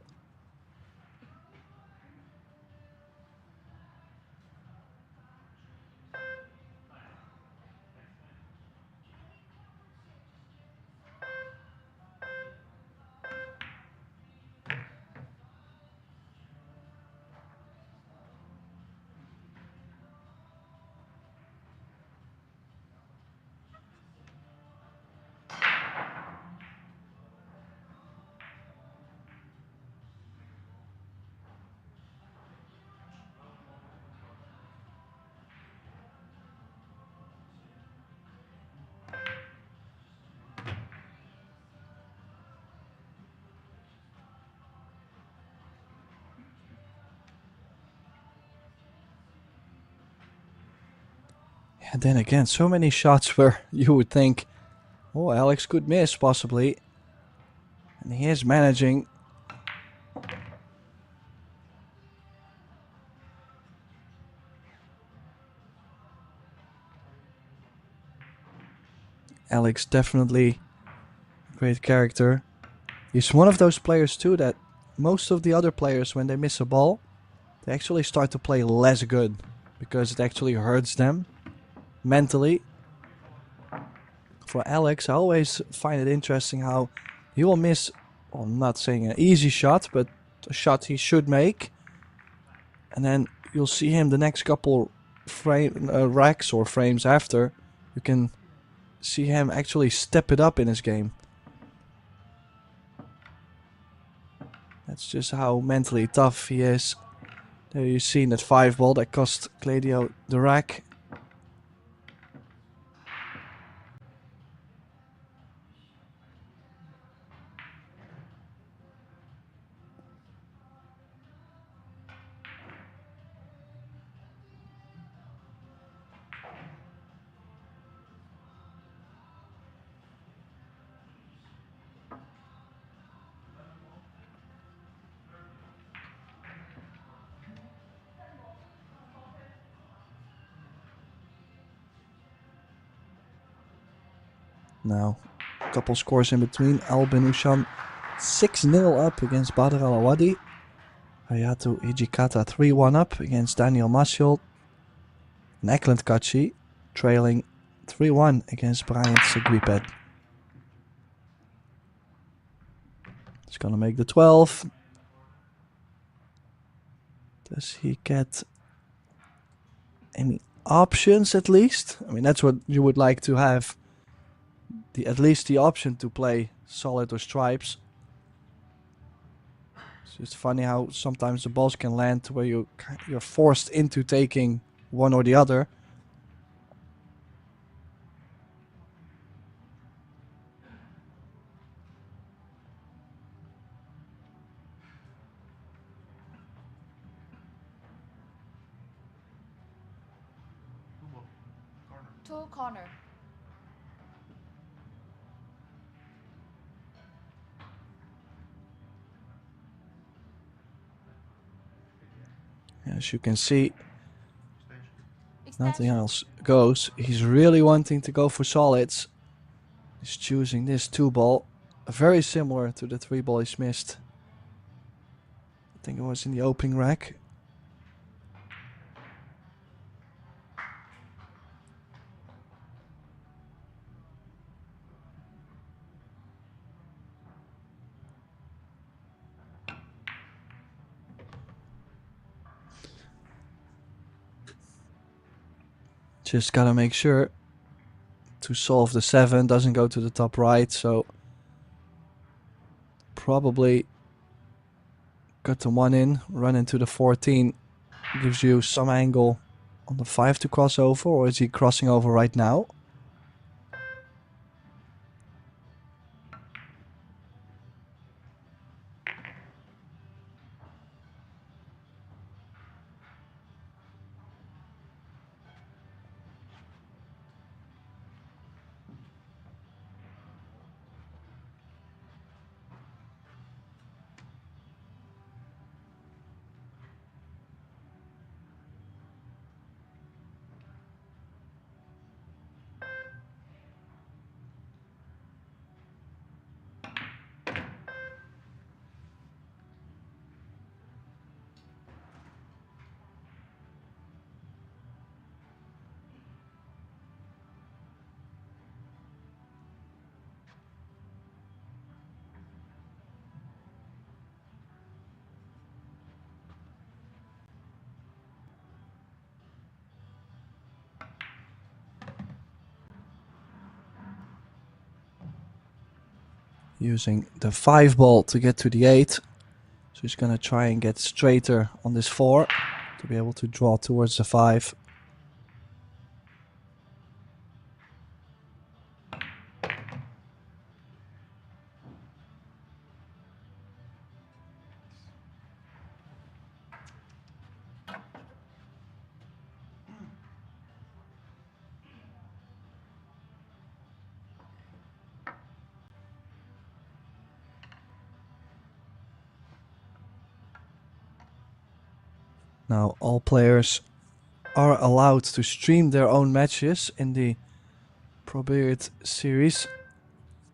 And then again, so many shots where you would think, oh, Alex could miss possibly. And he is managing. Alex definitely a great character. He's one of those players too that most of the other players, when they miss a ball, they actually start to play less good because it actually hurts them mentally. For Alex, I always find it interesting how he will miss, well, I'm not saying an easy shot, but a shot he should make. And then you'll see him the next couple racks or frames after. You can see him actually step it up in his game. That's just how mentally tough he is. There you've seen that 5-ball that cost Gladio the rack. Now, a couple scores in between. Albin Ushan 6-0 up against Badr Al-Awadi. Hayato Hijikata 3-1 up against Daniel Masjold. And Ekland Kachi trailing 3-1 against Brian Seguiped. He's gonna make the 12. Does he get any options at least? I mean, that's what you would like to have. At least the option to play solid or stripes. It's just funny how sometimes the balls can land to where you're forced into taking one or the other. Two corner. As you can see, nothing else goes. He's really wanting to go for solids. He's choosing this 2-ball. Very similar to the 3-ball he's missed. I think it was in the opening rack. Just gotta make sure to solve the 7 doesn't go to the top right, so probably got the 1 in, run into the 14, gives you some angle on the 5 to cross over, or is he crossing over right now? Using the 5 ball to get to the 8. So he's gonna try and get straighter on this 4 to be able to draw towards the 5. Now all players are allowed to stream their own matches in the Proberiot series.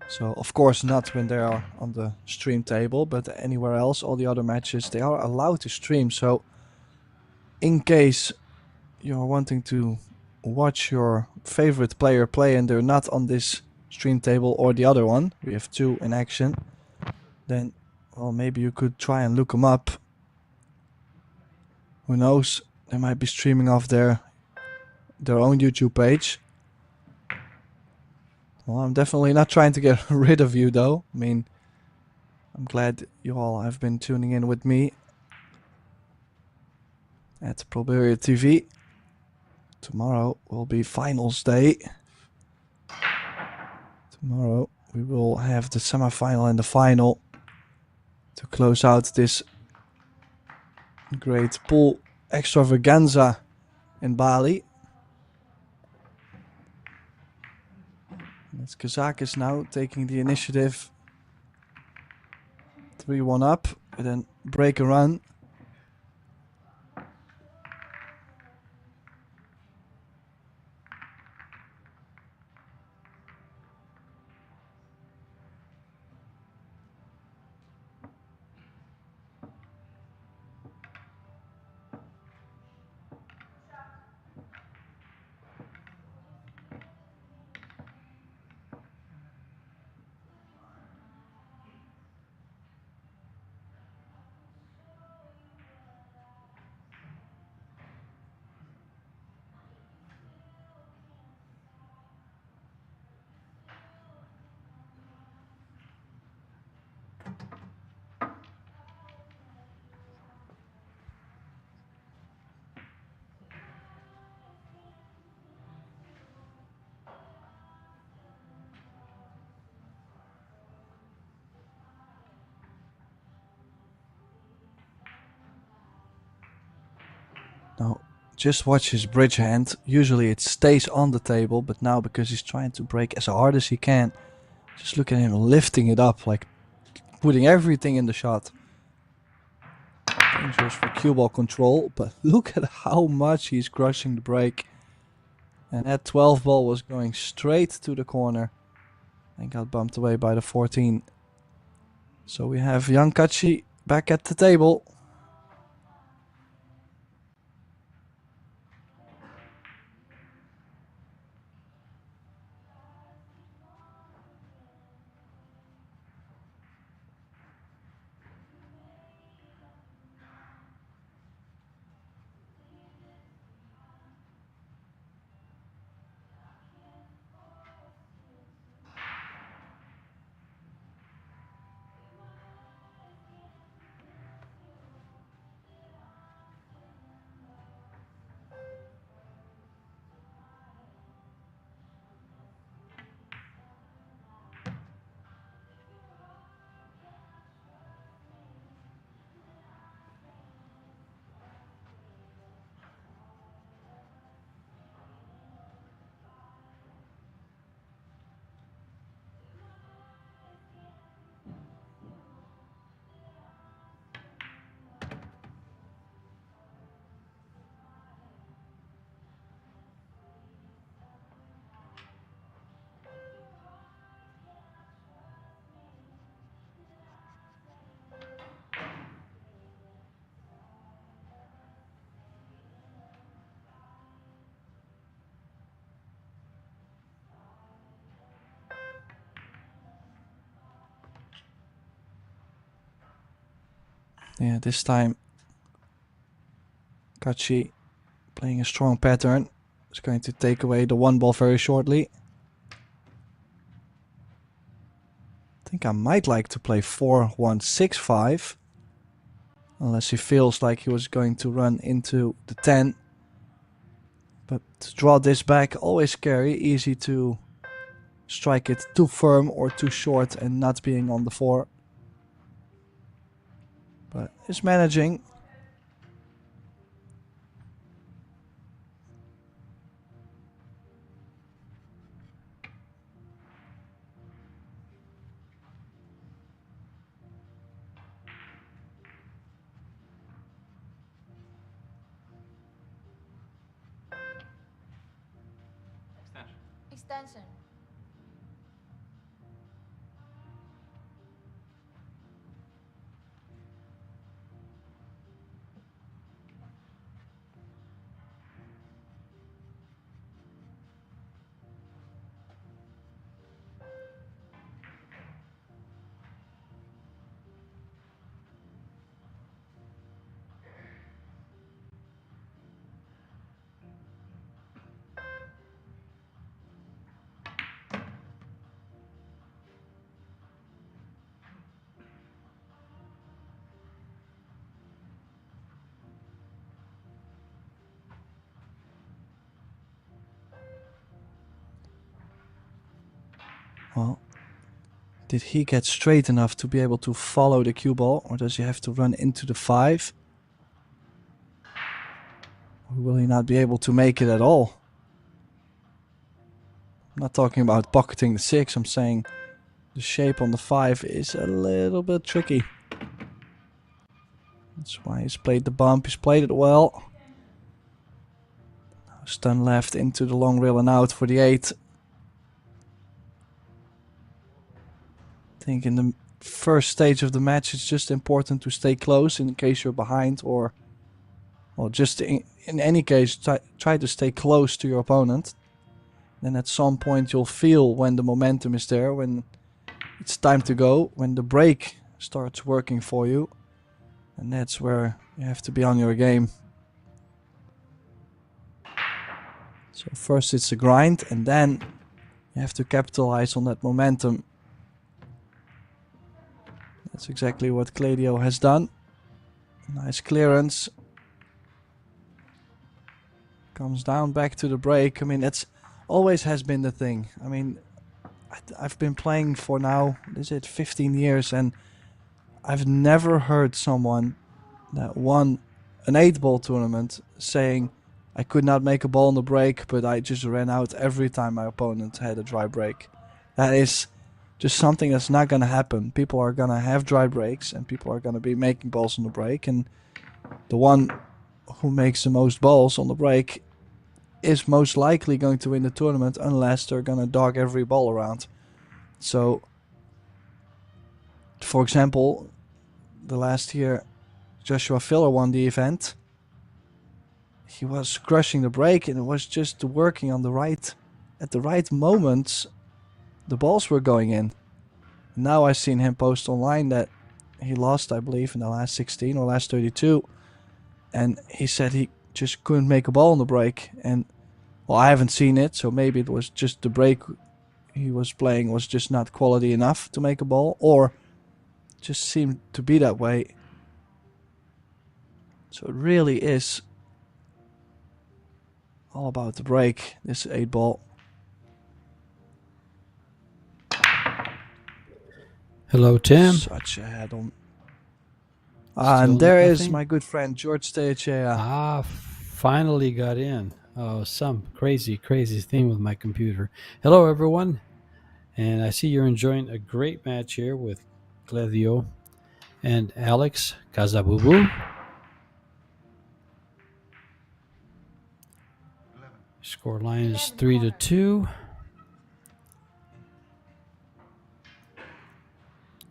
So of course not when they are on the stream table, but anywhere else, all the other matches, they are allowed to stream. So in case you're wanting to watch your favorite player play and they're not on this stream table or the other one, we have 2 in action, then well, maybe you could try and look them up. Who knows, they might be streaming off their own YouTube page. Well, I'm definitely not trying to get rid of you though. I mean, I'm glad you all have been tuning in with me at Proberiot TV. Tomorrow will be finals day. Tomorrow we will have the semifinal and the final to close out this great pool extravaganza in Bali. It's Kazakis now taking the initiative. 3-1 up and then break a run. Now, just watch his bridge hand. Usually it stays on the table, but now because he's trying to break as hard as he can, just look at him lifting it up, like putting everything in the shot. Dangerous for cue ball control, but look at how much he's crushing the break. And that 12 ball was going straight to the corner and got bumped away by the 14. So we have Yankachi back at the table. Yeah, this time Kachi playing a strong pattern. Is going to take away the one ball very shortly. I think I might like to play 4-1-6-5. Unless he feels like he was going to run into the 10. But to draw this back, always scary. Easy to strike it too firm or too short and not being on the 4. But he's managing. Extension. Well, did he get straight enough to be able to follow the cue ball, or does he have to run into the 5? Or will he not be able to make it at all? I'm not talking about pocketing the 6, I'm saying the shape on the 5 is a little bit tricky. That's why he's played the bump, he's played it well. Stun left into the long rail and out for the 8. I think in the first stage of the match it's just important to stay close in case you're behind, or well, just in any case try to stay close to your opponent. Then at some point you'll feel when the momentum is there, when it's time to go, when the break starts working for you, and that's where you have to be on your game. So first it's a grind, and then you have to capitalize on that momentum. That's exactly what Claudio has done. Nice clearance. Comes down back to the break. I mean, that's always has been the thing. I mean, I've been playing for now, is it 15 years, and I've never heard someone that won an 8-ball tournament saying, I could not make a ball on the break, but I just ran out every time my opponent had a dry break. That is just something that's not going to happen. People are going to have dry breaks, and people are going to be making balls on the break, and the one who makes the most balls on the break is most likely going to win the tournament, unless they're going to dog every ball around. So, for example, the last year Joshua Filler won the event. He was crushing the break, and it was just working on the right, at the right moments, the balls were going in. Now I've seen him post online that he lost, I believe, in the last 16 or last 32, and he said he just couldn't make a ball on the break. And well, I haven't seen it, so maybe it was just the break he was playing was just not quality enough to make a ball, or just seemed to be that way. So it really is all about the break, this 8-ball. Hello, Tim. Such a head-on. And there is my good friend George Teachea. Finally got in. Oh, some crazy thing with my computer. Hello, everyone. And I see you're enjoying a great match here with Claudio and Alex Casabubu. Score line is 3-2.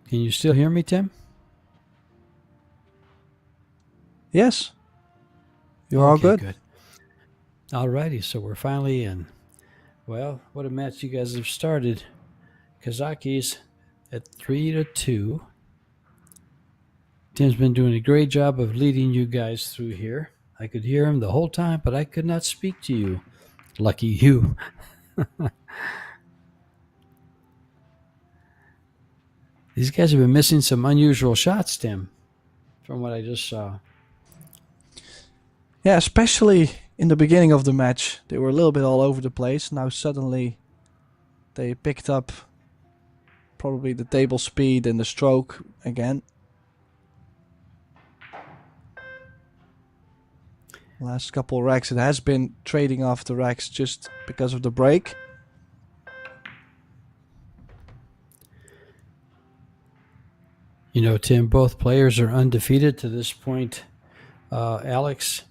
Can you still hear me, Tim? Yes. You're all good. Alrighty, so we're finally in. Well, what a match you guys have started. Kazaki's at 3-2. Tim's been doing a great job of leading you guys through here. I could hear him the whole time, but I could not speak to you. Lucky you. These guys have been missing some unusual shots, Tim, from what I just saw. Yeah, especially in the beginning of the match. They were a little bit all over the place. Now suddenly they picked up probably the table speed and the stroke again. Last couple racks, it has been trading off the racks just because of the break. You know, Tim, both players are undefeated to this point. Alex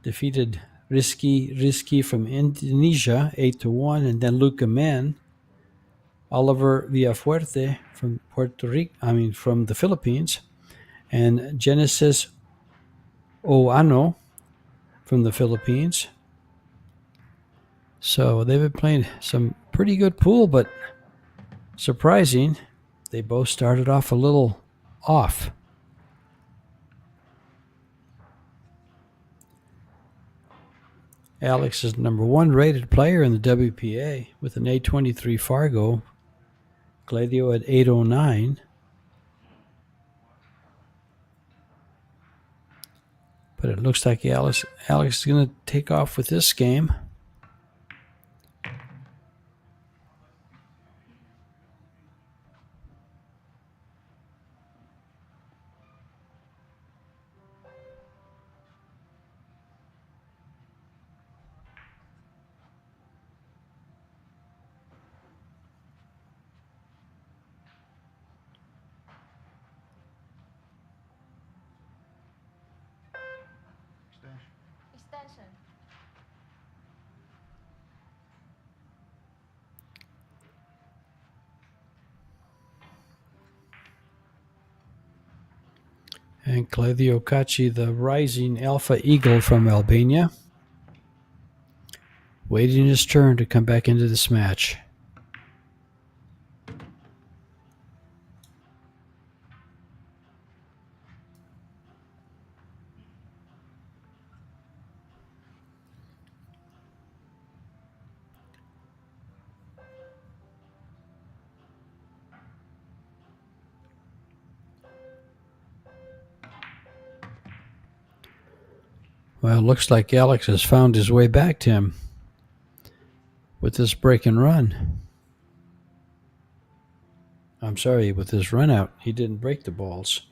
defeated Rizky from Indonesia 8-1, and then Luca Men, Oliver Villafuerte from from the Philippines, and Genesis Oano from the Philippines. So they've been playing some pretty good pool, but surprising, they both started off a little off. Alex is number 1 rated player in the WPA with an 823 Fargo. Gladio at 809. But it looks like Alex is going to take off with this game. Extension. And Claudio Cacci, the rising Alpha Eagle from Albania, waiting his turn to come back into this match. Well, it looks like Alex has found his way back, Tim, with this break and run. I'm sorry, with this run out, he didn't break the balls.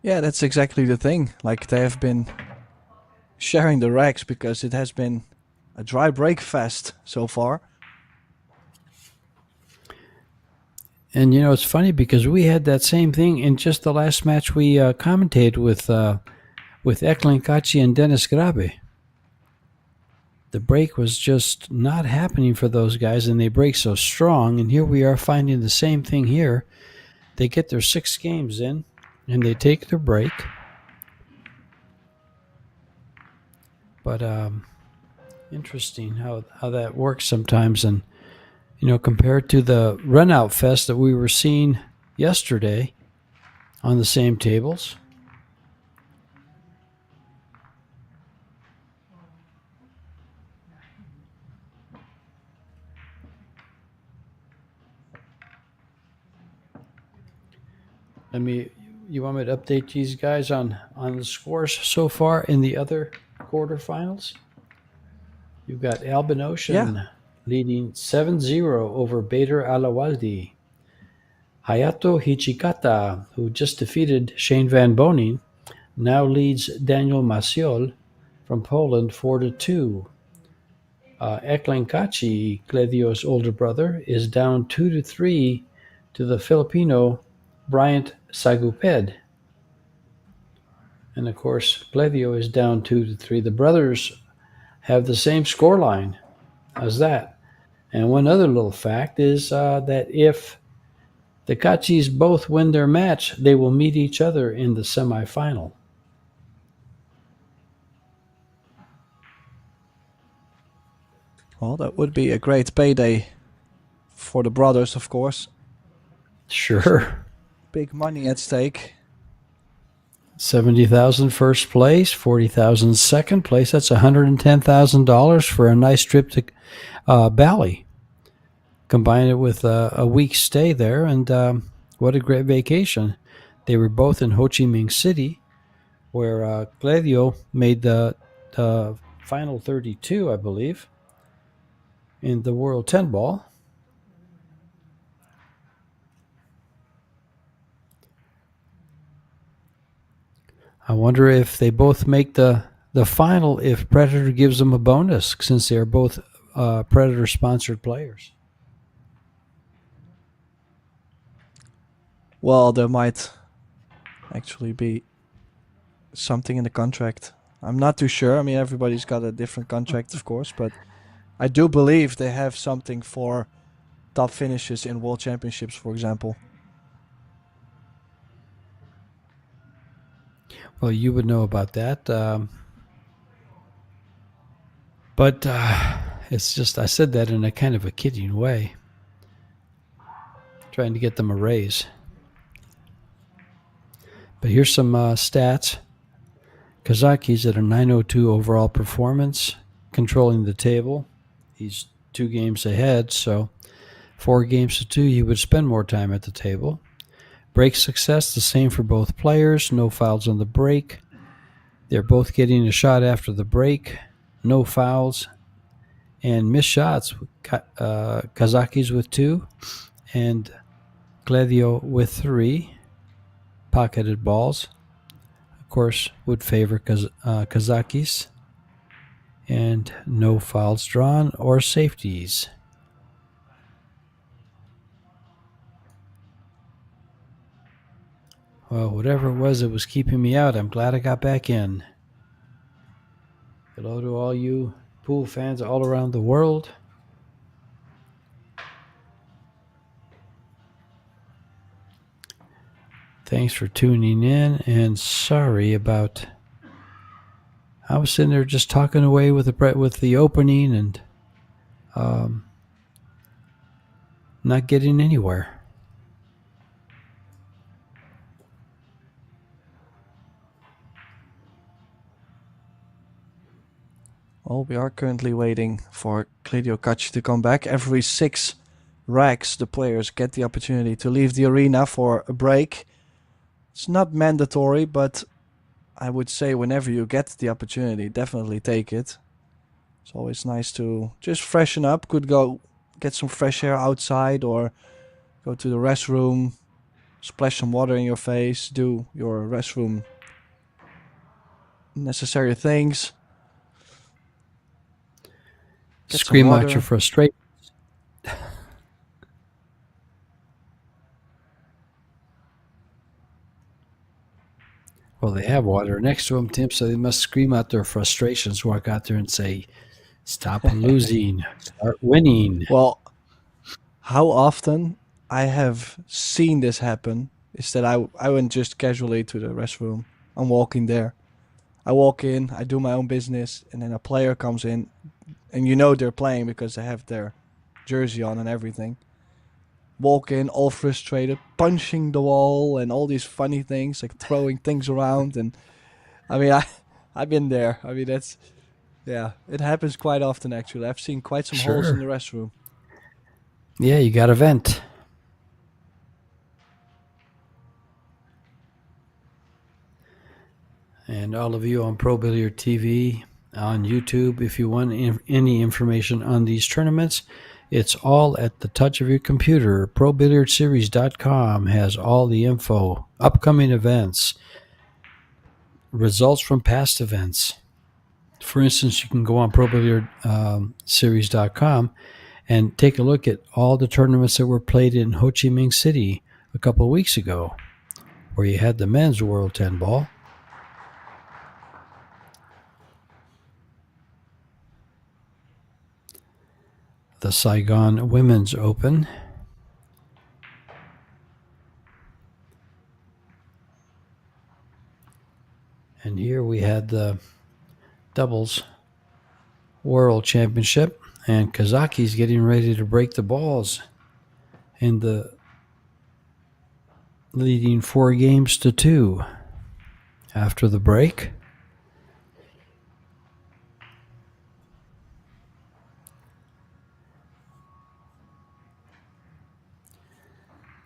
Yeah, that's exactly the thing. Like, they have been sharing the racks because it has been a dry break fest so far. And, you know, it's funny because we had that same thing in just the last match we commentated with Eklund Kachi and Dennis Grabe. The break was just not happening for those guys, and they break so strong. And here we are finding the same thing here. They get their 6 games in, and they take their break. But interesting how that works sometimes. And, you know, compared to the run-out fest that we were seeing yesterday on the same tables. You want me to update these guys on the scores so far in the other quarterfinals? You've got Albin Ocean leading 7-0 over Bader Alawaldi. Hayato Hichikata, who just defeated Shane Van Boening, now leads Daniel Maciol from Poland 4-2. Eklund Kachi, Gledio's older brother, is down 2-3 to the Filipino Bryant Saguped. And of course, Gledio is down 2-3. The brothers have the same scoreline as that. And one other little fact is that if the Kachis both win their match, they will meet each other in the semifinal. Well, that would be a great payday for the brothers, of course. Sure. big money at stake. 70,000 first place, 40,000 second place. That's $110,000 for a nice trip to Bali. Combine it with a week's stay there, and what a great vacation. They were both in Ho Chi Minh City, where Claudio made the final 32, I believe, in the World 10 Ball. I wonder if they both make the final, if Predator gives them a bonus, since they are both Predator-sponsored players. Well, there might actually be something in the contract. I'm not too sure. I mean, everybody's got a different contract, of course, but I do believe they have something for top finishes in World Championships, for example. Well, you would know about that. But it's just, I said that in a kind of a kidding way, trying to get them a raise. But here's some stats. Kazaki's at a 902 overall performance, controlling the table. He's 2 games ahead, so 4 games to 2, he would spend more time at the table. Break success, the same for both players. No fouls on the break. They're both getting a shot after the break. No fouls. And missed shots. Kazaki's with 2. And Claudio with 3. Pocketed balls, of course, would favor Kazaki's. And no fouls drawn or safeties. Well, whatever it was keeping me out, I'm glad I got back in. Hello to all you pool fans all around the world. Thanks for tuning in, and sorry about... I was sitting there just talking away with the opening and not getting anywhere. Well, we are currently waiting for Claudio Cacci to come back. Every 6 racks, the players get the opportunity to leave the arena for a break. It's not mandatory, but I would say whenever you get the opportunity, definitely take it. It's always nice to just freshen up. Could go get some fresh air outside or go to the restroom, splash some water in your face, do your restroom necessary things. Scream out your frustration. Well, they have water next to them, Tim, so they must scream out their frustrations, walk out there and say, stop losing, start winning. Well, how often I have seen this happen is that I went just casually to the restroom. I'm walking there. I walk in, I do my own business, and then a player comes in, and you know they're playing because they have their jersey on and everything. Walk in, all frustrated, punching the wall and all these funny things, like throwing things around. And I mean, I've been there. I mean, that's, yeah, it happens quite often, actually. I've seen quite some holes in the restroom. Yeah, you got to vent. And all of you on Pro Billiard TV, on YouTube, if you want any information on these tournaments, it's all at the touch of your computer. ProBilliardSeries.com has all the info, upcoming events, results from past events. For instance, you can go on ProBilliardSeries.com and take a look at all the tournaments that were played in Ho Chi Minh City a couple of weeks ago, where you had the men's World 10 Ball. The Saigon Women's Open. And here we had the doubles World Championship, and Kazaki's getting ready to break the balls in the leading 4-2 after the break.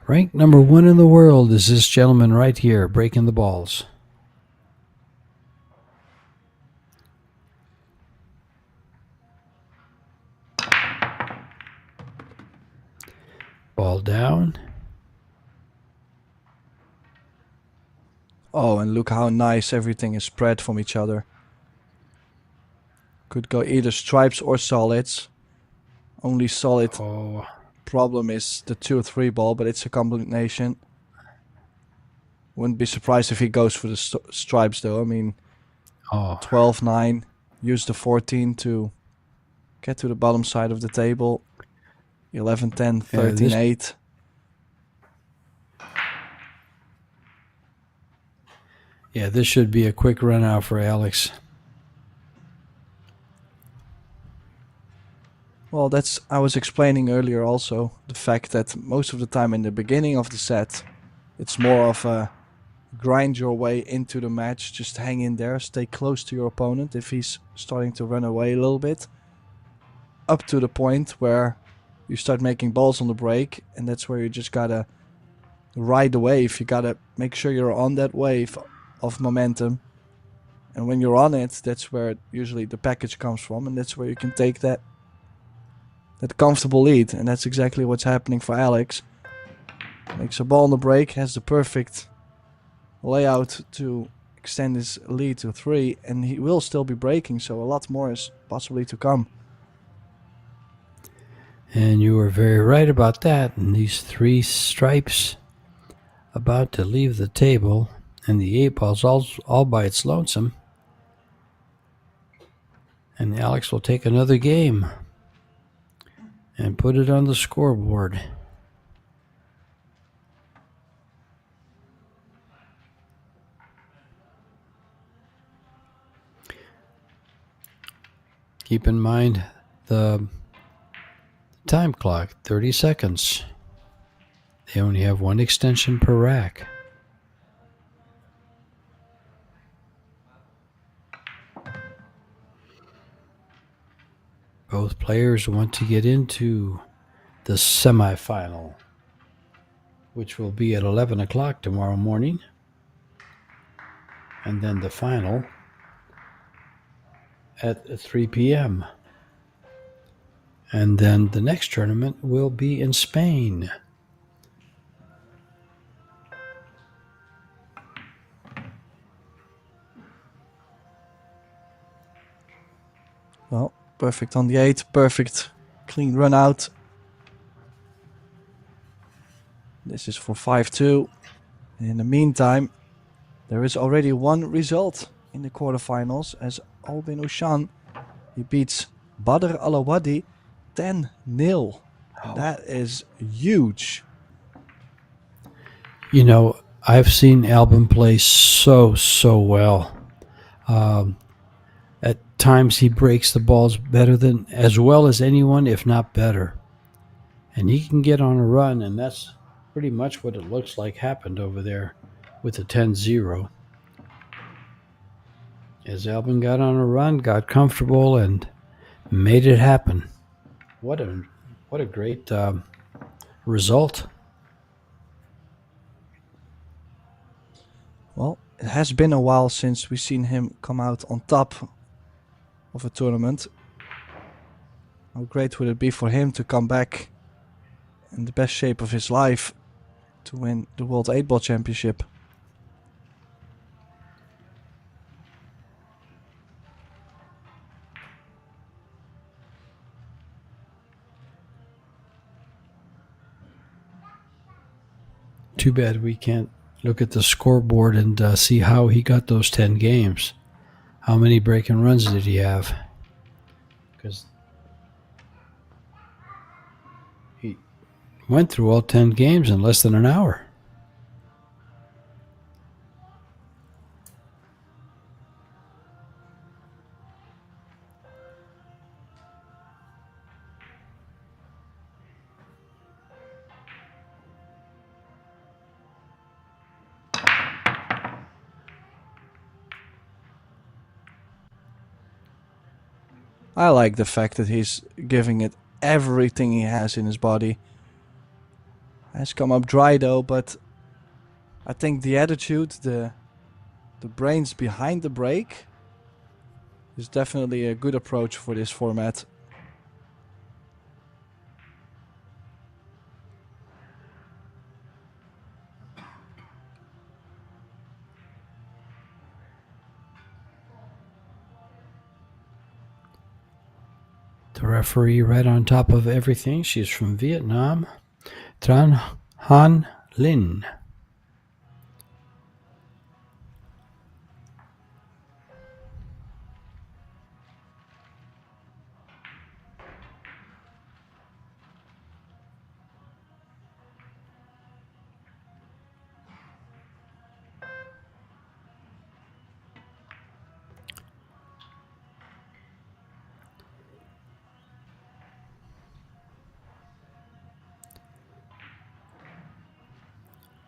Ranked number 1 in the world is this gentleman right here, breaking the balls. Ball down. Oh, and look how nice everything is spread from each other. Could go either stripes or solids. Only solid problem is the 2-3 ball, but it's a combination. Wouldn't be surprised if he goes for the stripes though. I mean, 12-9. Use the 14 to get to the bottom side of the table. 11-10, 13-8. Yeah, this should be a quick run out for Alex. Well, that's I was explaining earlier also, the fact that most of the time in the beginning of the set, it's more of a grind your way into the match, just hang in there, stay close to your opponent if he's starting to run away a little bit, up to the point where you start making balls on the break, and that's where you just gotta ride the wave. You gotta make sure you're on that wave of momentum, and when you're on it, that's where usually the package comes from, and that's where you can take that comfortable lead, and that's exactly what's happening for Alex. Makes a ball on the break, has the perfect layout to extend his lead to 3, and he will still be breaking, so a lot more is possibly to come. And you were very right about that. And these 3 stripes about to leave the table, and the 8 ball's all by its lonesome. And Alex will take another game and put it on the scoreboard. Keep in mind the time clock, 30 seconds. They only have 1 extension per rack. Both players want to get into the semifinal, which will be at 11 o'clock tomorrow morning. And then the final at 3 p.m. And then the next tournament will be in Spain. Well, perfect on the 8, perfect clean run out. This is for 5-2. In the meantime, there is already one result in the quarterfinals as Albin Ushan, he beats Badr Alawadi 10-0. That is huge. You know, I've seen Albin play so well. At times he breaks the balls as well as anyone, if not better. And he can get on a run, and that's pretty much what it looks like happened over there with the 10-0. As Albin got on a run, got comfortable, and made it happen. What a great result. Well, it has been a while since we've seen him come out on top of a tournament. How great would it be for him to come back in the best shape of his life to win the World 8-Ball Championship? Too bad we can't look at the scoreboard and see how he got those 10 games. How many break-and runs did he have? Because he went through all 10 games in less than an hour. I like the fact that he's giving it everything he has in his body. Has come up dry though, but I think the attitude, the brains behind the break is definitely a good approach for this format. The referee right on top of everything. She's from Vietnam. Tran Han Lin.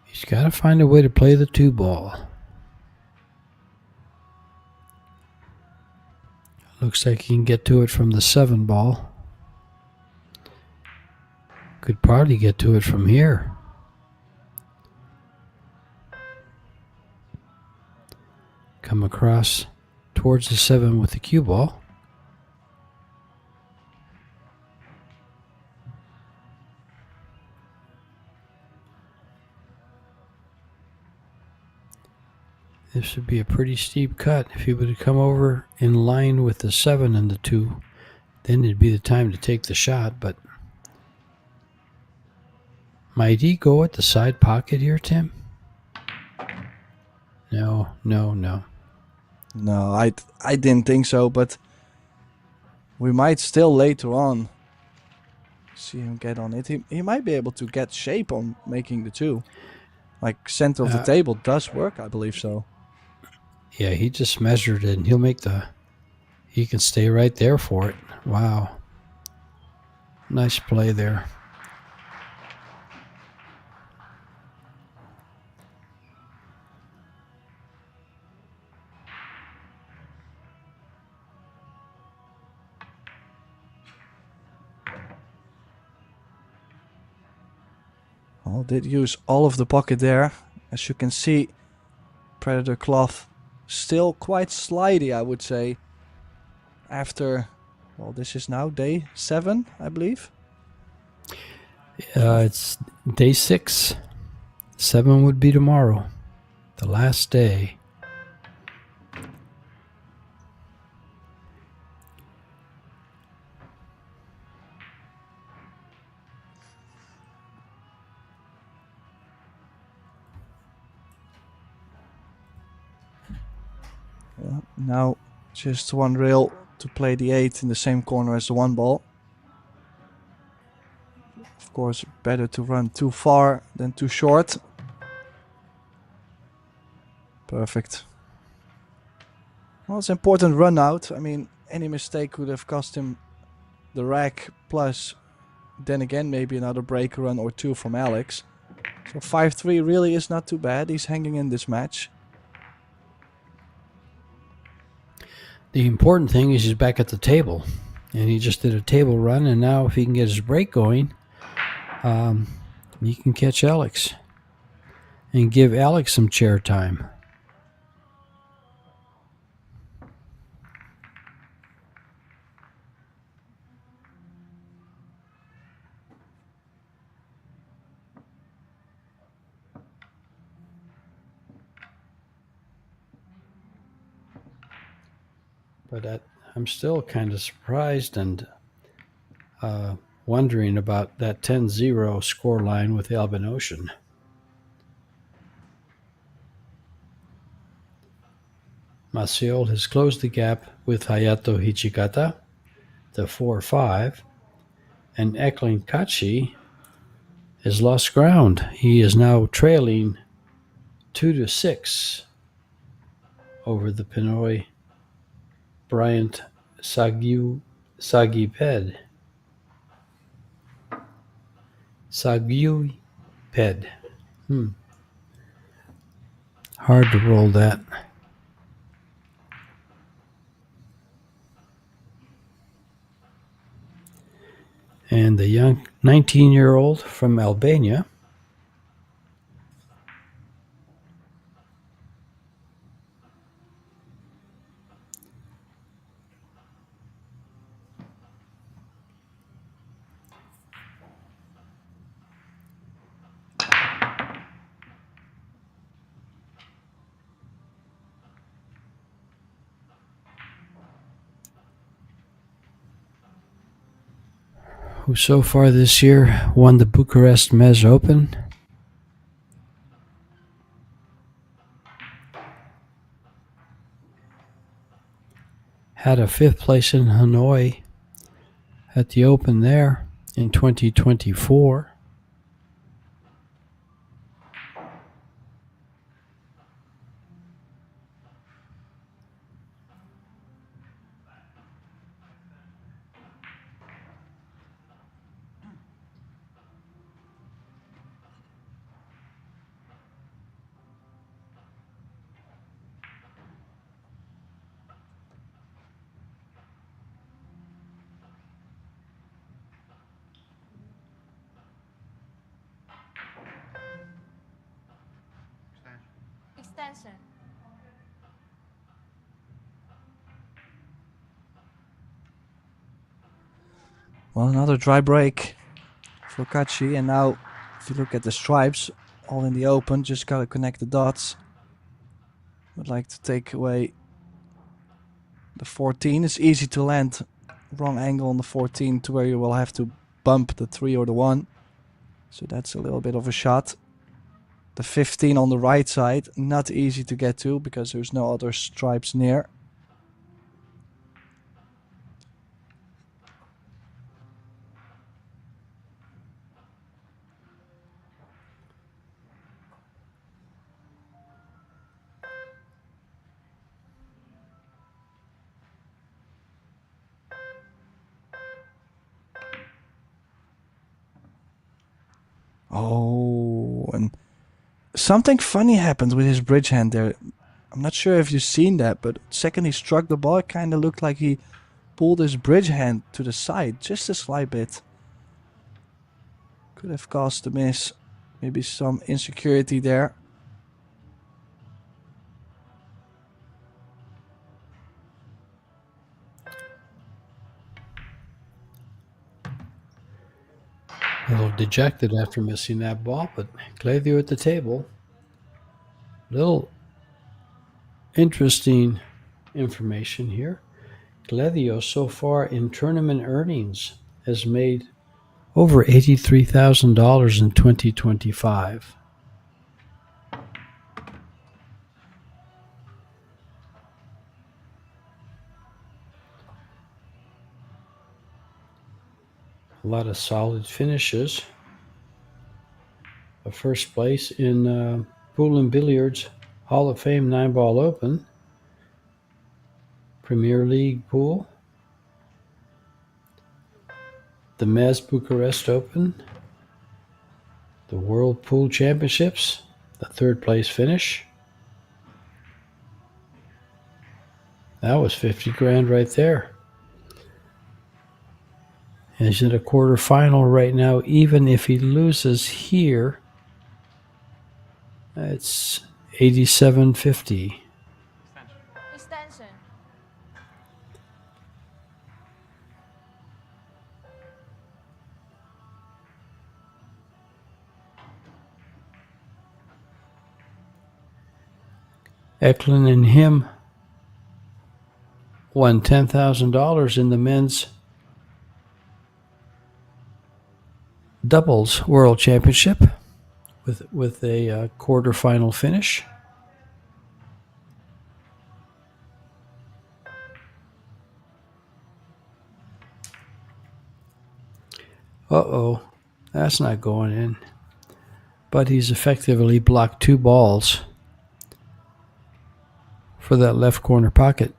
He's got to find a way to play the 2-ball. Looks like he can get to it from the 7-ball. Could probably get to it from here. Come across towards the 7 with the cue ball. This would be a pretty steep cut. If he would have come over in line with the 7 and the 2, then it'd be the time to take the shot, but might he go at the side pocket here, Tim? No. No, I didn't think so, but we might still later on see him get on it. He might be able to get shape on making the 2. Like center of the table does work, I believe so. Yeah, he just measured it, and he'll make he can stay right there for it. Wow. Nice play there. Well, did use all of the pocket there. As you can see, Predator cloth still quite slidey, I would say. After, well, this is now day 7, I believe. It's day 6. 7 would be tomorrow, the last day. Now just one rail to play the 8 in the same corner as the 1 ball. Of course, better to run too far than too short. Perfect. Well, it's an important run out. I mean, any mistake could have cost him the rack, plus then again maybe another break run or 2 from Alex. So 5-3 really is not too bad. He's hanging in this match. The important thing is he's back at the table, and he just did a table run, and now if he can get his break going, he can catch Alex and give Alex some chair time. But I'm still kind of surprised and wondering about that 10-0 scoreline with Albin Ocean. Maciel has closed the gap with Hayato Hichikata to 4-5, and Eklund Kachi has lost ground. He is now trailing 2-6 over the Pinoy Bryant Sagiped. Hard to roll that. And the young 19-year-old from Albania. Who so far this year won the Bucharest Mez Open. Had a 5th place in Hanoi at the Open there in 2024. Extension. Well, another dry break for Kachi. And now, if you look at the stripes, all in the open, just gotta connect the dots. Would like to take away the 14. It's easy to land wrong angle on the 14 to where you will have to bump the 3 or the 1. So that's a little bit of a shot. The 15 on the right side, not easy to get to because there's no other stripes near. Oh, and something funny happened with his bridge hand there. I'm not sure if you've seen that, but second he struck the ball, it kind of looked like he pulled his bridge hand to the side, just a slight bit. Could have caused a miss. Maybe some insecurity there. A little dejected after missing that ball, but Claudio at the table. Little interesting information here. Claudio so far in tournament earnings has made over $83,000 in 2025. A lot of solid finishes. A first place in Pool and Billiards Hall of Fame 9-Ball Open, Premier League Pool, the Mez Bucharest Open, the World Pool Championships, the 3rd place finish. That was 50 grand right there. And he's in a quarterfinal right now. Even if he loses here, it's 87.50. Extension. Eklund and him won $10,000 in the men's doubles world championship with a quarterfinal finish. Uh-oh, that's not going in. But he's effectively blocked 2 balls for that left corner pocket.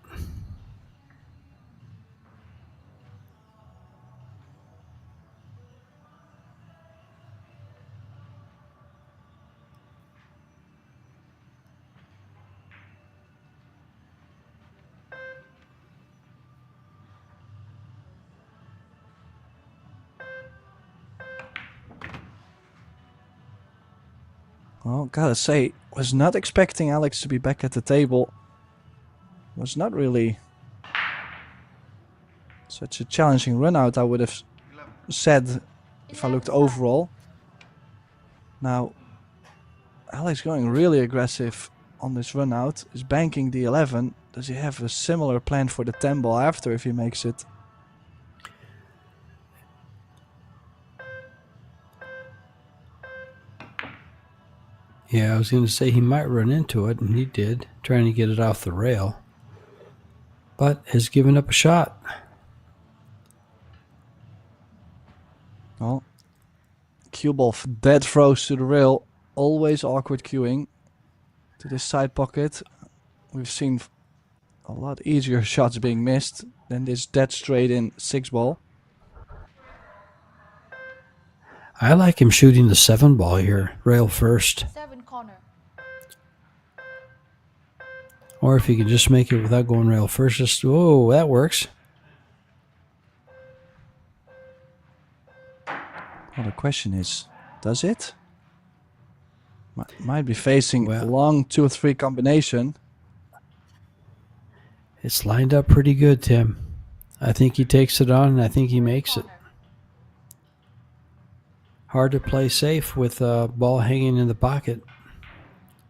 Well, gotta say, was not expecting Alex to be back at the table. Was not really such a challenging run out, I would have said, if I looked overall. Now, Alex going really aggressive on this run out. Is banking the 11. Does he have a similar plan for the 10 ball after if he makes it? Yeah, I was going to say he might run into it, and he did, trying to get it off the rail. But has given up a shot. Well, cue ball dead froze to the rail. Always awkward cueing to this side pocket. We've seen a lot easier shots being missed than this dead straight in 6 ball. I like him shooting the 7 ball here, rail first. 7 corner. Or if he can just make it without going rail first, just, oh, that works. Well, the question is, does it? Might be facing a long 2 or 3 combination. It's lined up pretty good, Tim. I think he takes it on, and I think he makes it. Hard to play safe with a ball hanging in the pocket.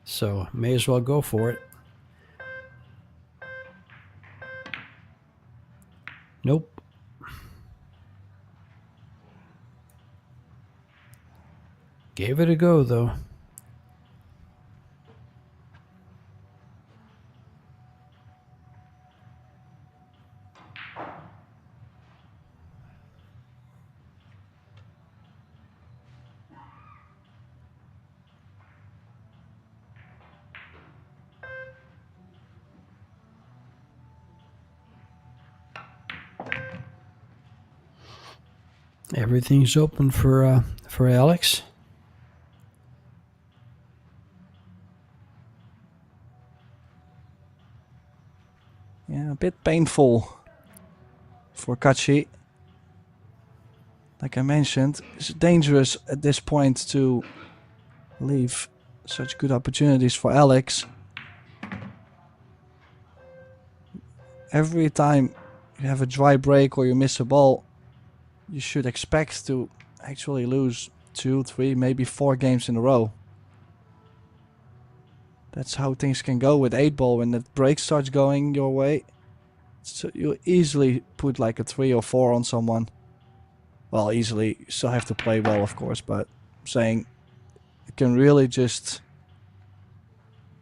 So may as well go for it. Nope. Gave it a go, though. Everything's open for Alex. Yeah, a bit painful for Kachi. Like I mentioned, it's dangerous at this point to leave such good opportunities for Alex. Every time you have a dry break or you miss a ball, you should expect to actually lose 2, 3, maybe 4 games in a row. That's how things can go with 8 ball when that break starts going your way. So you easily put like a 3 or 4 on someone. Well, easily. You still have to play well, of course, but I'm saying it can really just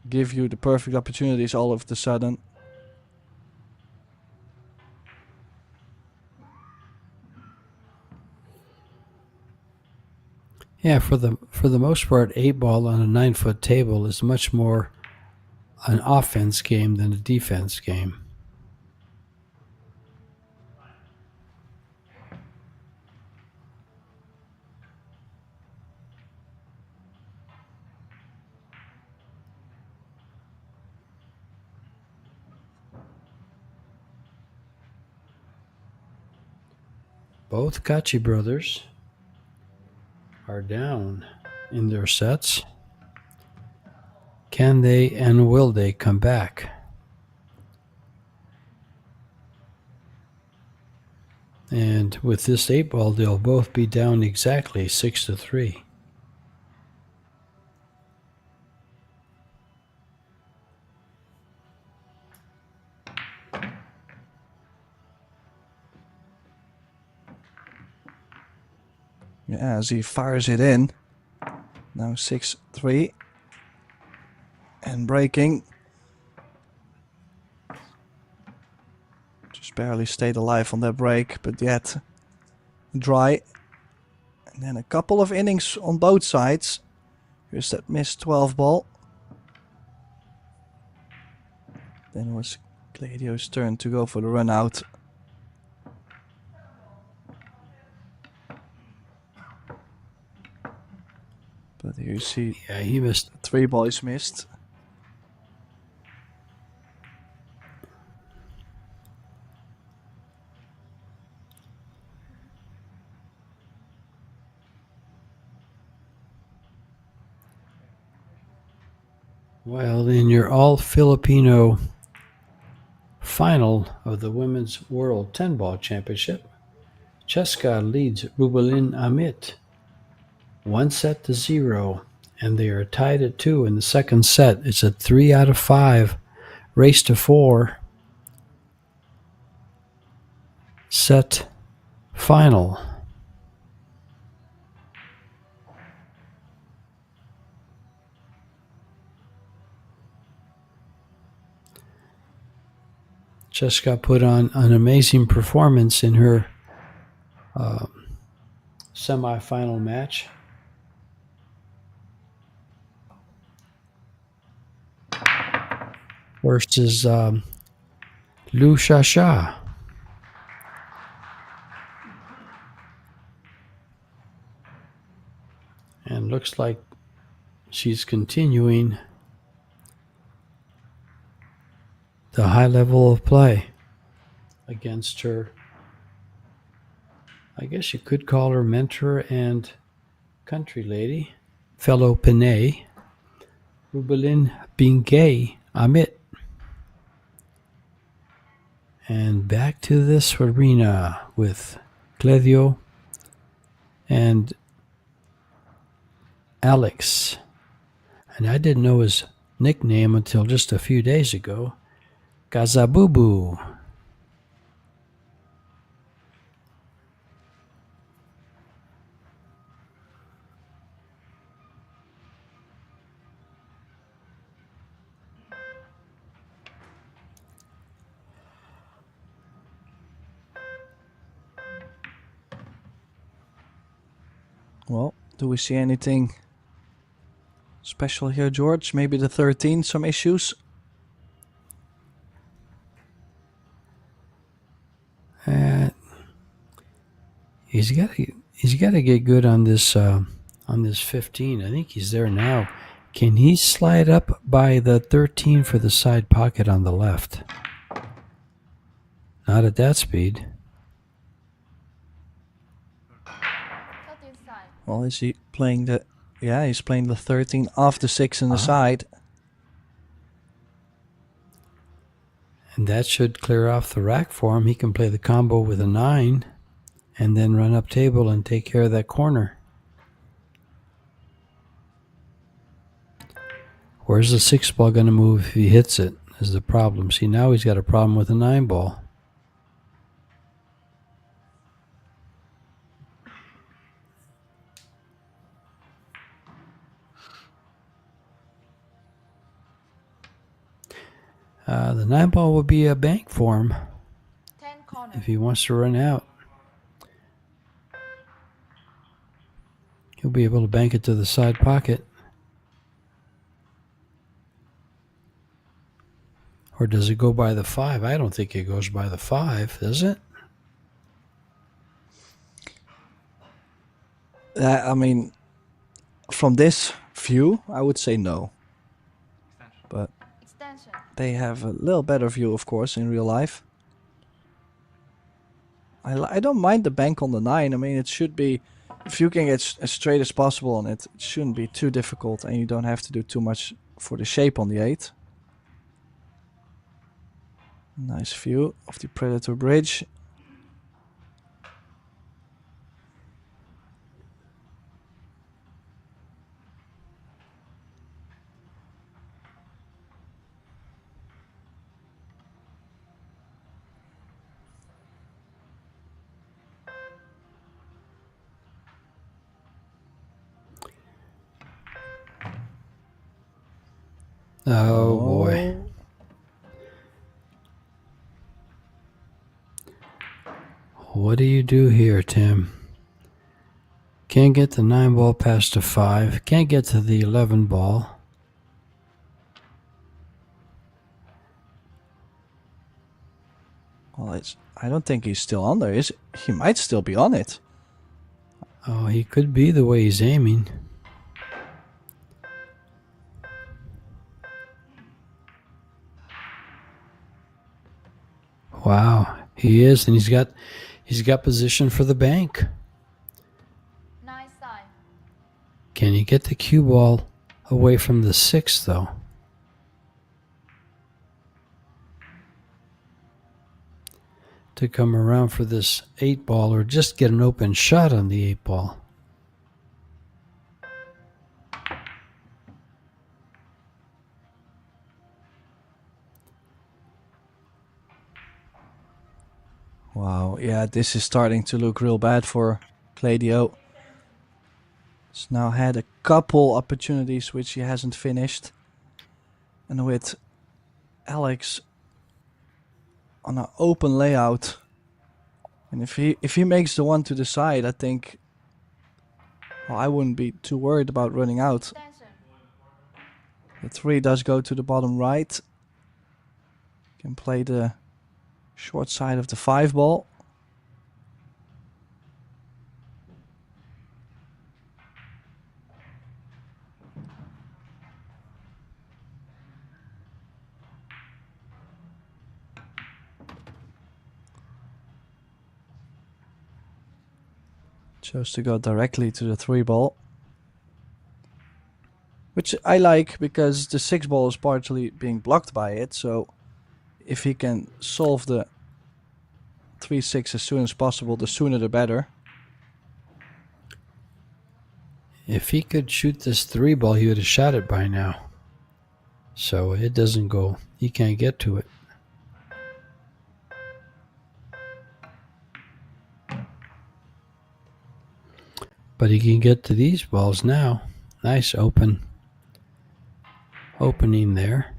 give you the perfect opportunities all of a sudden. Yeah, for the most part, 8 ball on a 9-foot table is much more an offense game than a defense game. Both Kachi brothers are down in their sets. Can they and will they come back? And with this 8 ball, they'll both be down exactly 6-3. Yeah, as he fires it in. Now 6-3. And breaking. Just barely stayed alive on that break, but yet dry. And then a couple of innings on both sides. Here's that missed 12 ball. Then it was Gladio's turn to go for the run out. But here you see, yeah, he missed. 3 balls missed. Well, in your all-Filipino final of the Women's World 10-Ball Championship, Cheska leads Rubalin Amit 1-0, and they are tied at 2 in the second set. It's a 3 out of 5 race to 4 set final. Cheska put on an amazing performance in her semifinal match. First is Lu Shasha. And looks like she's continuing the high level of play against her, I guess you could call her mentor and country lady, fellow Pinay, Rubalin Bingay Amit. And back to this arena with Cledio and Alex. And I didn't know his nickname until just a few days ago. Kazabubu. Well, do we see anything special here, George? Maybe the 13, some issues? He's got to get good on this 15. I think he's there now. Can he slide up by the 13 for the side pocket on the left? Not at that speed. Well, is he playing the... Yeah, he's playing the 13 off the 6 in the side. And that should clear off the rack for him. He can play the combo with a 9 and then run up table and take care of that corner. Where's the 6 ball going to move if he hits it is the problem. See, now he's got a problem with a 9 ball. The 9 ball would be a bank for him if he wants to run out. He'll be able to bank it to the side pocket. Or does it go by the 5? I don't think it goes by the 5, does it? I mean, from this view, I would say no. But they have a little better view, of course, in real life. I don't mind the bank on the 9. I mean, it should be, if you can get as straight as possible on it, it shouldn't be too difficult, and you don't have to do too much for the shape on the 8. Nice view of the Predator bridge. Oh boy. What do you do here, Tim? Can't get the 9 ball past the 5. Can't get to the 11 ball. Well, I don't think he's still on there. He might still be on it. Oh, he could be the way he's aiming. Wow, he is, and he's got position for the bank. Nice side. Can you get the cue ball away from the 6 though? to come around for this 8-ball or just get an open shot on the 8-ball. Wow, yeah, this is starting to look real bad for Gladio. He's now had a couple opportunities which he hasn't finished. And with Alex on an open layout, and if he makes the one to the side, I think, well, I wouldn't be too worried about running out. The 3 does go to the bottom right. Can play the short side of the 5-ball. Chose to go directly to the 3-ball. Which I like because the 6-ball is partially being blocked by it. So if he can solve the 3-6 as soon as possible, the sooner the better. If he could shoot this 3-ball, he would have shot it by now. So it doesn't go. He can't get to it. But he can get to these balls now. Nice opening there.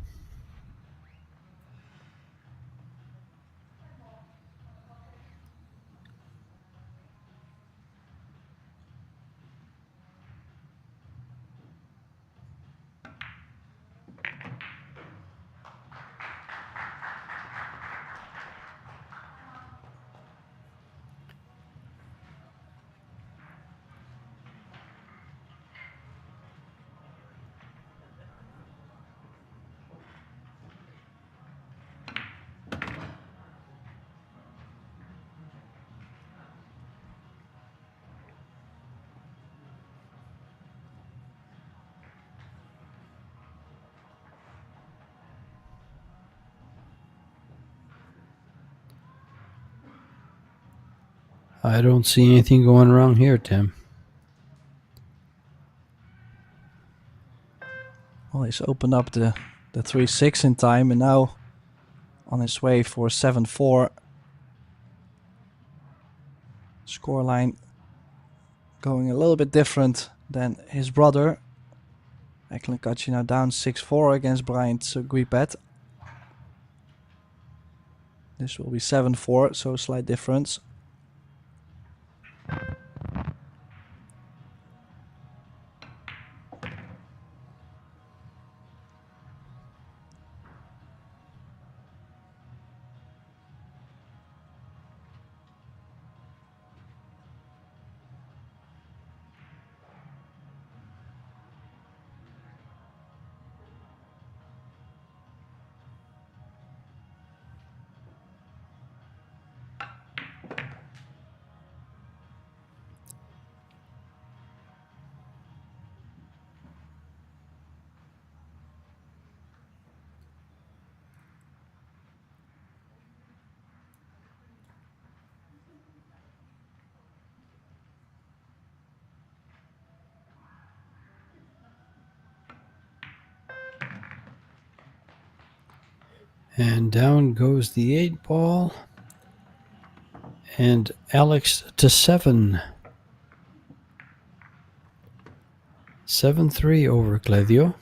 I don't see anything going wrong here, Tim. Well, he's opened up the 3-6 in time and now on his way for 7-4. Scoreline going a little bit different than his brother. Eklenkachi now down 6-4 against Bryant Guipet. This will be 7-4, so a slight difference. And down goes the 8-ball. And Alex to 7. 7-3 over Gladio.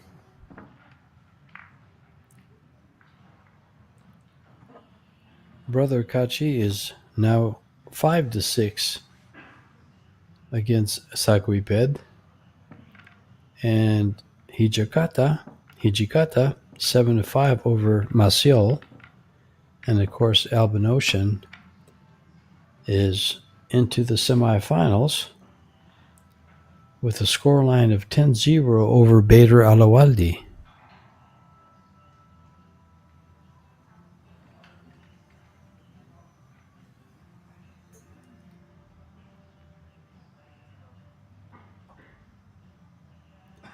Brother Kachi is now 5-6 against Saguiped. And Hijikata 7-5 over Maciel. And of course, Albanosian is into the semifinals with a scoreline of 10-0 over Bader Alawaldi.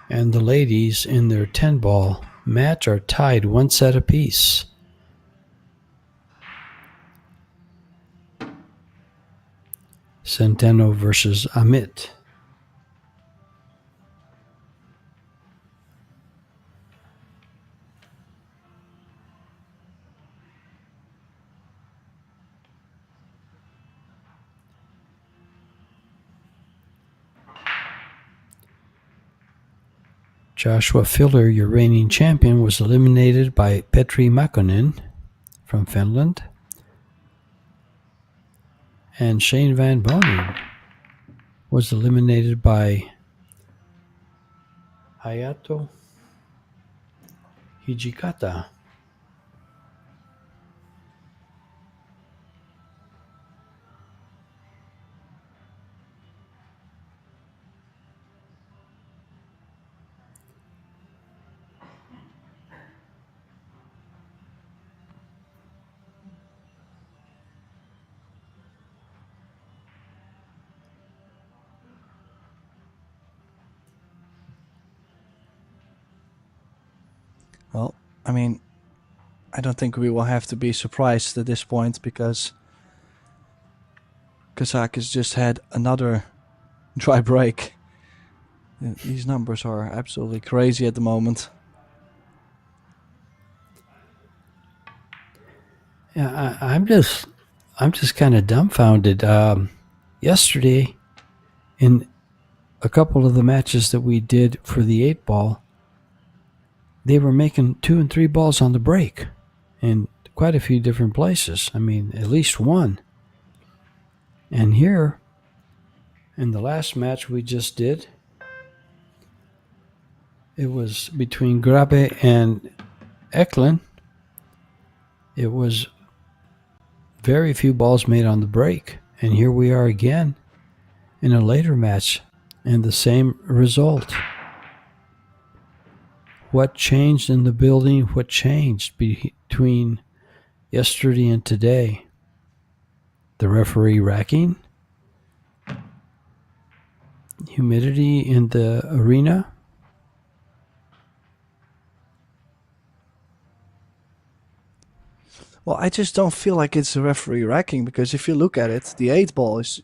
And the ladies in their 10-ball match are tied 1 set apiece. Centeno versus Amit. Joshua Filler, your reigning champion, was eliminated by Petri Makkonen from Finland. And Shane Van Boening was eliminated by Hayato Hijikata. Well, I mean, I don't think we will have to be surprised at this point because Kazakh has just had another dry break. These numbers are absolutely crazy at the moment. Yeah, I'm just kind of dumbfounded. Yesterday, in a couple of the matches that we did for the 8-ball, they were making 2 and 3 balls on the break in quite a few different places. I mean, at least one. And here, in the last match we just did, it was between Grabe and Eklund. It was very few balls made on the break. And here we are again in a later match and the same result. What changed in the building? What changed between yesterday and today? The referee racking? Humidity in the arena? Well, I just don't feel like it's a referee racking because if you look at it, the 8-ball is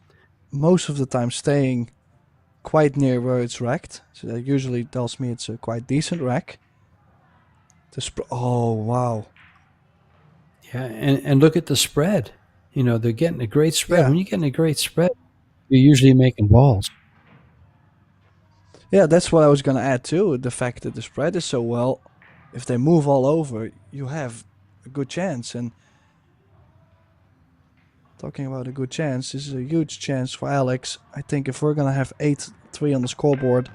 most of the time staying quite near where it's racked. So that usually tells me it's a quite decent rack. Oh, wow. Yeah, and look at the spread. You know, they're getting a great spread. Yeah. When you're getting a great spread, you're usually making balls. Yeah, that's what I was going to add too. The fact that the spread is so well, if they move all over, you have a good chance. And talking about a good chance, this is a huge chance for Alex. I think if we're going to have 8-3 on the scoreboard,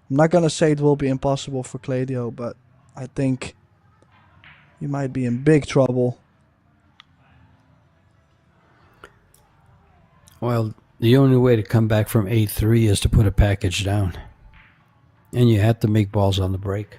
I'm not going to say it will be impossible for Claudio, but I think he might be in big trouble. Well, the only way to come back from 8-3 is to put a package down. And you have to make balls on the break.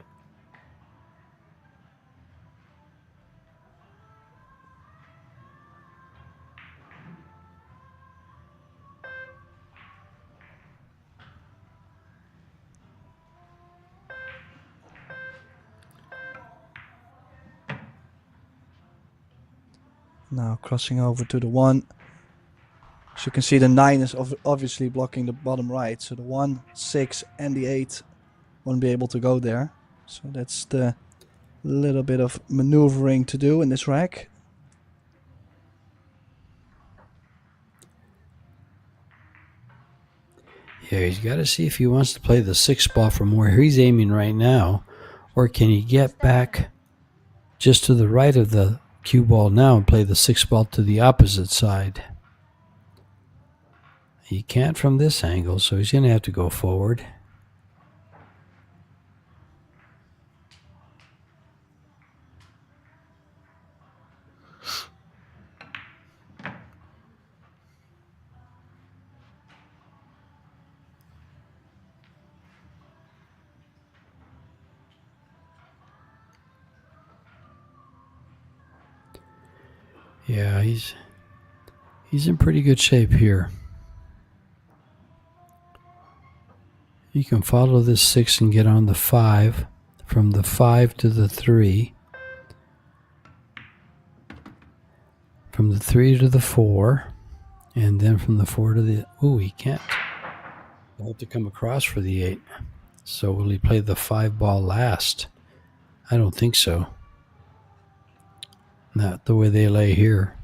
Now crossing over to the 1. So you can see the 9 is obviously blocking the bottom right. So the 1, 6 and the 8 won't be able to go there. So that's the little bit of maneuvering to do in this rack. Yeah, he's got to see if he wants to play the 6-ball from where he's aiming right now, or can he get back just to the right of the cue ball now and play the 6-ball to the opposite side. He can't from this angle, so he's going to have to go forward. Yeah, he's in pretty good shape here. You can follow this 6 and get on the 5, from the 5 to the 3, from the 3 to the 4, And then from the 4 to the... Ooh, he can't. He'll have to come across for the 8. So will he play the 5 ball last? I don't think so. Not the way they lay here.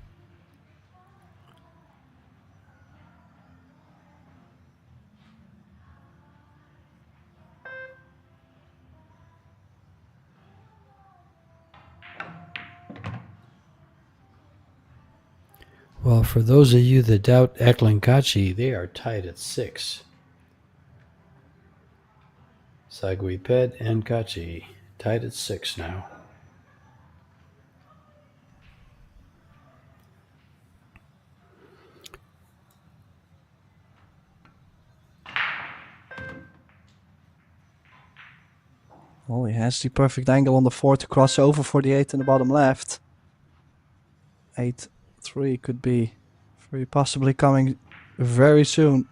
Well, for those of you that doubt Eklinkachi, they are tied at 6. Saguiped and Kachi tied at 6 now. Well, he has the perfect angle on the 4 to cross over for the 8 in the bottom left. 8-3 could be very possibly coming very soon.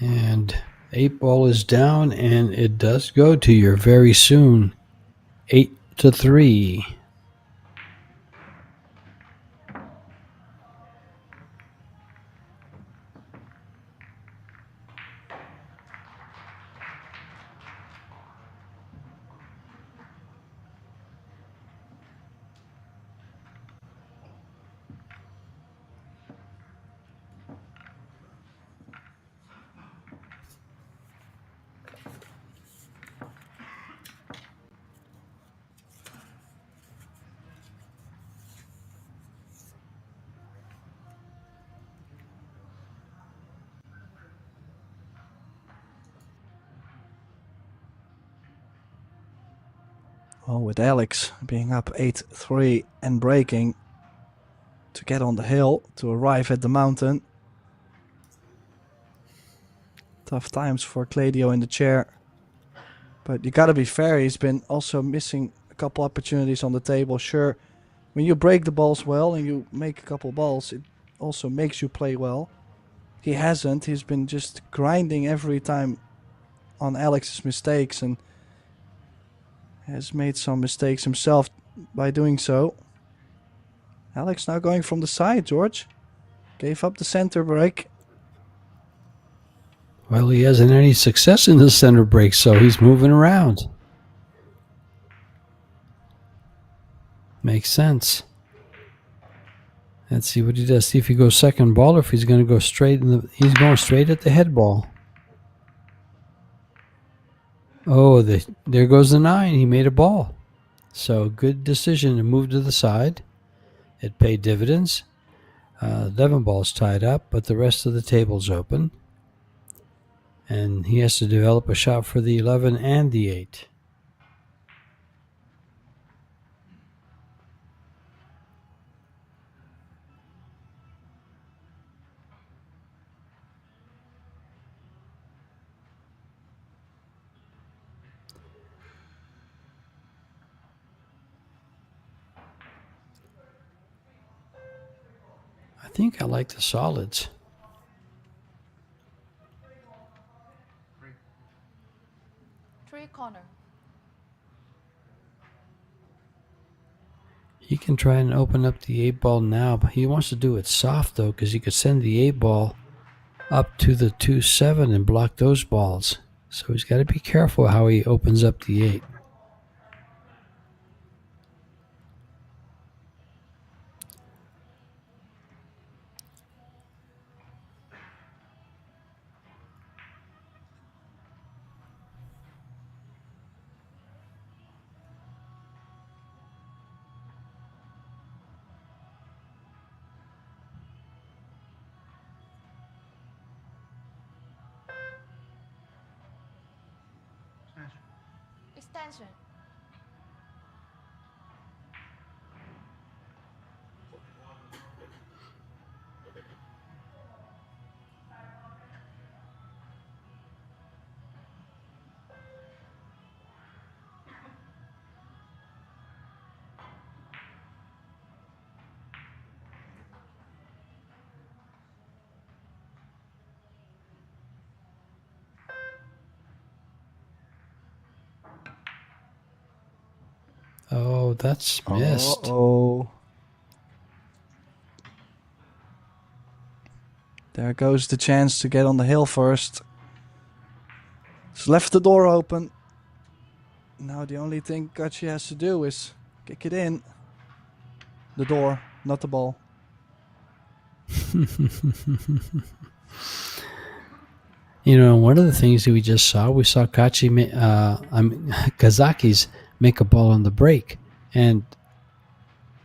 And 8 ball is down, and it does go to your very soon 8-3. Well, with Alex being up 8-3 and breaking to get on the hill to arrive at the mountain. Tough times for Claudio in the chair. But you gotta be fair, he's been also missing a couple opportunities on the table. Sure, when you break the balls well and you make a couple balls, it also makes you play well. He hasn't. He's been just grinding every time on Alex's mistakes and has made some mistakes himself by doing so. Alex now going from the side, George. Gave up the center break. Well, he hasn't any success in the center break, so he's moving around. Makes sense. Let's see what he does. See if he goes second ball or if he's going to go straight. He's going straight at the head ball. Oh, there goes the 9. He made a ball. So good decision to move to the side. It paid dividends. 11 balls tied up, but the rest of the table's open. And he has to develop a shot for the 11 and the 8. I think I like the solids. Three corner. He can try and open up the 8 ball now, but he wants to do it soft though, because he could send the 8 ball up to the 2-7 and block those balls. So he's got to be careful how he opens up the 8. Extension. Oh, that's missed. Oh. There goes the chance to get on the hill first. He's left the door open. Now the only thing Kachi has to do is kick it in. The door, not the ball. You know, one of the things that we saw Kazaki's make a ball on the break, and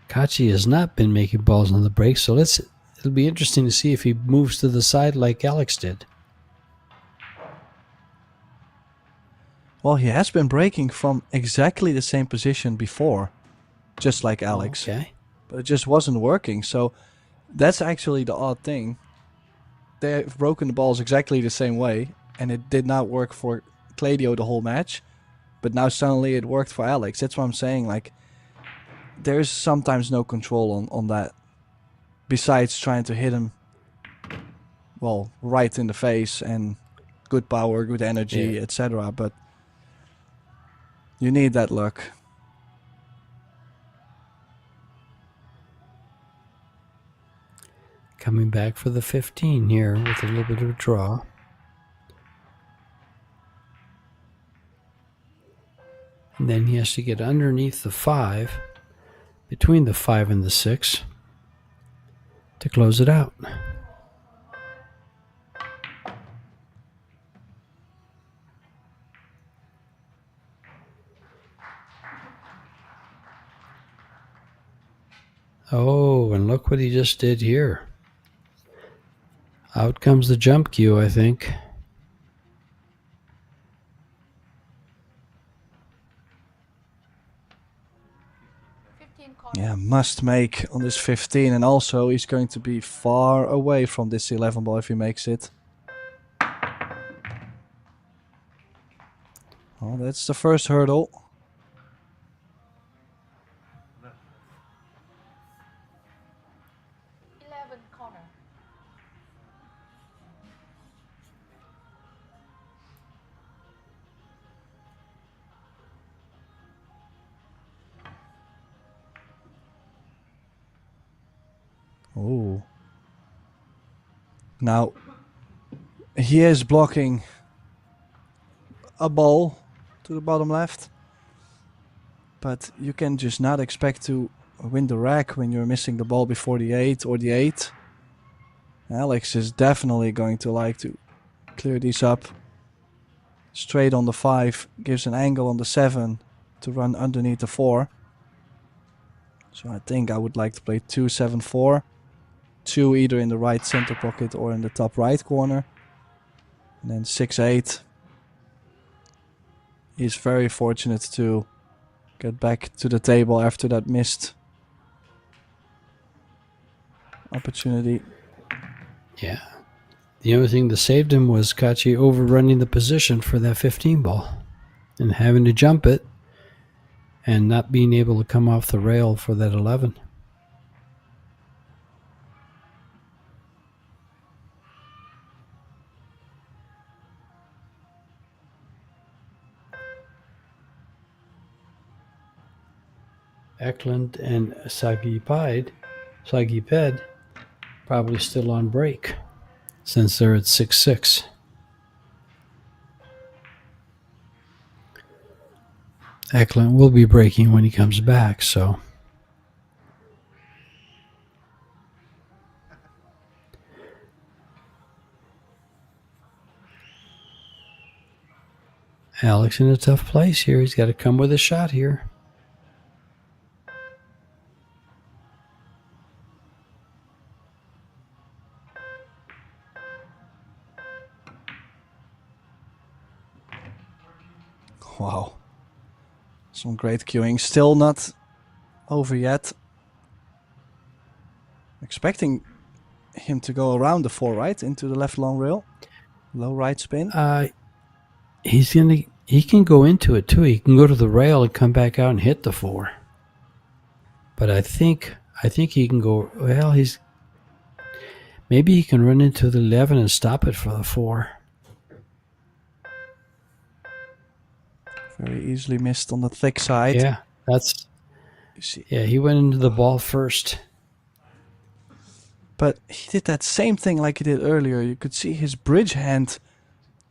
Kachi has not been making balls on the break, so it'll be interesting to see if he moves to the side like Alex did. Well, he has been breaking from exactly the same position before, just like Alex. Okay. But it just wasn't working, so that's actually the odd thing. They've broken the balls exactly the same way, and it did not work for Claudio the whole match. But now suddenly it worked for Alex. That's what I'm saying. Like, there's sometimes no control on that. Besides trying to hit him, well, right in the face and good power, good energy, etc. But you need that luck. Coming back for the 15 here with a little bit of a draw. And then he has to get underneath the 5, between the 5 and the 6, to close it out. Oh, and look what he just did here. Out comes the jump cue, I think. Yeah, must make on this 15, and also he's going to be far away from this 11 ball if he makes it. Oh, that's the first hurdle. Corner. Oh. Now, he is blocking a ball to the bottom left. But you can just not expect to win the rack when you're missing the ball before the 8 or the 8. Alex is definitely going to like to clear these up. Straight on the 5 gives an angle on the 7 to run underneath the 4. So I think I would like to play 2-7-4. 2 either in the right center pocket or in the top right corner. And then 6-8. He's very fortunate to get back to the table after that missed opportunity. Yeah. The only thing that saved him was Kachi overrunning the position for that 15 ball and having to jump it and not being able to come off the rail for that 11. Eklund and Sagiped probably still on break since they're at 6-6. Eklund will be breaking when he comes back, so Alex in a tough place here. He's got to come with a shot here. Wow. Some great queuing. Still not over yet. Expecting him to go around the 4, right? Into the left long rail. Low right spin. He can go into it too. He can go to the rail and come back out and hit the 4. But I think he can go, well, maybe he can run into the 11 and stop it for the 4. Very easily missed on the thick side. Yeah, You see. Yeah, he went into the ball first. But he did that same thing like he did earlier. You could see his bridge hand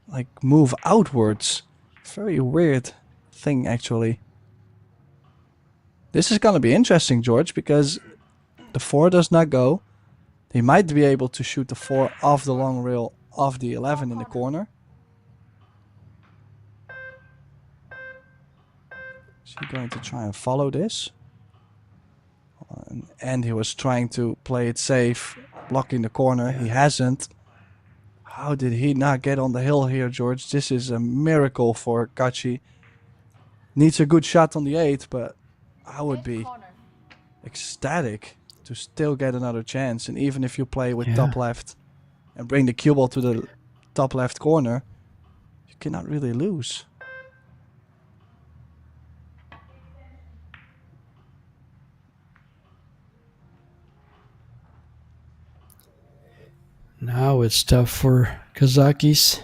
like move outwards. Very weird thing, actually. This is going to be interesting, George, because the 4 does not go. He might be able to shoot the 4 off the long rail of the 11 in the corner. Is he going to try and follow this? And he was trying to play it safe, blocking the corner. He hasn't. How did he not get on the hill here, George? This is a miracle for Kachi. Needs a good shot on the 8, but I would be ecstatic to still get another chance. And even if you play with top left and bring the cue ball to the top left corner, you cannot really lose. Now it's tough for Kazakis.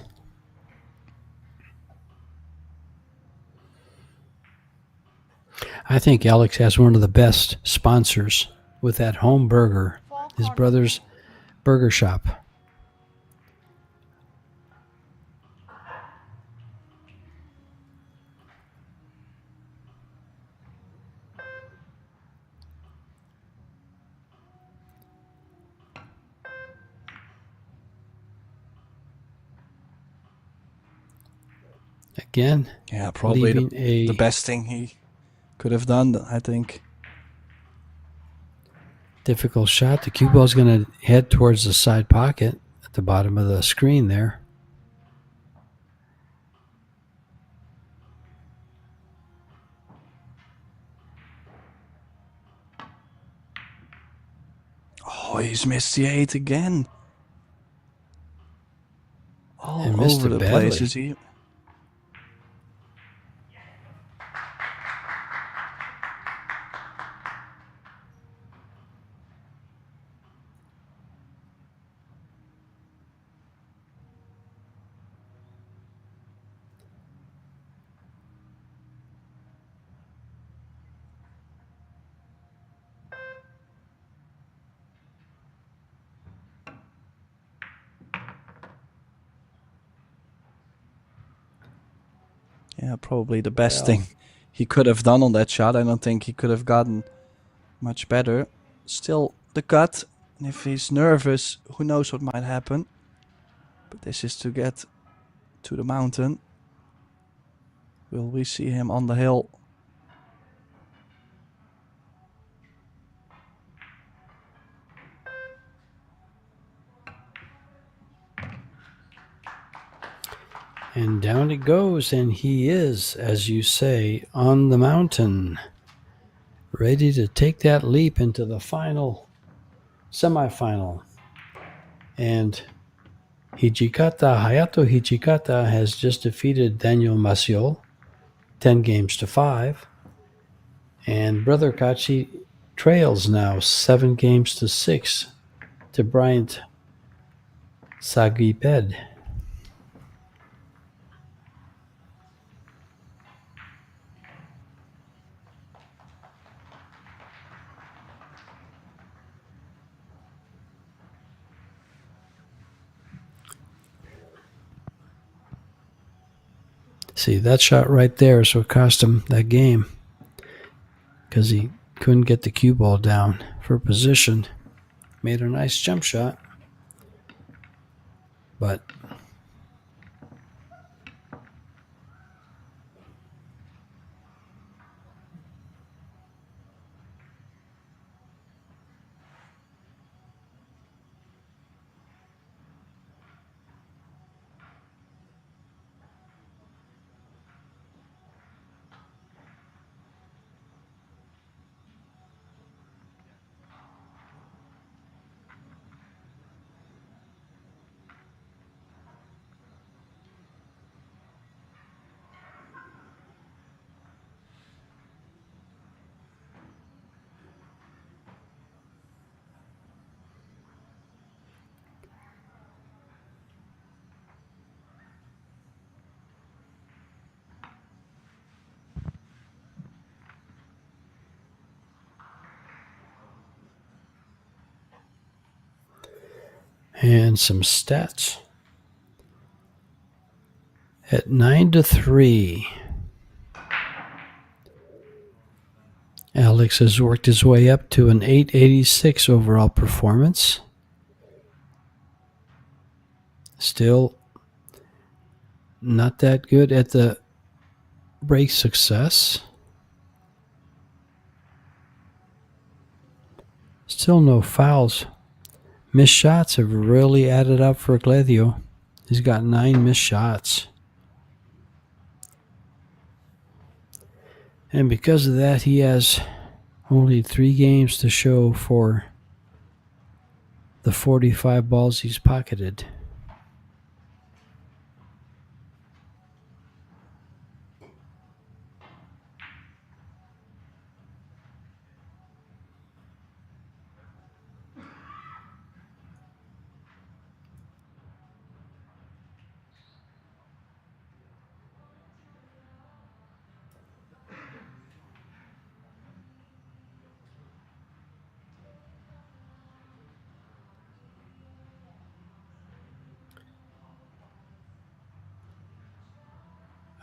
I think Alex has one of the best sponsors with that home burger, his brother's burger shop. Again, yeah, probably the best thing he could have done, I think. Difficult shot. The cue ball is going to head towards the side pocket at the bottom of the screen there. Oh, he's missed the 8 again. All missed over it the badly. place, is he? Yeah, probably the best thing he could have done on that shot. I don't think he could have gotten much better. Still, the cut. And if he's nervous, who knows what might happen. But this is to get to the mountain. Will we see him on the hill? And down it goes, and he is, as you say, on the mountain, ready to take that leap into the semifinal. And Hayato Hijikata has just defeated Daniel Maciol 10-5. And Brother Kachi trails now 7-6 to Bryant Sagiped. See, that shot right there is what cost him that game, because he couldn't get the cue ball down for position. Made a nice jump shot, but And some stats. At 9-3, Alex has worked his way up to an 886 overall performance. Still not that good at the break success. Still no fouls. Missed shots have really added up for Gledio. He's got 9 missed shots. And because of that, he has only 3 games to show for the 45 balls he's pocketed.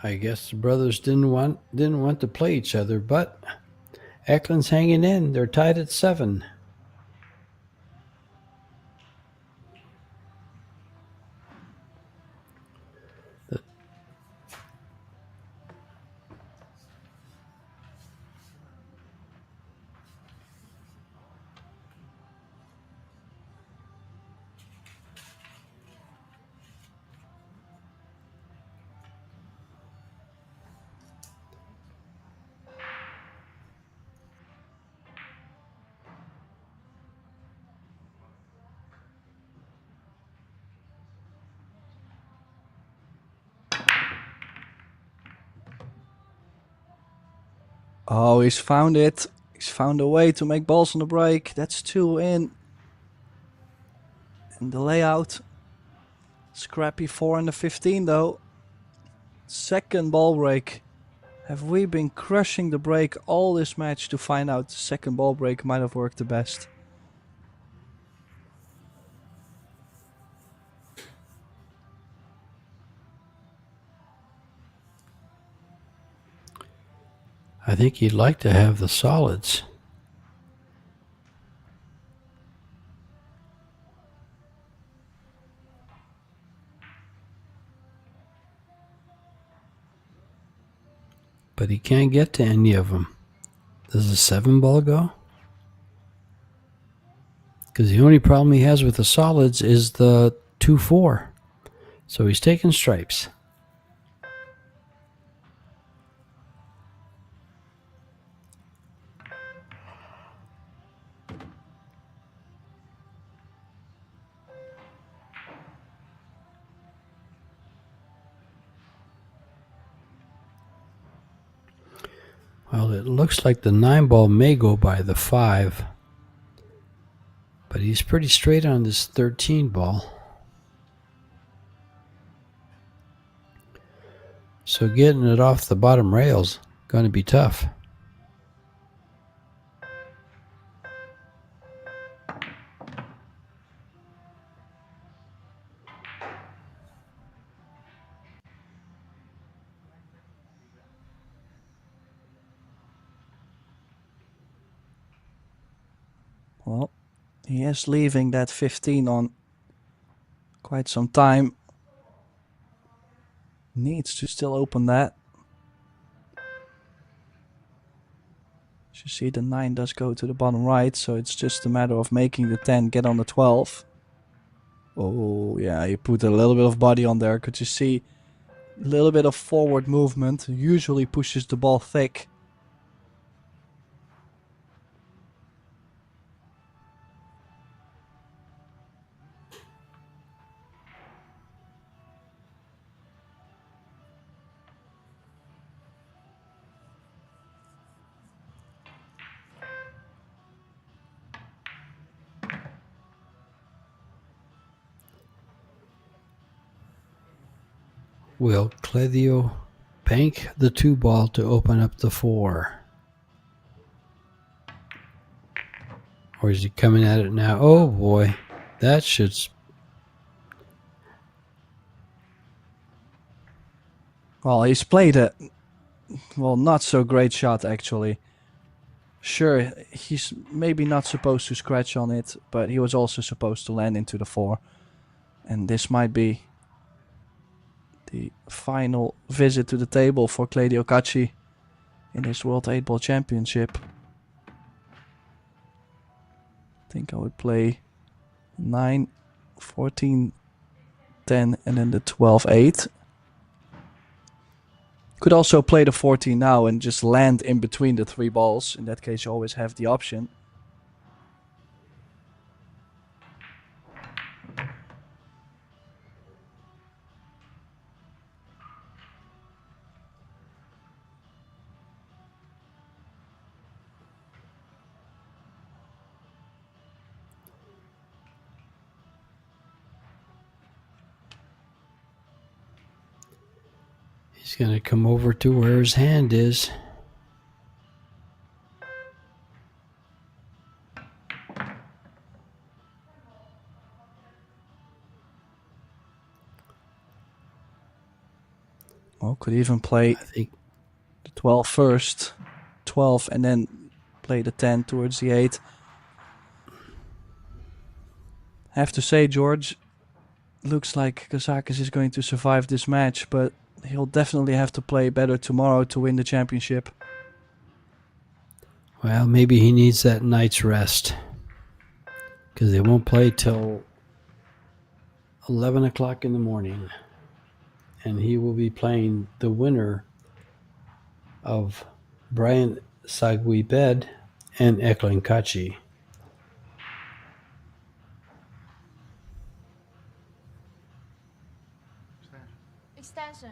I guess the brothers didn't want to play each other, but Eklund's hanging in. They're tied at 7. Oh, he's found it. He's found a way to make balls on the break. That's 2 in. And the layout. Scrappy 4 and the 15 though. Second ball break. Have we been crushing the break all this match to find out the second ball break might have worked the best? I think he'd like to have the solids. But he can't get to any of them. Does the 7 ball go? Because the only problem he has with the solids is the 2-4. So he's taking stripes. Well, it looks like the 9 ball may go by the 5. But he's pretty straight on this 13 ball. So getting it off the bottom rail's going to be tough. Well, he is leaving that 15 on quite some time. Needs to still open that. As you see, the 9 does go to the bottom right, so it's just a matter of making the 10 get on the 12. Oh, yeah, he put a little bit of body on there. Could you see a little bit of forward movement? Usually pushes the ball thick. Will Cledio bank the 2 ball to open up the 4? Or is he coming at it now? Oh boy, that should Well, he's played a not so great shot actually. Sure, he's maybe not supposed to scratch on it, but he was also supposed to land into the 4. And this might be the final visit to the table for Claudio Cacci in his World 8-Ball Championship. I think I would play 9, 14, 10, and then the 12-8. Could also play the 14 now and just land in between the 3 balls. In that case, you always have the option. He's going to come over to where his hand is. Well, could even play the 12 first, 12, and then play the 10 towards the 8. Have to say, George, looks like Kazakis is going to survive this match, but he'll definitely have to play better tomorrow to win the championship. Well, maybe he needs that night's rest, because they won't play till 11 o'clock in the morning. And he will be playing the winner of Brian Saguibed and Eklund Cacci. Extension.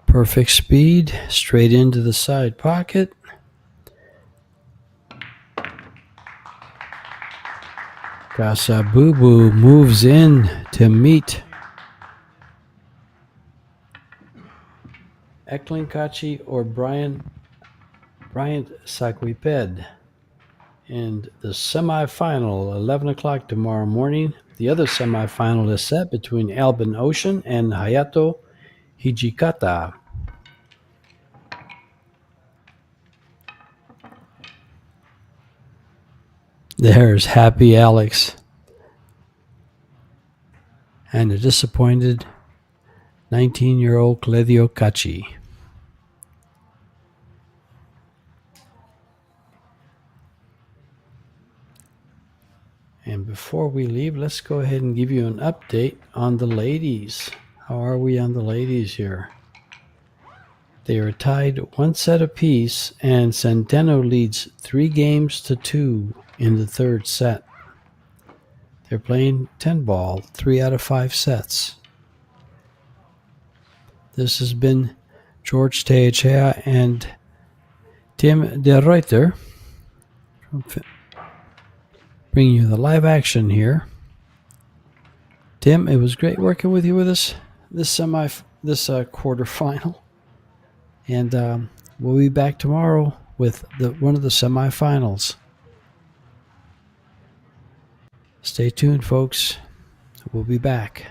Perfect speed, straight into the side pocket. Kasabubu moves in to meet Eklund Cacci or Brian Saguiped in the semifinal, 11 o'clock tomorrow morning. The other semifinal is set between Albin Ocean and Hayato Hijikata. There's happy Alex and a disappointed 19-year-old Claudio Cacci. And before we leave, let's go ahead and give you an update on the ladies. How are we on the ladies here? They are tied 1 set apiece, and Centeno leads 3-2 in the 3rd set. They're playing 10-ball, 3 out of 5 sets. This has been George Teachea and Tim de Reuter bringing you the live action here. Tim, it was great working with you with this quarterfinal, and we'll be back tomorrow with one of the semifinals. Stay tuned, folks. We'll be back.